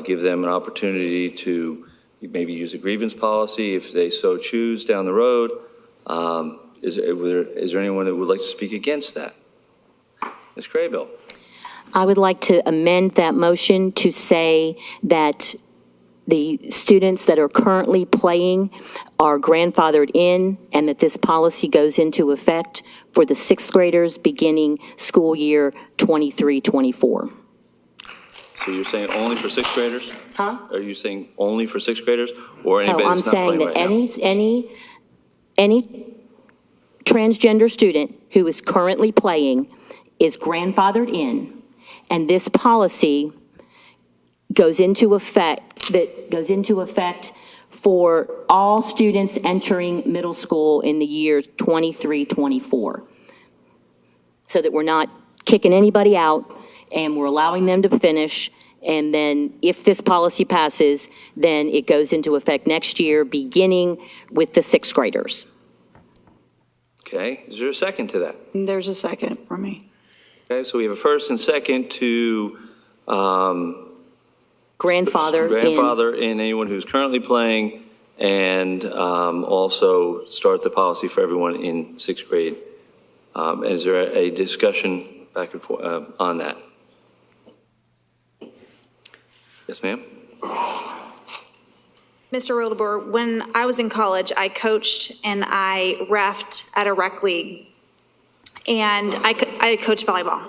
[SPEAKER 1] give them an opportunity to maybe use a grievance policy if they so choose down the road. Is there anyone that would like to speak against that? Ms. Craybill?
[SPEAKER 13] I would like to amend that motion to say that the students that are currently playing are grandfathered in and that this policy goes into effect for the sixth graders beginning school year 23-24.
[SPEAKER 1] So you're saying only for sixth graders?
[SPEAKER 13] Huh?
[SPEAKER 1] Are you saying only for sixth graders or anybody
[SPEAKER 13] No, I'm
[SPEAKER 1] that's not
[SPEAKER 13] saying
[SPEAKER 1] playing
[SPEAKER 13] that
[SPEAKER 1] right now?
[SPEAKER 13] any transgender student who is currently playing is grandfathered in, and this policy goes into effect for all students entering middle school in the year 23-24. So that we're not kicking anybody out and we're allowing them to finish. And then if this policy passes, then it goes into effect next year, beginning with the sixth graders.
[SPEAKER 1] Okay, is there a second to that?
[SPEAKER 20] There's a second for me.
[SPEAKER 1] Okay, so we have a first and second to
[SPEAKER 13] Grandfather
[SPEAKER 1] in anyone who's currently playing and also start the policy for everyone in sixth grade. Is there a discussion back and forth on that? Yes, ma'am?
[SPEAKER 3] Mr. Wildebohr, when I was in college, I coached and I reffed at a rec league. And I coached volleyball.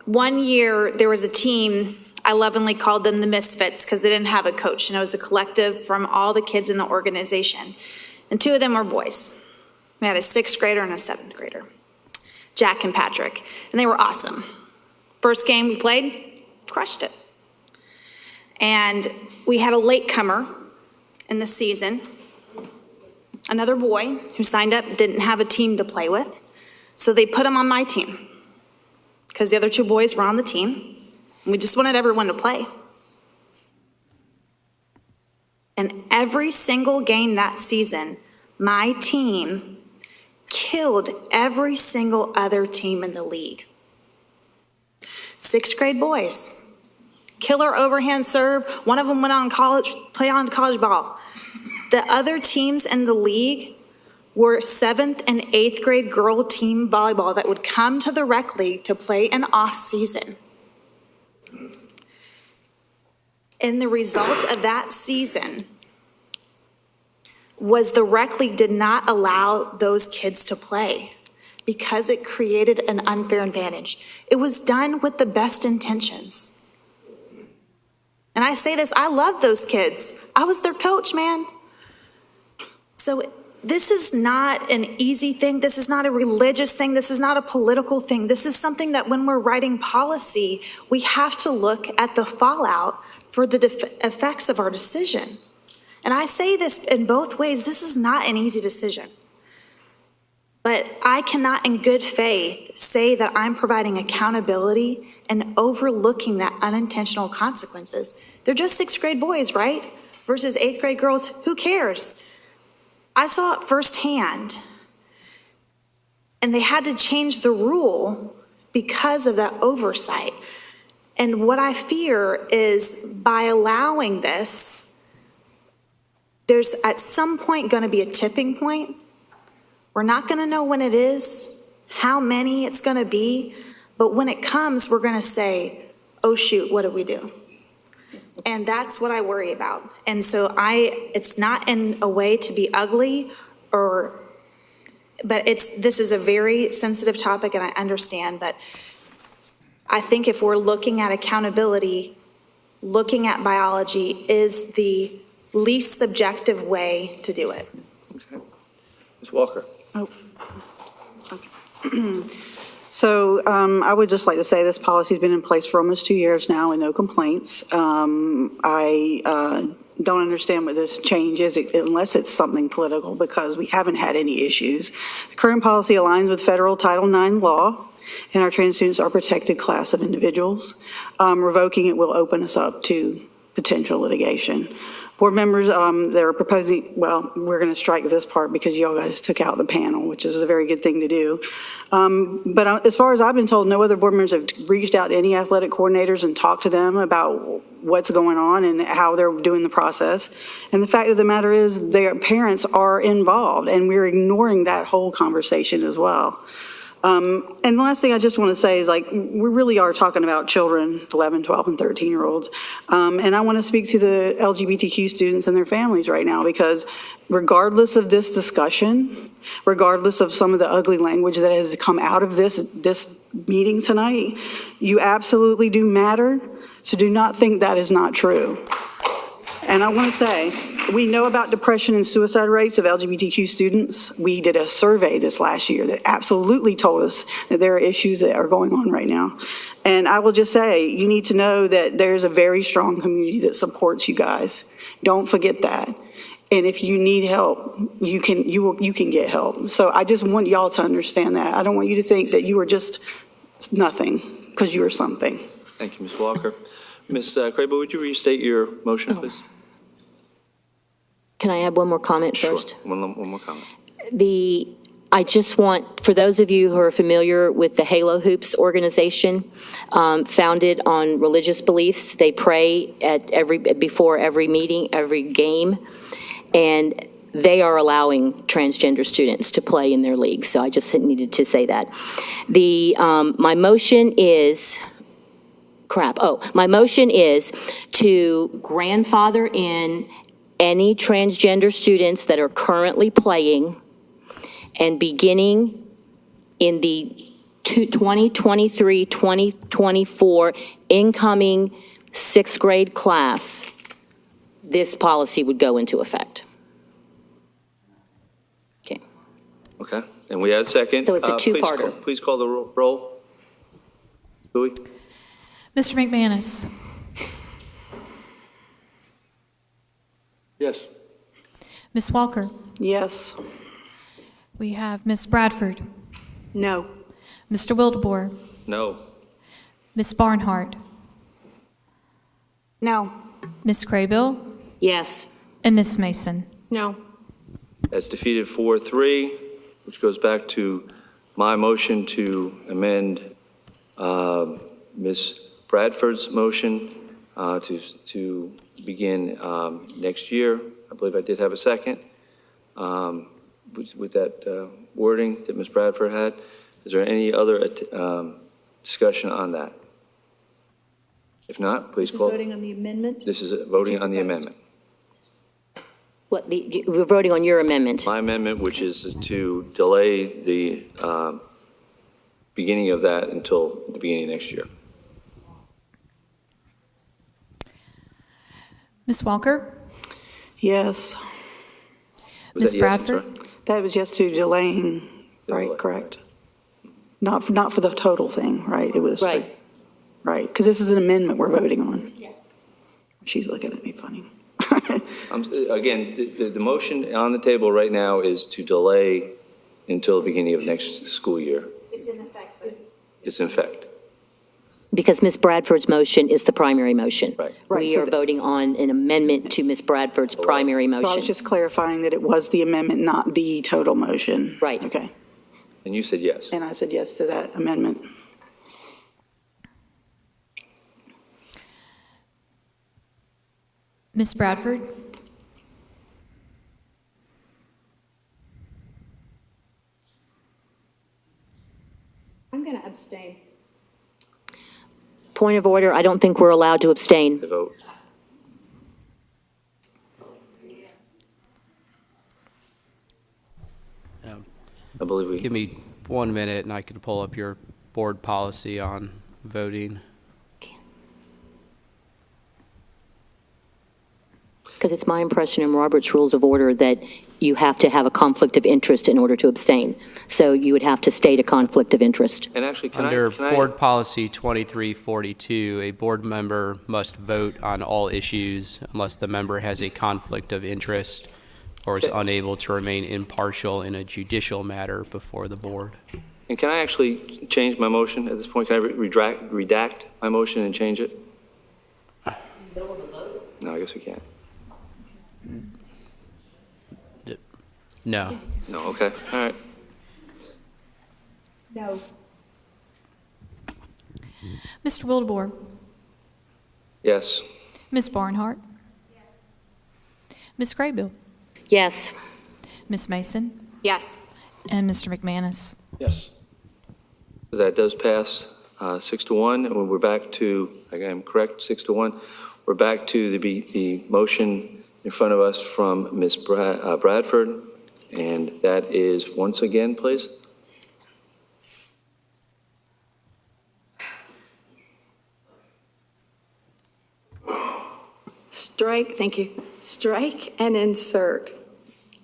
[SPEAKER 3] One year, there was a team, I lovingly called them the Misfits because they didn't have a coach. And it was a collective from all the kids in the organization. And 2 of them were boys. We had a 6th grader and a 7th grader, Jack and Patrick. And they were awesome. First game we played, crushed it. And we had a latecomer in the season, another boy who signed up, didn't have a team to play with. So they put him on my team because the other 2 boys were on the team. And we just wanted everyone to play. And every single game that season, my team
[SPEAKER 8] killed every single other team in the league. 6th grade boys, killer overhand serve. One of them went on play on college ball. The other teams in the league were 7th and 8th grade girl team volleyball that would come to the rec league to play an off season. And the result of that season was the rec league did not allow those kids to play because it created an unfair advantage. It was done with the best intentions. And I say this, I love those kids. I was their coach, man. So this is not an easy thing. This is not a religious thing. This is not a political thing. This is something that when we're writing policy, we have to look at the fallout for the effects of our decision. And I say this in both ways. This is not an easy decision. But I cannot in good faith say that I'm providing accountability and overlooking that unintentional consequences. They're just 6th grade boys, right? Versus 8th grade girls. Who cares? I saw it firsthand. And they had to change the rule because of that oversight. And what I fear is by allowing this, there's at some point going to be a tipping point. We're not going to know when it is, how many it's going to be, but when it comes, we're going to say, oh shoot, what did we do? And that's what I worry about. And so it's not in a way to be ugly but this is a very sensitive topic and I understand, but I think if we're looking at accountability, looking at biology is the least subjective way to do it.
[SPEAKER 1] Okay. Ms. Walker.
[SPEAKER 20] Oh, okay. So I would just like to say this policy's been in place for almost 2 years now and no complaints. I don't understand what this change is unless it's something political because we haven't had any issues. The current policy aligns with federal Title IX law and our trans students are a protected class of individuals. Revoking it will open us up to potential litigation. Board members, they're proposing, well, we're going to strike this part because y'all guys took out the panel, which is a very good thing to do. But as far as I've been told, no other board members have reached out to any athletic coordinators and talked to them about what's going on and how they're doing the process. And the fact of the matter is their parents are involved and we're ignoring that whole conversation as well. And the last thing I just want to say is we really are talking about children, 11, 12, and 13-year-olds. And I want to speak to the LGBTQ students and their families right now because regardless of this discussion, regardless of some of the ugly language that has come out of this meeting tonight, you absolutely do matter. So do not think that is not true. And I want to say, we know about depression and suicide rates of LGBTQ students. We did a survey this last year that absolutely told us that there are issues that are going on right now. And I will just say, you need to know that there's a very strong community that supports you guys. Don't forget that. And if you need help, you can get help. So I just want y'all to understand that. I don't want you to think that you are just nothing, because you are something.
[SPEAKER 1] Thank you, Ms. Walker. Ms. Crable, would you restate your motion, please?
[SPEAKER 13] Can I add one more comment first?
[SPEAKER 1] Sure. One more comment.
[SPEAKER 13] I just want, for those of you who are familiar with the Halo Hoops organization, founded on religious beliefs, they pray before every meeting, every game, and they are allowing transgender students to play in their league. So I just needed to say that. My motion is, my motion is to grandfather in any transgender students that are currently playing and beginning in the 2023-2024 incoming 6th grade class, this policy would go into effect.
[SPEAKER 1] Okay, and we had a second.
[SPEAKER 13] So it's a two-parter.
[SPEAKER 1] Please call the roll. Louis?
[SPEAKER 12] Mr. McManus.
[SPEAKER 1] Yes.
[SPEAKER 12] Ms. Walker.
[SPEAKER 20] Yes.
[SPEAKER 12] We have Ms. Bradford.
[SPEAKER 8] No.
[SPEAKER 12] Mr. Wildebohr.
[SPEAKER 1] No.
[SPEAKER 12] Ms. Barnhart.
[SPEAKER 8] No.
[SPEAKER 12] Ms. Craybill.
[SPEAKER 13] Yes.
[SPEAKER 12] And Ms. Mason.
[SPEAKER 15] No.
[SPEAKER 1] That's defeated 4-3. which goes back to my motion to amend Ms. Bradford's motion to begin next year. I believe I did have a second with that wording that Ms. Bradford had. Is there any other discussion on that? If not, please
[SPEAKER 7] This is
[SPEAKER 1] call.
[SPEAKER 7] voting on the amendment?
[SPEAKER 1] This is voting on the amendment.
[SPEAKER 13] We're voting on your amendment.
[SPEAKER 1] My amendment, which is to delay the beginning of that until the beginning of next year.
[SPEAKER 12] Ms. Walker?
[SPEAKER 20] Yes.
[SPEAKER 1] Was
[SPEAKER 12] Ms.
[SPEAKER 1] that yes? I'm
[SPEAKER 12] Bradford?
[SPEAKER 1] sorry?
[SPEAKER 20] That was just to delaying, right, correct? Not for the total thing, right? It was.
[SPEAKER 13] Right.
[SPEAKER 20] Right, because this is an amendment we're voting on. Yes. She's looking at me funny.
[SPEAKER 1] Again, the motion on the table right now is to delay until the beginning of next school year.
[SPEAKER 3] It's in effect, but
[SPEAKER 1] It's in effect.
[SPEAKER 13] Because Ms. Bradford's motion is the primary motion.
[SPEAKER 1] Right.
[SPEAKER 20] Right,
[SPEAKER 13] We
[SPEAKER 20] so
[SPEAKER 13] are voting on an amendment to Ms. Bradford's primary
[SPEAKER 20] So I
[SPEAKER 13] motion.
[SPEAKER 20] was just clarifying that it was the amendment, not the total motion.
[SPEAKER 13] Right.
[SPEAKER 20] Okay,
[SPEAKER 1] And you said yes.
[SPEAKER 20] and I said yes to that amendment.
[SPEAKER 12] Ms. Bradford?
[SPEAKER 7] I'm going to abstain.
[SPEAKER 13] Point of order, I don't think we're allowed to abstain.
[SPEAKER 1] The vote. I believe we.
[SPEAKER 16] Give me 1 minute and I can pull up your board policy on voting.
[SPEAKER 13] Because it's my impression in Robert's Rules of Order that you have to have a conflict of interest in order to abstain. So you would have to state a conflict of interest.
[SPEAKER 1] And actually,
[SPEAKER 16] Under Board Policy 2342, a board member must vote on all issues unless the member has a conflict of interest or is unable to remain impartial in a judicial matter before the board.
[SPEAKER 1] And can I actually change my motion at this point? Can I redact my motion and change it? No, I guess we can't.
[SPEAKER 16] No.
[SPEAKER 1] No, okay, all right.
[SPEAKER 7] No.
[SPEAKER 12] Mr. Wildebohr?
[SPEAKER 1] Yes.
[SPEAKER 12] Ms. Barnhart? Ms. Graybill?
[SPEAKER 13] Yes.
[SPEAKER 12] Ms. Mason?
[SPEAKER 3] yes.
[SPEAKER 12] And Mr. McManus?
[SPEAKER 18] Yes.
[SPEAKER 1] That does pass 6-1, and we're back to, I'm correct, 6-1. We're back to the motion in front of us from Ms. Bradford, and that is, once again, please.
[SPEAKER 8] Strike, thank you. Strike and insert.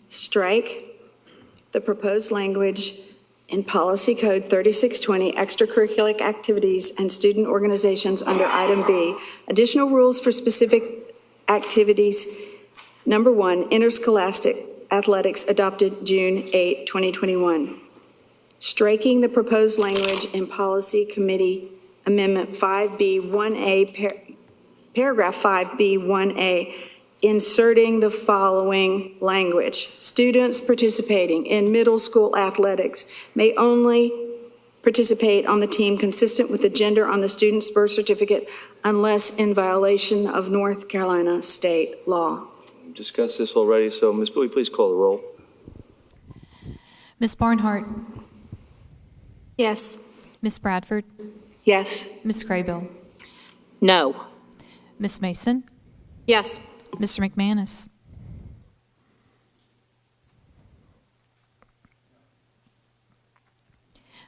[SPEAKER 8] Strike the proposed language in Policy Code 3620, extracurricular activities and student organizations under item B. Additional rules for specific activities. Number 1, interscholastic athletics adopted June 8, 2021. Striking the proposed language in Policy Committee Amendment 5B1A, paragraph 5B1A, inserting the following language. Students participating in middle school athletics may only participate on the team consistent with the gender on the student's birth certificate unless in violation of North Carolina state law.
[SPEAKER 1] We've discussed this already, so Ms. Bowie, please call the roll.
[SPEAKER 12] Ms. Barnhart?
[SPEAKER 3] Yes.
[SPEAKER 12] Ms. Bradford?
[SPEAKER 8] Yes.
[SPEAKER 12] Ms. Graybill?
[SPEAKER 13] No.
[SPEAKER 12] Ms. Mason?
[SPEAKER 3] Yes.
[SPEAKER 12] Mr. McManus?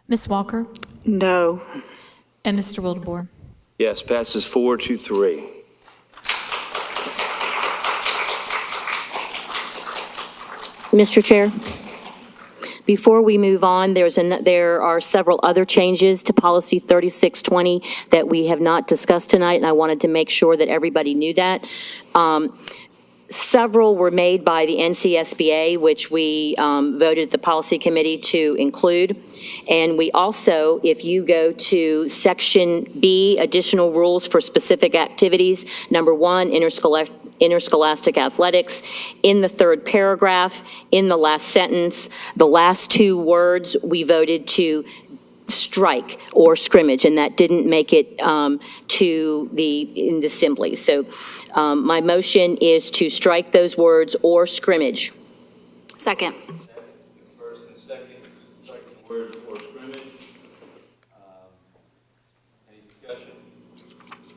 [SPEAKER 12] Ms. Walker?
[SPEAKER 20] No.
[SPEAKER 12] And Mr. Wildebohr?
[SPEAKER 1] Yes, passes 4-3.
[SPEAKER 13] Mr. Chair, before we move on, there are several other changes to Policy 3620 that we have not discussed tonight, and I wanted to make sure that everybody knew that. Several were made by the NCSBA, which we voted at the Policy Committee to include. And we also, if you go to Section B, additional rules for specific activities, number 1, interscholastic athletics. In the third paragraph, in the last sentence, the last two words, we voted to strike or scrimmage, and that didn't make it in the assembly. So my motion is to strike those words or scrimmage.
[SPEAKER 3] Second.
[SPEAKER 1] First and second, strike the word or scrimmage. Any discussion?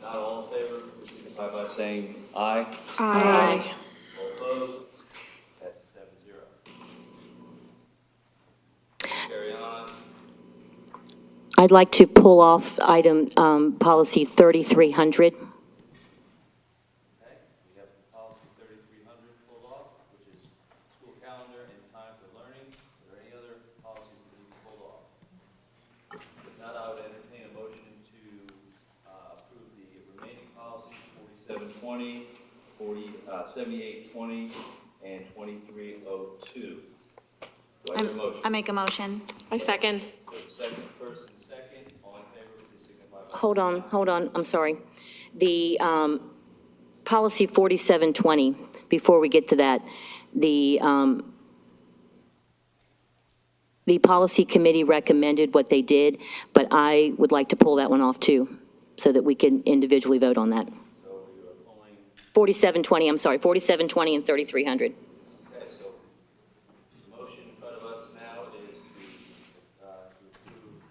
[SPEAKER 1] Not all in favor, please signify by saying aye.
[SPEAKER 20] Aye.
[SPEAKER 1] All opposed? Passes 7-0. Carry on.
[SPEAKER 13] I'd like to pull off item policy 3300.
[SPEAKER 1] Okay, we have policy 3300 pulled off, which is school calendar and time for learning. Are there any other policies that need to be pulled off? If not, I would entertain a motion to approve the remaining policies, 4720, 7820, and 2302. Do I hear a motion?
[SPEAKER 3] I make a motion.
[SPEAKER 15] I second.
[SPEAKER 1] Second, first and second, all in favor, please signify by.
[SPEAKER 13] Hold on, I'm sorry. The policy 4720, before we get to that, the policy committee recommended what they did, but I would like to pull that one off too, so that we can individually vote on that.
[SPEAKER 1] So we are pulling,
[SPEAKER 13] 4720, I'm sorry, 4720 and 3300.
[SPEAKER 1] okay, so the motion in front of us now is to approve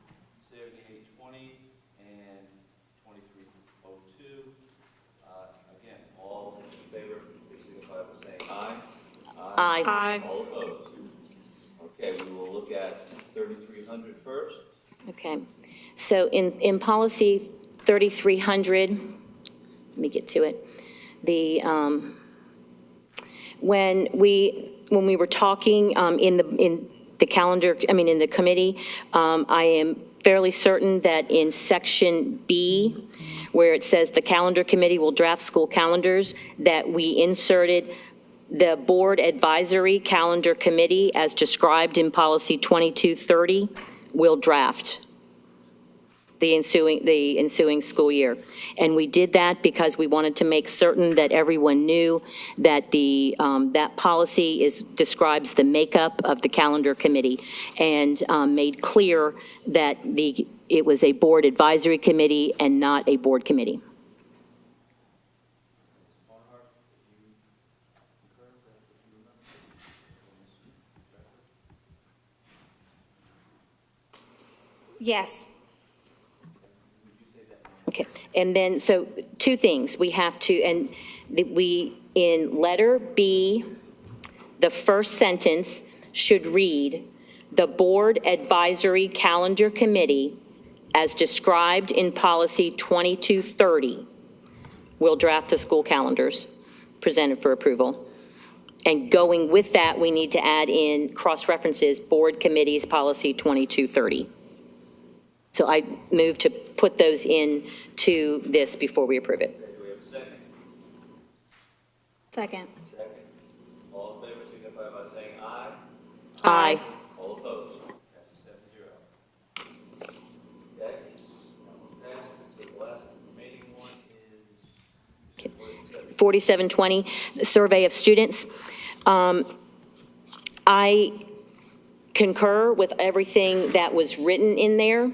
[SPEAKER 1] 7820 and 2302. Again, all in favor, please signify by saying aye.
[SPEAKER 13] Aye.
[SPEAKER 15] Aye.
[SPEAKER 1] All opposed? Okay, we will look at 3300 first.
[SPEAKER 13] Okay, so in policy 3300, let me get to it. When we were talking in the calendar, in the committee, I am fairly certain that in section B, where it says the calendar committee will draft school calendars, that we inserted the board advisory calendar committee as described in policy 2230 will draft the ensuing school year. And we did that because we wanted to make certain that everyone knew that that policy describes the makeup of the calendar committee, and made clear that it was a board advisory committee and not a board committee.
[SPEAKER 3] Yes.
[SPEAKER 13] Okay, and then, so two things we have to, and in letter B, the first sentence should read, the board advisory calendar committee, as described in policy 2230, will draft the school calendars presented for approval. And going with that, we need to add in cross-references, board committees, policy 2230. So I move to put those in to this before we approve it.
[SPEAKER 1] Okay, do we have a second?
[SPEAKER 3] Second.
[SPEAKER 1] Second. All in favor, signify by saying aye.
[SPEAKER 13] Aye.
[SPEAKER 1] All opposed? Passes 7-0. Okay, that one passes. So the last remaining one is
[SPEAKER 13] 4720, the survey of students. I concur with everything that was written in there,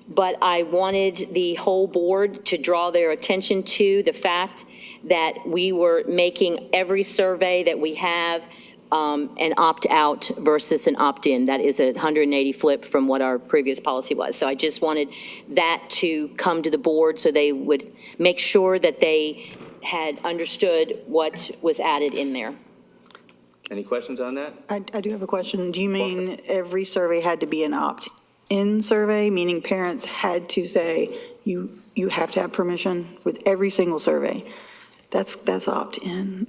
[SPEAKER 13] but I wanted the whole board to draw their attention to the fact that we were making every survey that we have an opt-out versus an opt-in. That is a 180 flip from what our previous policy was. So I just wanted that to come to the board so they would make sure that they had understood what was added in there.
[SPEAKER 1] Any questions on that?
[SPEAKER 20] I do have a question. Do you mean every survey had to be an opt-in survey, meaning parents had to say, you have to have permission with every single survey? That's opt-in.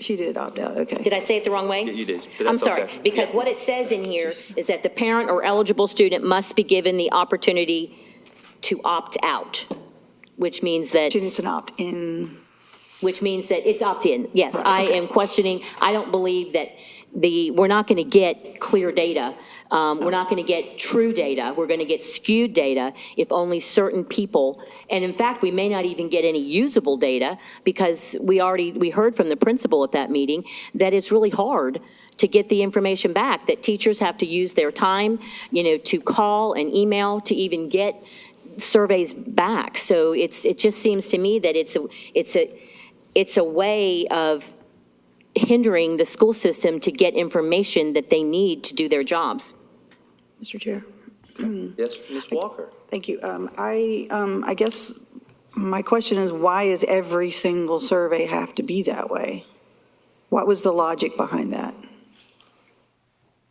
[SPEAKER 20] She did opt out, okay.
[SPEAKER 13] Did I say it the wrong way?
[SPEAKER 1] Yeah, you did. But
[SPEAKER 13] I'm
[SPEAKER 1] that's
[SPEAKER 13] sorry,
[SPEAKER 1] okay.
[SPEAKER 13] because what it says in here is that the parent or eligible student must be given the opportunity to opt out, which means that.
[SPEAKER 20] It's an opt-in.
[SPEAKER 13] Which means that it's opt-in. Yes,
[SPEAKER 20] Right,
[SPEAKER 13] I
[SPEAKER 20] okay.
[SPEAKER 13] am questioning, I don't believe that we're not going to get clear data. We're not going to get true data. We're going to get skewed data if only certain people, and in fact, we may not even get any usable data because we heard from the principal at that meeting that it's really hard to get the information back, that teachers have to use their time, to call and email to even get surveys back. So it just seems to me that it's a way of hindering the school system to get information that they need to do their jobs.
[SPEAKER 20] Mr. Chair.
[SPEAKER 1] Yes, Ms. Walker.
[SPEAKER 20] Thank you. I guess my question is, why does every single survey have to be that way? What was the logic behind that?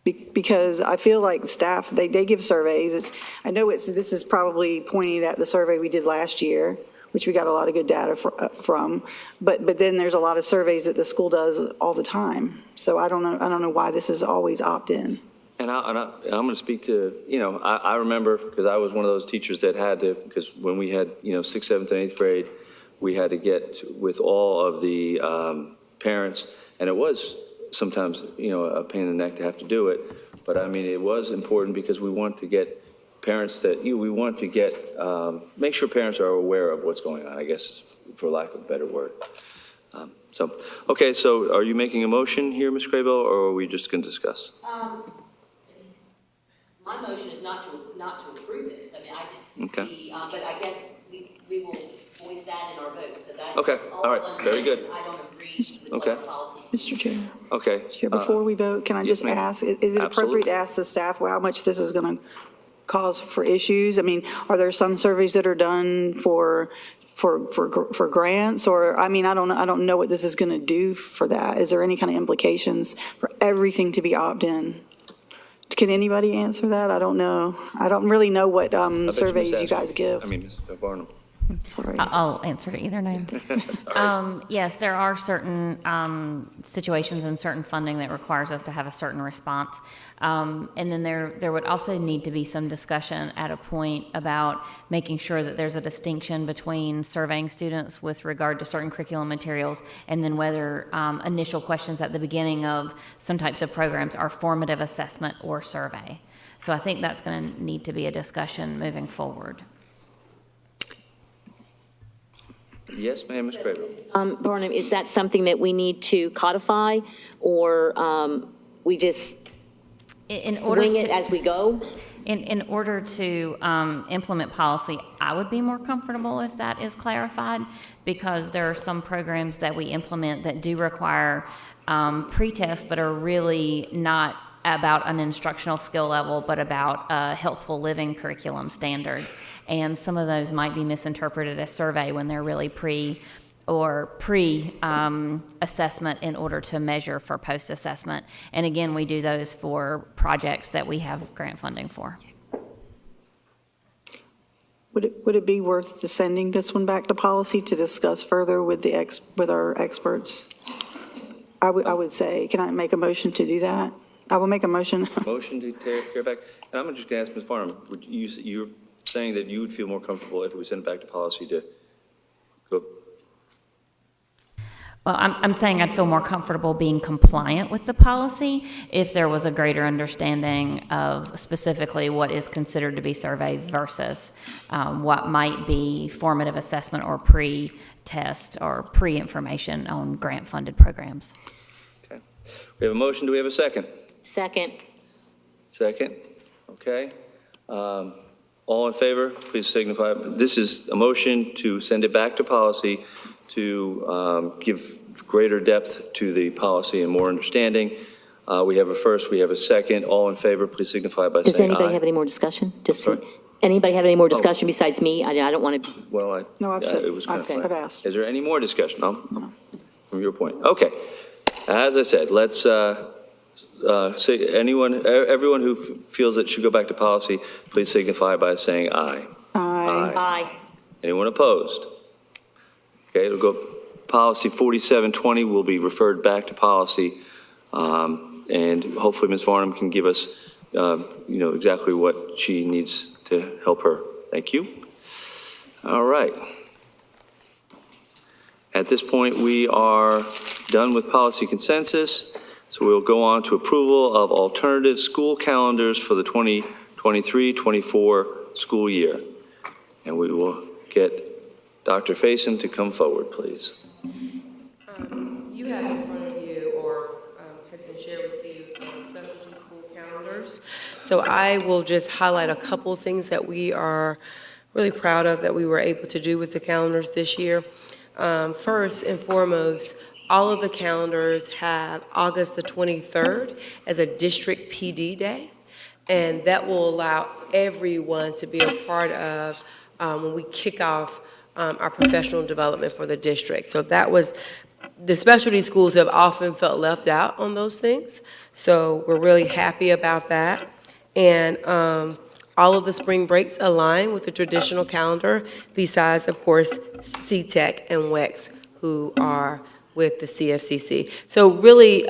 [SPEAKER 20] Because I feel like staff, they give surveys. I know this is probably pointing at the survey we did last year, which we got a lot of good data from. But then there's a lot of surveys that the school does all the time. So I don't know why this is always opt-in.
[SPEAKER 1] And I'm going to speak to, I remember, because I was one of those teachers that had to, because when we had, 6th, 7th, and 8th grade, we had to get with all of the parents, and it was sometimes, a pain in the neck to have to do it. But I mean, it was important because we want to get parents we want to get, make sure parents are aware of what's going on, I guess, for lack of a better word. Okay, so are you making a motion here, Ms. Craybill, or are we just going to discuss?
[SPEAKER 13] My motion is not to approve this. I mean,
[SPEAKER 1] Okay.
[SPEAKER 13] but I guess we will voice that in our vote. So that's
[SPEAKER 1] Okay, all right, very good.
[SPEAKER 13] I don't agree with
[SPEAKER 1] Okay.
[SPEAKER 13] the policy.
[SPEAKER 20] Mr. Chair.
[SPEAKER 1] Okay.
[SPEAKER 20] Chair, before we vote, can I just
[SPEAKER 1] ma'am.
[SPEAKER 20] ask, is it appropriate to ask the staff how much this is going to cause for issues? I mean, are there some surveys that are done for grants, or, I mean, I don't know what this is going to do for that. Is there any kind of implications for everything to be opt-in? Can anybody answer that? I don't know. I don't really know what surveys you guys give.
[SPEAKER 1] I mean, Ms. Barnum.
[SPEAKER 20] Sorry.
[SPEAKER 21] I'll answer to either name.
[SPEAKER 1] Sorry.
[SPEAKER 21] Yes, there are certain situations and certain funding that requires us to have a certain response. And then there would also need to be some discussion at a point about making sure that there's a distinction between surveying students with regard to certain curriculum materials and then whether initial questions at the beginning of some types of programs are formative assessment or survey. So I think that's going to need to be a discussion moving forward.
[SPEAKER 1] Yes, ma'am, Ms. Craybill.
[SPEAKER 13] Barnum, is that something that we need to codify, or we just wing it as we go?
[SPEAKER 21] In order to implement policy, I would be more comfortable if that is clarified, because there are some programs that we implement that do require pre-tests, but are really not about an instructional skill level, but about a healthful living curriculum standard. And some of those might be misinterpreted as survey when they're really pre-assessment in order to measure for post-assessment. And again, we do those for projects that we have grant funding for.
[SPEAKER 20] Would it be worth sending this one back to policy to discuss further with our experts? I would say, can I make a motion to do that? I will make a motion.
[SPEAKER 1] Motion to carry back. And I'm just going to ask Ms. Farnham, you're saying that you would feel more comfortable if we send it back to policy to go?
[SPEAKER 21] Well, I'm saying I'd feel more comfortable being compliant with the policy if there was a greater understanding of specifically what is considered to be survey versus what might be formative assessment or pre-test or pre-information on grant-funded programs.
[SPEAKER 1] Okay. We have a motion. Do we have a second?
[SPEAKER 13] Second.
[SPEAKER 1] Second. Okay. All in favor, please signify. This is a motion to send it back to policy to give greater depth to the policy and more understanding. We have a first, we have a second. All in favor, please signify by
[SPEAKER 13] Does
[SPEAKER 1] saying aye.
[SPEAKER 13] anybody have any more discussion? Anybody have any more discussion besides me? I don't want to.
[SPEAKER 1] Well,
[SPEAKER 20] No, I've said,
[SPEAKER 1] it was kind of
[SPEAKER 20] I've asked.
[SPEAKER 1] Is there any more discussion? No? From your point. Okay. As I said, let's say everyone who feels it should go back to policy, please signify by saying aye.
[SPEAKER 20] Aye.
[SPEAKER 13] Aye.
[SPEAKER 1] Anyone opposed? Okay, it'll go, policy 4720 will be referred back to policy, and hopefully Ms. Varnum can give us, exactly what she needs to help her. Thank you. All right. At this point, we are done with policy consensus. So we'll go on to approval of alternative school calendars for the 2023-24 school year. And we will get Dr. Faison to come forward, please.
[SPEAKER 2] You have in front of you, or has been shared with you, specialty school calendars. So I will just highlight a couple of things that we are really proud of that we were able to do with the calendars this year. First and foremost, all of the calendars have August the 23rd as a district PD day, and that will allow everyone to be a part of when we kick off our professional development for the district. So that was, the specialty schools have often felt left out on those things, so we're really happy about that. And all of the spring breaks align with the traditional calendar, besides, of course, CTEC and WEX, who are with the CFCC. So really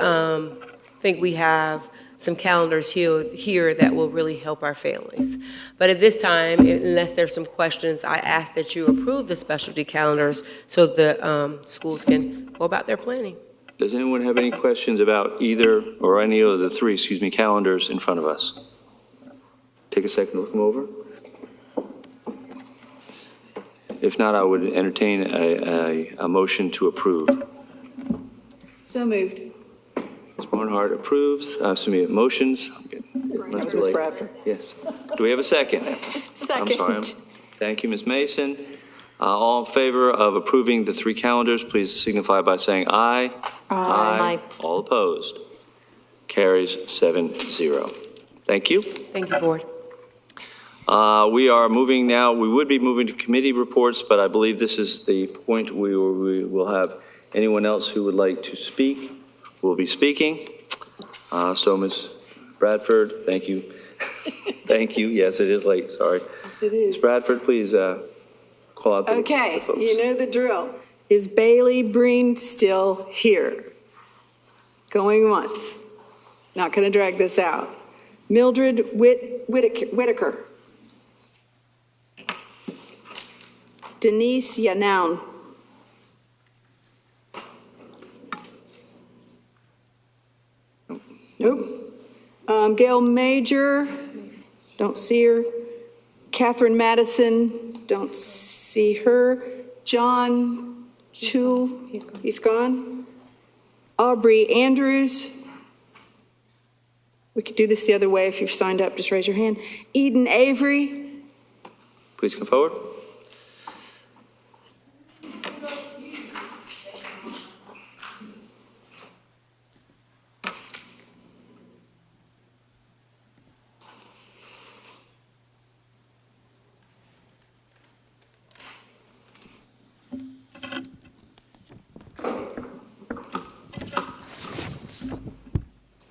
[SPEAKER 2] think we have some calendars here that will really help our families. But at this time, unless there's some questions, I ask that you approve the specialty calendars so the schools can go about their planning.
[SPEAKER 1] Does anyone have any questions about either or any of the three, calendars in front of us? Take a second to look them over. If not, I would entertain a motion to approve.
[SPEAKER 8] So moved.
[SPEAKER 1] Ms. Barnhart approves, motions.
[SPEAKER 8] That was Ms. Bradford.
[SPEAKER 1] Yes. Do we have a second?
[SPEAKER 8] Second.
[SPEAKER 1] I'm sorry. Thank you, Ms. Mason. All in favor of approving the three calendars, please signify by saying aye.
[SPEAKER 8] Aye.
[SPEAKER 1] All opposed? Carries 7-0. Thank you.
[SPEAKER 2] Thank you, Board.
[SPEAKER 1] We are moving now, we would be moving to committee reports, but I believe this is the point where we will have anyone else who would like to speak will be speaking. So Ms. Bradford, thank you. Thank you. Yes, it is late, sorry.
[SPEAKER 8] Yes, it is.
[SPEAKER 1] Ms. Bradford, please call out the
[SPEAKER 8] Okay,
[SPEAKER 1] folks.
[SPEAKER 8] you know the drill. Is Bailey Breen still here? Going once. Not going to drag this out. Mildred Whitaker. Denise Yanown. Nope. Gail Major, don't see her. Catherine Madison, don't see her. John Toole, he's gone. Aubrey Andrews. We could do this the other way if you've signed up, just raise your hand. Eden Avery.
[SPEAKER 1] Please come forward.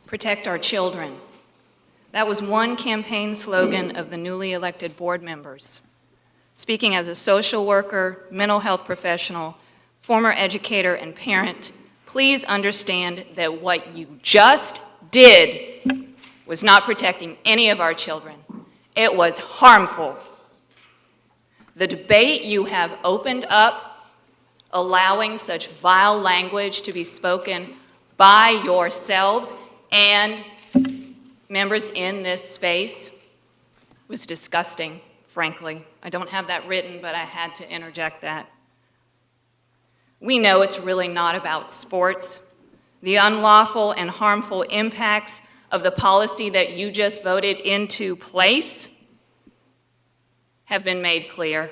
[SPEAKER 17] Protect our children. That was one campaign slogan of the newly elected board members. Speaking as a social worker, mental health professional, former educator, and parent, please understand that what you just did was not protecting any of our children. It was harmful. The debate you have opened up, allowing such vile language to be spoken by yourselves and members in this space, was disgusting, frankly. I don't have that written, but I had to interject that. We know it's really not about sports. The unlawful and harmful impacts of the policy that you just voted into place have been made clear.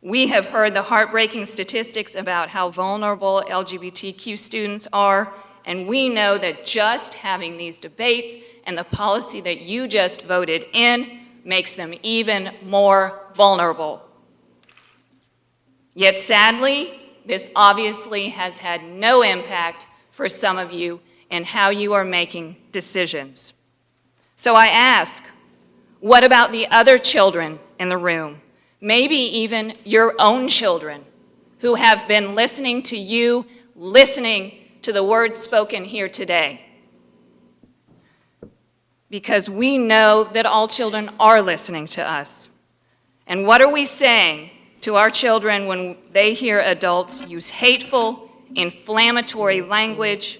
[SPEAKER 17] We have heard the heartbreaking statistics about how vulnerable LGBTQ students are, and we know that just having these debates and the policy that you just voted in makes them even more vulnerable. Yet sadly, this obviously has had no impact for some of you in how you are making decisions. So I ask, what about the other children in the room? Maybe even your own children who have been listening to you, listening to the words spoken here today. Because we know that all children are listening to us. And what are we saying to our children when they hear adults use hateful, inflammatory language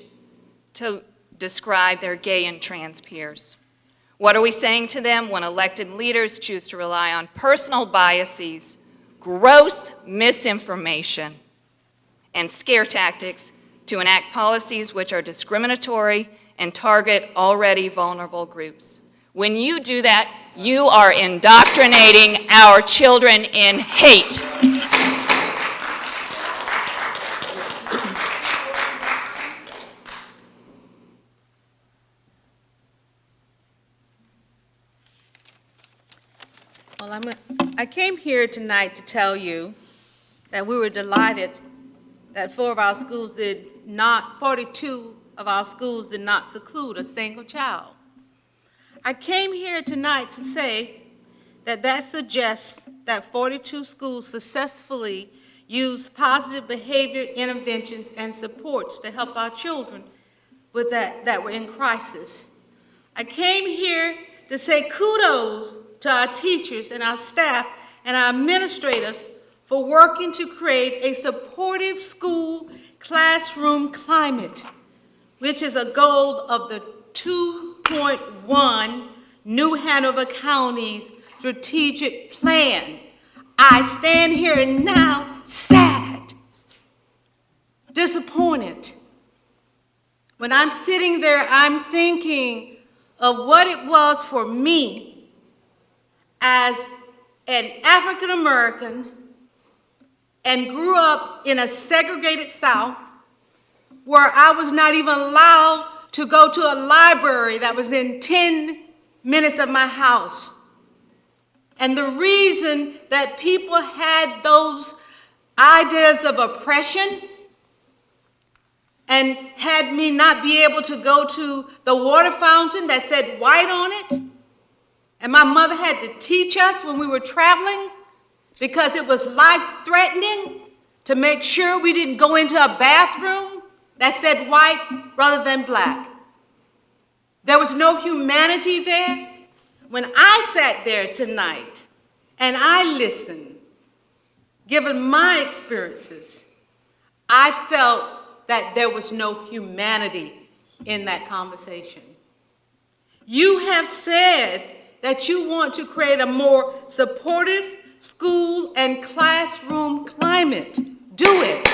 [SPEAKER 17] to describe their gay and trans peers? What are we saying to them when elected leaders choose to rely on personal biases, gross misinformation, and scare tactics to enact policies which are discriminatory and target already vulnerable groups? When you do that, you are indoctrinating our children in hate.
[SPEAKER 19] Well, I came here tonight to tell you that we were delighted that 42 of our schools did not seclude a single child. I came here tonight to say that that suggests that 42 schools successfully used positive behavior interventions and supports to help our children with that were in crisis. I came here to say kudos to our teachers and our staff and our administrators for working to create a supportive school classroom climate, which is a goal of the 2.1 New Hanover County's strategic plan. I stand here now sad, disappointed. When I'm sitting there, I'm thinking of what it was for me as an African American and grew up in a segregated South where I was not even allowed to go to a library that was in 10 minutes of my house. And the reason that people had those ideas of oppression and had me not be able to go to the water fountain that said white on it, and my mother had to teach us when we were traveling because it was life-threatening to make sure we didn't go into a bathroom that said white rather than black. There was no humanity there. When I sat there tonight and I listened, given my experiences, I felt that there was no humanity in that conversation. You have said that you want to create a more supportive school and classroom climate. Do it.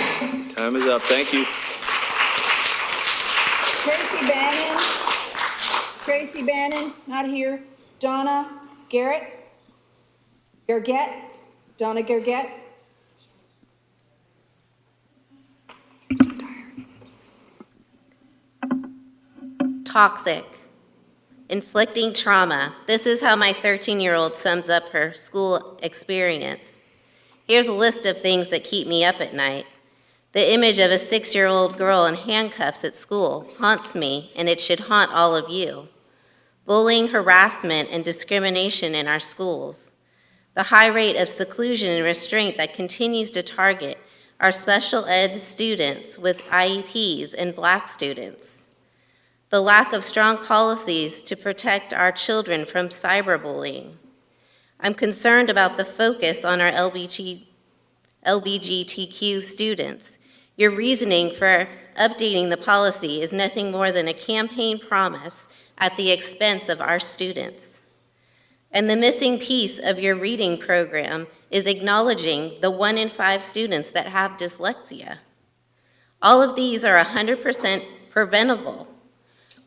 [SPEAKER 1] Time is up. Thank you.
[SPEAKER 8] Tracy Bannon, not here. Donna Garrett? Donna Gargett?
[SPEAKER 22] Toxic. Inflicting trauma. This is how my 13-year-old sums up her school experience. Here's a list of things that keep me up at night. The image of a 6-year-old girl in handcuffs at school haunts me, and it should haunt all of you. Bullying, harassment, and discrimination in our schools. The high rate of seclusion and restraint that continues to target our special ed students with IEPs and Black students. The lack of strong policies to protect our children from cyberbullying. I'm concerned about the focus on our LGBTQ students. Your reasoning for updating the policy is nothing more than a campaign promise at the expense of our students. And the missing piece of your reading program is acknowledging the 1 in 5 students that have dyslexia. All of these are 100% preventable.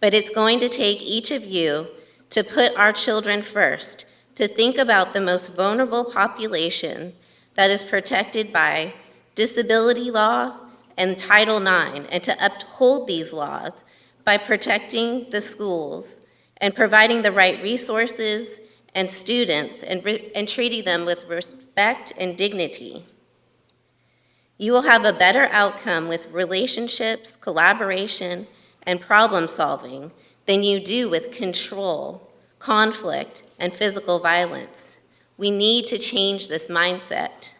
[SPEAKER 22] But it's going to take each of you to put our children first, to think about the most vulnerable population that is protected by disability law and Title IX, and to uphold these laws by protecting the schools and providing the right resources and students and treating them with respect and dignity. You will have a better outcome with relationships, collaboration, and problem solving than you do with control, conflict, and physical violence. We need to change this mindset.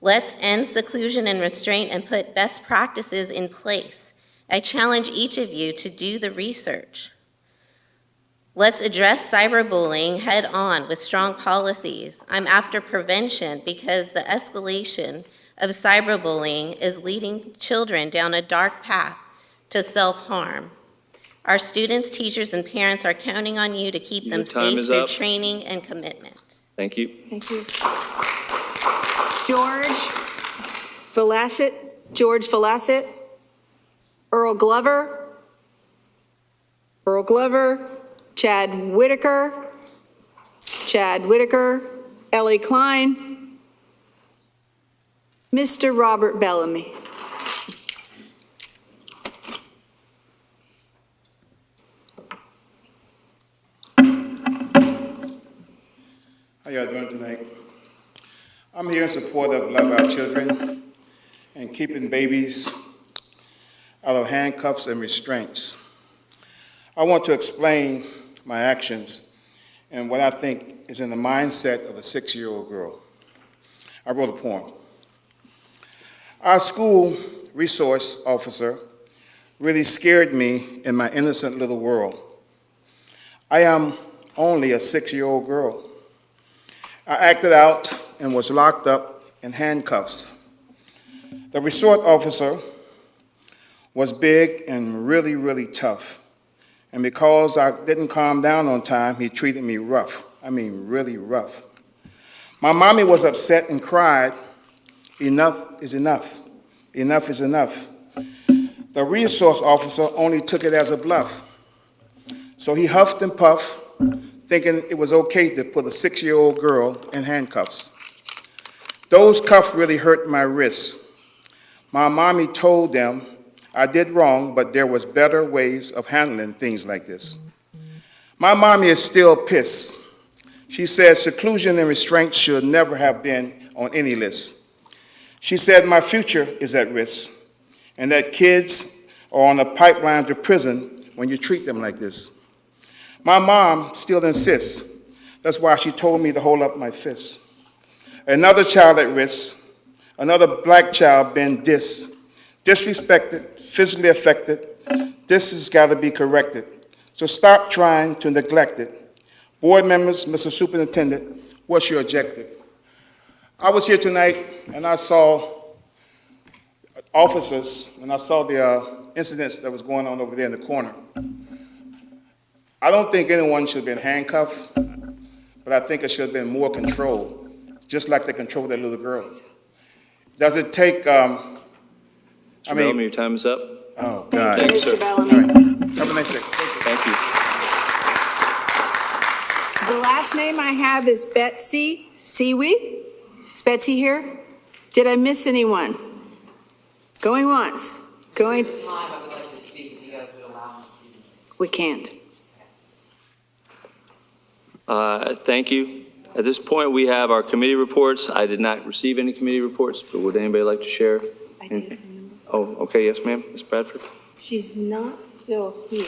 [SPEAKER 22] Let's end seclusion and restraint and put best practices in place. I challenge each of you to do the research. Let's address cyberbullying head on with strong policies. I'm after prevention because the escalation of cyberbullying is leading children down a dark path to self-harm. Our students, teachers, and parents are counting on you to keep
[SPEAKER 1] Your
[SPEAKER 22] them
[SPEAKER 1] time
[SPEAKER 22] safe
[SPEAKER 1] is
[SPEAKER 22] through
[SPEAKER 1] up.
[SPEAKER 22] training and commitment.
[SPEAKER 1] Thank you.
[SPEAKER 8] Thank you. George Velasquez, George Velasquez, Earl Glover, Chad Whitaker, Ellie Klein, Mr. Robert Bellamy.
[SPEAKER 6] How y'all doing tonight? I'm here in support of Love Our Children and keeping babies out of handcuffs and restraints. I want to explain my actions and what I think is in the mindset of a 6-year-old girl. I wrote a poem. Our school resource officer really scared me in my innocent little world. I am only a 6-year-old girl. I acted out and was locked up in handcuffs. The resort officer was big and really, really tough. And because I didn't calm down on time, he treated me rough. I mean, really rough. My mommy was upset and cried, "Enough is enough. Enough is enough." The resource officer only took it as a bluff. So he huffed and puffed, thinking it was okay to put a 6-year-old girl in handcuffs. Those cuffs really hurt my wrists. My mommy told them I did wrong, but there was better ways of handling things like this. My mommy is still pissed. She said seclusion and restraint should never have been on any list. She said my future is at risk and that kids are on a pipeline to prison when you treat them like this. My mom still insists. That's why she told me to hold up my fist. Another child at risk, another black child been disrespected, physically affected. This has got to be corrected. So stop trying to neglect it. Board members, Mr. Superintendent, what's your objective? I was here tonight and I saw officers and I saw the incidents that was going on over there in the corner. I don't think anyone should have been handcuffed, but I think it should have been more control, just like they controlled that little girl. Does it take,
[SPEAKER 1] Bellamy, your time is up.
[SPEAKER 6] Oh, God.
[SPEAKER 1] Thank you, sir.
[SPEAKER 6] All right. Have a nice day.
[SPEAKER 1] Thank you.
[SPEAKER 8] The last name I have is Betsy Siwi. Is Betsy here? Did I miss anyone? Going once, going.
[SPEAKER 14] Time I would like to speak, if you guys would allow me to.
[SPEAKER 8] We can't.
[SPEAKER 1] Thank you. At this point, we have our committee reports. I did not receive any committee reports, but would anybody like to share anything? Oh, okay, yes, ma'am, Ms. Bradford.
[SPEAKER 8] She's not still here.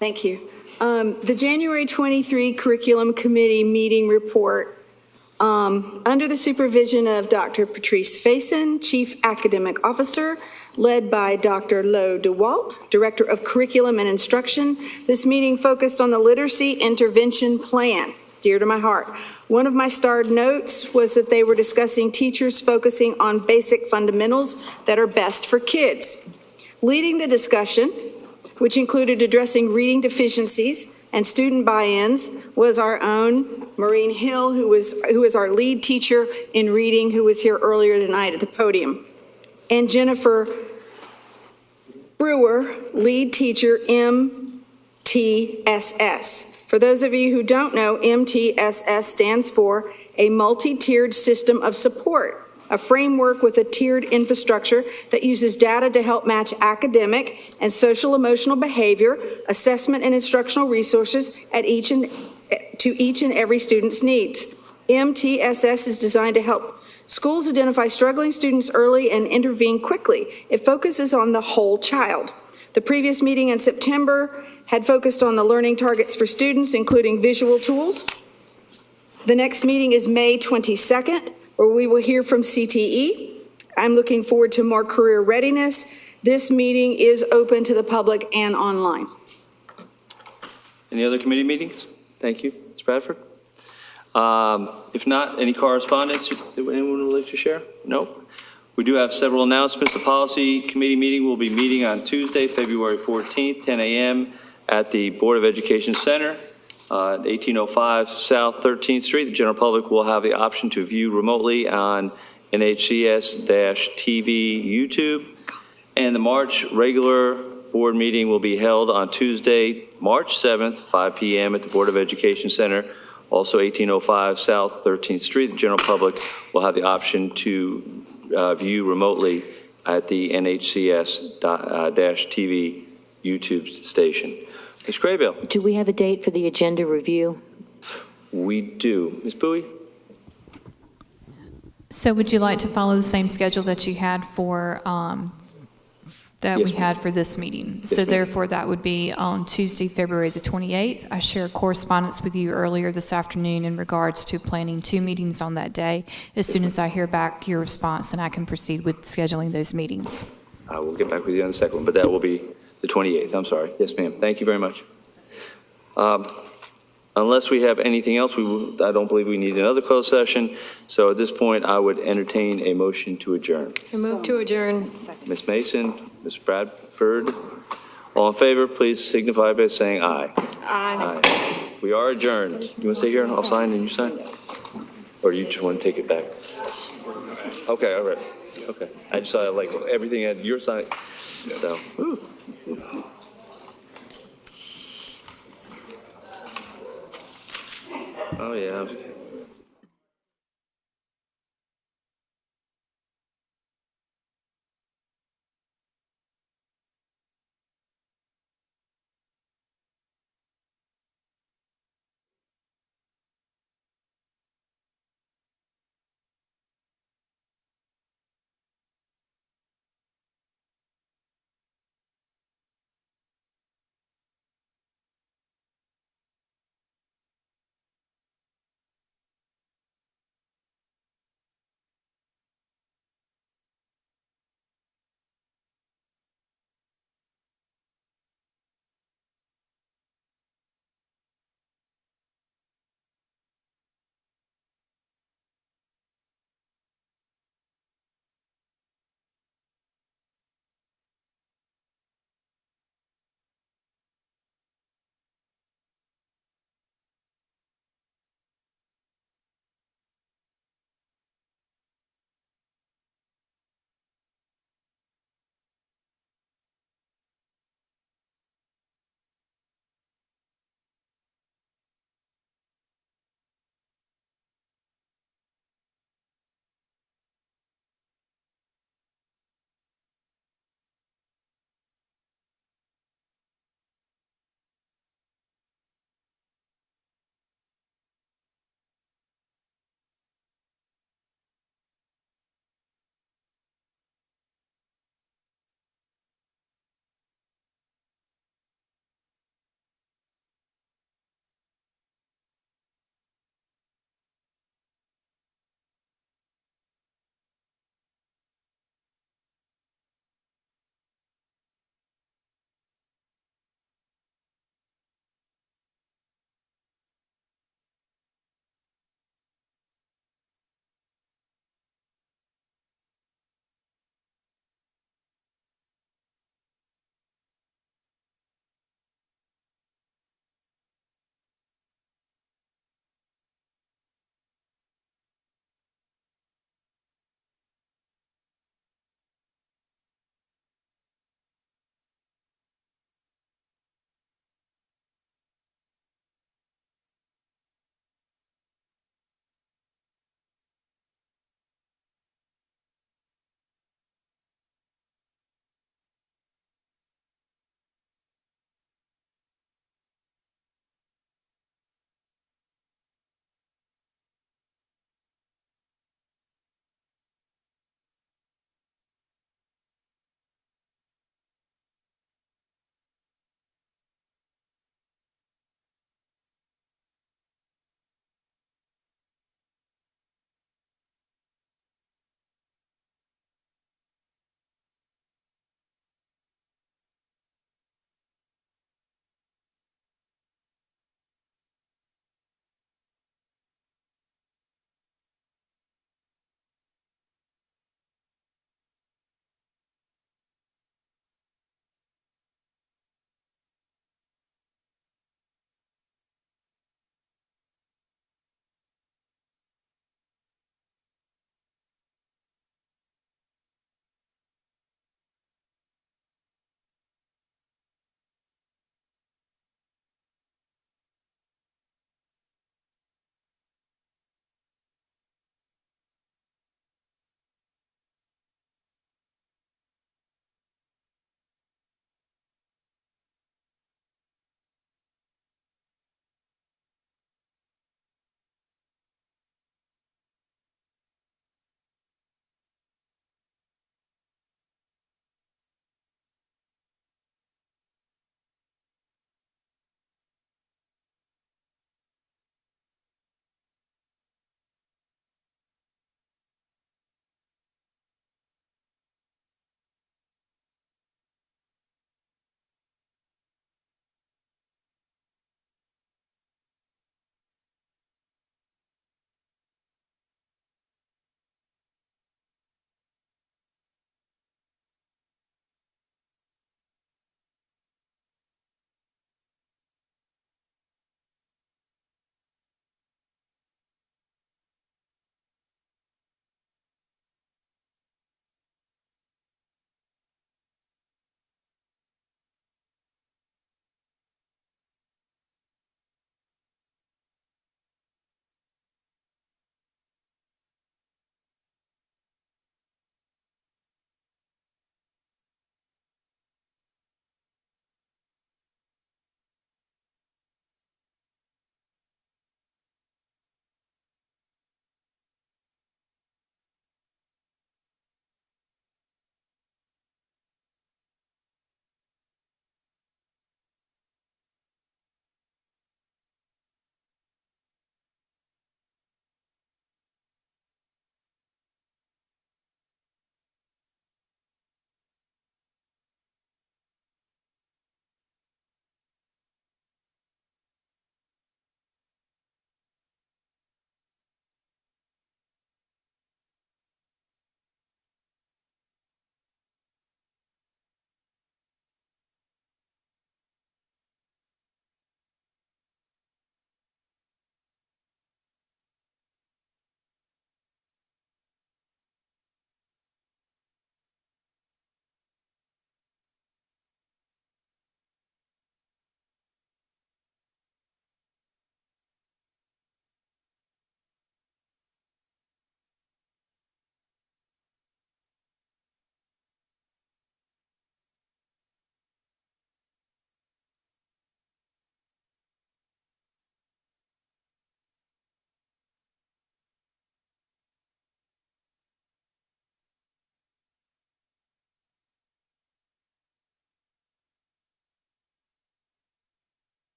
[SPEAKER 8] Thank you. The January 23 Curriculum Committee meeting report, under the supervision of Dr. Patrice Faison, Chief Academic Officer, led by Dr. Lo DeWalt, Director of Curriculum and Instruction. This meeting focused on the Literacy Intervention Plan, dear to my heart. One of my starred notes was that they were discussing teachers focusing on basic fundamentals that are best for kids. Leading the discussion, which included addressing reading deficiencies and student buy-ins, was our own Maureen Hill, who is our lead teacher in reading, who was here earlier tonight at the podium, and Jennifer Brewer, lead teacher, MTSS. For those of you who don't know, MTSS stands for a multi-tiered system of support, a framework with a tiered infrastructure that uses data to help match academic and social emotional behavior, assessment and instructional resources to each and every student's needs. MTSS is designed to help schools identify struggling students early and intervene quickly. It focuses on the whole child. The previous meeting in September had focused on the learning targets for students, including visual tools. The next meeting is May 22nd, where we will hear from CTE. I'm looking forward to more career readiness. This meeting is open to the public and online.
[SPEAKER 1] Any other committee meetings? Thank you, Ms. Bradford. If not, any correspondence that anyone would like to share? No? We do have several announcements. The Policy Committee meeting will be meeting on Tuesday, February 14th, 10 a.m. at the Board of Education Center, 1805 South 13th Street. The general public will have the option to view remotely on NHCS-TV YouTube. And the March regular board meeting will be held on Tuesday, March 7th, 5 p.m. at the Board of Education Center, also 1805 South 13th Street. The general public will have the option to view remotely at the NHCS-TV YouTube station. Ms. Craybill?
[SPEAKER 13] Do we have a date for the agenda review?
[SPEAKER 1] We do. Ms. Bowie?
[SPEAKER 12] So would you like to follow the same schedule that you had for, that
[SPEAKER 1] Yes,
[SPEAKER 12] we had for this meeting?
[SPEAKER 1] Yes,
[SPEAKER 12] So
[SPEAKER 1] ma'am.
[SPEAKER 12] therefore, that would be on Tuesday, February the 28th. I shared correspondence with you earlier this afternoon in regards to planning 2 meetings on that day. As soon as I hear back your response, and I can proceed with scheduling those meetings.
[SPEAKER 1] I will get back with you on the second one, but that will be the 28th. I'm sorry. Yes, ma'am. Thank you very much. Unless we have anything else, I don't believe we need another closed session. So at this point, I would entertain a motion to adjourn.
[SPEAKER 15] I move to adjourn.
[SPEAKER 1] Ms. Mason, Ms. Bradford, all in favor, please signify by saying aye.
[SPEAKER 15] Aye.
[SPEAKER 1] Aye. We are adjourned. You want to stay here and I'll sign and you sign? Or you just want to take it back? Okay, all right. Okay. I just saw like everything at your side. So, whew. Oh, yeah.